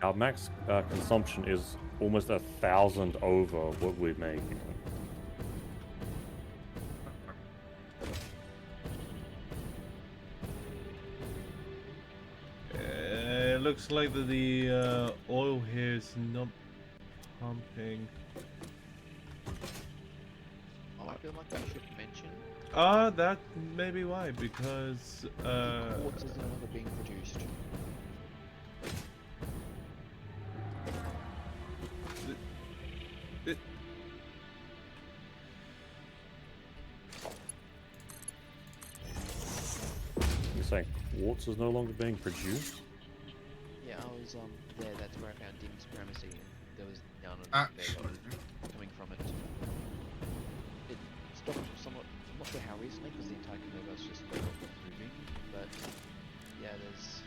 our max consumption is almost 1,000 over what we're making. It looks like the oil here is not pumping. feel like I should mention That may be why, because, quartz is no longer being produced. it- You're saying quartz is no longer being produced? Yeah, I was there. That's where I found Demon Supremacy, and there was none of Actually, coming from it. It stopped somewhat. I'm not sure how recently, because the entire conveyor belt's just stopped moving. But yeah, there's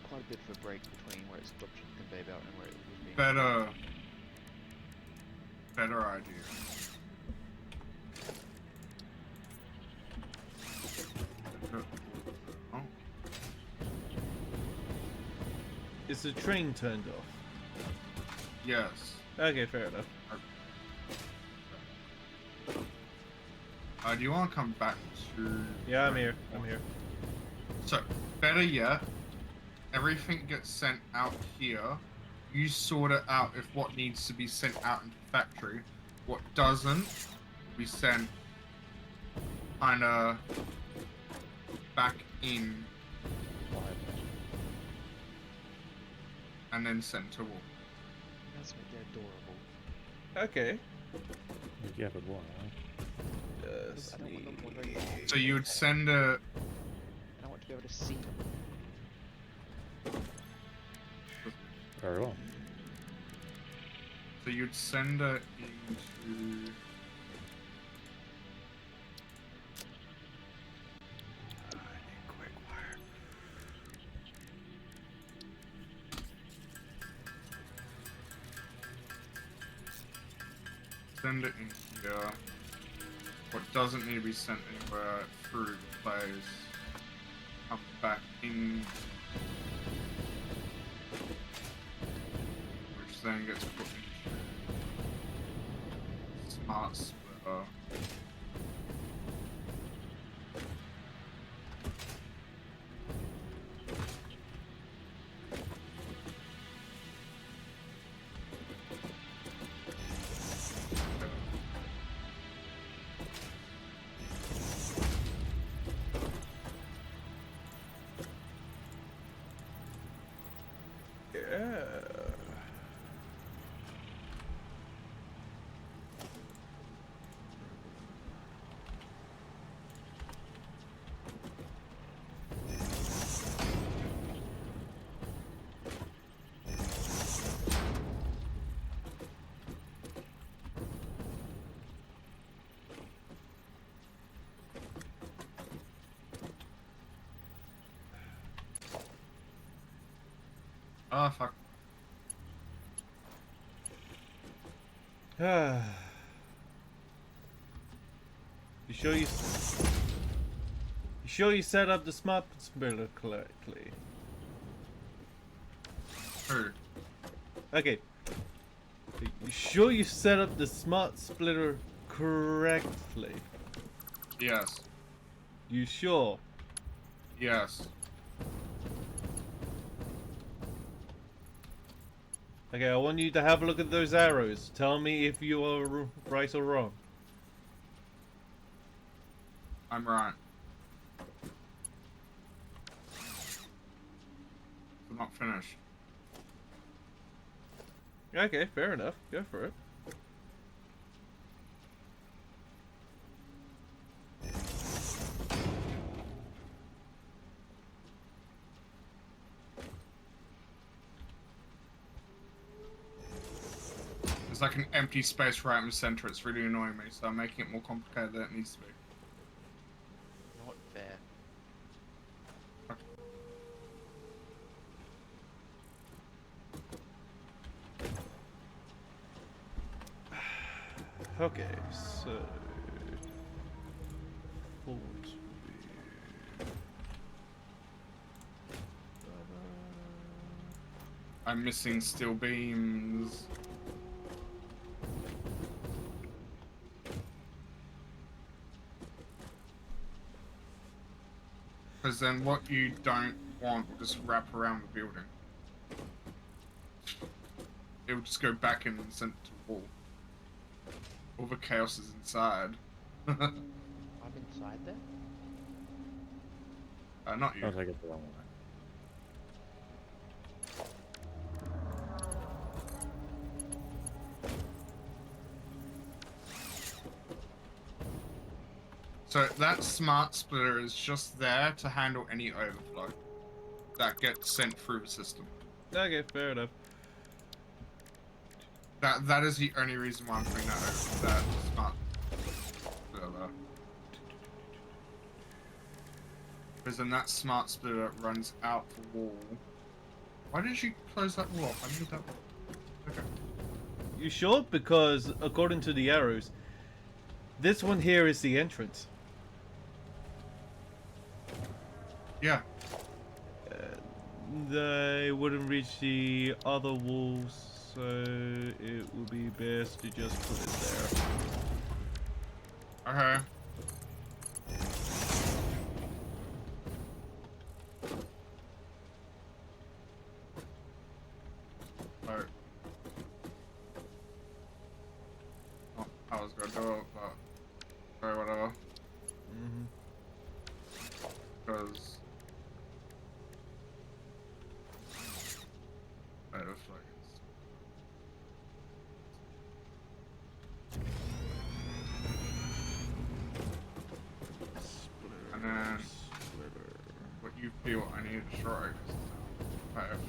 quite a bit of a break between where it stopped the conveyor belt and where it was being. better idea. Oh, is the train turned off? yes. Okay, fair enough. Do you want to come back to? Yeah, I'm here. I'm here. So, better yet, everything gets sent out here. You sort it out if what needs to be sent out into the factory. What doesn't, will be sent kind of back in and then sent to wall. That's what they're adorable. Okay. Yeah, but why? Yes. I don't want them wandering off. So you would send a. And I want to be able to see them. Very well. So you'd send it into. Send it in here. What doesn't need to be sent anywhere through the place. Up back in. Which then gets put into smart splitter. Yeah. Ah, fuck. You sure you set up the smart splitter correctly? Who? Okay. You sure you set up the smart splitter correctly? Yes. You sure? Yes. Okay, I want you to have a look at those arrows. Tell me if you are right or wrong. I'm right. I'm not finished. Okay, fair enough. Go for it. There's like an empty space right in the center. It's really annoying me, so I'm making it more complicated than it needs to be. Not fair. Okay, so forward speed. I'm missing steel beams. Because then what you don't want will just wrap around the building. It will just go back in and send it to the wall. All the chaos is inside. I'm inside there? Not you. I'll take it the wrong way. So that smart splitter is just there to handle any overflow that gets sent through the system. Okay, fair enough. That is the only reason why I'm putting that over that smart splitter there. Because then that smart splitter runs out the wall. Why did you close that wall off? I need that wall. Okay. You sure? Because according to the arrows, this one here is the entrance. Yeah. They wouldn't reach the other walls, so it would be best to just put it there. Okay. Alright. Oh, I was gonna do it, but okay, whatever. Because and then what you feel I need to destroy. I have to.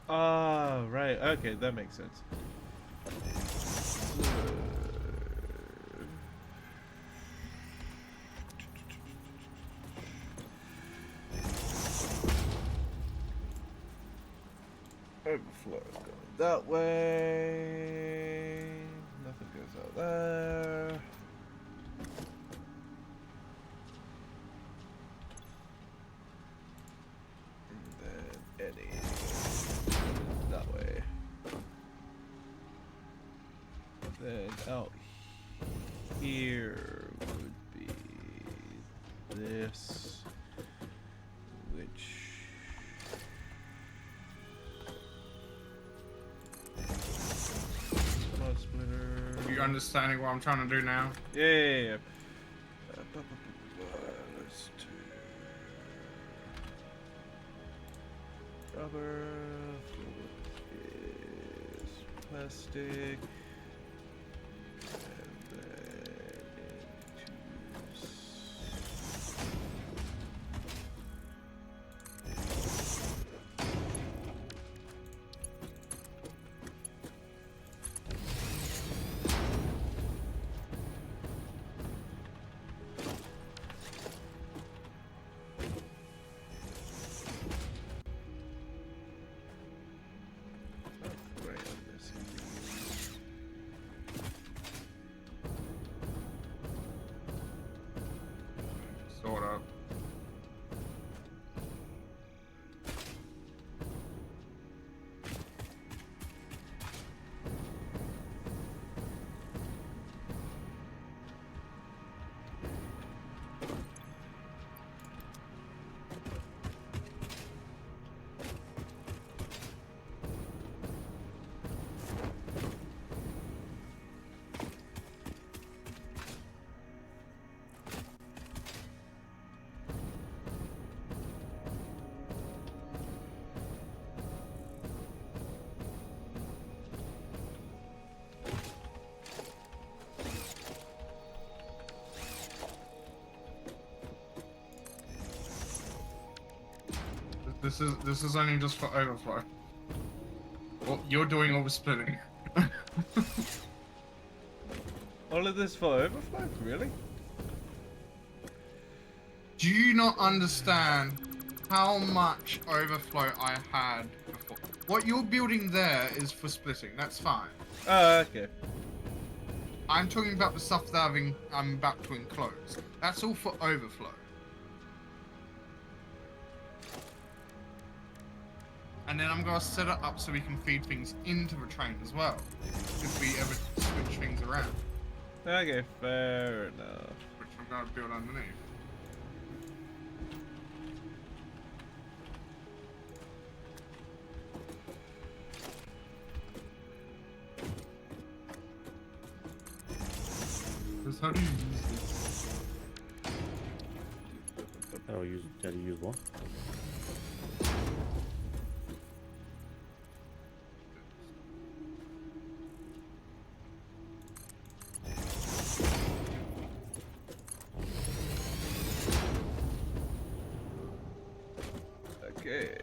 Ah, right. Okay, that makes sense. Overflow going that way. Nothing goes out there. And then any that way. Then out here would be this, which smart splitter. Are you understanding what I'm trying to do now? Yeah. Let's do rubber. Is plastic. And then into Sort of. This is only just for overflow. Well, you're doing all the splitting. all of this for overflow? Really? Do you not understand how much overflow I had before? What you're building there is for splitting. That's fine. Oh, okay. I'm talking about the stuff that I'm about to enclose. That's all for overflow. And then I'm going to set it up so we can feed things into the train as well, if we ever switch things around, Okay, fair enough. which I'm going to build underneath. How do you use this? How do you use what? Okay.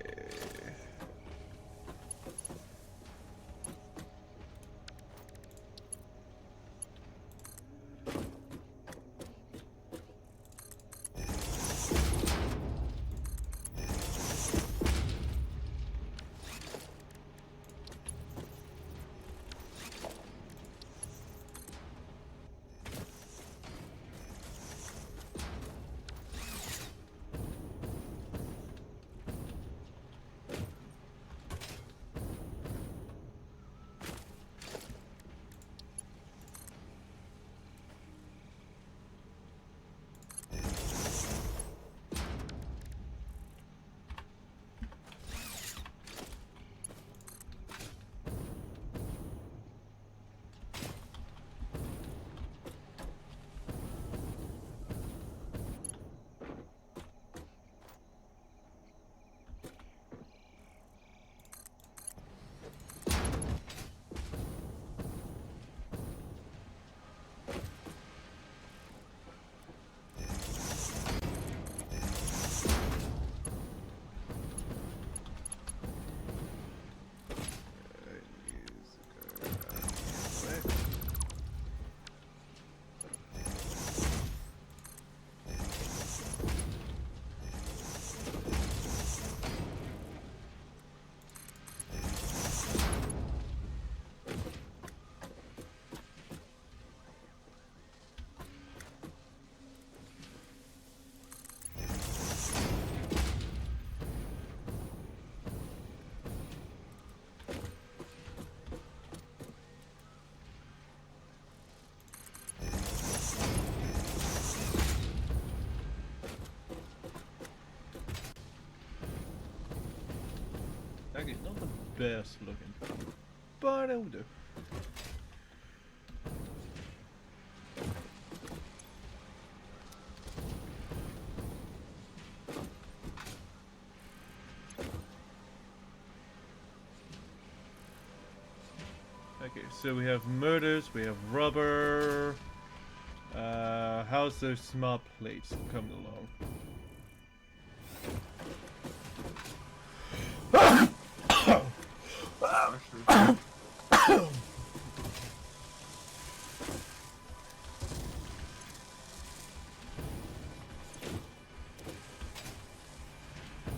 Okay, not the best looking, but it'll do. Okay, so we have murders, we have rubber. How's those smart plates coming along?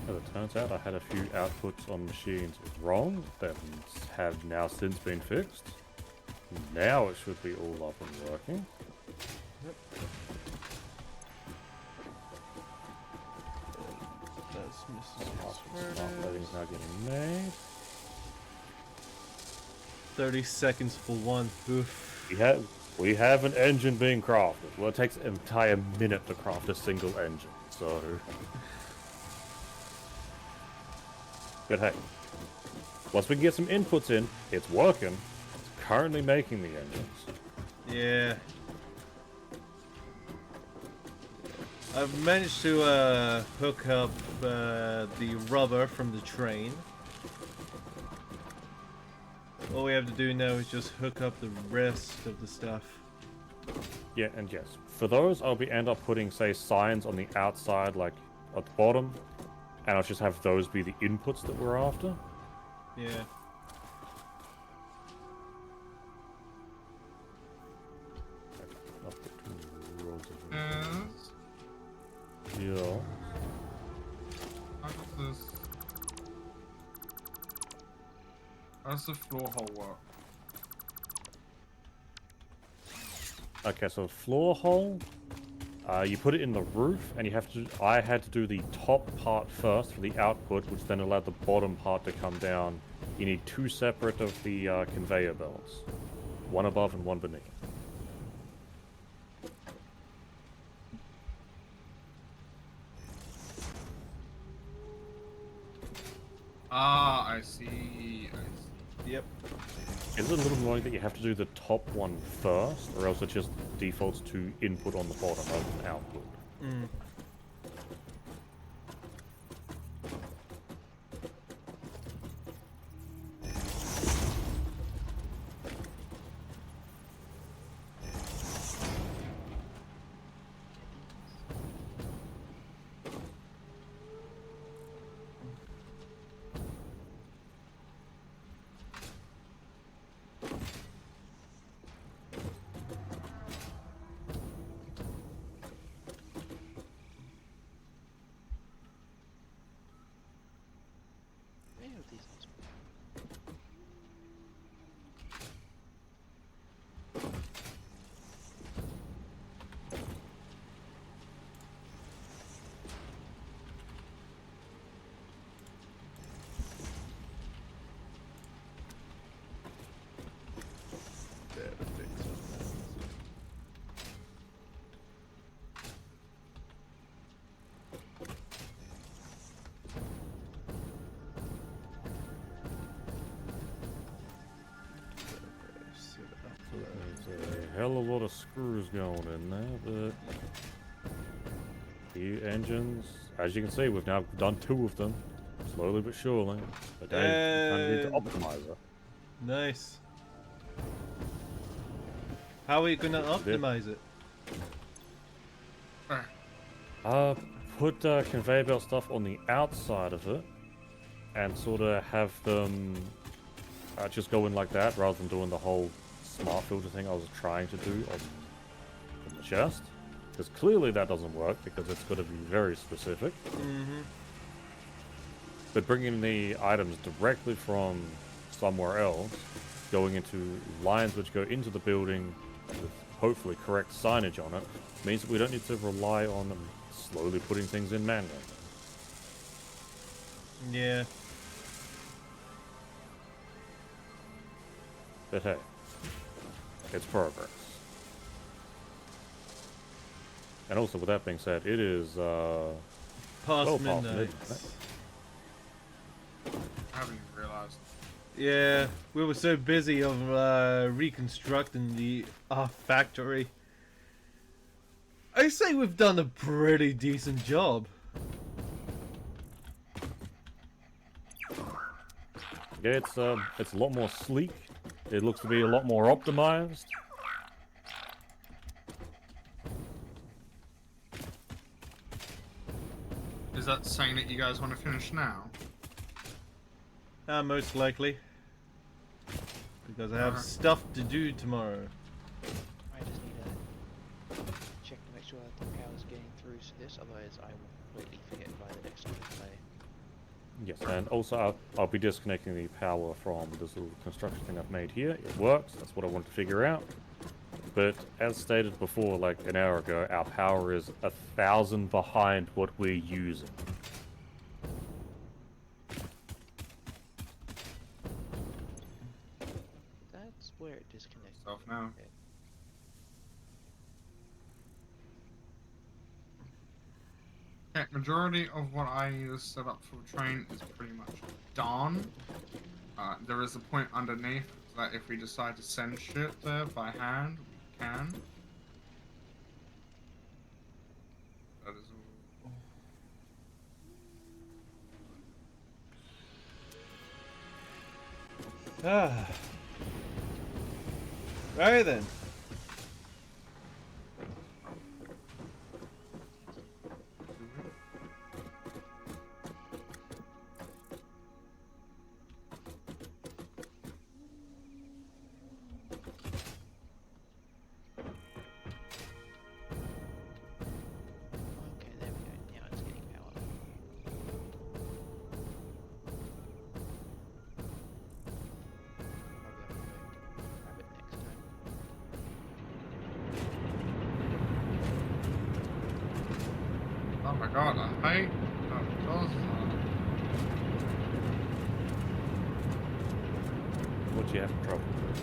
As it turns out, I had a few outputs on machines wrong that have now since been fixed. Now it should be all up and working. That's Smart loading's now getting made. 30 seconds for one. Oof. We have an engine being crafted. Well, it takes an entire minute to craft a single engine, so. But hey, once we can get some inputs in, it's working. It's currently making the engines. Yeah. I've managed to hook up the rubber from the train. All we have to do now is just hook up the rest of the stuff. Yeah, and yes, for those, I'll end up putting, say, signs on the outside, like at the bottom, and I'll just have those be the inputs that we're after. Yeah. I'll put 2 rows of Yes. yeah. How does this? How does the floor hole work? Okay, so floor hole, you put it in the roof, and you have to. I had to do the top part first for the output, which then allowed the bottom part to come down. You need 2 separate of the conveyor belts, one above and one beneath. Ah, I see. I see. Yep. Is it a little annoying that you have to do the top one first, or else it just defaults to input on the bottom rather than output? Mm. Where are these ones? There's a hell of a lot of screws going in there, but the engines, as you can see, we've now done 2 of them, slowly but surely. But they kind of need to optimize it. Nice. How are you gonna optimize it? Put conveyor belt stuff on the outside of it, and sort of have them just go in like that, rather than doing the whole smart filter thing I was trying to do on the chest. Because clearly that doesn't work, because it's got to be very specific. Mm-hmm. But bringing the items directly from somewhere else, going into lines which go into the building with hopefully correct signage on it, means that we don't need to rely on them slowly putting things in manually. Yeah. But hey, it's progress. And also, with that being said, it is Past well past midnight. midnight. I haven't even realised. Yeah, we were so busy of reconstructing the factory. I say we've done a pretty decent job. Yeah, it's a lot more sleek. It looks to be a lot more optimized. Is that saying that you guys want to finish now? Most likely. Because I have stuff to do tomorrow. I just need to check to make sure that the power's getting through to this, otherwise I will completely forget by the next time I play. Yes, and also I'll be disconnecting the power from this little construction thing I've made here. It works, that's what I wanted to figure out. But as stated before, like an hour ago, our power is 1,000 behind what we're using. That's where it disconnects. Stuff now. Okay. Yeah, majority of what I need to set up for the train is pretty much done. There is a point underneath that if we decide to send shit there by hand, we can. That is all. Right then. Okay, there we go. Now it's getting power. I'll be able to grab it next time. Oh my god, I hate how it does that. What do you have trouble with?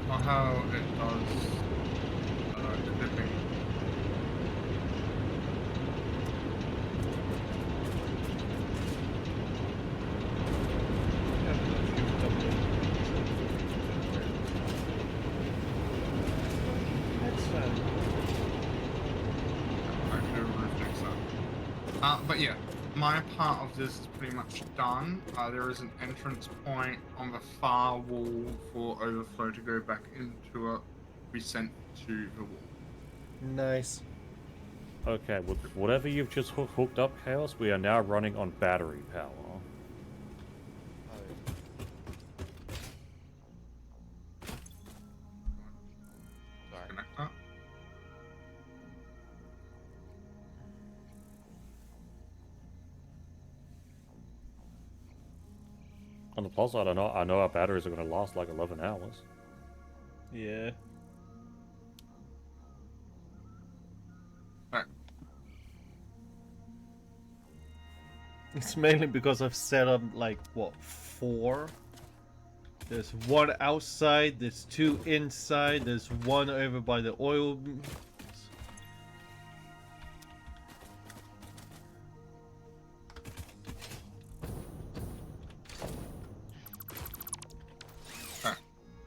Or how it does clipping. Yeah, a few couple of But yeah, my part of this is pretty much done. There is an entrance point on the far wall for overflow to go back into it. Be sent to the wall. Nice. Okay, with whatever you've just hooked up, Chaos, we are now running on battery power. Oh. Sorry. Connect that. On the plus side, I know our batteries are going to last like 11 hours. Yeah. Alright. It's mainly because I've set up like what, 4? There's 1 outside, there's 2 inside, there's 1 over by the oil.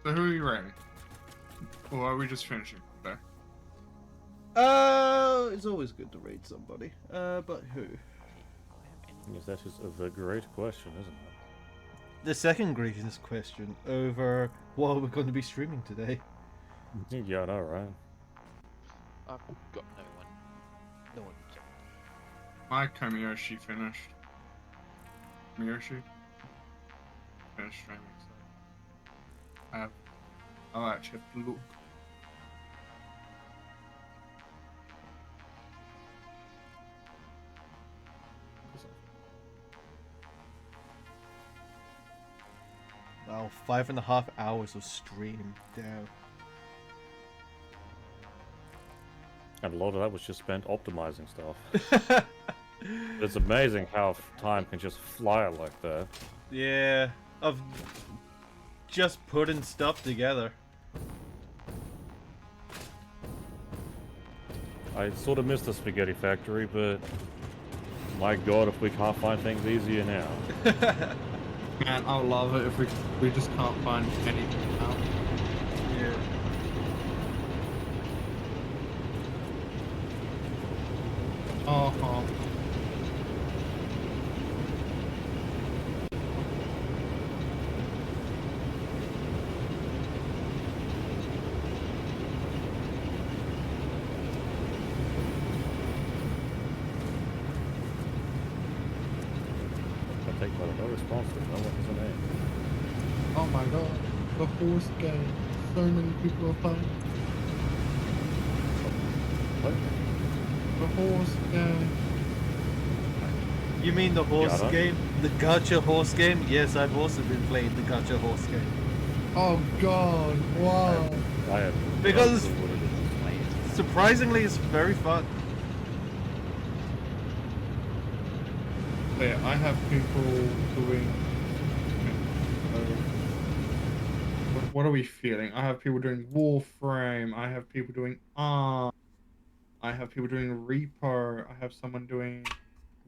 So who are you raiding? Or are we just finishing there? It's always good to raid somebody. But who? Yes, that is the great question, isn't it? The second greatest question over what we're going to be streaming today. Yeah, I know, right? I've got no one. No one. My Kamiyoshi finished. Miyoshi? Finished streaming, so. I'll actually have to look. Wow, 5.5 hours of stream. Damn. And a lot of that was just spent optimizing stuff. It's amazing how time can just fly like that. Yeah, of just putting stuff together. I sort of miss the spaghetti factory, but my god, if we can't find things easier now. Man, I'll love it if we just can't find anything now. Yeah. Oh. I take no response to no one has a name. Oh my god. The horse game. So many people are playing. What? The horse game. You mean the horse Yada? game? The gacha horse game? Yes, I've also been playing the gacha horse game. Oh god. Wow. I have Because- no clue what it is. Surprisingly, it's very fun. Yeah, I have people doing. What are we feeling? I have people doing Warframe. I have people doing ARM. I have people doing Reaper. I have someone doing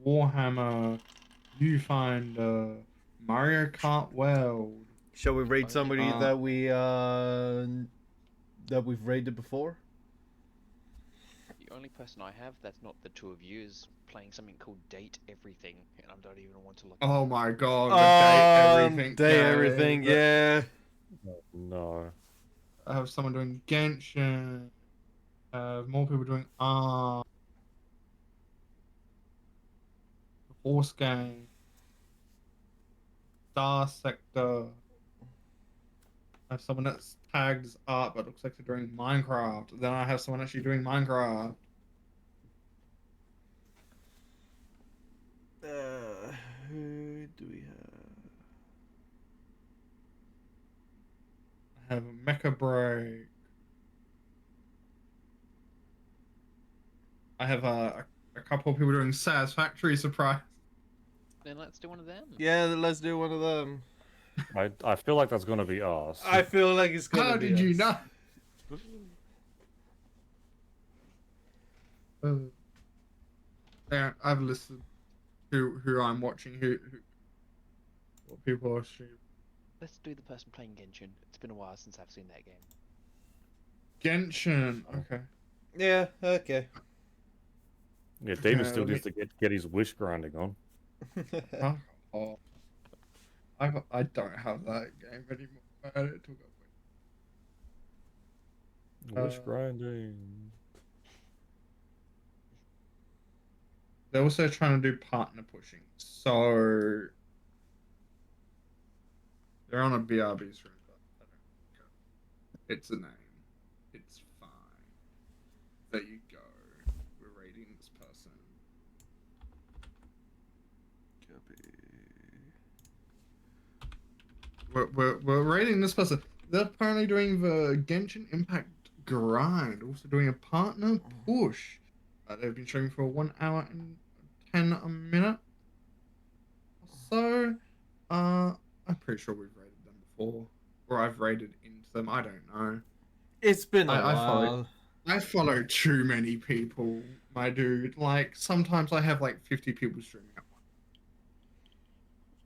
Warhammer, Viewfinder, Mario Kart World. Shall we raid somebody Uh, that we've raided before? The only person I have that's not the two of you is playing something called Date Everything, and I don't even want to look. Oh my god, the day everything. Day game. everything, yeah. No. I have someone doing Genshin. More people doing ARM. Horse game. Star Sector. I have someone that's tagged as art but looks like they're doing Minecraft. Then I have someone actually doing Minecraft. Who do we have? I have Mecha Break. I have a couple of people doing Satisfactory surprise. Then let's do one of them. Yeah, let's do one of them. I feel like that's gonna be us. I feel like it's gonna How be did you us. know? Yeah, I've listed who I'm watching, who what people are streaming. Let's do the person playing Genshin. It's been a while since I've seen that game. Genshin. Okay. Yeah, okay. Yeah, Demon Yeah, still let me- needs to get his wish grinding on. Huh? Oh, I don't have that game anymore. Man. It took up Wish grinding. They're also trying to do partner pushing, so they're on a BRB's room, but I don't care. It's a name. It's fine. There you go. We're raiding this person. We're raiding this person. They're apparently doing the Genshin Impact grind, also doing a partner push. They've been streaming for 1 hour and 10 a minute. So, I'm pretty sure we've raided them before, or I've raided into them. I don't know. It's been a I while. follow too many people, my dude. Like sometimes I have like 50 people streaming at once.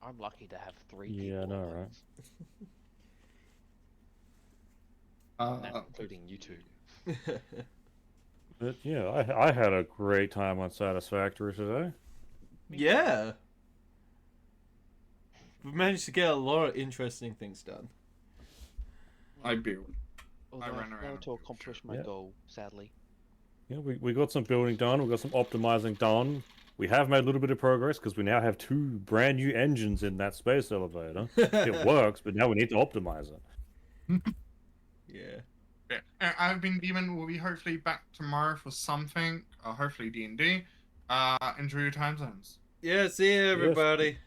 I'm lucky to have 3 Yeah, people. I know, at right? once. Not including you two. But yeah, I had a great time on Satisfactory today. Yeah. We've managed to get a lot of interesting things done. I build. Although I ran around failed and to built accomplish shit. my Yeah. goal, sadly. Yeah, we got some building done. We got some optimizing done. We have made a little bit of progress because we now have 2 brand new engines in that space elevator. It works, but now we need to optimize it. Yeah. Yeah, I've been Demon. Will be hopefully back tomorrow for something. Hopefully D&D. Enjoy your time zones. Yeah, see you, everybody.